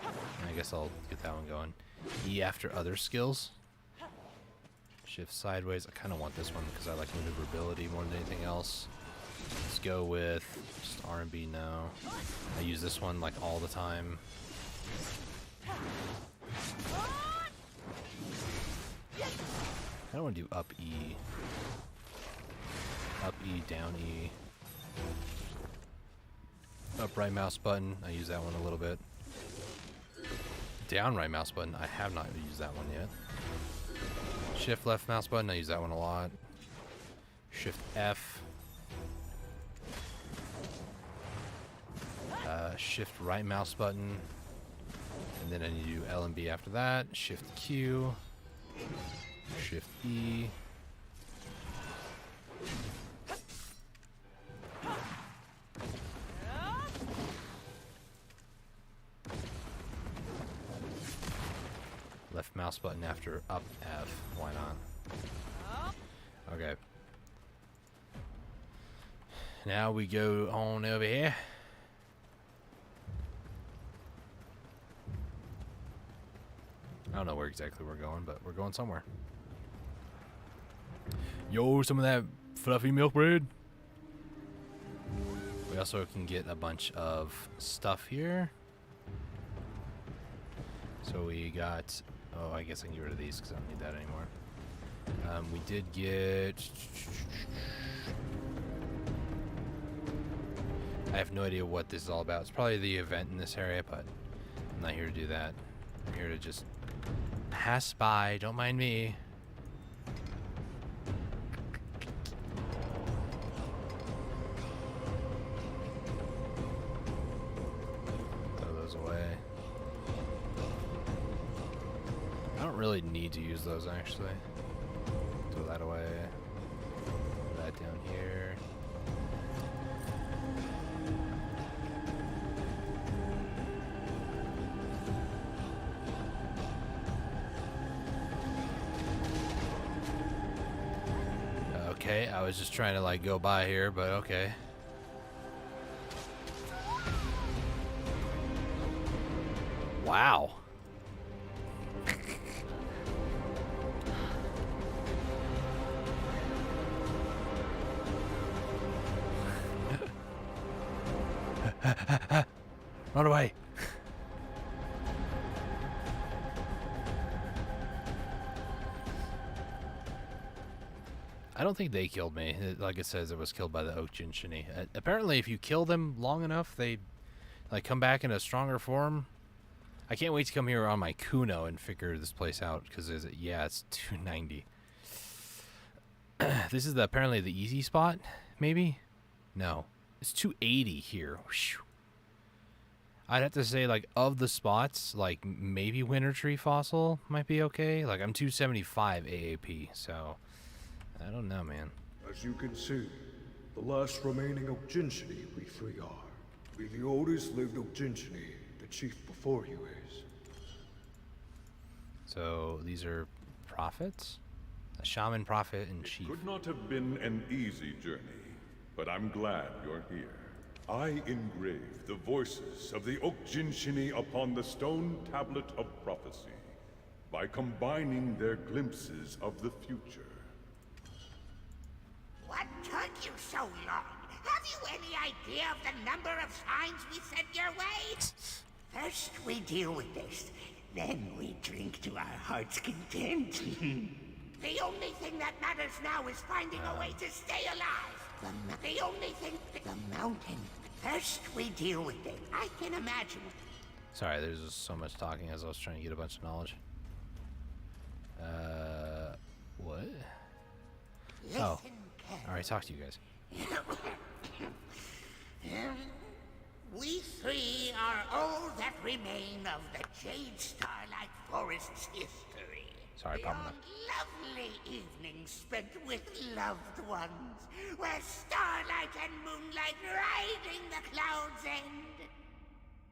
I guess I'll get that one going. E after other skills. Shift sideways. I kind of want this one because I like maneuverability more than anything else. Let's go with just R&B now. I use this one like all the time. I don't want to do up E. Up E, down E. Up right mouse button. I use that one a little bit. Down right mouse button. I have not used that one yet. Shift left mouse button. I use that one a lot. Shift F. Shift right mouse button. And then I need to do L and B after that. Shift Q. Shift E. Left mouse button after up F. Why not? Okay. Now we go on over here. I don't know where exactly we're going, but we're going somewhere. Yo, some of that fluffy milk bread. We also can get a bunch of stuff here. So we got... Oh, I guess I can get rid of these because I don't need that anymore. We did get... I have no idea what this is all about. It's probably the event in this area, but I'm not here to do that. I'm here to just pass by. Don't mind me. Throw those away. I don't really need to use those, actually. Throw that away. Put that down here. Okay, I was just trying to like go by here, but okay. Wow. Run away. I don't think they killed me. Like it says, it was killed by the Oak Jinshini. Apparently, if you kill them long enough, they like come back in a stronger form. I can't wait to come here on my Kuno and figure this place out because it's 290. This is apparently the easy spot, maybe? No, it's 280 here. Whew. I'd have to say, like, of the spots, like, maybe Winter Tree Fossil might be okay. Like, I'm 275 AAP, so I don't know, man. As you can see, the last remaining Okjinshini we three are. We the oldest lived Okjinshini, the chief before you is. So these are prophets? A shaman, prophet, and chief. Could not have been an easy journey, but I'm glad you're here. I engraved the voices of the Okjinshini upon the stone tablet of prophecy by combining their glimpses of the future. What took you so long? Have you any idea of the number of signs we sent your way? First we deal with this, then we drink to our heart's content. The only thing that matters now is finding a way to stay alive. The only thing, the mountain. First we deal with it. I can imagine. Sorry, there's just so much talking as I was trying to get a bunch of knowledge. What? Oh, alright, talk to you guys. We three are all that remain of the Jade Starlight Forest's history. Sorry, Pamela. Lovely evenings spent with loved ones, where starlight and moonlight riding the cloud's end.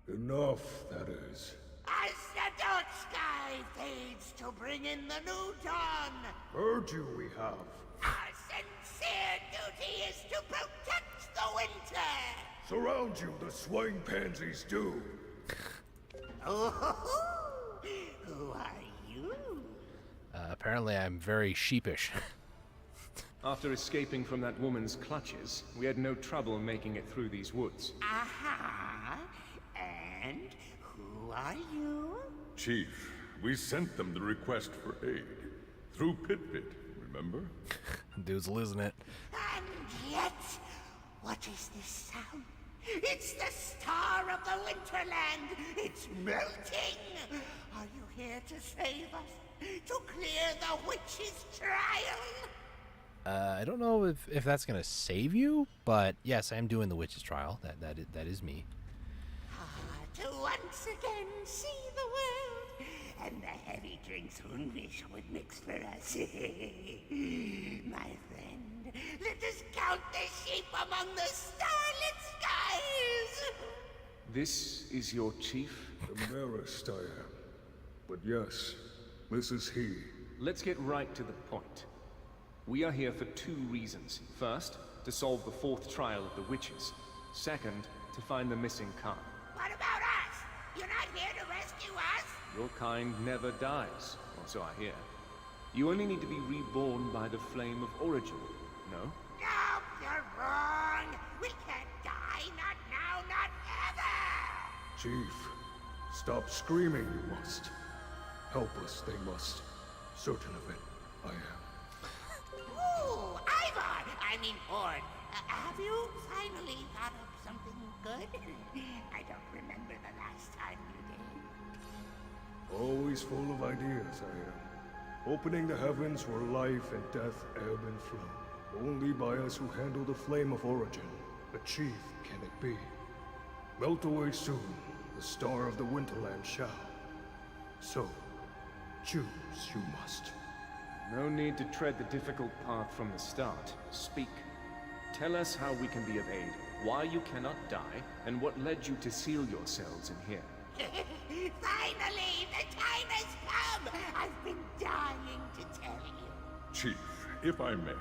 Enough, that is. As the dark sky fades to bring in the new dawn, Heard you we have. our sincere duty is to protect the winter. Surround you, the swaying pansies do. Oh, who are you? Apparently I'm very sheepish. After escaping from that woman's clutches, we had no trouble making it through these woods. Aha. And who are you? Chief, we sent them the request for aid. Through Pit, remember? Dude's losing it. And yet, what is this sound? It's the star of the Winterland! It's melting! Are you here to save us? To clear the witch's trial? I don't know if that's gonna save you, but yes, I am doing the witch's trial. That is me. To once again see the world, and the heavy drinks Unwish would mix for us. My friend, let us count the sheep among the starlit skies! This is your chief? The merest I am. But yes, this is he. Let's get right to the point. We are here for two reasons. First, to solve the fourth trial of the witches. Second, to find the missing cart. What about us? You're not here to rescue us? Your kind never dies, or so I hear. You only need to be reborn by the flame of origin, no? No, you're wrong! We can't die, not now, not ever! Chief, stop screaming, you must. Help us, they must. Certain of it, I am. Ooh, Ivar! I mean, Horn. Have you finally thought of something good? I don't remember the last time you did. Always full of ideas, I am. Opening the heavens where life and death ebb and flow. Only by us who handle the flame of origin, a chief can it be. Melt away soon, the star of the Winterland shall. So, choose you must. No need to tread the difficult path from the start. Speak. Tell us how we can be of aid, why you cannot die, and what led you to seal yourselves in here. Finally, the time has come! I've been dying to tell you. Chief, if I may,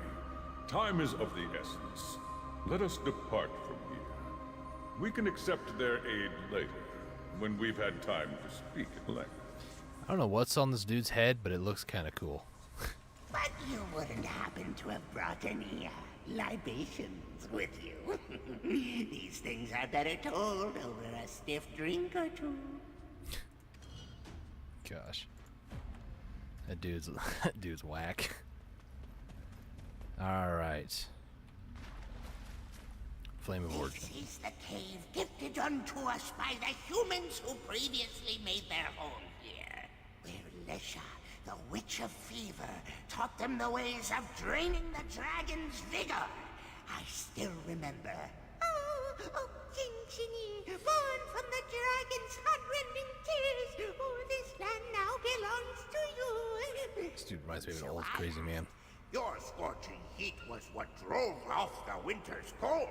time is of the essence. Let us depart from here. We can accept their aid later, when we've had time to speak at length. I don't know what's on this dude's head, but it looks kind of cool. But you wouldn't happen to have brought any libations with you. These things are better told over a stiff drink or two. Gosh. That dude's whack. Alright. Flame of Origin. This is the cave gifted unto us by the humans who previously made their home here. Where Lesha, the Witch of Fever, taught them the ways of draining the dragon's vigor. I still remember. Oh, Jinchini, born from the Reminds me of an old crazy man. Your scorching heat was what drove off the winter's cold.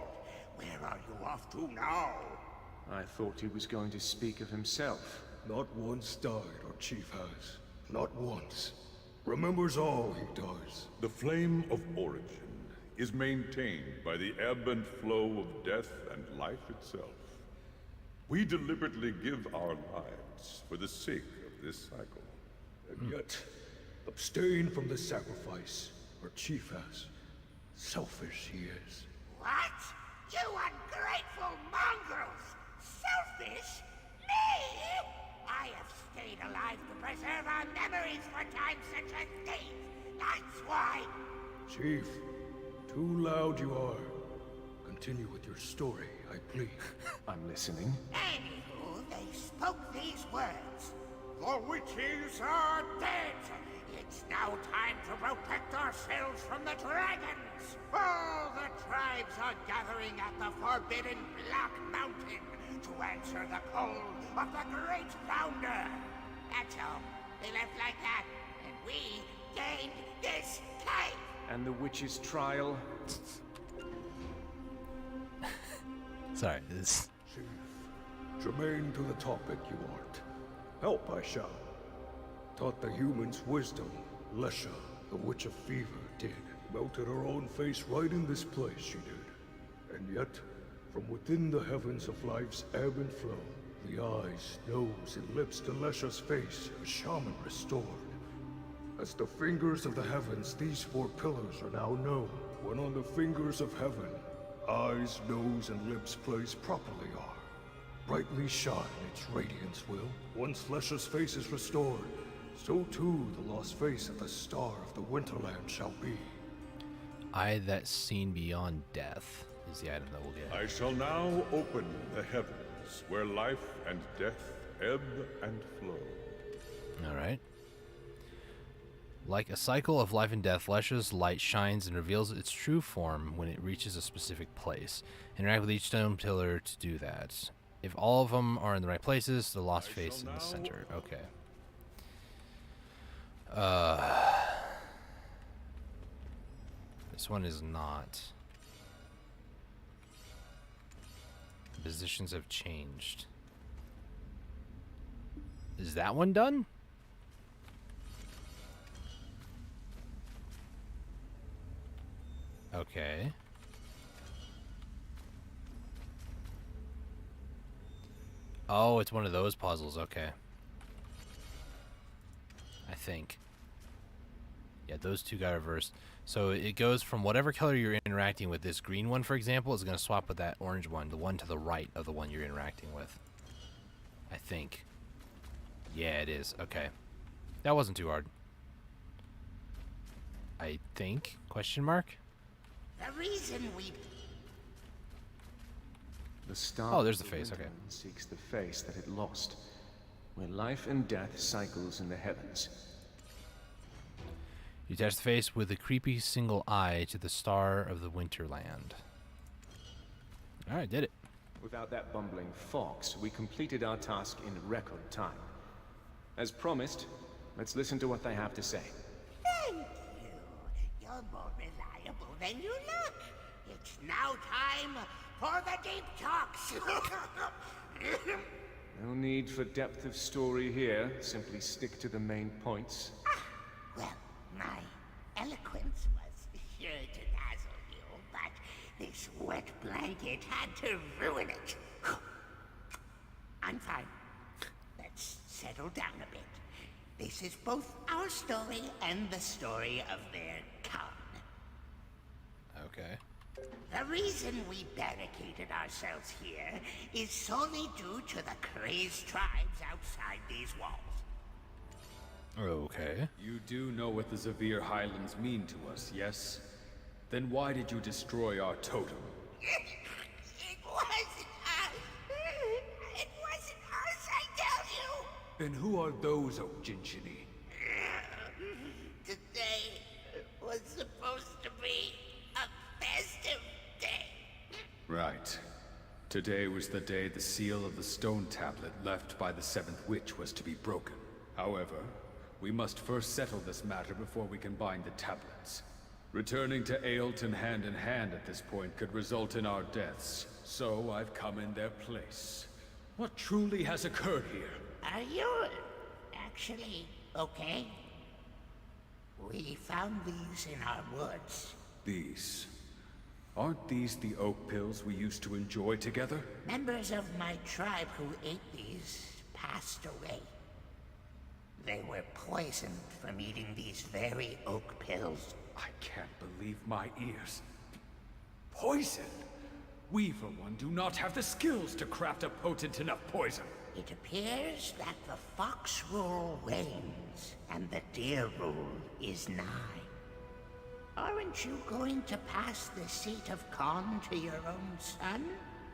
Where are you off to now? I thought he was going to speak of himself. Not once died our chief has. Not once. Remembers all he does. The flame of origin is maintained by the ebb and flow of death and life itself. We deliberately give our lives for the sake of this cycle. And yet, abstain from the sacrifice our chief has. Selfish he is. What? You ungrateful mongrels! Selfish? Me? I have stayed alive to preserve our memories for times such as these. That's why. Chief, too loud you are. Continue with your story, I plead. I'm listening. Anywho, they spoke these words. The witches are dead. It's now time to protect ourselves from the dragons. All the tribes are gathering at the forbidden Black Mountain to answer the call of the great founder. That's all. They left like that, and we gained this cave. And the witch's trial? Sorry, this... Chief, germane to the topic you aren't. Help I shall. Taught the humans wisdom, Lesha, the Witch of Fever, did. Melted her own face right in this place, she did. And yet, from within the heavens of life's ebb and flow, the eyes, nose, and lips to Lesha's face, a shaman restored. As the fingers of the heavens, these four pillars are now known. When on the fingers of heaven, eyes, nose, and lips placed properly are. Brightly shine its radiance will. Once Lesha's face is restored, so too the lost face of the star of the Winterland shall be. Eye that's seen beyond death is the item that we'll get. I shall now open the heavens, where life and death ebb and flow. Alright. Like a cycle of life and death, Lesha's light shines and reveals its true form when it reaches a specific place. Interact with each stone pillar to do that. If all of them are in the right places, the lost face in the center. Okay. This one is not. The positions have changed. Is that one done? Okay. Oh, it's one of those puzzles. Okay. I think. Yeah, those two got reversed. So it goes from whatever color you're interacting with. This green one, for example, is going to swap with that orange one, the one to the right of the one you're interacting with. I think. Yeah, it is. Okay. That wasn't too hard. I think? Question mark? The reason we... The star Oh, there's the face, okay. Seeks the face that it lost, where life and death cycles in the heavens. You attach the face with a creepy single eye to the star of the Winterland. Alright, did it. Without that bumbling fox, we completed our task in record time. As promised, let's listen to what they have to say. Thank you. You're more reliable than you look. It's now time for the deep talks. No need for depth of story here. Simply stick to the main points. Well, my eloquence was sure to dazzle you, but this wet blanket had to ruin it. I'm fine. Let's settle down a bit. This is both our story and the story of their town. Okay. The reason we barricaded ourselves here is solely due to the crazed tribes outside these walls. Okay. You do know what the Zavir Highlands mean to us, yes? Then why did you destroy our totem? It wasn't us! It wasn't us, I tell you! Then who are those Jinchini? Today was supposed to be a festive day. Right. Today was the day the seal of the stone tablet left by the seventh witch was to be broken. However, We must first settle this matter before we can bind the tablets. Returning to Aelton hand in hand at this point could result in our deaths. So I've come in their place. What truly has occurred here? Are you actually okay? We found these in our woods. These. Aren't these the oak pills we used to enjoy together? Members of my tribe who ate these passed away. They were poisoned from eating these very oak pills. I can't believe my ears. Poison? We, for one, do not have the skills to craft a potent enough poison. It appears that the fox rule wanes, and the deer rule is nigh. Aren't you going to pass the seat of Khan to your own son?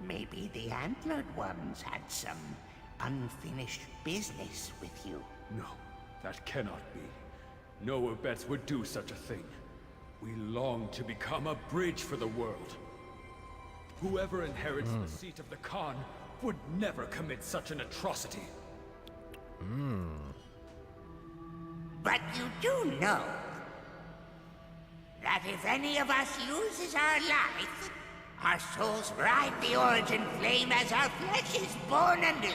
Maybe the antlered ones had some unfinished business with you. No, that cannot be. No Abets would do such a thing. We long to become a bridge for the world. Whoever inherits the seat of the Khan would never commit such an atrocity. But you do know that if any of us uses our life, our souls ride the origin flame as our flesh is born anew.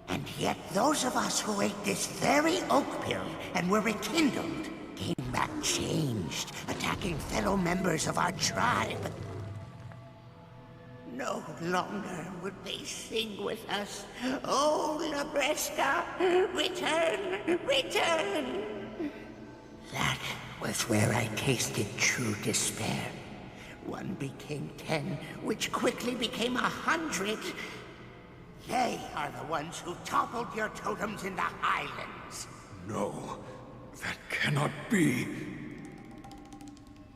And yet those of us who ate this very oak pill and were rekindled came back changed, attacking fellow members of our tribe. No longer would they sing with us, "Oh, Labresca, return, return!" That was where I tasted true despair. One became 10, which quickly became 100. They are the ones who toppled your totems in the Highlands. No, that cannot be.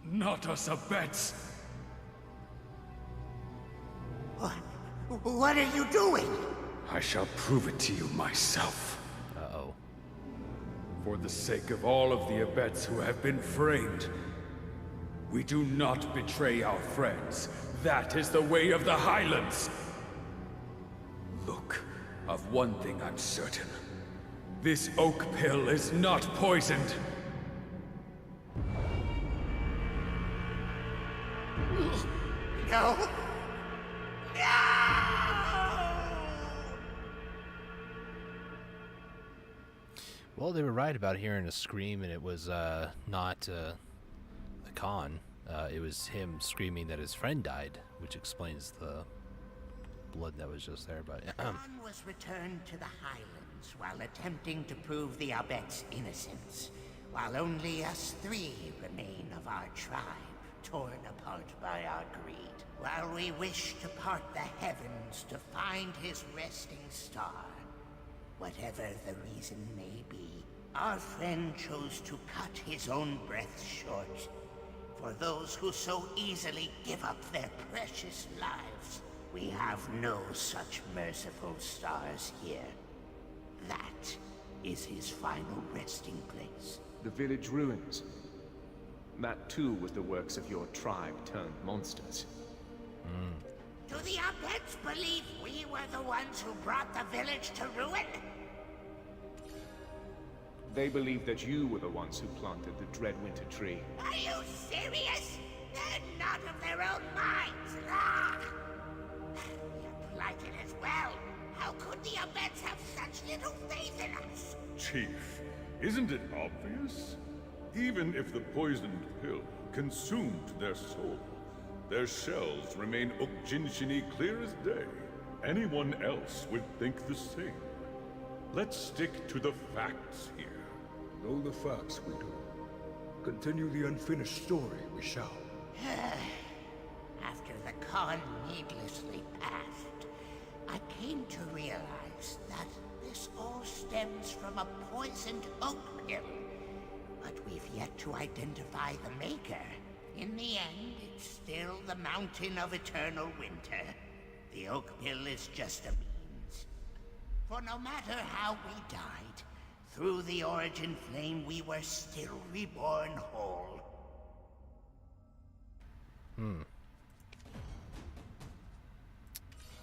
Not us Abets. What are you doing? I shall prove it to you myself. Uh-oh. For the sake of all of the Abets who have been framed, we do not betray our friends. That is the way of the Highlands. Look, of one thing I'm certain. This oak pill is not poisoned. No. Well, they were right about hearing a scream, and it was not the Khan. It was him screaming that his friend died, which explains the blood that was just there. But Khan was returned to the Highlands while attempting to prove the Abet's innocence, while only us three remain of our tribe, torn apart by our greed. While we wish to part the heavens to find his resting star, whatever the reason may be, our friend chose to cut his own breath short. For those who so easily give up their precious lives, we have no such merciful stars here. That is his final resting place. The village ruins. That too was the works of your tribe turned monsters. Do the Abets believe we were the ones who brought the village to ruin? They believe that you were the ones who planted the Dreadwinter tree. Are you serious? They're not of their own minds. Ah! We're plighted as well. How could the Abets have such little faith in us? Chief, isn't it obvious? Even if the poisoned pill consumed their soul, their shells remain Okjinshini clear as day. Anyone else would think the same. Let's stick to the facts here. Know the facts we do. Continue the unfinished story we shall. After the Khan needlessly passed, I came to realize that this all stems from a poisoned oak pill. But we've yet to identify the maker. In the end, it's still the Mountain of Eternal Winter. The oak pill is just a means. For no matter how we died, through the origin flame we were still reborn whole.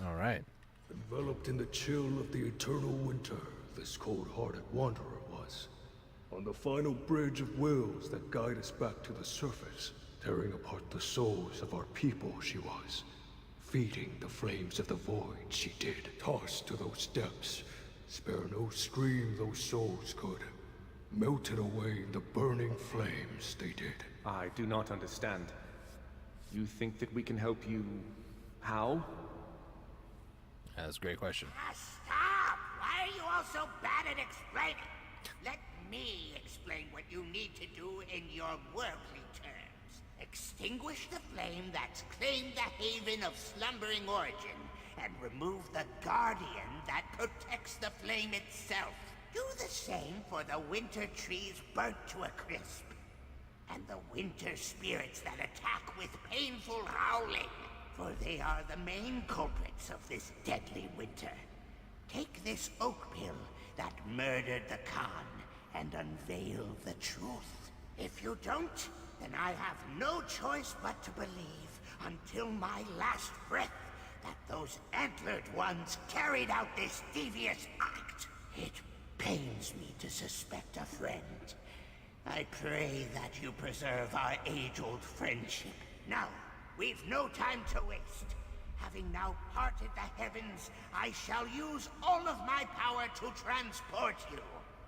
All right. Enveloped in the chill of the eternal winter, this cold-hearted wanderer was. On the final bridge of wills that guide us back to the surface, tearing apart the souls of our people she was. Feeding the flames of the void she did. Tossed to those depths, spare no scream those souls could. Melted away in the burning flames they did. I do not understand. You think that we can help you... how? That's a great question. Stop! Why are you all so bad at explaining? Let me explain what you need to do in your worldly terms. Extinguish the flame that's claimed the haven of slumbering origin, and remove the guardian that protects the flame itself. Do the same for the winter trees burnt to a crisp, and the winter spirits that attack with painful howling, for they are the main culprits of this deadly winter. Take this oak pill that murdered the Khan, and unveil the truth. If you don't, then I have no choice but to believe, until my last breath, that those antlered ones carried out this devious act. It pains me to suspect a friend. I pray that you preserve our age-old friendship. Now, we've no time to waste. Having now parted the heavens, I shall use all of my power to transport you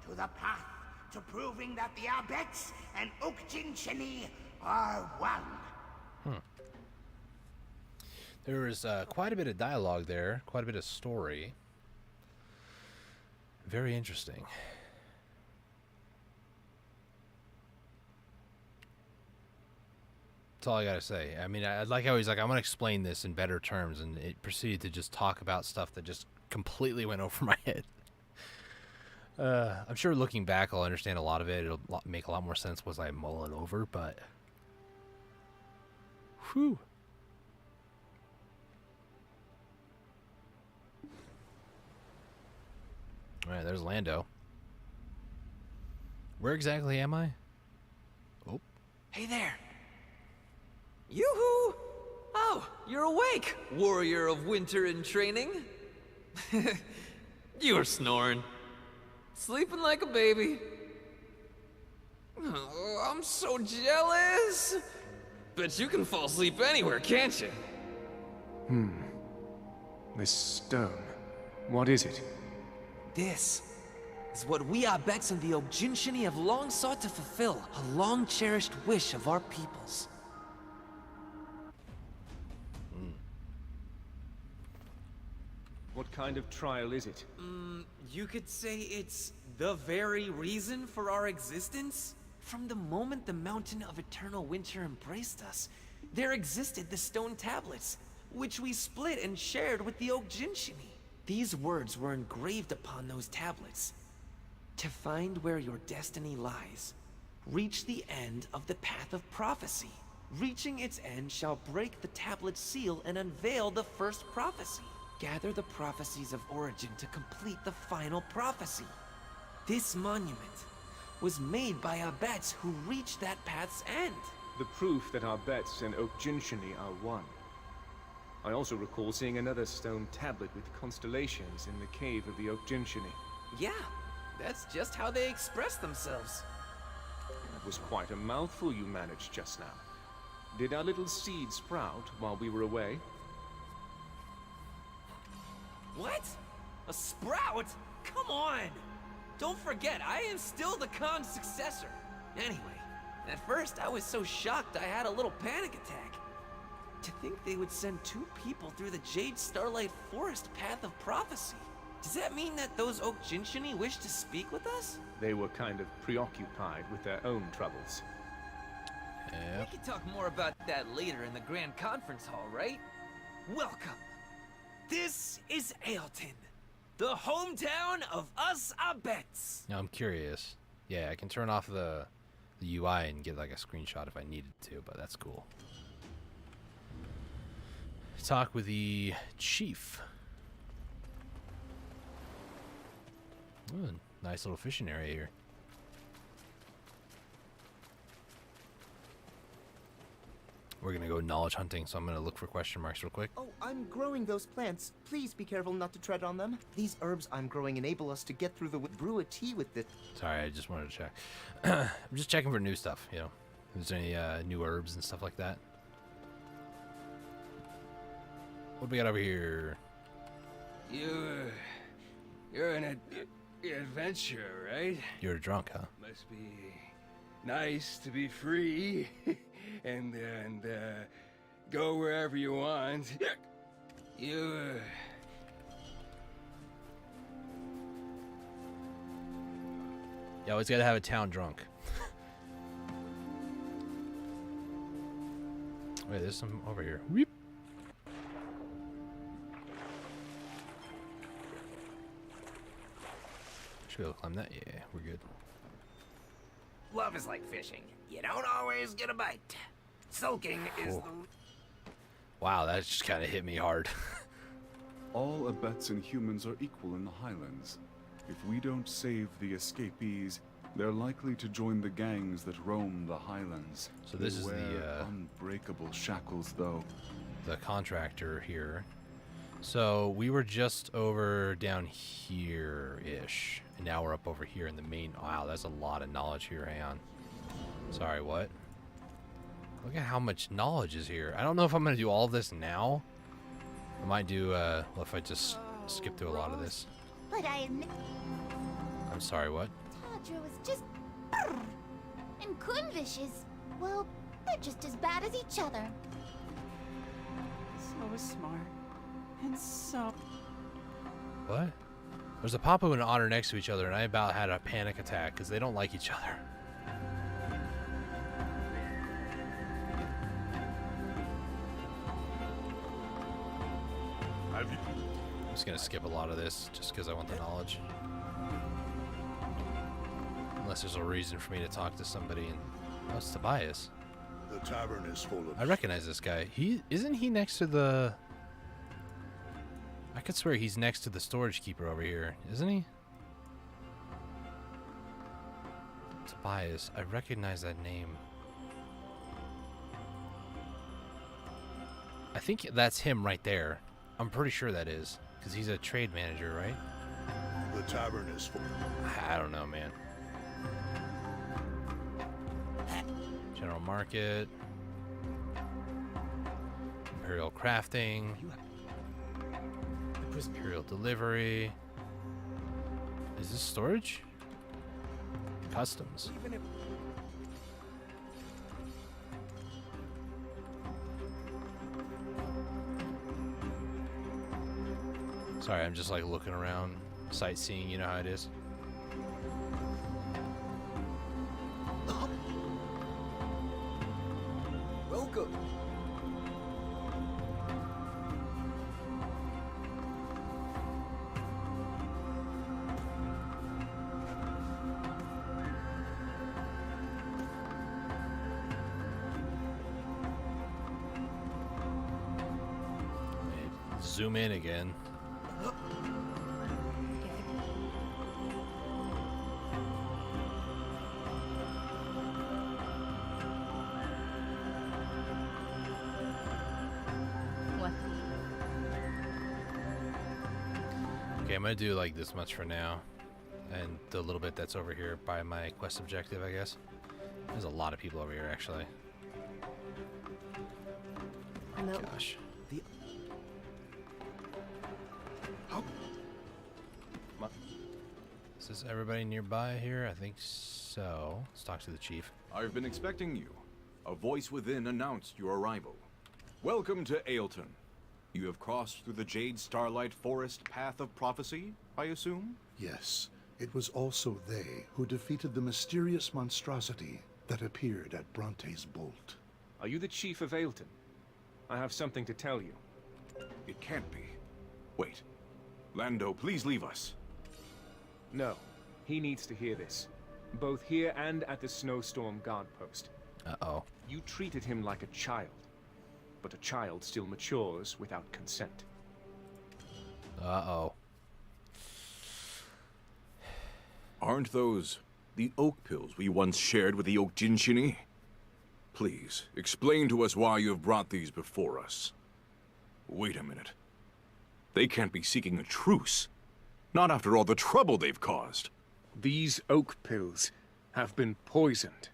to the path to proving that the Abets and Ukjin are one. There was quite a bit of dialogue there, quite a bit of story. Very interesting. That's all I gotta say. I mean, I like how he's like, I'm gonna explain this in better terms, and it proceeded to just talk about stuff that just completely went over my head. I'm sure looking back, I'll understand a lot of it. It'll make a lot more sense once I mull it over, but... whew. Alright, there's Lando. Where exactly am I? Oh. Hey there. Yoo-hoo! Oh, you're awake, warrior of winter in training. You were snoring. Sleeping like a baby. Oh, I'm so jealous. Bet you can fall asleep anywhere, can't you? This stone. What is it? This is what we Abets and the Okjinshini have long sought to fulfill, a long-cherished wish of our peoples. What kind of trial is it? You could say it's the very reason for our existence. From the moment the Mountain of Eternal Winter embraced us, there existed the stone tablets, which we split and shared with the Okjinshini. These words were engraved upon those tablets. To find where your destiny lies, reach the end of the path of prophecy. Reaching its end shall break the tablet seal and unveil the first prophecy. Gather the prophecies of origin to complete the final prophecy. This monument was made by Abets who reached that path's end. The proof that our bets and Okjinshini are one. I also recall seeing another stone tablet with constellations in the cave of the Okjinshini. Yeah, that's just how they express themselves. That was quite a mouthful you managed just now. Did our little seed sprout while we were away? What? A sprout? Come on! Don't forget, I am still the Khan's successor. Anyway, at first I was so shocked I had a little panic attack. To think they would send 2 people through the Jade Starlight Forest path of prophecy. Does that mean that those Okjinshini wish to speak with us? They were kind of preoccupied with their own troubles. We can talk more about that later in the Grand Conference Hall, right? Welcome. This is Ailton, the hometown of us Abets. Now I'm curious. Yeah, I can turn off the UI and get like a screenshot if I needed to, but that's cool. Talk with the chief. Ooh, nice little fishing area here. We're gonna go knowledge hunting, so I'm gonna look for question marks real quick. Oh, I'm growing those plants. Please be careful not to tread on them. These herbs I'm growing enable us to get through the brew a tea with the... Sorry, I just wanted to check. I'm just checking for new stuff, you know. If there's any new herbs and stuff like that. What do we got over here? You're an adventurer, right? You're drunk, huh? Must be nice to be free and go wherever you want. You always gotta have a town drunk. Wait, there's some over here. Weep. Should be able to climb that? Yeah, we're good. Love is like fishing. You don't always get a bite. Sulking is Cool. Wow, that just kind of hit me hard. All Abets and humans are equal in the Highlands. If we don't save the escapees, they're likely to join the gangs that roam the Highlands. So this They is wear the unbreakable shackles, though. the contractor here. So we were just over down here-ish. And now we're up over here in the main... Wow, that's a lot of knowledge here. Hang on. Sorry, what? Look at how much knowledge is here. I don't know if I'm going to do all of this now. I might do, well, if I just skip through a lot of this. But I admit, I'm sorry, what? Tadra was just... And Kunvish is... Well, they're just as bad as each other. So smart. And so... What? There's a Papu and an otter next to each other, and I about had a panic attack because they don't like each other. I'm just gonna skip a lot of this just because I want the knowledge. Unless there's a reason for me to talk to somebody and... Oh, it's Tobias. The tavern is full of... I recognize this guy. Isn't he next to the... I could swear he's next to the storage keeper over here, isn't he? Tobias. I recognize that name. I think that's him right there. I'm pretty sure that is. Because he's a trade manager, right? The tavern is full. I don't know, man. General Market. Imperial Crafting. Imperial Delivery. Is this storage? Customs. Sorry, I'm just like looking around, sightseeing, you know how it is. Welcome. Zoom in again. What? Okay, I'm gonna do like this much for now, and the little bit that's over here by my quest objective, I guess. There's a lot of people over here, actually. No. Gosh. Is everybody nearby here? I think so. Let's talk to the chief. I've been expecting you. A voice within announced your arrival. Welcome to Ailton. You have crossed through the Jade Starlight Forest Path of Prophecy, I assume? Yes, it was also they who defeated the mysterious monstrosity that appeared at Bronte's Bolt. Are you the chief of Ailton? I have something to tell you. It can't be. Wait. Lando, please leave us. No, he needs to hear this. Both here and at the Snowstorm Guard Post. Uh-oh. You treated him like a child. But a child still matures without consent. Uh-oh. Aren't those the oak pills we once shared with the Oak Jinshini? Please, explain to us why you have brought these before us. Wait a minute. They can't be seeking a truce. Not after all the trouble they've caused. These oak pills have been poisoned.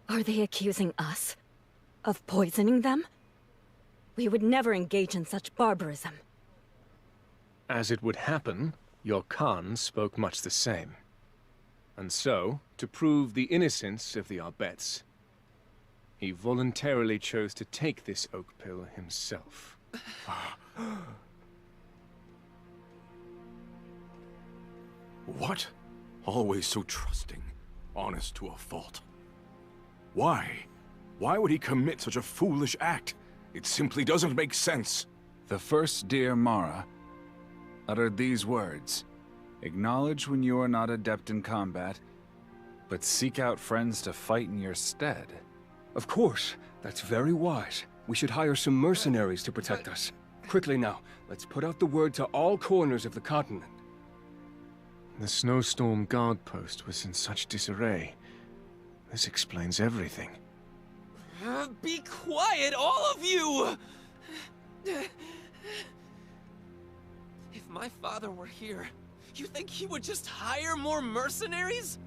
Are they accusing us of poisoning them? We would never engage in such barbarism. As it would happen, your Khan spoke much the same. And so, to prove the innocence of the Arbets, he voluntarily chose to take this oak pill himself. What? Always so trusting, honest to a fault. Why? Why would he commit such a foolish act? It simply doesn't make sense. The first dear Mara uttered these words. Acknowledge when you are not adept in combat, but seek out friends to fight in your stead. Of course, that's very wise. We should hire some mercenaries to protect us. Quickly now, let's put out the word to all corners of the continent. The snowstorm guard post was in such disarray. This explains everything. Be quiet, all of you! If my father were here, you think he would just hire more mercenaries?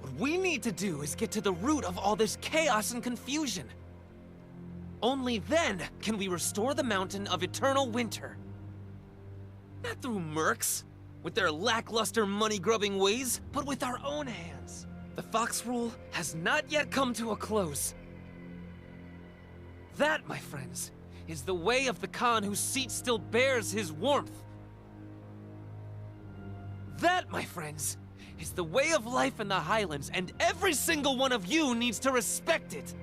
What we need to do is get to the root of all this chaos and confusion. Only then can we restore the Mountain of Eternal Winter. Not through mercs, with their lackluster money-grubbing ways, but with our own hands. The Fox Rule has not yet come to a close. That, my friends, is the way of the Khan whose seat still bears his warmth. That, my friends, is the way of life in the Highlands, and every single one of you needs to respect it.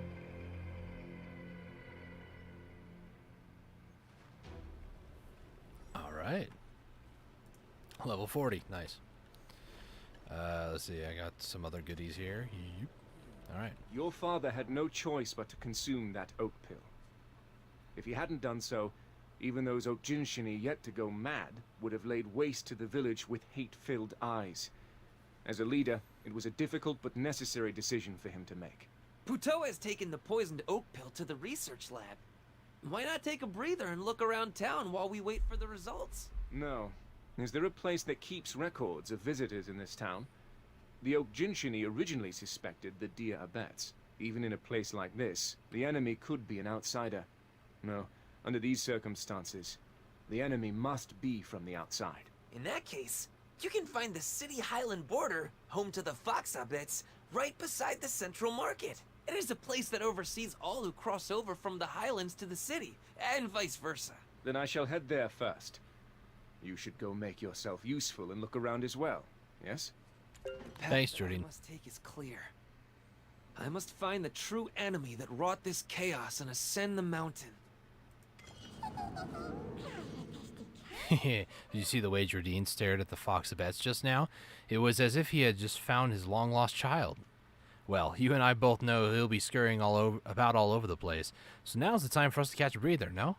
All right. Level 40, nice. Let's see, I got some other goodies here. Yep. All right. Your father had no choice but to consume that oak pill. If he hadn't done so, even those Okjinshini yet to go mad would have laid waste to the village with hate-filled eyes. As a leader, it was a difficult but necessary decision for him to make. Puto has taken the poisoned oak pill to the research lab. Why not take a breather and look around town while we wait for the results? No. Is there a place that keeps records of visitors in this town? The Okjinshini originally suspected the Dear Abets. Even in a place like this, the enemy could be an outsider. No, under these circumstances, the enemy must be from the outside. In that case, you can find the city highland border, home to the Fox Abets, right beside the central market. It is a place that oversees all who cross over from the highlands to the city, and vice versa. Then I shall head there first. You should go make yourself useful and look around as well, yes? The path Thanks, that Jordan. I must take is clear. I must find the true enemy that wrought this chaos and ascend the mountain. Did you see the way Jardine stared at the Fox Abets just now? It was as if he had just found his long-lost child. Well, you and I both know he'll be scurrying all over the place, so now's the time for us to catch a breather, no?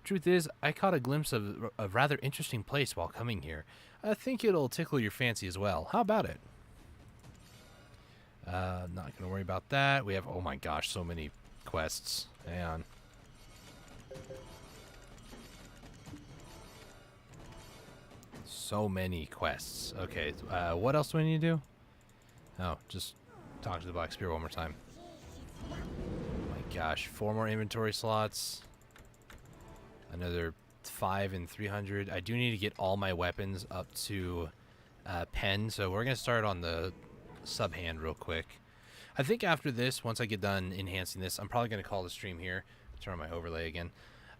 Truth is, I caught a glimpse of a rather interesting place while coming here. I think it'll tickle your fancy as well. How about it? Not gonna worry about that. We have, oh my gosh, so many quests. Hang on. So many quests. Okay, what else do we need to do? Oh, just talk to the Black Spear one more time. Oh my gosh, 4 more inventory slots. Another 5 and 300. I do need to get all my weapons up to pen, so we're going to start on the sub-hand real quick. I think after this, once I get done enhancing this, I'm probably going to call the stream here. Turn on my overlay again.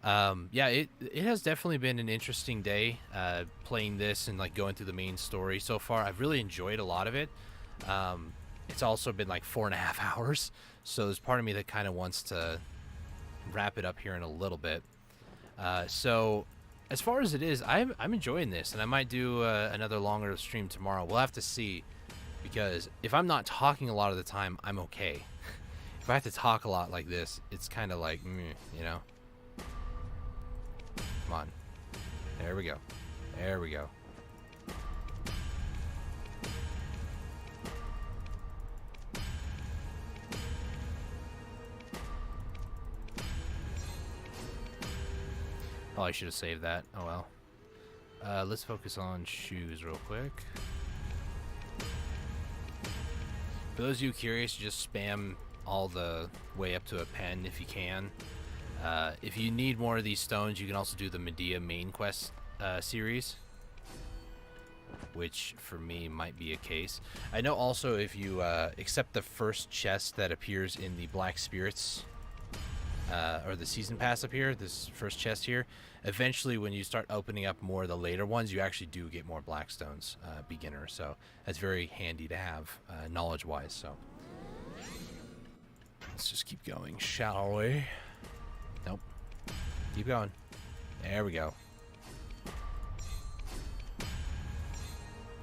Yeah, it has definitely been an interesting day playing this and like going through the main story so far. I've really enjoyed a lot of it. It's also been like 4.5 hours, so there's part of me that kind of wants to wrap it up here in a little bit. So as far as it is, I'm enjoying this, and I might do another longer stream tomorrow. We'll have to see, because if I'm not talking a lot of the time, I'm okay. If I have to talk a lot like this, it's kind of like, you know. Come on. There we go. There we go. Oh, I should have saved that. Oh well. Let's focus on shoes real quick. For those of you curious, just spam all the way up to a pen if you can. If you need more of these stones, you can also do the Medea main quest series, which for me might be a case. I know also if you accept the first chest that appears in the Black Spirits or the season pass up here, this first chest here, eventually when you start opening up more of the later ones, you actually do get more black stones, beginner. So that's very handy to have knowledge wise. So let's just keep going, shall we? Nope. Keep going. There we go.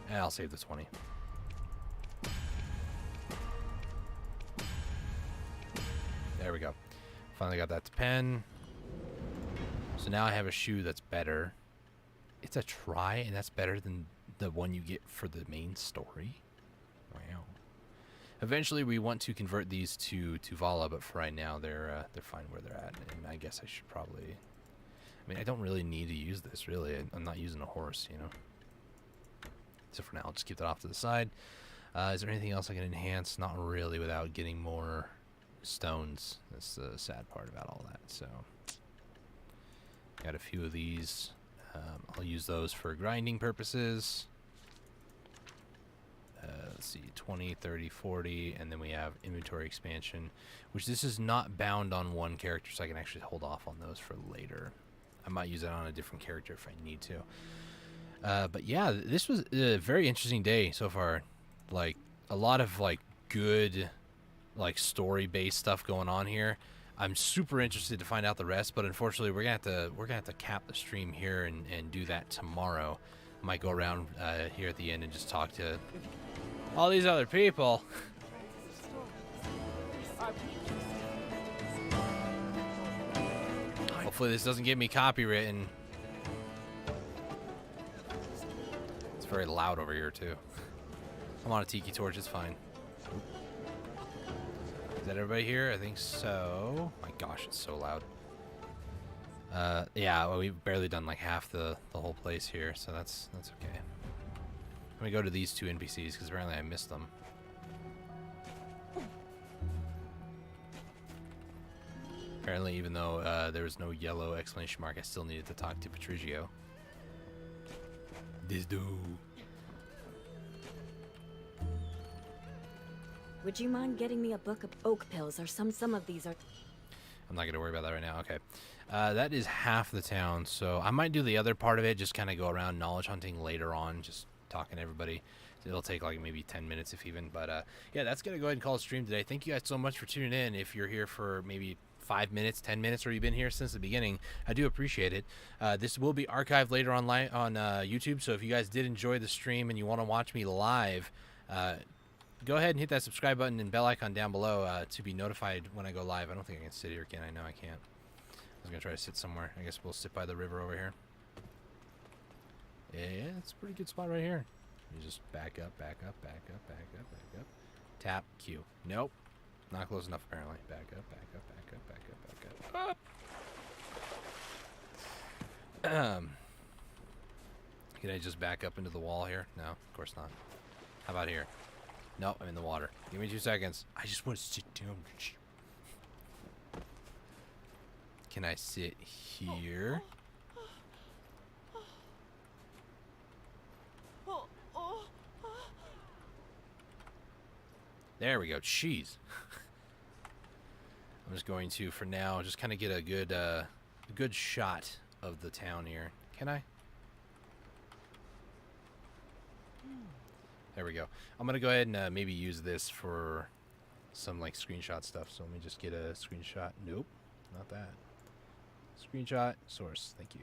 And I'll save the 20. There we go. Finally got that to pen. So now I have a shoe that's better. It's a try, and that's better than the one you get for the main story. Wow. Eventually, we want to convert these to Vala, but for right now, they're fine where they're at. And I guess I should probably. I mean, I don't really need to use this. Really, I'm not using a horse, you know. So for now, I'll just keep that off to the side. Is there anything else I can enhance? Not really, without getting more stones. That's the sad part about all that. So got a few of these. I'll use those for grinding purposes. Let's see, 20, 30, 40, and then we have inventory expansion, which this is not bound on one character, so I can actually hold off on those for later. I might use it on a different character if I need to. But yeah, this was a very interesting day so far. Like a lot of like good, like story-based stuff going on here. I'm super interested to find out the rest, but unfortunately, we're gonna have to cap the stream here and do that tomorrow. I might go around here at the end and just talk to all these other people. Hopefully, this doesn't get me copywritten. It's very loud over here too. I'm on a tiki torch. It's fine. Is that everybody here? I think so. My gosh, it's so loud. Yeah, well, we've barely done like half the whole place here, so that's okay. Let me go to these two NPCs because apparently I missed them. Apparently, even though there was no yellow exclamation mark, I still needed to talk to Patricio. This dude. Would you mind getting me a book of oak pills, or some of these are... I'm not going to worry about that right now. Okay. That is half the town, so I might do the other part of it, just kind of go around knowledge hunting later on, just talking to everybody. It'll take like maybe 10 minutes if even, but yeah, that's going to go ahead and call it stream today. Thank you guys so much for tuning in. If you're here for maybe 5 minutes, 10 minutes, or you've been here since the beginning, I do appreciate it. This will be archived later on YouTube, so if you guys did enjoy the stream and you want to watch me live, go ahead and hit that subscribe button and bell icon down below to be notified when I go live. I don't think I can sit here, can I? No, I can't. I was going to try to sit somewhere. I guess we'll sit by the river over here. Yeah, it's a pretty good spot right here. You just back up, back up, back up, back up, back up. Tap, Q. Nope. Not close enough, apparently. Back up, back up, back up, back up, back up. Can I just back up into the wall here? No, of course not. How about here? Nope, I'm in the water. Give me 2 seconds. I just want to sit down. Can I sit here? There we go. Jeez. I'm just going to, for now, just kind of get a good shot of the town here. Can I? There we go. I'm gonna go ahead and maybe use this for some like screenshot stuff. So let me just get a screenshot. Nope, not that. Screenshot source. Thank you.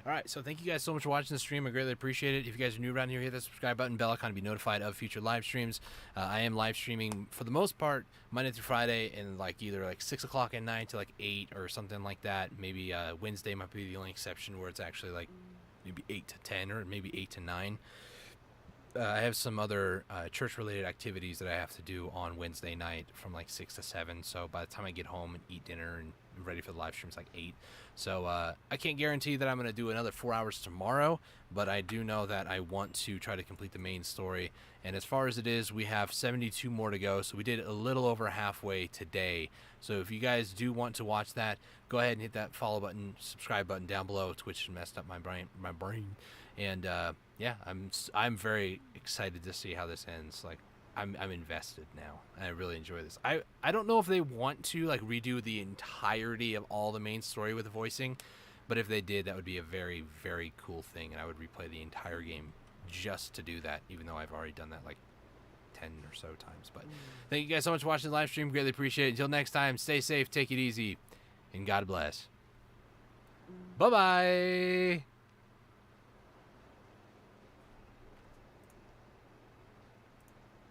All right, so thank you guys so much for watching the stream. I greatly appreciate it. If you guys are new around here, hit that subscribe button, bell icon to be notified of future live streams. I am live streaming for the most part Monday through Friday, and like either like 6 o'clock at night to like 8 or something like that. Maybe Wednesday might be the only exception where it's actually like maybe 8 to 10 or maybe 8 to 9. I have some other church-related activities that I have to do on Wednesday night from like 6 to 7. So by the time I get home and eat dinner and ready for the live stream is like 8. So I can't guarantee that I'm going to do another 4 hours tomorrow, but I do know that I want to try to complete the main story. And as far as it is, we have 72 more to go, so we did a little over halfway today. So if you guys do want to watch that, go ahead and hit that follow button, subscribe button down below. Twitch messed up my brain. And yeah, I'm very excited to see how this ends. Like, I'm invested now, and I really enjoy this. I don't know if they want to like redo the entirety of all the main story with the voicing, but if they did, that would be a very, very cool thing, and I would replay the entire game just to do that, even though I've already done that like 10 or so times. But thank you guys so much for watching the live stream. Greatly appreciate it. Until next time, stay safe, take it easy, and God bless. Bye-bye.